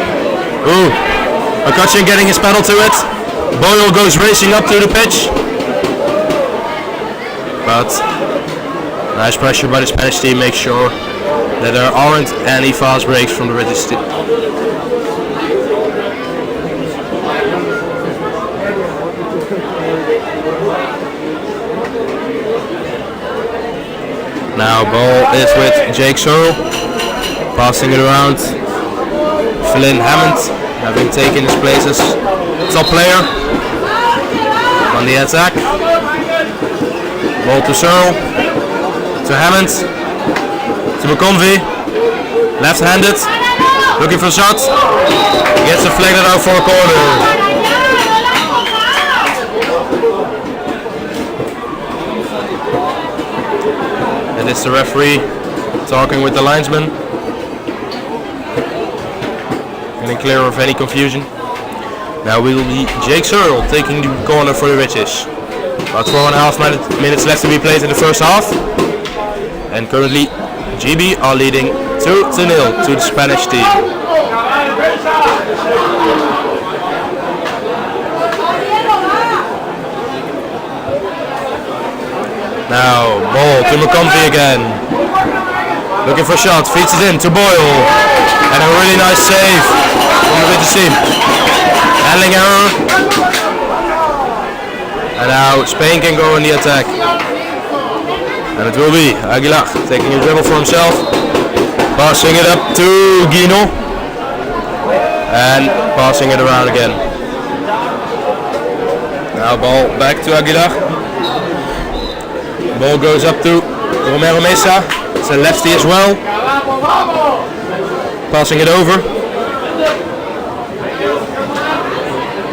Ooh, McCutcheon getting his pedal to it. Boyle goes racing up to the pitch. But nice pressure by the Spanish team makes sure that there aren't any fast breaks from the British team. Now ball is with Jake Searle, passing it around. Flynn Hammond having taken his place as top player on the attack. Ball to Searle, to Hammond, to McConvey, left-handed, looking for a shot, gets deflected out for a corner. It is the referee talking with the linesman, getting clear of any confusion. Now we will be Jake Searle taking the corner for the British. About 4.5 minutes left to be played in the first half. And currently GB are leading 2-0 to the Spanish team. Now ball to McConvey again. Looking for a shot, feeds it in to Boyle. And a really nice save from the British team. Handling error. And now Spain can go in the attack. And it will be Aguilar taking a dribble for himself. Passing it up to Guino. And passing it around again. Now ball back to Aguilar. Ball goes up to Romero Mesa. It's a lefty as well. Passing it over.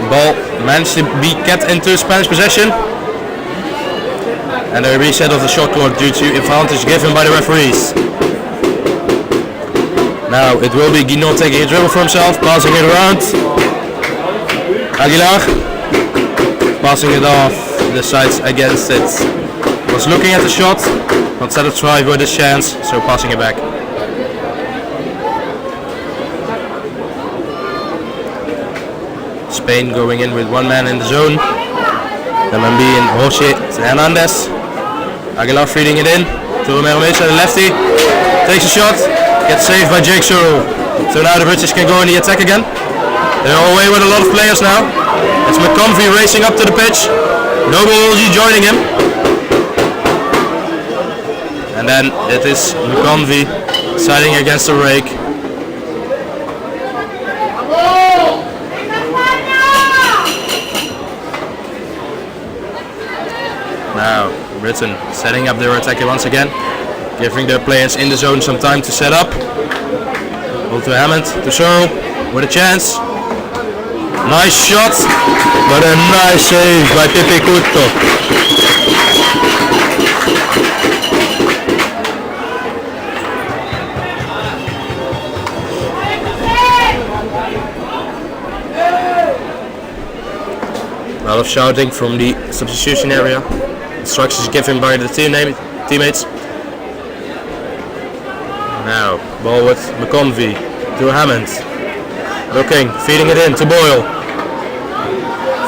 Ball managed to be kept into Spanish possession. And a reset of the shot clock due to advantage given by the referees. Now it will be Guino taking a dribble for himself, passing it around. Aguilar passing it off the sides against it. Was looking at the shot, not satisfied with his chance, so passing it back. Spain going in with one man in the zone. MMB and Jose Hernandez. Aguilar feeding it in to Romero Mesa, the lefty. Takes a shot, gets saved by Jake Searle. So now the British can go in the attack again. They're all away with a lot of players now. It's McConvey racing up to the pitch. Noble Olgy joining him. And then it is McConvey siding against the rake. Now Britain setting up their attack once again, giving their players in the zone some time to set up. Ball to Hammond, to Searle, with a chance. Nice shot, but a nice save by Pepe Couto. A lot of shouting from the substitution area. Instructions given by the teammates. Now, ball with McConvey to Hammond. Looking, feeding it in to Boyle.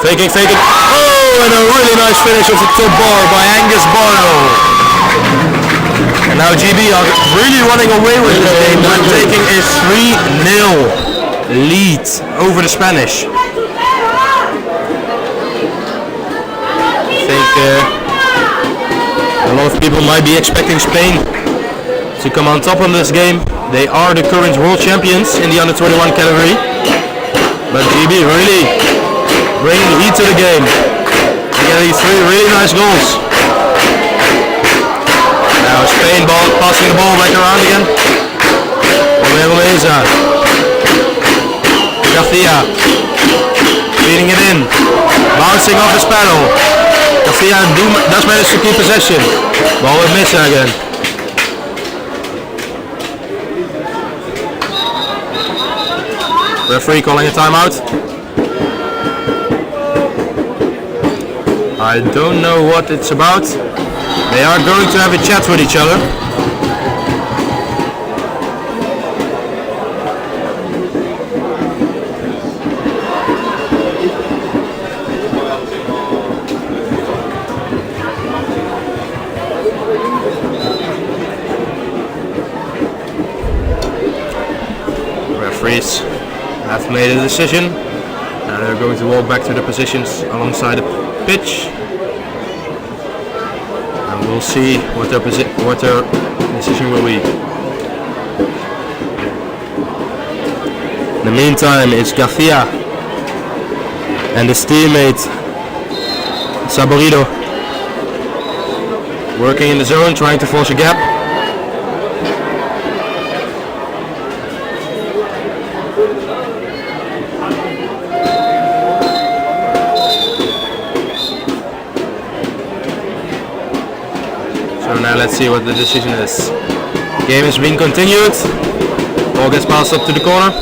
Faking. Oh, and a really nice finish of the top bar by Angus Boyle. And now GB are really running away with this game by taking a 3-0 lead over the Spanish. I think a lot of people might be expecting Spain to come on top on this game. They are the current world champions in the under-21 category. But GB really bringing the heat to the game. They get these 3 really nice goals. Now Spain passing the ball back around again. Romero Mesa. Garcia. Feeding it in. Bouncing off his paddle. Garcia does manage to keep possession. Ball with Mesa again. Referee calling a timeout. I don't know what it's about. They are going to have a chat with each other. Referees have made a decision. Now they're going to walk back to the positions alongside the pitch. And we'll see what their decision will be. In the meantime, it's Garcia and his teammate Saborido working in the zone, trying to force a gap. Now let's see what the decision is. Game is being continued. Ball gets passed up to the corner.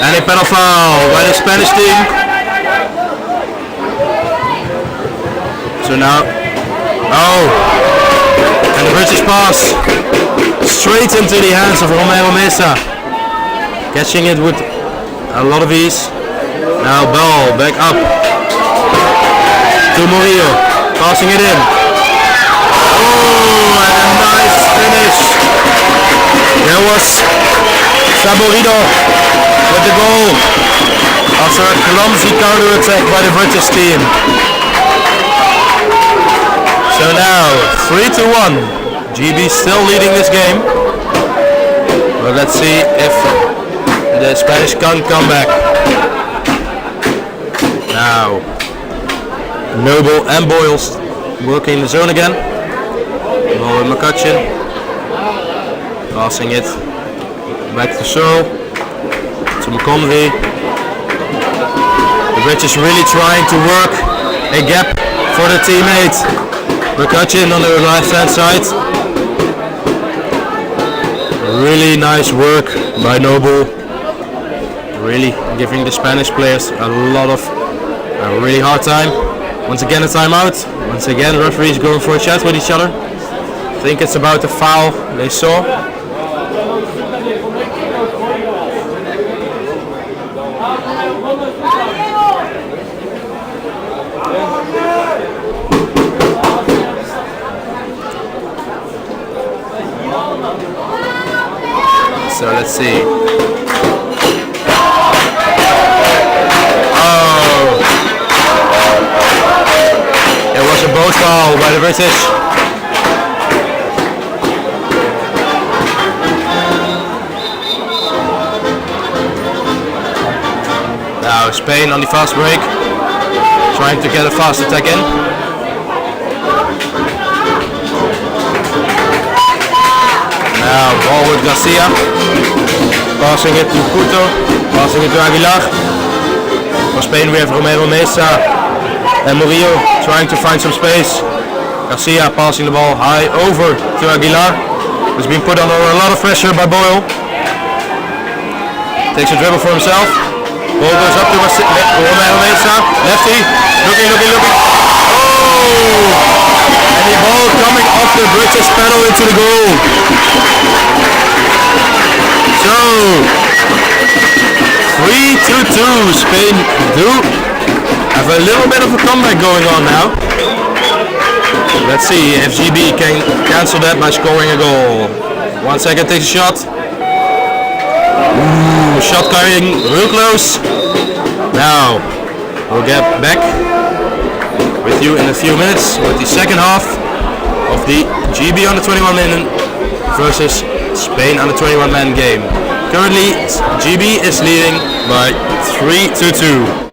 And a penalty foul by the Spanish team. So now, and the British pass straight into the hands of Romero Mesa. Catching it with a lot of ease. Now ball back up to Murillo. Passing it in. Oh, and a nice finish. There was Saborido with the goal after a clumsy counter attack by the British team. So now 3-1. GB still leading this game. But let's see if the Spanish can come back. Now Noble and Boyles working the zone again. Ball with McCutcheon. Passing it back to Searle. To McConvey. The British really trying to work a gap for the teammate. McCutcheon on the left hand side. Really nice work by Noble. Really giving the Spanish players a really hard time. Once again a timeout. Once again referees going for a chat with each other. I think it's about the foul they saw. So let's see. It was a boat foul by the British. Now Spain on the fast break, trying to get a fast attack in. Now ball with Garcia, passing it to Couto, passing it to Aguilar. For Spain we have Romero Mesa and Murillo trying to find some space. Garcia passing the ball high over to Aguilar, who's been put under a lot of pressure by Boyle. Takes a dribble for himself. Ball goes up to Romero Mesa, lefty, looking. Oh! And the ball coming off the British pedal into the goal. So 3-2. Spain do have a little bit of a comeback going on now. Let's see if GB can cancel that by scoring a goal. 1 second, takes a shot. Ooh, shot carrying real close. Now we'll get back with you in a few minutes with the second half of the GB under 21 men versus Spain under 21 man game. Currently GB is leading by 3-2.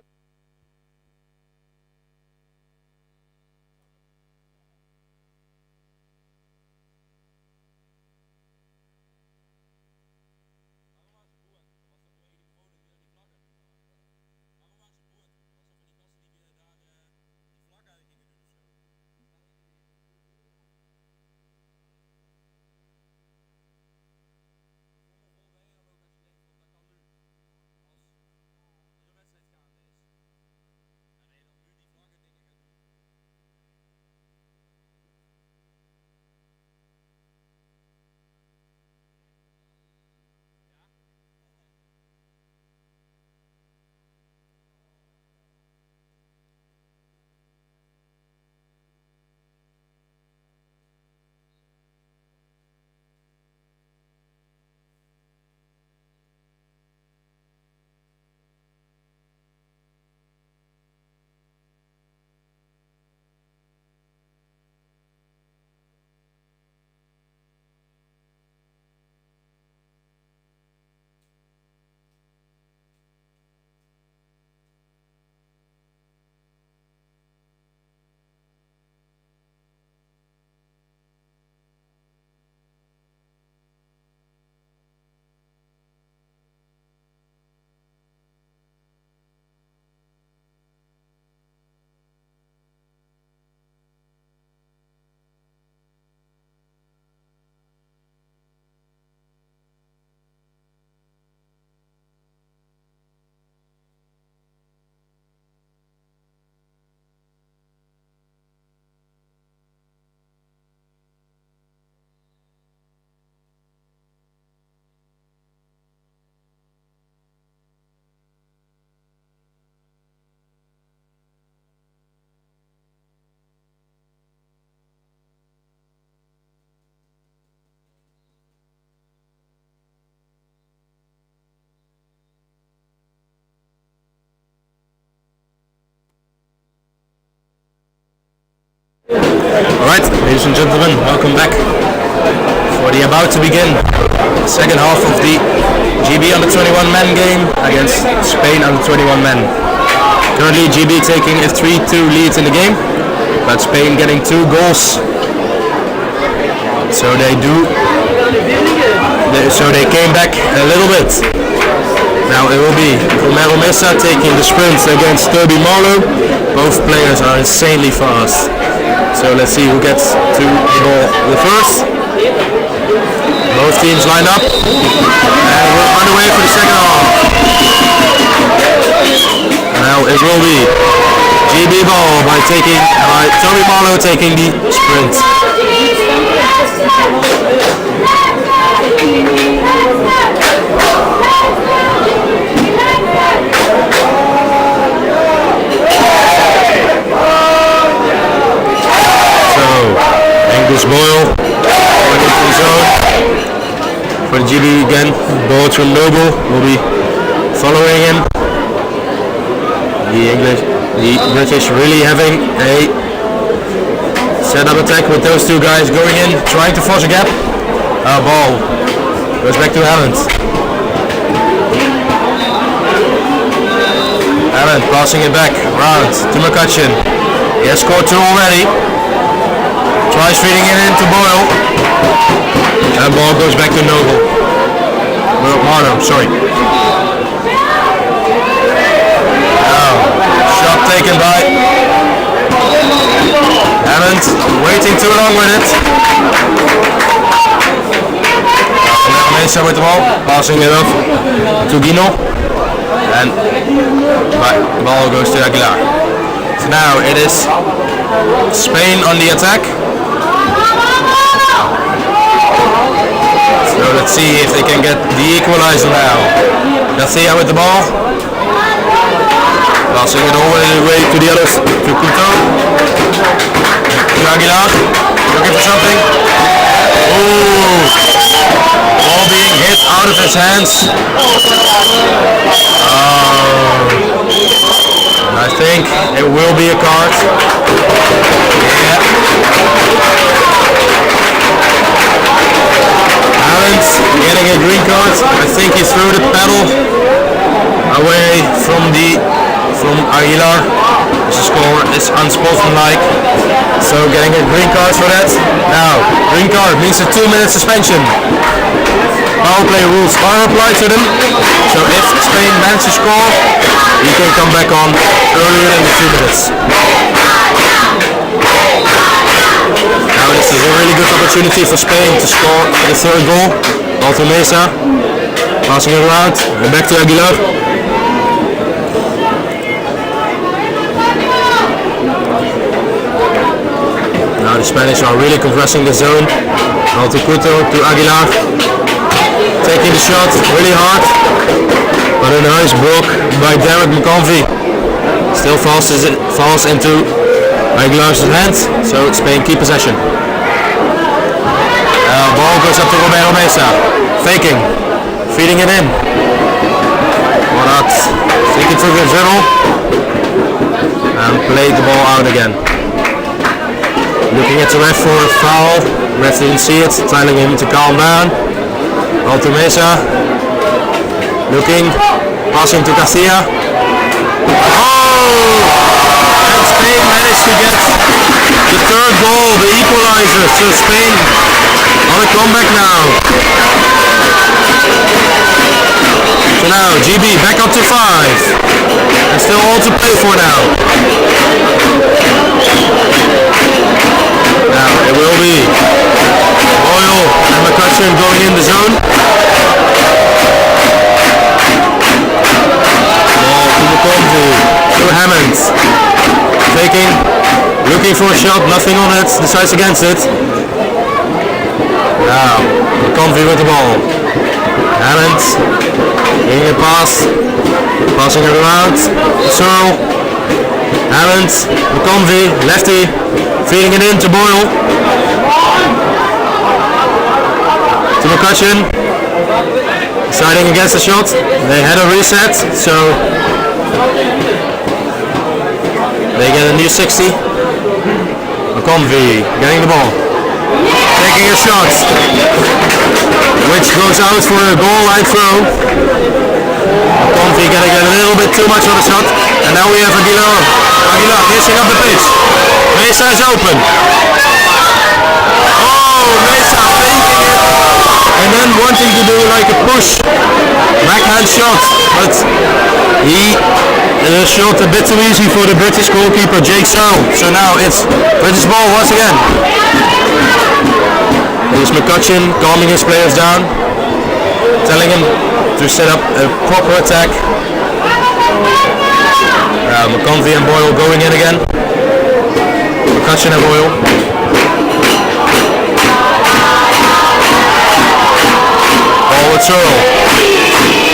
Ladies and gentlemen, welcome back for the about to begin second half of the GB under 21 men game against Spain under 21 men. Currently GB taking a 3-2 lead in the game, but Spain getting 2 goals. So they came back a little bit. Now it will be Romero Mesa taking the sprint against Toby Marlowe. Both players are insanely fast. So let's see who gets to the ball the first. Both teams line up. And we're underway for the second half. Now it will be GB ball by Toby Marlowe taking the sprint. Angus Boyle going into the zone for the GB again. Ball to Noble will be following him. The British really having a set-up attack with those two guys going in, trying to force a gap. Ball goes back to Hammond. Hammond passing it back round to McCutcheon. He has scored 2 already. Tries feeding it into Boyle. And ball goes back to Noble. Marno, sorry. Now, shot taken by Hammond, waiting too long with it. Mesa with the ball, passing it off to Guino. And the ball goes to Aguilar. So now it is Spain on the attack. So let's see if they can get the equalizer now. Garcia with the ball. Passing it all the way to the others, to Couto. To Aguilar, looking for something. Ooh! Ball being hit out of his hands. I think it will be a card. Yeah. Getting a green card. I think he threw the pedal away from Aguilar. The score is unsportsmanlike. So getting a green card for that. Now, green card means a 2-minute suspension. Power play rules are applied to them. So if Spain manages to score, he can come back on earlier than the 2 minutes. Now this is a really good opportunity for Spain to score the 3rd goal. Ball to Mesa, passing it around, and back to Aguilar. Now the Spanish are really compressing the zone. Ball to Couto, to Aguilar. Taking the shot really hard, but a nice block by Derek McConvey. Still falls into Aguilar's hands, so Spain keep possession. Ball goes up to Romero Mesa, faking, feeding it in. Monat taking to the dribble and played the ball out again. Looking at the ref for a foul, ref didn't see it, telling him to calm down. Ball to Mesa, looking, passing to Garcia. And Spain managed to get the 3rd goal, the equalizer. So Spain on a comeback now. So now GB back up to 5. And still all to play for now. Now it will be Boyle and McCutcheon going in the zone. Ball to McConvey, to Hammond. Taking, looking for a shot, nothing on it, decides against it. Now, McConvey with the ball. Hammond, getting a pass, passing it around. Searle, Hammond, McConvey, lefty, feeding it in to Boyle. To McCutcheon, deciding against the shot. They had a reset, so they get a new 60. McConvey getting the ball. Taking a shot, which goes out for a goal line throw. McConvey getting a little bit too much on the shot. And now we have Aguilar. Aguilar missing up the pitch. Mesa is open. Oh, Mesa faking it. And then wanting to do like a push. Backhand shot. But he shot a bit too easy for the British goalkeeper, Jake Searle. So now it's British ball once again. Here's McCutcheon calming his players down. Telling him to set up a proper attack. Now McConvey and Boyle going in again. McCutcheon and Boyle. Ball with Searle.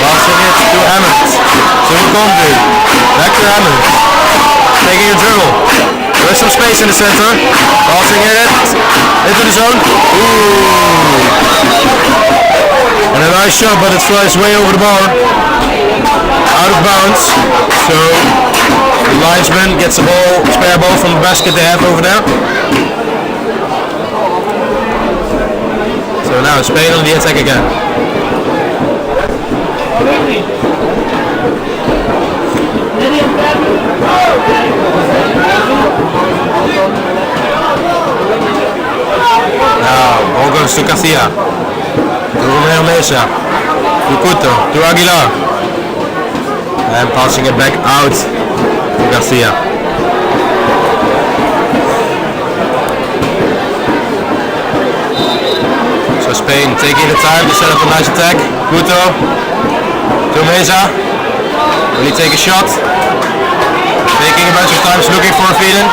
Passing it to Hammond. To McConvey. Back to Hammond. Taking a dribble. There's some space in the center. Passing it into the zone. Ooh. And a nice shot, but it flies way over the bar. Out of bounds. So the linesman gets the ball, spare ball from the basket they have over there. So now Spain on the attack again. Now ball goes to Garcia. To Romero Mesa. To Couto. To Aguilar. And passing it back out to Garcia. So Spain taking the time to set up a nice attack. Couto to Mesa. Will he take a shot? Taking a bunch of times, looking for a feeling.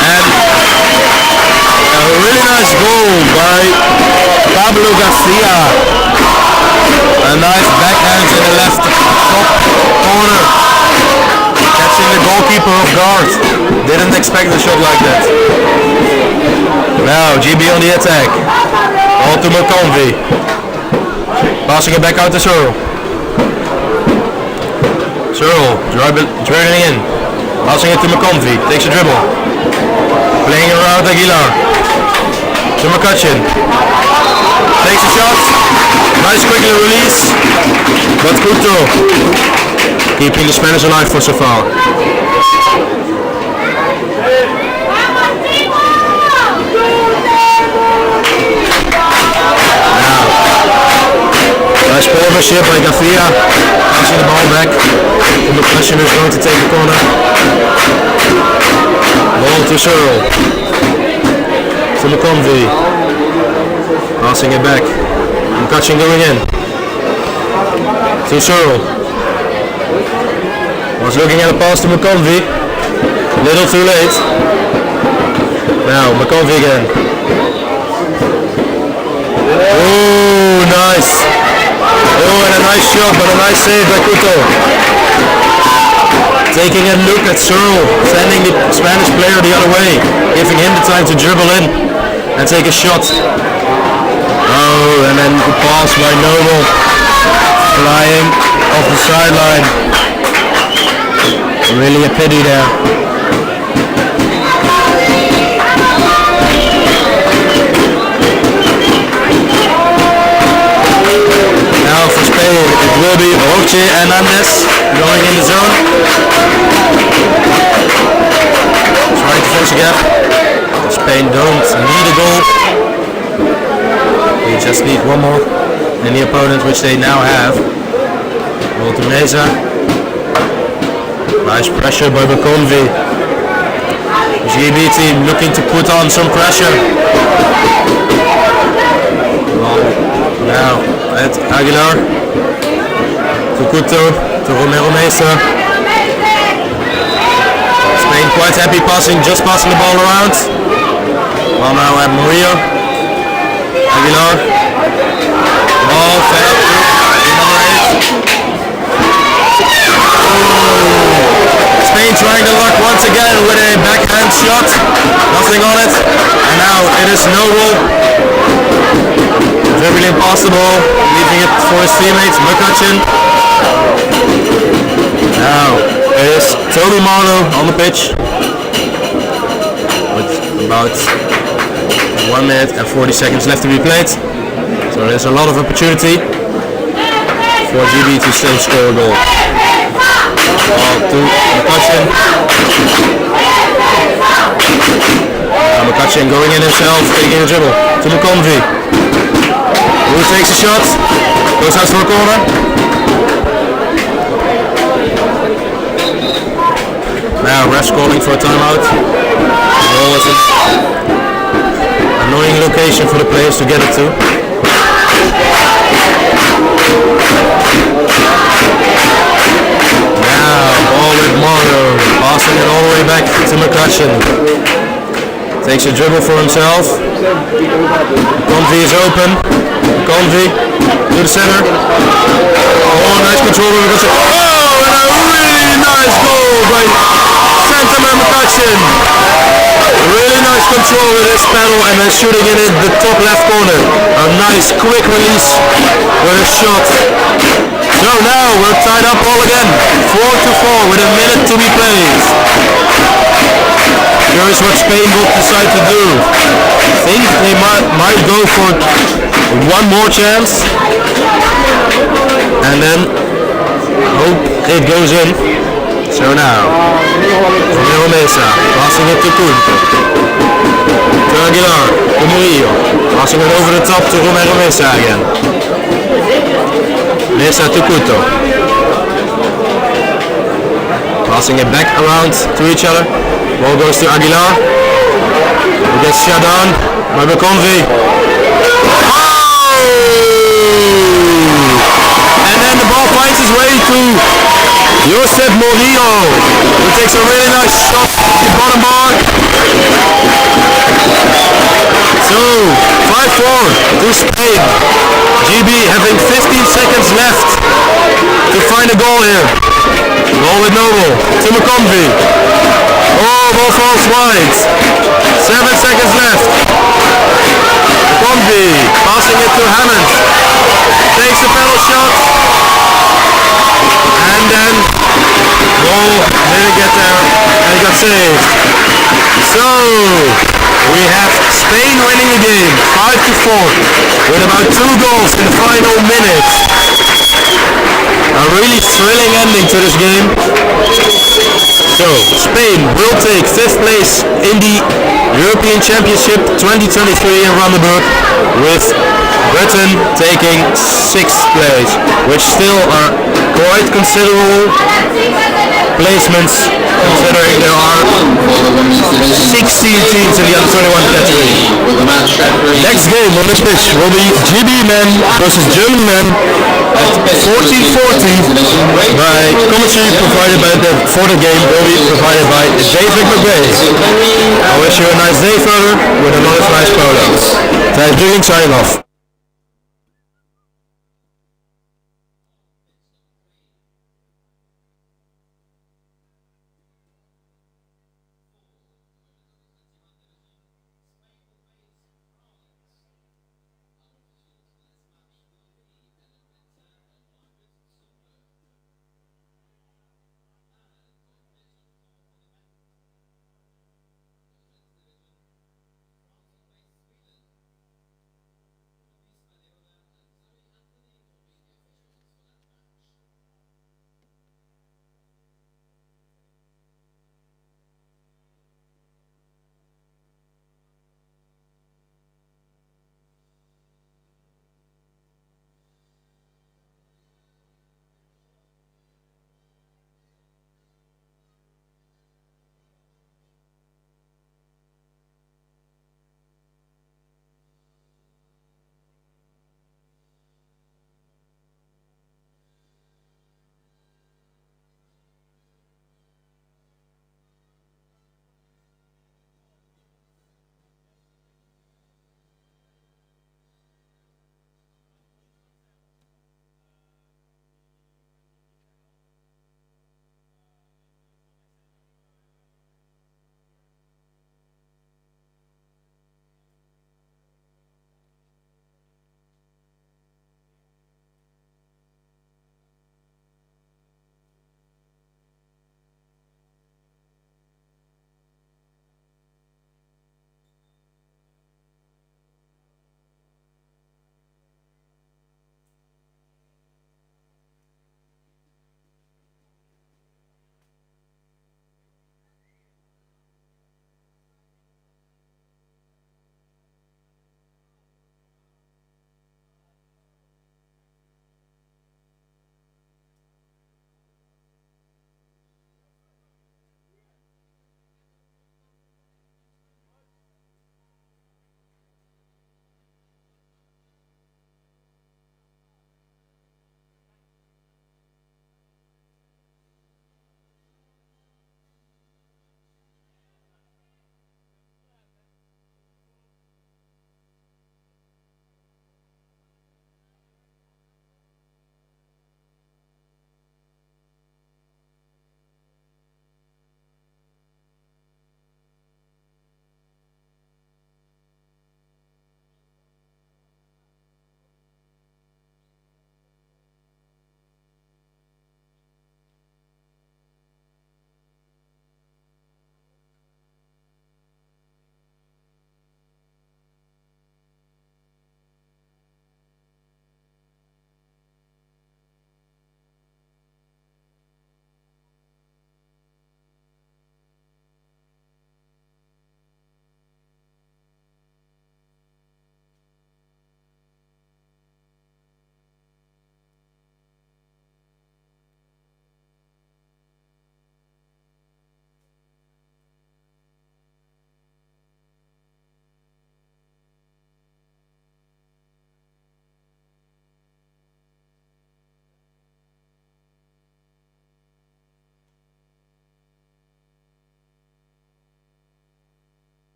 And a really nice goal by Pablo Garcia. A nice backhand in the left top corner. Catching the goalkeeper off guard. Didn't expect a shot like that. Now GB on the attack. Ball to McConvey. Passing it back out to Searle. Searle dribbling in. Passing it to McConvey. Takes a dribble. Playing around Aguilar. To McCutcheon. Takes a shot. Nice quickly release. But Couto keeping the Spanish alive for so far. Nice partnership by Garcia. Passing the ball back. To McCutcheon who's going to take the corner. Ball to Searle. To McConvey. Passing it back. McCutcheon going in. To Searle. Was looking at a pass to McConvey. A little too late. Now McConvey again. Oh, nice. Oh, and a nice shot, but a nice save by Couto. Taking a look at Searle, sending the Spanish player the other way, giving him the time to dribble in and take a shot. Oh, and then the pass by Noble, flying off the sideline. Really a pity there. Now for Spain, it will be Roche Hernandez going in the zone. Trying to finish the gap. Spain don't need a goal. They just need one more in the opponent, which they now have. Ball to Mesa. Nice pressure by McConvey. GB team looking to put on some pressure. Now at Aguilar. To Couto. To Romero Mesa. Spain quite happy just passing the ball around. Well, now at Murillo. Aguilar. Ball fed up to number 8. Spain trying to luck once again with a backhand shot. Nothing on it. And now it is Noble. Dribbling past the ball, leaving it for his teammates. McCutcheon Now it is Toby Marlowe on the pitch with about 1 minute and 40 seconds left to be played. So there's a lot of opportunity for GB to still score a goal. Ball to McCutcheon. McCutcheon going in himself, taking a dribble to McConvey. Who takes a shot, goes out for a corner. Now ref's calling for a timeout. Always an annoying location for the players to get it to. Now ball with Marlowe, passing it all the way back to McCutcheon. Takes a dribble for himself. Convey is open. Convey to the center. Oh, nice control over McCutcheon. Oh, and a really nice goal by Santaman McCutcheon. Really nice control with his pedal and then shooting it in the top left corner. A nice quick release with a shot. So now we're tied up all again. 4-4 with a minute to be played. Curious what Spain will decide to do. I think they might go for one more chance and then hope it goes in. So now, Romero Mesa, passing it to Koen. To Aguilar, to Murillo, passing it over the top to Romero Mesa again. Mesa to Couto. Passing it back around to each other. Ball goes to Aguilar. He gets shut down by McConvey. Oh! And then the ball finds its way to Josep Murillo, who takes a really nice shot at the bottom bar. So, 5-4 to Spain. GB having 15 seconds left to find a goal here. Ball with Noble to McConvey. Oh, ball falls wide. 7 seconds left. McConvey passing it to Hammond. Takes a penalty shot. And then ball didn't get there and it got saved. So we have Spain winning the game 5-4 with about 2 goals in the final minute. A really thrilling ending to this game. So Spain will take 5th place in the European Championship 2023 in Brandenburg, with Britain taking 6th place, which still are quite considerable placements considering there are 16 teams in the under-21 category. Next game on the pitch will be GB men versus German men at 14:40 by commentary provided by for the game will be provided by David McVeigh. I wish you a nice day further with another nice polo. Thijs Bruging signing off.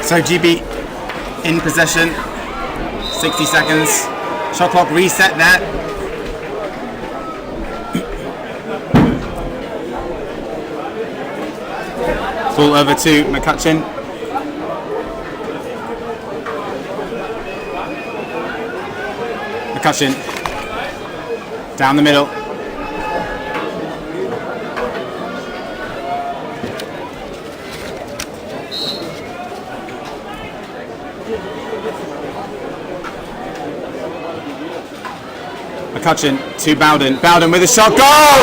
So GB in possession, 60 seconds. Shot clock reset there. Ball over to McCutcheon. McCutcheon down the middle. McCutcheon to Bowden. Bowden with a shot. Goal!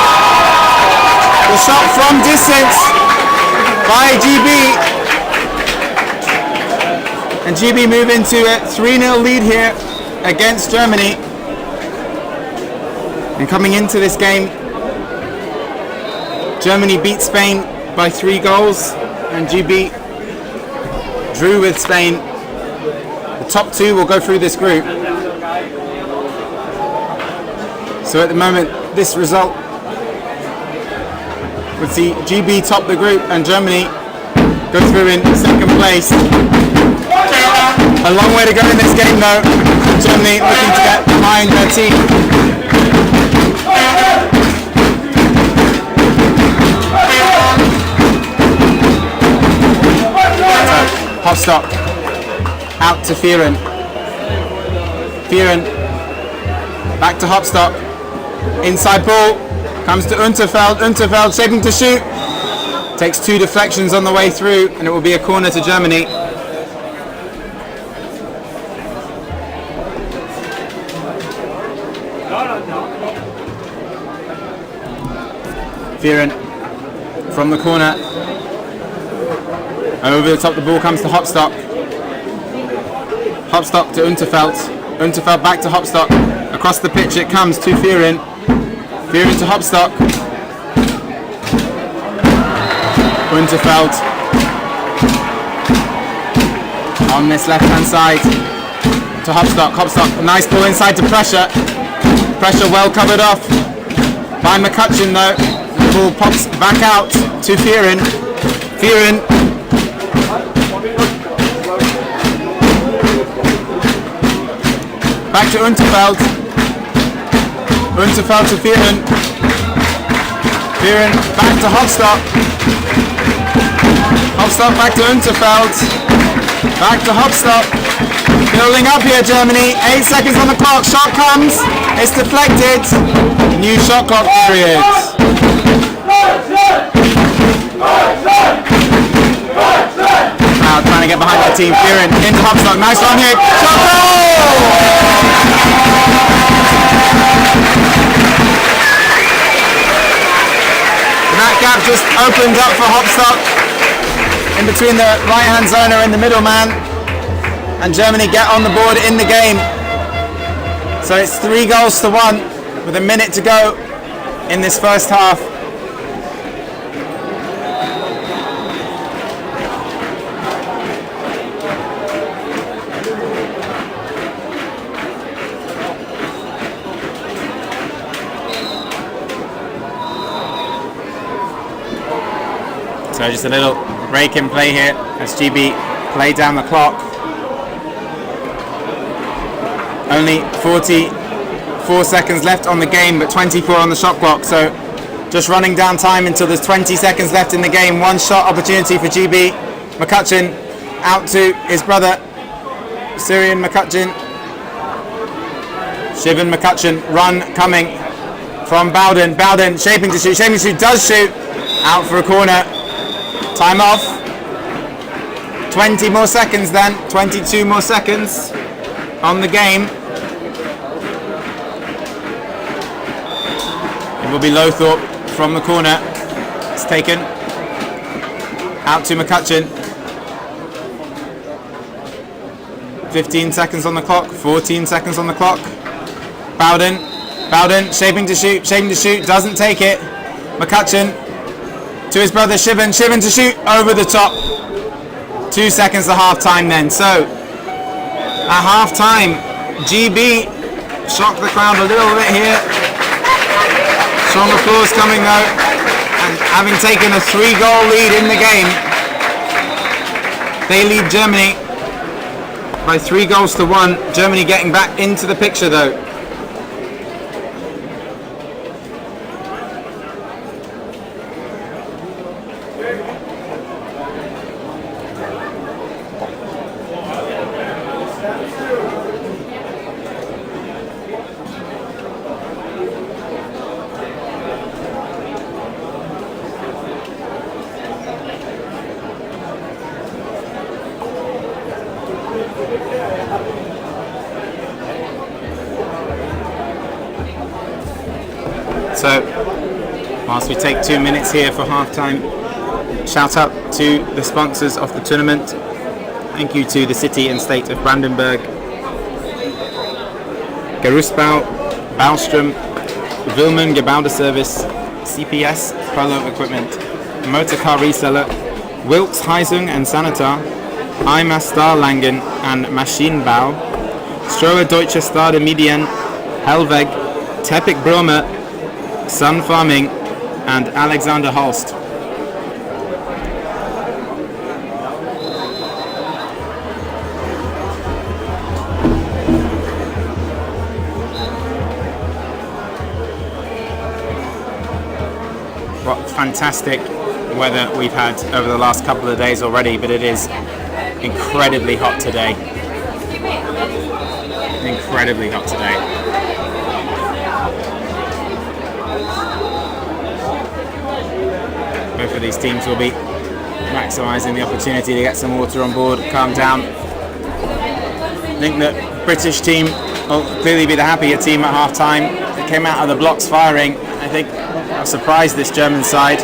The shot from distance by GB. And GB move into a 3-0 lead here against Germany. And coming into this game, Germany beat Spain by 3 goals and GB drew with Spain. The top 2 will go through this group. So at the moment, this result would see GB top the group and Germany go through in second place. A long way to go in this game though. Germany looking to get behind their team. Hofstock out to Fearon. Fearon back to Hofstock. Inside ball comes to Unterfeld. Unterfeld shaping to shoot. Takes 2 deflections on the way through, and it will be a corner to Germany. Fearon from the corner. Over the top, the ball comes to Hopstock. Hopstock to Unterfeld. Unterfeld back to Hopstock. Across the pitch it comes to Fearon. Fearon to Hopstock. Unterfeld on this left hand side to Hopstock. Hopstock, a nice ball inside to Pressure. Pressure well covered off by McCutcheon though. The ball pops back out to Fearon. Fearon back to Unterfeld. Unterfeld to Fearon. Fearon back to Hofstock. Hofstock back to Unterfeld. Back to Hofstock. Building up here, Germany. 8 seconds on the clock. Shot comes. It's deflected. New shot clock period. Now trying to get behind their team. Fearon into Hofstock. Nice run here. Shot goal! That gap just opened up for Hopstock in between the right hand zoner and the middle man, and Germany get on the board in the game. So it's 3 goals to 1 with a minute to go in this first half. So just a little break in play here as GB play down the clock. Only 44 seconds left on the game, but 24 on the shot clock. So just running down time until there's 20 seconds left in the game. 1 shot opportunity for GB. McCutcheon out to his brother, Syrian McCutcheon. Shivan McCutcheon, run coming from Bowden. Bowden shaping to shoot, does shoot. Out for a corner. Time off. 20 more seconds then. 22 more seconds on the game. It will be Lothorpe from the corner. It's taken. Out to McCutcheon. 15 seconds on the clock. 14 seconds on the clock. Bowden. Bowden shaping to shoot. Doesn't take it. McCutcheon to his brother Shivan. Shivan to shoot over the top. 2 seconds to half time then. So at half time, GB shocked the crowd a little bit here. Strong applause coming though, and having taken a 3-goal lead in the game. They lead Germany by 3-1. Germany getting back into the picture though. So, whilst we take 2 minutes here for half-time, shout out to the sponsors of the tournament. Thank you to the city and state of Brandenburg, Gerüstbau, Baustrom, Wilmen Gebäudeservice, CPS Polo Equipment, Motorcar Reseller, Wilks Heizung and Sanitar, IMA Starlangen and Maschinenbau, Strohe Deutsche Stade Medien, Hellweg, Teppich Brome, Sun Farming and Alexander Holst. What fantastic weather we've had over the last couple of days already, but it is incredibly hot today. Incredibly hot today. Both of these teams will be maximising the opportunity to get some water on board, calm down. I think the British team will clearly be the happier team at half time. They came out of the blocks firing. I think I've surprised this German side.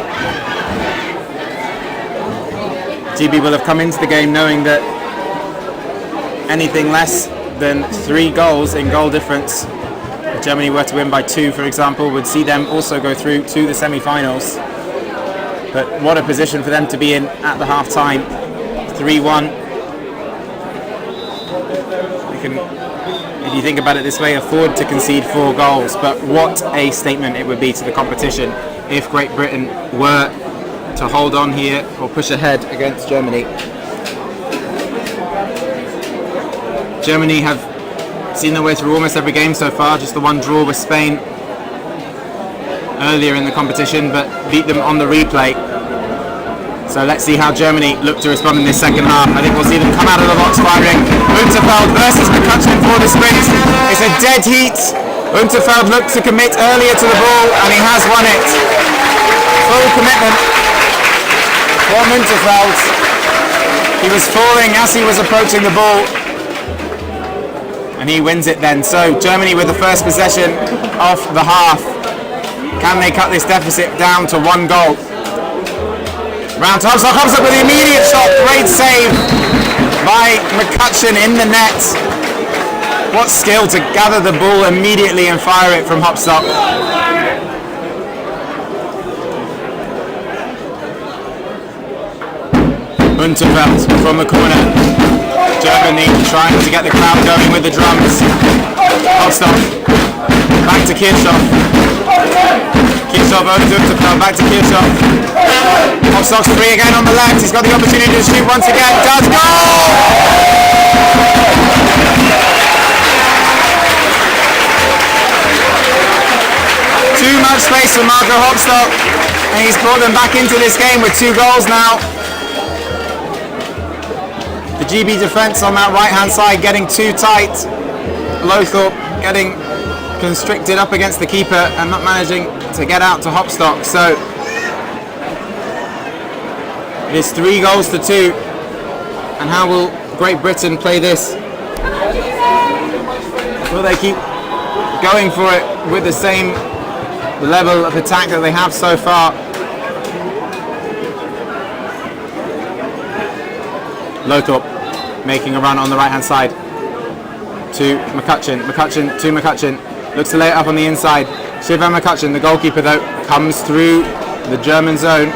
GB will have come into the game knowing that anything less than 3 goals in goal difference, if Germany were to win by 2 for example, would see them also go through to the semi-finals. But what a position for them to be in at the half-time. 3-1. They can, if you think about it this way, afford to concede 4 goals. But what a statement it would be to the competition if Great Britain were to hold on here or push ahead against Germany. Germany have seen their way through almost every game so far, just the one draw with Spain earlier in the competition, but beat them on the replay. So let's see how Germany look to respond in this second half. I think we'll see them come out of the box firing. Unterfeld versus McCutcheon for the sprint. It's a dead heat. Unterfeld looked to commit earlier to the ball and he has won it. Full commitment from Unterfeld. He was falling as he was approaching the ball and he wins it then. So Germany with the first possession of the half. Can they cut this deficit down to 1 goal? Round to Hopstock. Hopstock with the immediate shot. Great save by McCutcheon in the net. What skill to gather the ball immediately and fire it from Hopstock. Unterfeld from the corner. Germany trying to get the crowd going with the drums. Hopstock. Back to Kirchhoff. Kirchhoff over to Unterfeld, back to Kirchhoff. Hopstock's free again on the left. He's got the opportunity to shoot once again. Does goal! Too much space for Marco Hopstock, and he's brought them back into this game with 2 goals now. The GB defence on that right hand side getting too tight. Lothorpe getting constricted up against the keeper and not managing to get out to Hopstock. So it is 3-2. And how will Great Britain play this? Will they keep going for it with the same level of attack that they have so far? Lothorpe making a run on the right hand side to McCutcheon. McCutcheon to McCutcheon. Looks to lay it up on the inside. Shivan McCutcheon, the goalkeeper though, comes through the German zone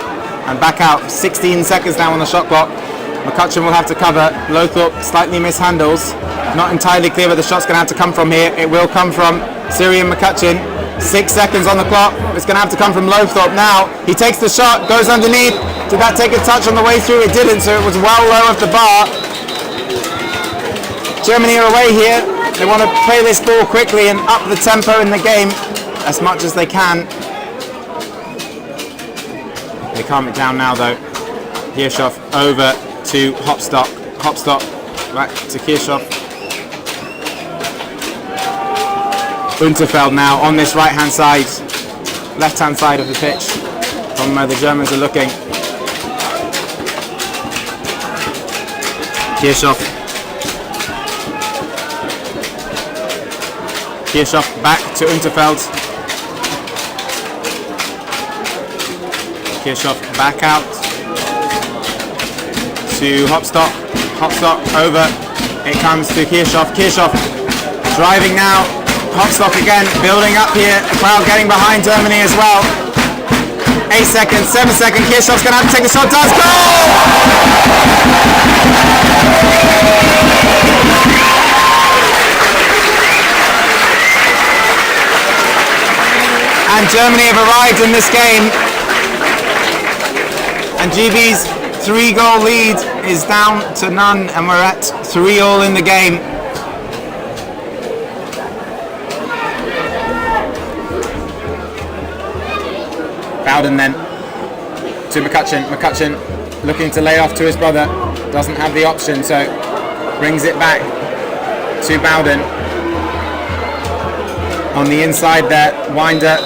and back out. 16 seconds now on the shot clock. McCutcheon will have to cover. Lothorpe slightly mishandles. Not entirely clear where the shot's going to have to come from here. It will come from Syrian McCutcheon. 6 seconds on the clock. It's going to have to come from Lothorpe now. He takes the shot, goes underneath. Did that take a touch on the way through? It didn't, so it was well low of the bar. Germany are away here. They want to play this ball quickly and up the tempo in the game as much as they can. They calm it down now though. Kirchhoff over to Hopstock. Hopstock back to Kirchhoff. Unterfeld now on this right hand side, left hand side of the pitch from where the Germans are looking. Kirchhoff. Kirchhoff back to Unterfeld. Kirchhoff back out to Hopstock. Hopstock over. It comes to Kirchhoff. Kirchhoff driving now. Hopstock again, building up here. The crowd getting behind Germany as well. 8 seconds, 7 seconds. Kirchhoff's going to have to take the shot. Does goal! And Germany have arrived in this game. And GB's 3-goal lead is down to none, and we're at 3-3 in the game. Bowden then to McCutcheon. McCutcheon looking to lay off to his brother. Doesn't have the option, so brings it back to Bowden. On the inside there, Winder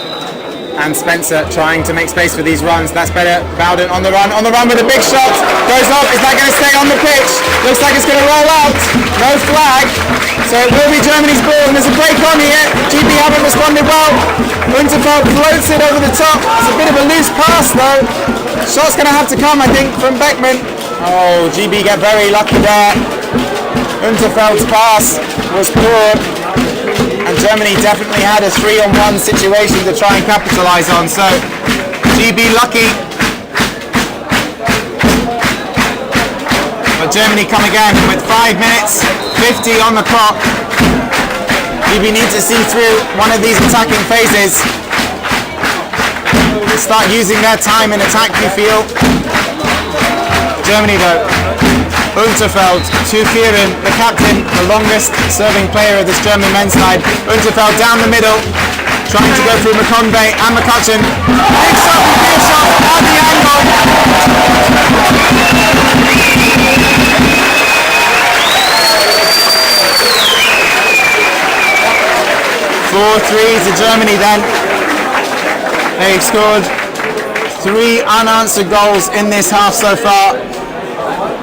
and Spencer trying to make space for these runs. That's better. Bowden on the run with a big shot. Goes up. Is that going to stay on the pitch? Looks like it's going to roll out. No flag. So it will be Germany's ball, and there's a break on here. GB haven't responded well. Unterfeld floats it over the top. It's a bit of a loose pass though. Shot's going to have to come, I think, from Beckman. Oh, GB get very lucky there. Unterfeld's pass was poor. And Germany definitely had a 3-on-1 situation to try and capitalise on. So GB lucky. But Germany come again with 5 minutes 50 on the clock. GB need to see through one of these attacking phases. Start using their time in attack, you feel. Germany though. Unterfeld to Kieran, the captain, the longest serving player of this German men's side. Unterfeld down the middle, trying to go through McConvey and McCutcheon. Big shot from Kirchhoff at the angle. 4-3 to Germany then. They've scored 3 unanswered goals in this half so far.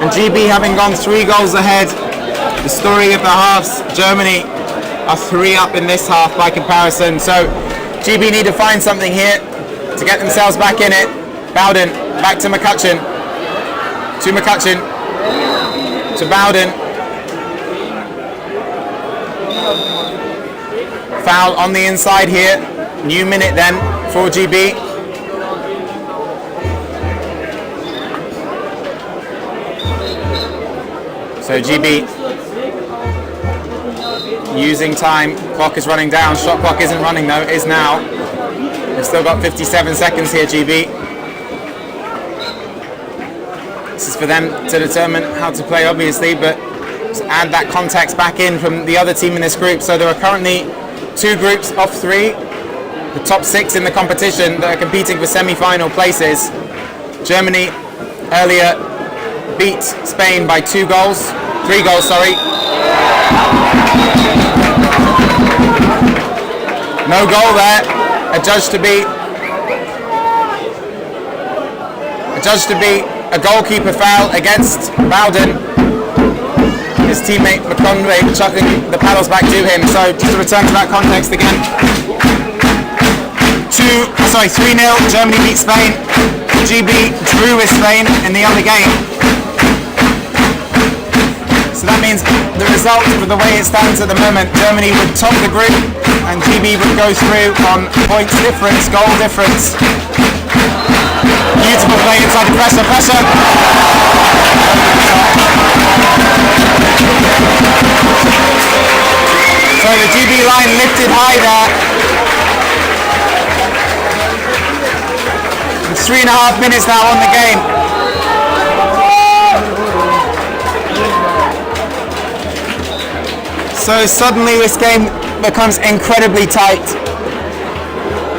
And GB having gone 3 goals ahead. The story of the halves, Germany are 3 up in this half by comparison. So GB need to find something here to get themselves back in it. Bowden back to McCutcheon. To McCutcheon. To Bowden. Foul on the inside here. New minute then for GB. So GB using time, clock is running down, shot clock isn't running though, it is now. We've still got 57 seconds here, GB. This is for them to determine how to play obviously, but to add that context back in from the other team in this group. So there are currently 2 groups of 3, the top 6 in the competition that are competing for semi-final places. Germany earlier beat Spain by 3 goals, sorry. No goal there, adjudged to be a goalkeeper foul against Bowden. His teammate McConvey chucking the paddles back to him. So just to return to that context again. 3-0, Germany beat Spain. GB drew with Spain in the other game. So that means the result, with the way it stands at the moment, Germany would top the group and GB would go through on points difference, goal difference. Beautiful play inside the pressure. So the GB line lifted high there. It's 3.5 minutes now on the game. So suddenly this game becomes incredibly tight.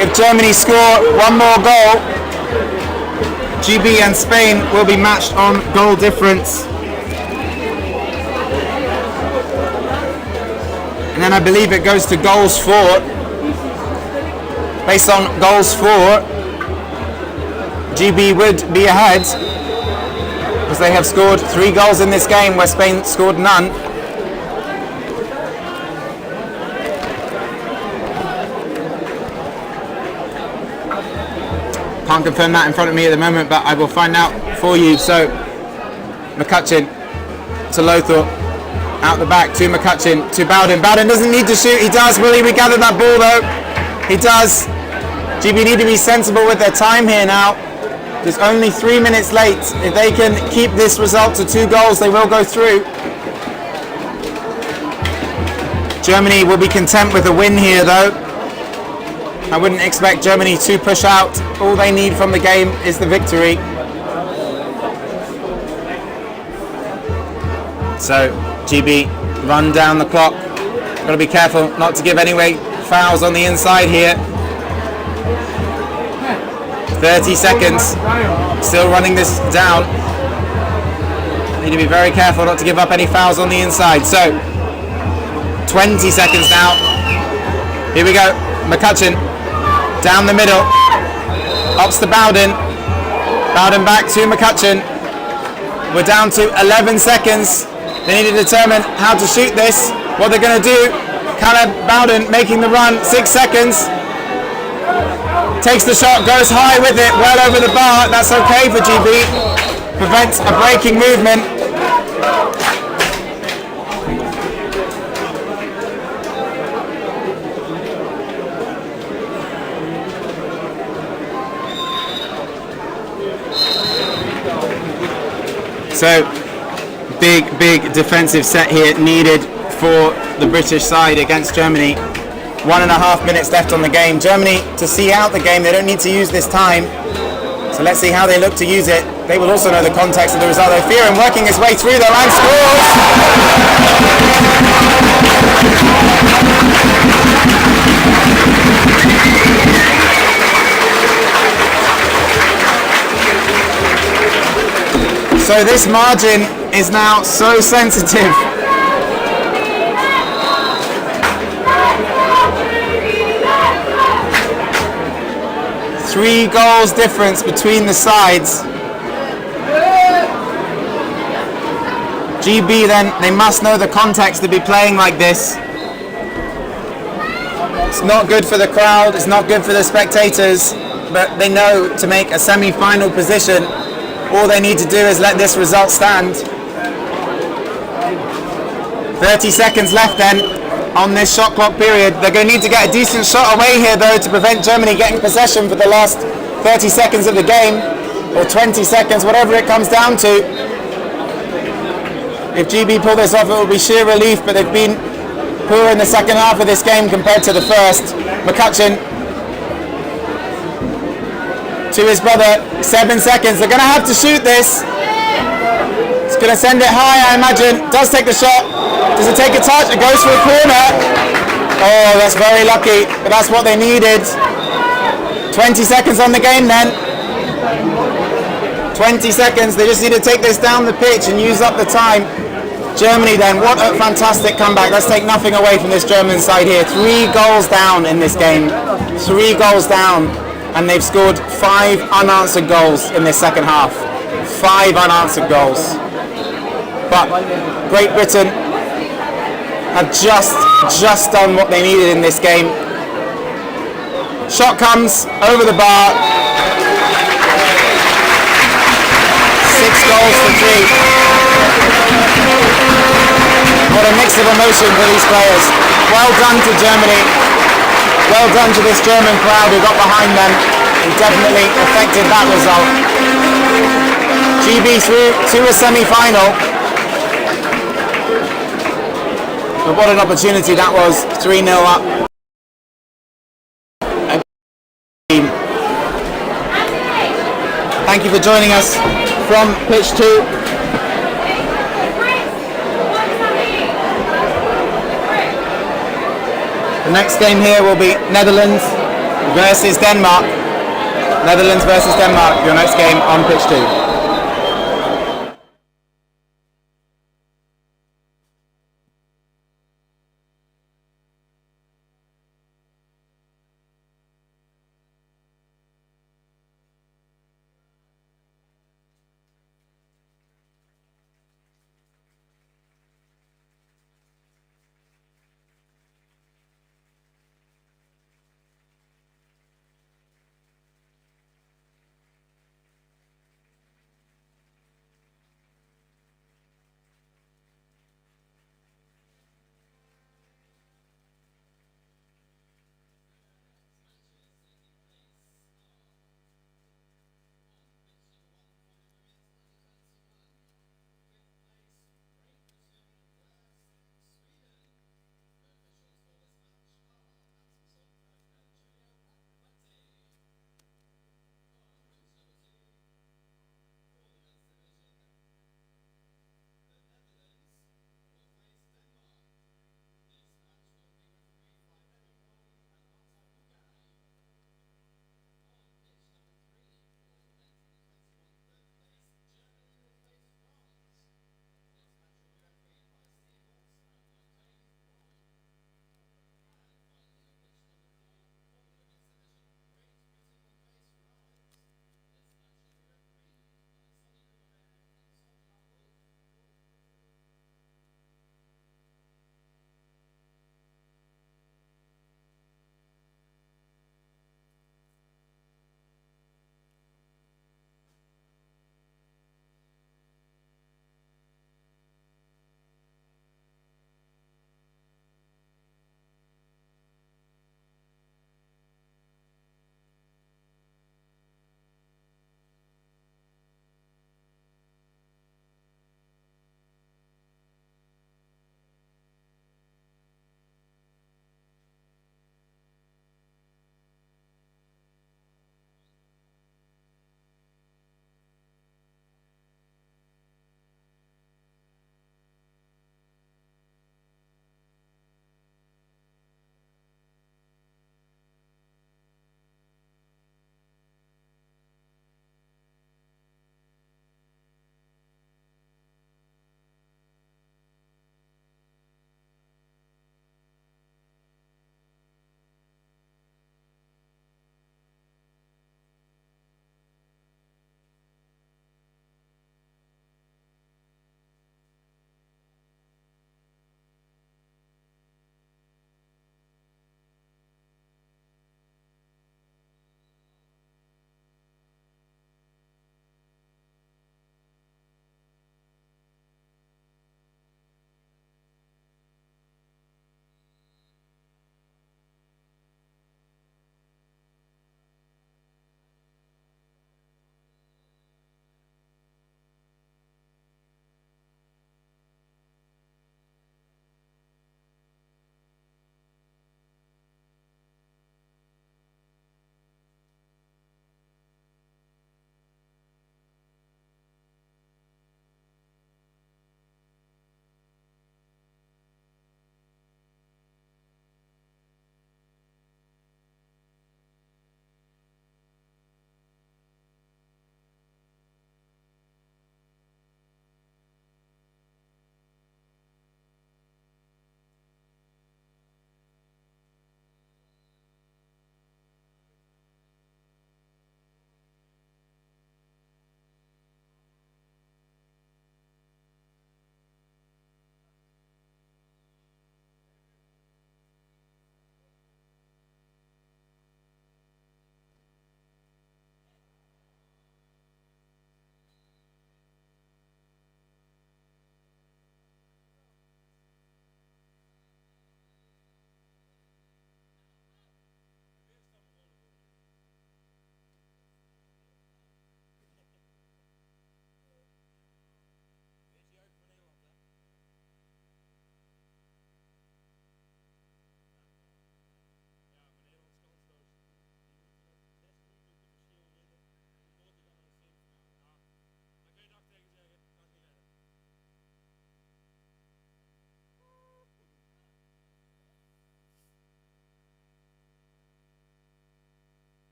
If Germany score one more goal, GB and Spain will be matched on goal difference. And then I believe it goes to goals for. Based on goals for, GB would be ahead because they have scored 3 goals in this game where Spain scored none. Can't confirm that in front of me at the moment, but I will find out for you. So McCutcheon to Lothar, out the back to McCutcheon to Bowden. Bowden doesn't need to shoot. He does. Will he regather that ball though? He does. GB need to be sensible with their time here now. There's only 3 minutes late. If they can keep this result to 2 goals, they will go through. Germany will be content with a win here though. I wouldn't expect Germany to push out. All they need from the game is the victory. So GB run down the clock. Got to be careful not to give any fouls on the inside here. 30 seconds, still running this down. Need to be very careful not to give up any fouls on the inside. So 20 seconds now. Here we go. McCutcheon down the middle. Ups to Bowden. Bowden back to McCutcheon. We're down to 11 seconds. They need to determine how to shoot this. What they're going to do. Caleb Bowden making the run. 6 seconds. Takes the shot, goes high with it, well over the bar. That's okay for GB. Prevents a breaking movement. So, big defensive set here needed for the British side against Germany. 1.5 minutes left on the game. Germany, to see out the game, they don't need to use this time. So let's see how they look to use it. They will also know the context of the result. Fearing working his way through there and scores! So this margin is now so sensitive. Three goals difference between the sides. GB then, they must know the context to be playing like this. It's not good for the crowd, it's not good for the spectators, but they know to make a semi-final position, all they need to do is let this result stand. 30 seconds left then on this shot clock period. They're going to need to get a decent shot away here though to prevent Germany getting possession for the last 30 seconds of the game, or 20 seconds, whatever it comes down to. If GB pull this off, it will be sheer relief, but they've been poor in the second half of this game compared to the first. McCutcheon to his brother, 7 seconds. They're going to have to shoot this. It's going to send it high, I imagine. Does take the shot. Does it take a touch? It goes for a corner. Oh, that's very lucky, but that's what they needed. 20 seconds on the game then. 20 seconds. They just need to take this down the pitch and use up the time. Germany then, what a fantastic comeback. Let's take nothing away from this German side here. 3 goals down in this game. 3 goals down. And they've scored 5 unanswered goals in this second half. 5 unanswered goals. But Great Britain have just done what they needed in this game. Shot comes over the bar. 6 goals for 3. What a mix of emotion for these players. Well done to Germany. Well done to this German crowd who got behind them and definitely affected that result. GB through to a semi-final. But what an opportunity that was. 3-0 up. Thank you for joining us from pitch 2. The next game here will be Netherlands versus Denmark. Netherlands versus Denmark, your next game on pitch 2.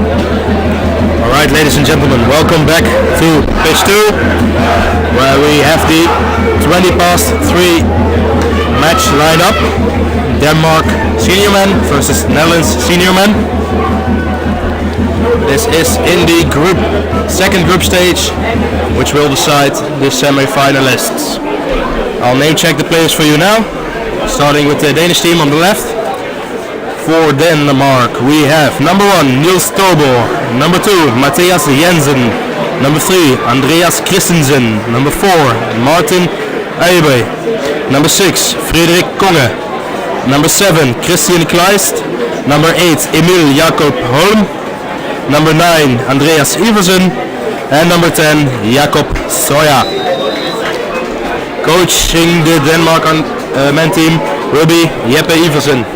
Alright, ladies and gentlemen, welcome back to pitch 2, where we have the 20 past 3 match lined up. Denmark senior men versus Netherlands senior men. This is in the second group stage, which will decide the semi-finalists. I'll name check the players for you now, starting with the Danish team on the left. For Denmark, we have number 1 Niels Tobor, number 2 Matthias Jensen, number 3 Andreas Christensen, number 4 Martin Eibe, number 6 Frederik Konge, number 7 Christian Kleist, number 8 Emil Jakob Holm, number 9 Andreas Iversen, and number 10 Jakob Soya. Coaching the Denmark men team will be Jeppe Iversen.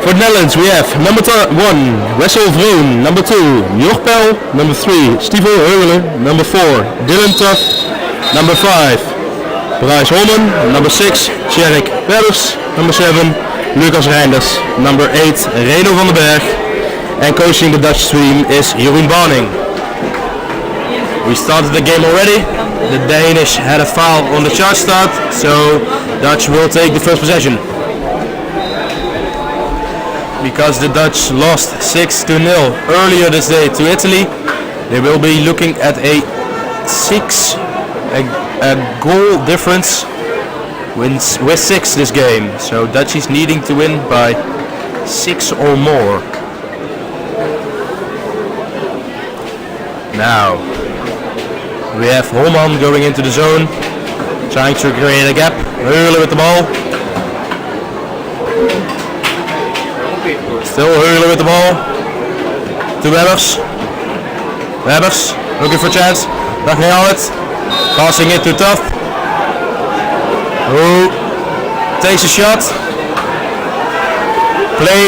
For the Netherlands, we have number 1 Wessel Vroon, number 2 Jor Pel, number 3 Stivo Heugelen, number 4 Dylan Tuff, number 5 Bryce Holman, number 6 Tjerk Pellers, number 7 Lucas Reinders, number 8 Reno van den Berg, and coaching the Dutch team is Jeroen Barning. We started the game already. The Danish had a foul on the charge start, so Dutch will take the first possession. Because the Dutch lost 6-0 earlier this day to Italy, they will be looking at a goal difference with 6 this game. So Dutch is needing to win by 6 or more. Now we have Holman going into the zone, trying to create a gap. Heugelen with the ball. Still Heugelen with the ball. To Webbers. Webbers looking for a chance. Nothing on it. Passing it to Tuff. Who takes a shot.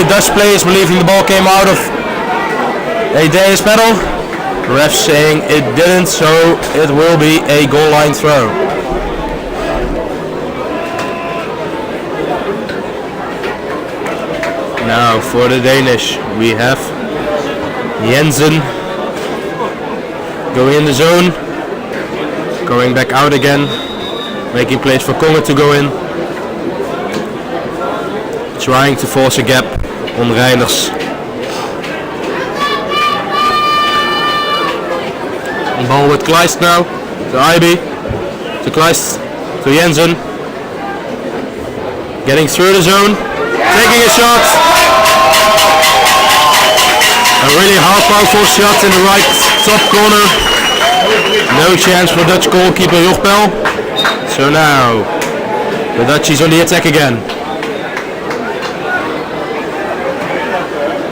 Dutch players believing the ball came out of a Danish pedal. Ref saying it didn't, so it will be a goal line throw. Now for the Danish, we have Jensen going in the zone, going back out again, making place for Konge to go in, trying to force a gap on Reinders. Ball with Kleist now, to Eibe, to Kleist, to Jensen, getting through the zone, taking a shot, a really hard powerful shot in the right top corner, no chance for Dutch goalkeeper Jor Pel, so now the Dutchies on the attack again.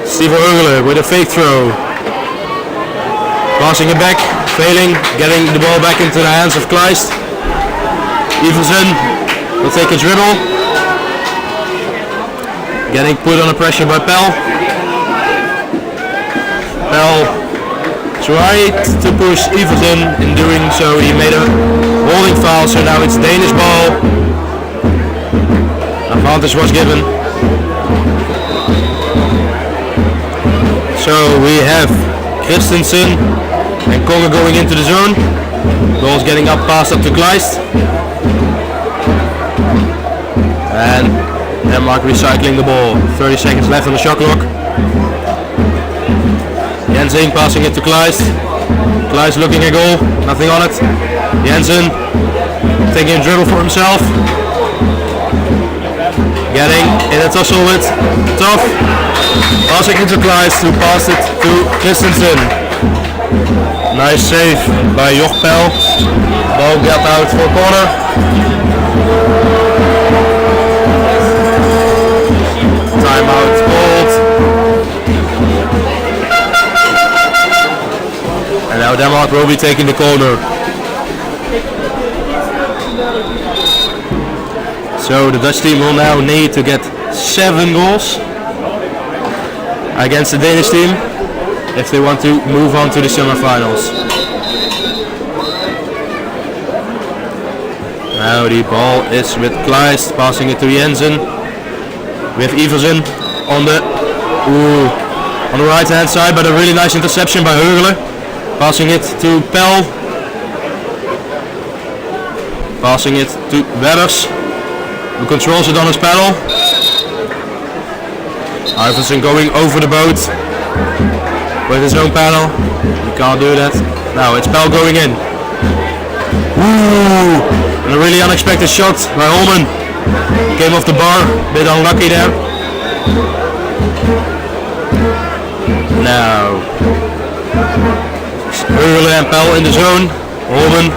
Stivo Heugelen with a fake throw, passing it back, failing, getting the ball back into the hands of Kleist. Iversen will take a dribble, getting put under pressure by Pel. Pel tried to push Iversen, in doing so he made a holding foul, so now it's Danish ball. Advantage was given. So we have Christensen and Konge going into the zone. Ball's getting up, passed up to Kleist. And Denmark recycling the ball. 30 seconds left on the shot clock. Jensen passing it to Kleist. Kleist looking at goal, nothing on it. Jensen taking a dribble for himself. Getting in a tussle with Tuff. Passing into Kleist, who passed it to Christensen. Nice save by Jor Pel. Ball got out for a corner. Timeout called. And now Denmark will be taking the corner. So the Dutch team will now need to get 7 goals against the Danish team if they want to move on to the semifinals. Now the ball is with Kleist, passing it to Jensen. We have Iversen on the on the right hand side, but a really nice interception by Hurler. Passing it to Pel. Passing it to Webbers, who controls it on his paddle. Iverson going over the boat with his own paddle. You can't do that. Now it's Pel going in. Ooh, and a really unexpected shot by Holman. Came off the bar, a bit unlucky there. Now Hurler and Pel in the zone. Holman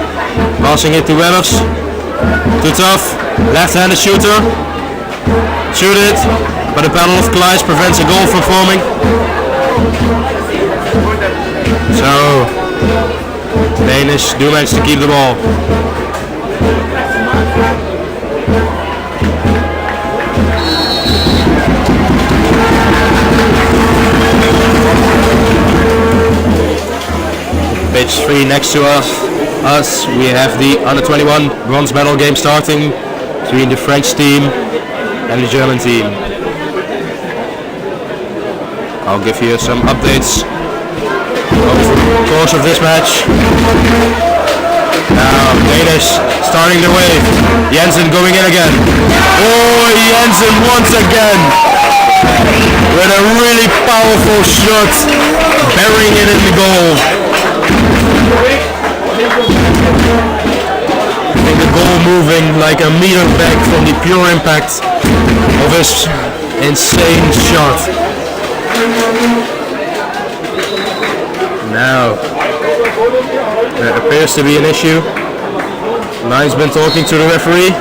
passing it to Webbers. Too tough. Left-handed shooter. Shoot it. But the paddle of Kleis prevents a goal from forming. So Danish do manage to keep the ball. Pitch 3 next to us, we have the under-21 bronze medal game starting between the French team and the German team. I'll give you some updates over the course of this match. Now Danish starting the wave. Jensen going in again. Oh, Jensen once again with a really powerful shot, burying it in the goal. I think the goal moving like a meter back from the pure impact of his insane shot. Now there appears to be an issue. Line's been talking to the referee.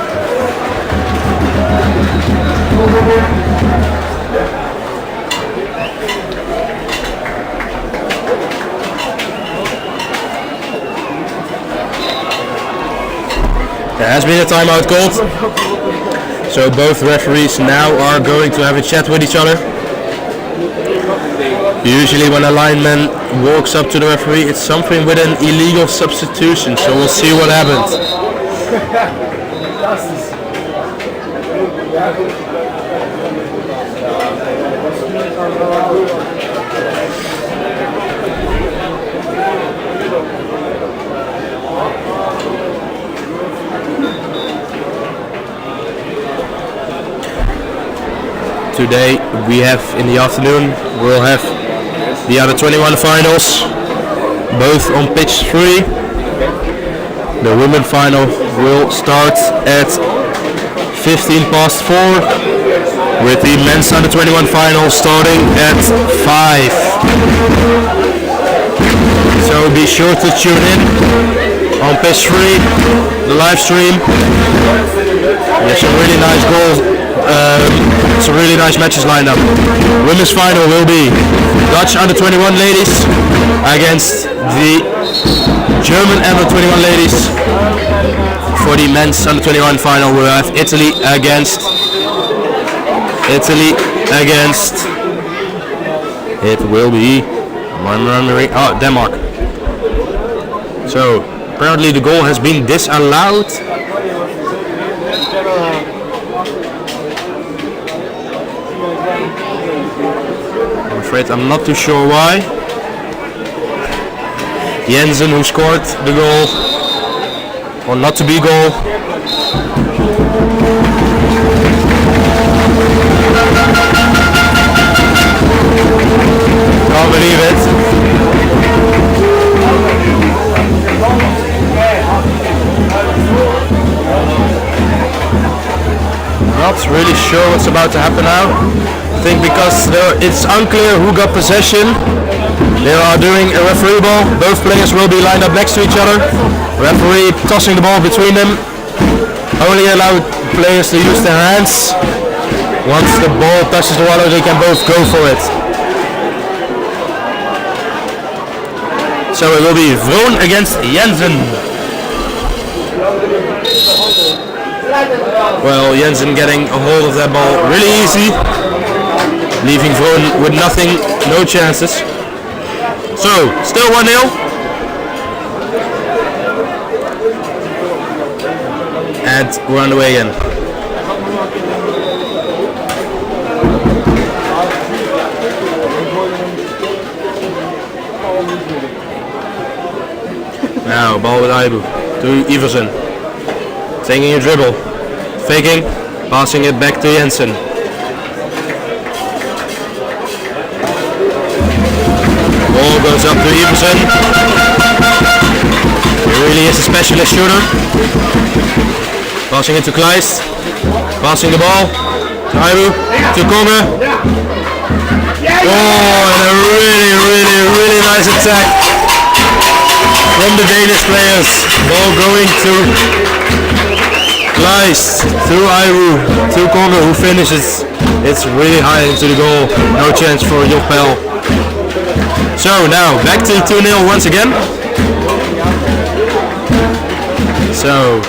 There has been a timeout called, so both referees now are going to have a chat with each other. Usually when a lineman walks up to the referee, it's something with an illegal substitution, so we'll see what happens. Today we have, in the afternoon, we'll have the under-21 finals, both on pitch 3. The women final will start at 4:15, with the men's under-21 final starting at 5. So be sure to tune in on pitch 3, the live stream. There's some really nice goals. Some really nice matches lined up. Women's final will be Dutch under-21 ladies against the German under-21 ladies. For the men's under-21 final, we'll have Italy against it will be Denmark. So apparently the goal has been disallowed. I'm not too sure why. Jensen, who scored the goal, or not to be goal. Can't believe it. Not really sure what's about to happen now. I think because it's unclear who got possession. They are doing a referee ball. Both players will be lined up next to each other. Referee tossing the ball between them. Only allow players to use their hands. Once the ball touches the water, they can both go for it. So it will be Vroon against Jensen. Well, Jensen getting a hold of that ball really easy, leaving Vroon with nothing, no chances. So, still 1-0. And we're on the way again. Now ball with Aibu to Iversen. Taking a dribble. Faking. Passing it back to Jensen. Ball goes up to Iversen. He really is a specialist shooter. Passing it to Kleist. Passing the ball to Aibu. To Konge. Oh, and a really nice attack from the Danish players. Ball going to Kleist, to Aibu, to Konge, who finishes. It's really high into the goal. No chance for Jopel. So now back to 2-0 once again. So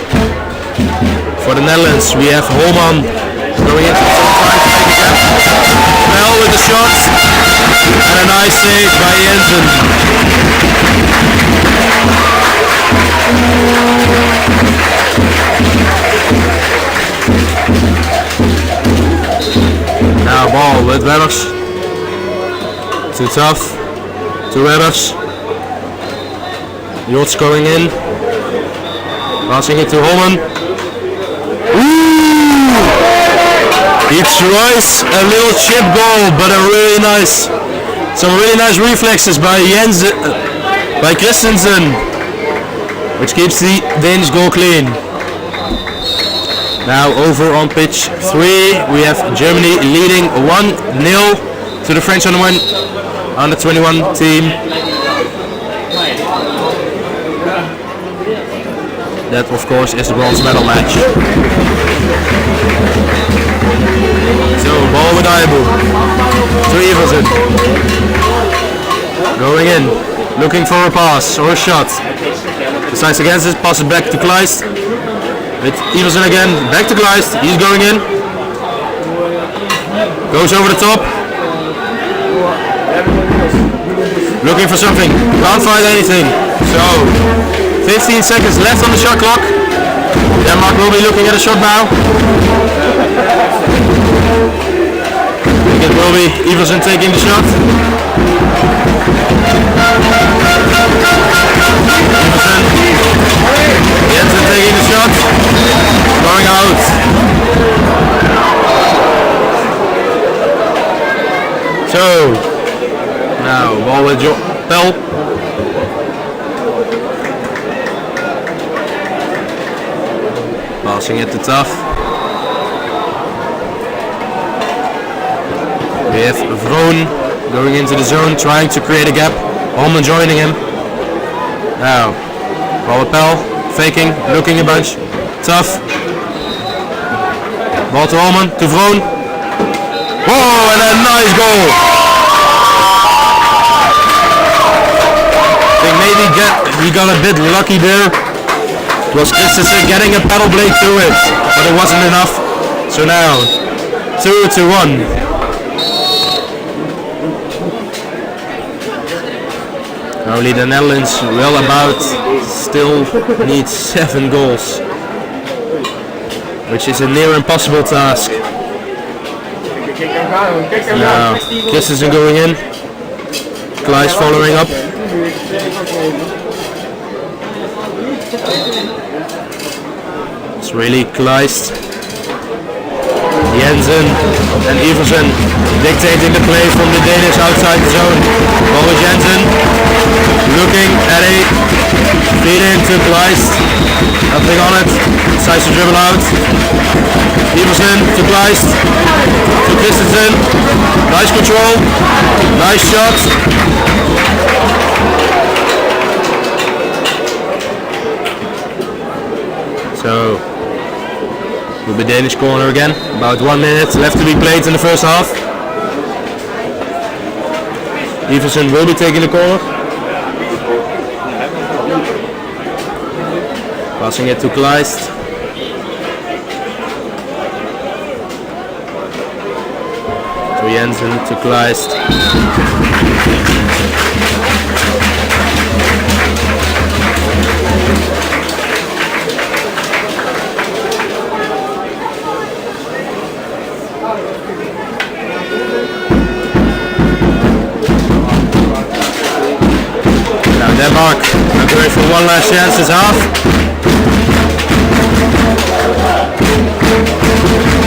for the Netherlands we have Holman going into the zone trying to make a gap. Bell with the shot and a nice save by Jensen. Now ball with Webbers. Too tough. To Webbers. Jots going in. Passing it to Holman. Ooh! He tries a little chip goal, but some really nice reflexes by by Christensen, which keeps the Danish goal clean. Now over on pitch 3, we have Germany leading 1-0 to the French under 21 team. That of course is the bronze medal match. So ball with Aibu to Iversen. Going in, looking for a pass or a shot. Decides against it, passes back to Kleist. With Iversen again, back to Kleist. He's going in. Goes over the top. Looking for something. Can't find anything. So 15 seconds left on the shot clock. Denmark will be looking at a shot now. I think it will be Iversen taking the shot. Iversen. Jensen taking the shot. Going out. So now ball with Pell. Passing it to Tough. We have Vroon going into the zone, trying to create a gap. Holman joining him. Now, ball with Pell, faking, looking a bunch. Tough. Ball to Holman, to Vroon. Whoa, and a nice goal! I think maybe he got a bit lucky there. It was Christensen getting a paddle blade to it, but it wasn't enough. So now, 2-1. Only the Netherlands well about still need 7 goals, which is a near impossible task. Now, Christensen going in, Kleist following up. It's really Kleist, Jensen and Iversen dictating the play from the Danish outside the zone. Ball with Jensen, looking at a feed into Kleist, nothing on it, decides to dribble out. Iversen to Kleist, to Christensen, nice control, nice shot. So will be Danish corner again. About 1 minute left to be played in the first half. Iversen will be taking the corner. Passing it to Kleist. To Jensen, to Kleist. Denmark Going for one last chance, this half.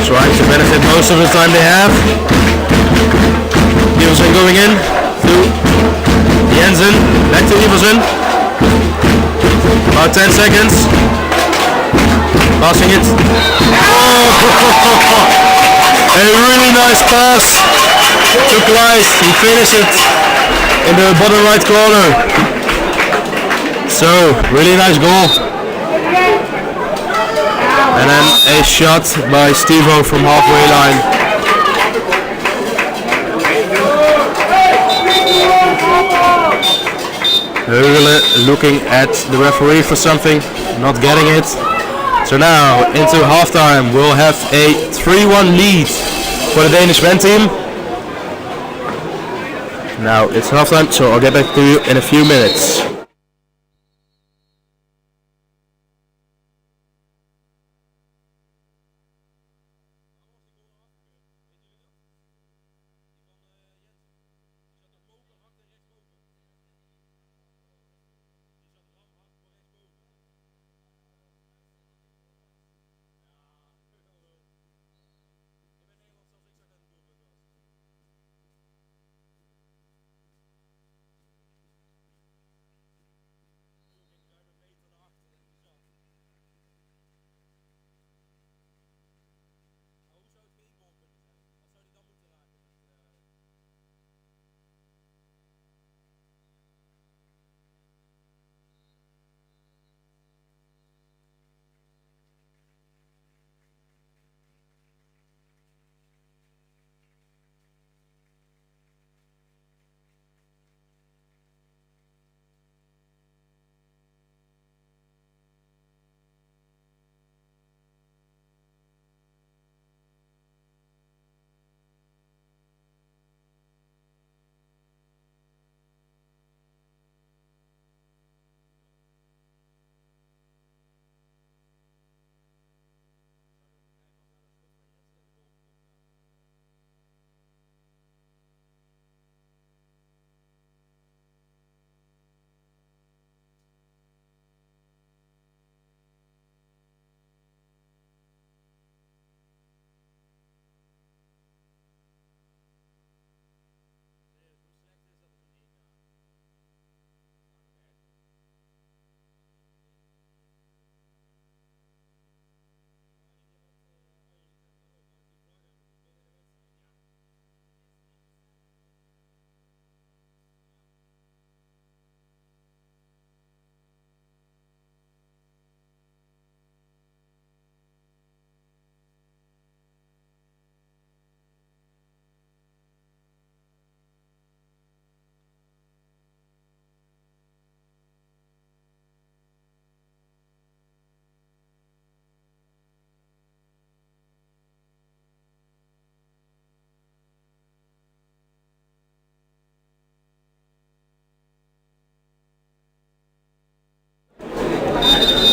Trying to benefit most of the time they have. Iversen going in to Jensen, back to Iversen. About 10 seconds. Passing it. Oh! A really nice pass to Kleist. He finished it in the bottom right corner. So, really nice goal. And then a shot by Stevo from halfway line. Hurle looking at the referee for something, not getting it. So now into halftime, we'll have a 3-1 lead for the Danish men team. Now it's halftime, so I'll get back to you in a few minutes.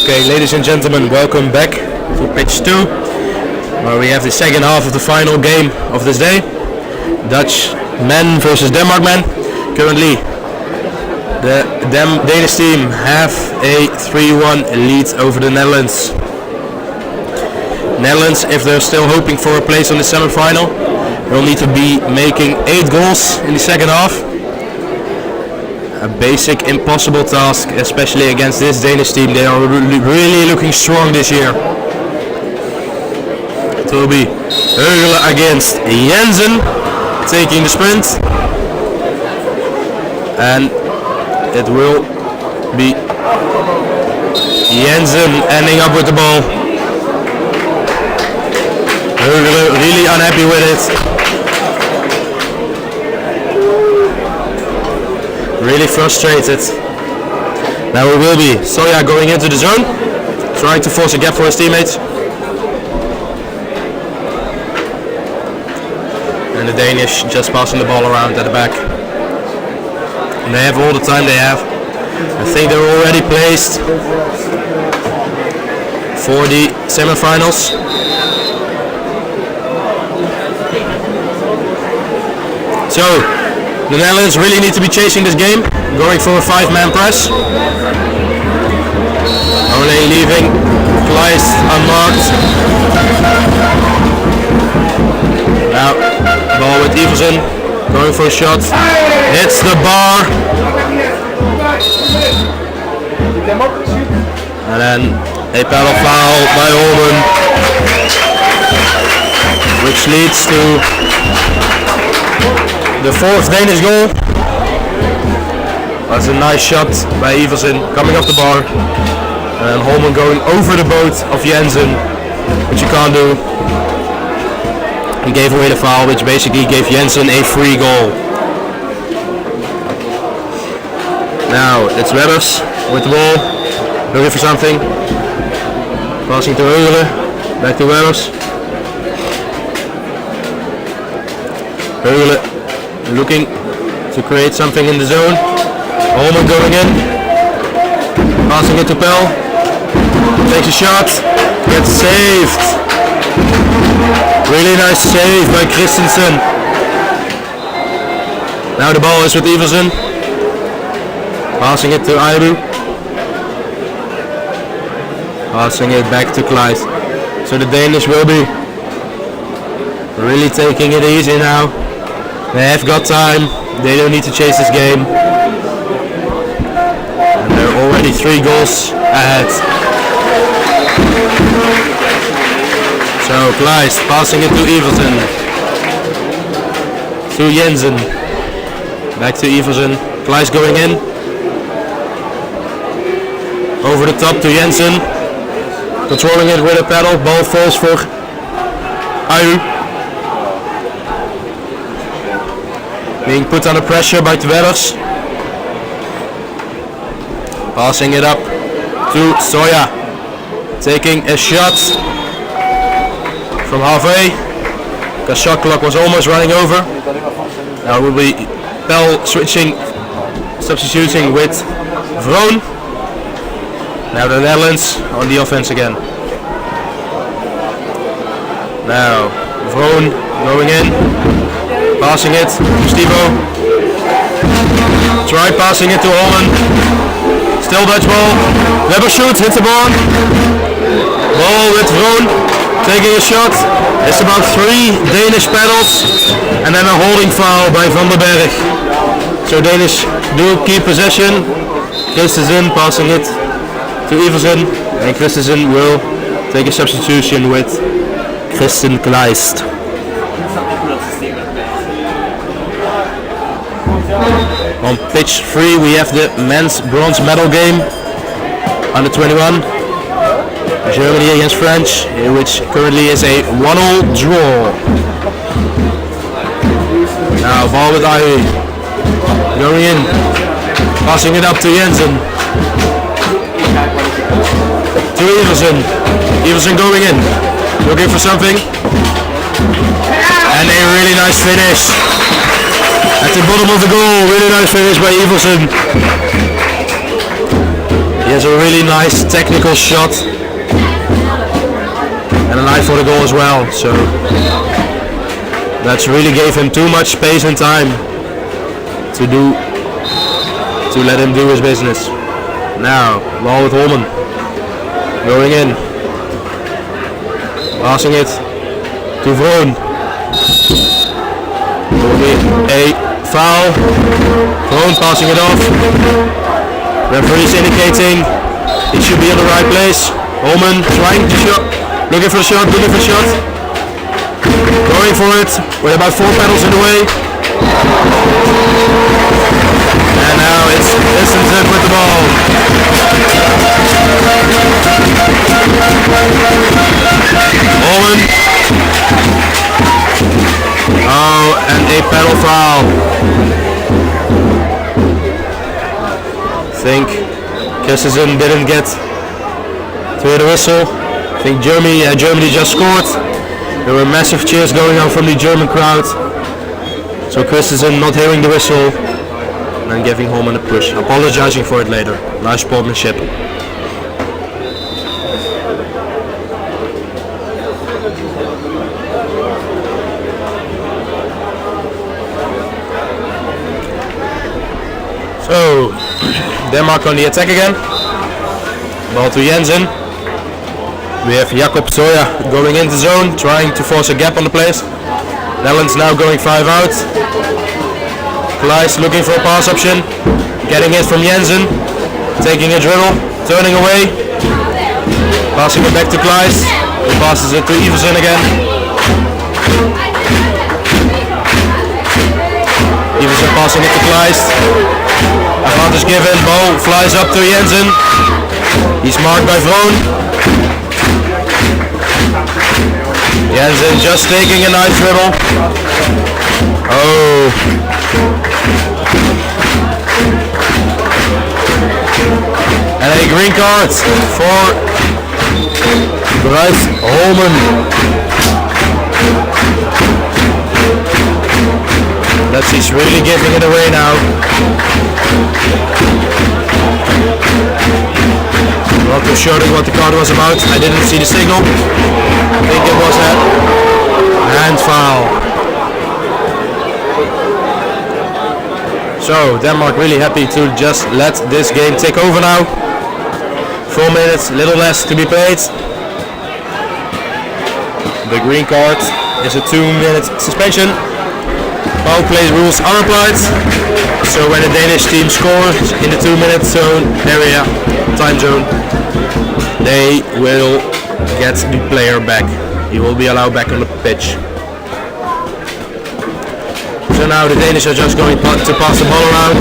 Okay, ladies and gentlemen, welcome back to pitch 2, where we have the second half of the final game of this day. Dutch men versus Denmark men. Currently, the Danish team have a 3-1 lead over the Netherlands. Netherlands, if they're still hoping for a place on the semi-final, will need to be making 8 goals in the second half. A basic impossible task, especially against this Danish team. They are really looking strong this year. It will be Hurle against Jensen taking the sprint, and it will be Jensen ending up with the ball. Hurle really unhappy with it. Really frustrated. Now it will be Soya going into the zone, trying to force a gap for his teammates. And the Danish just passing the ball around at the back. And they have all the time they have. I think they're already placed for the semifinals. So the Netherlands really need to be chasing this game, going for a 5-man press. Relay leaving, Kleist unmarked. Now, ball with Iversen, going for a shot, hits the bar. And then a paddle foul by Holman, which leads to the 4th Danish goal. That's a nice shot by Iversen coming off the bar. And Holman going over the boat of Jensen, which you can't do. He gave away the foul, which basically gave Jensen a free goal. Now it's Webbers with the ball, looking for something. Passing to Heugelen, back to Webbers. Heugelen looking to create something in the zone. Holman going in, passing it to Pell, takes a shot, gets saved. Really nice save by Christensen. Now the ball is with Iversen, passing it to Aibu, passing it back to Kleist. So the Danish will be really taking it easy now. They have got time, they don't need to chase this game. And they're already 3 goals ahead. So Kleist passing it to Iversen. To Jensen. Back to Iversen. Kleist going in. Over the top to Jensen. Controlling it with a paddle. Ball falls for Ayu. Being put under pressure by Tveros. Passing it up to Soya. Taking a shot from halfway. The shot clock was almost running over. Now will be Pell substituting with Vroon. Now the Netherlands on the offense again. Now Vroon going in, passing it to Stivo. Try passing it to Holman. Still Dutch ball. Webber shoots, hits the ball. Ball with Vroon, taking a shot. It's about 3 Danish paddles and then a holding foul by Van der Berg. So Danish do keep possession. Christensen passing it to Iversen, and Christensen will take a substitution with Christian Kleist. On pitch 3 we have the men's bronze medal game under 21. Germany against France, which currently is a 1-all draw. Now ball with Ayu. Going in, passing it up to Jensen. To Iversen. Iversen going in, looking for something. And a really nice finish. At the bottom of the goal, really nice finish by Iversen. He has a really nice technical shot. And an eye for the goal as well, so that's really gave him too much space and time to let him do his business. Now, ball with Holman. Going in. Passing it to Vroon. A foul. Vroon passing it off. Referee is indicating it should be in the right place. Holman trying to shot. Looking for a shot, looking for a shot. Going for it with about 4 paddles in the way. And now it's Christensen with the ball. Holman. Oh, and a paddle foul. I think Christensen didn't get to the whistle. I think Germany just scored. There were massive cheers going on from the German crowd. So Christensen not hearing the whistle and then giving Holman a push. Apologizing for it later. Nice sportsmanship. So Denmark on the attack again. Ball to Jensen. We have Jakob Zoya going into zone, trying to force a gap on the place. Netherlands now going 5 out. Kleist looking for a pass option. Getting it from Jensen. Taking a dribble. Turning away. Passing it back to Kleist. He passes it to Iversen again. Iversen passing it to Kleist. Advantage given. Ball flies up to Jensen. He's marked by Vroon. Jensen just taking a nice dribble. Oh. And a green card for Bryce Holman. That's he's really giving it away now. Not too sure what the card was about. I didn't see the signal. I think it was a hand foul. So Denmark really happy to just let this game take over now. 4 minutes, little less to be played. The green card is a 2-minute suspension. Power play rules are applied. So when the Danish team scores in the 2-minute zone area, time zone, they will get the player back. He will be allowed back on the pitch. So now the Danish are just going to pass the ball around.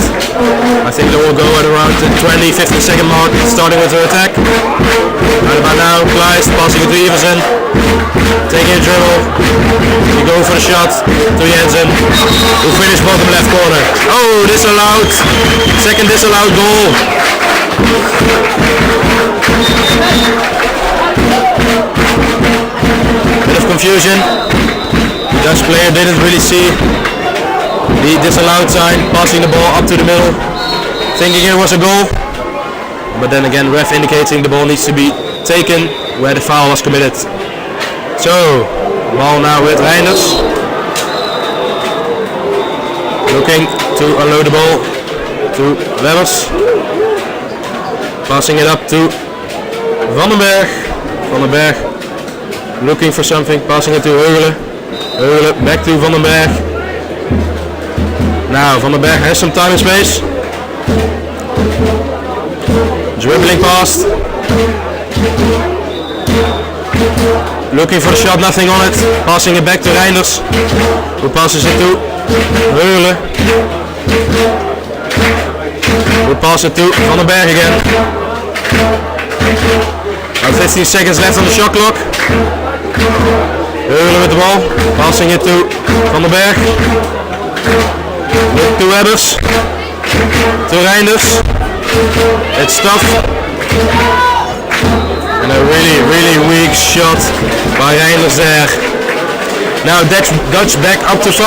I think they will go at around the 20-15 second mark, starting with their attack. Right about now, Kleist passing it to Iversen. Taking a dribble. He goes for the shot to Jensen, who finished bottom left corner. Oh, disallowed. Second disallowed goal. Bit of confusion. The Dutch player didn't really see the disallowed sign, passing the ball up to the middle, thinking it was a goal. But then again, ref indicating the ball needs to be taken where the foul was committed. So, ball now with Reinders. Looking to unload the ball to Webbers. Passing it up to Vandenberg. Vandenberg looking for something, passing it to Heugelen. Heugelen back to Vandenberg. Now Vandenberg has some time and space. Dribbling past. Looking for the shot, nothing on it. Passing it back to Reinders, who passes it to Heugelen. Who passes it to Vandenberg again. Now 15 seconds left on the shot clock. Heugelen with the ball, passing it to Vandenberg. Look to Webbers. To Reinders. It's tough. And a really weak shot by Reinders there. Now Dutch back up to 5.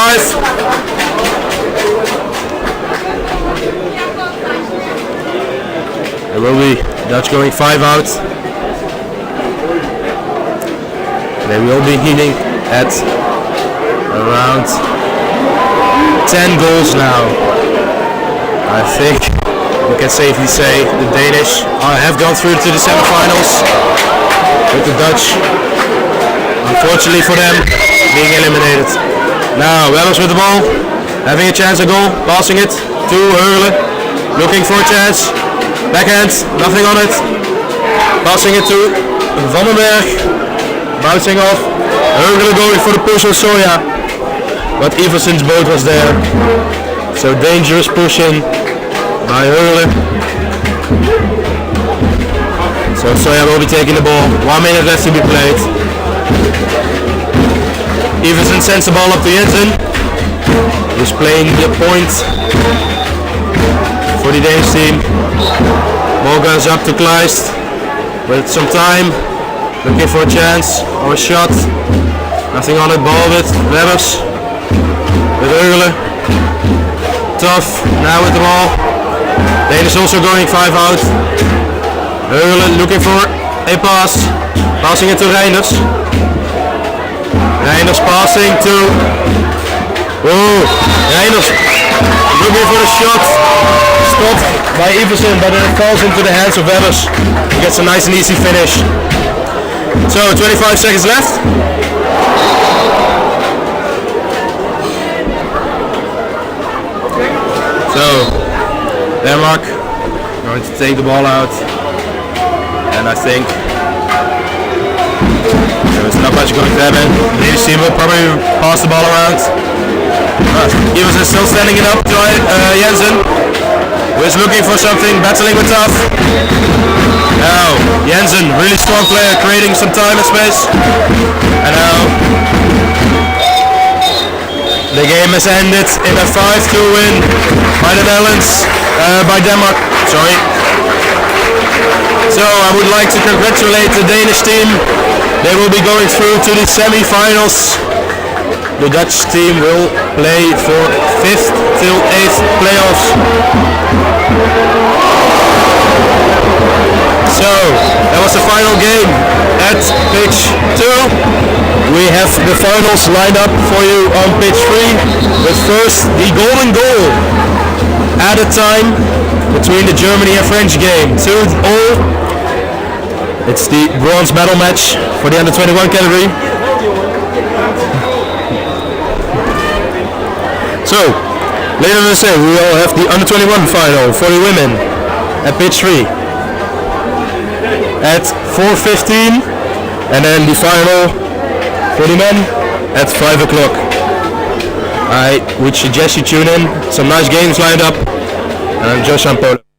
There will be Dutch going 5 out. They will be hitting at around 10 goals now. I think we can safely say the Danish have gone through to the semifinals, with the Dutch, unfortunately for them, being eliminated. Now Webbers with the ball, having a chance at goal, passing it to Heugelen, looking for a chance, backhand, nothing on it, passing it to Vandenberg, bouncing off, Heugelen going for the push on Zoya, but Iversen's boat was there, so dangerous pushing by Heugelen. So Zoya will be taking the ball, 1 minute left to be played. Iversen sends the ball up to Jensen, who's playing the point for the Danish team. Ball goes up to Kleist, with some time, looking for a chance or a shot. Nothing on it, ball with Webbers, with Heugelen. Tough, now with the ball. Danish also going 5 out. Heugelen looking for a pass, passing it to Reinders. Reinders passing to... Oh, Reinders looking for a shot. stopped by Iverson, but then it falls into the hands of Webbers. He gets a nice and easy finish. So 25 seconds left. So Denmark going to take the ball out, and I think there's not much going to happen. The Danish team will probably pass the ball around. Iversen is still standing it up to Jensen, who is looking for something, battling with Tough. Now Jensen, really strong player, creating some time and space. And now the game has ended in a 5-2 win by the Netherlands, by Denmark, sorry. So I would like to congratulate the Danish team. They will be going through to the semi-finals. The Dutch team will play for 5th till 8th playoffs. So that was the final game at pitch 2. We have the finals lined up for you on pitch 3. But first, the golden goal at a time between the Germany and French game. 2-all. It's the bronze medal match for the under 21 category. So, later on this day, we will have the under 21 final for the women at pitch 3 at 4:15, and then the final for the men at 5 o'clock. I would suggest you tune in. Some nice games lined up. And I'm Josh Polo.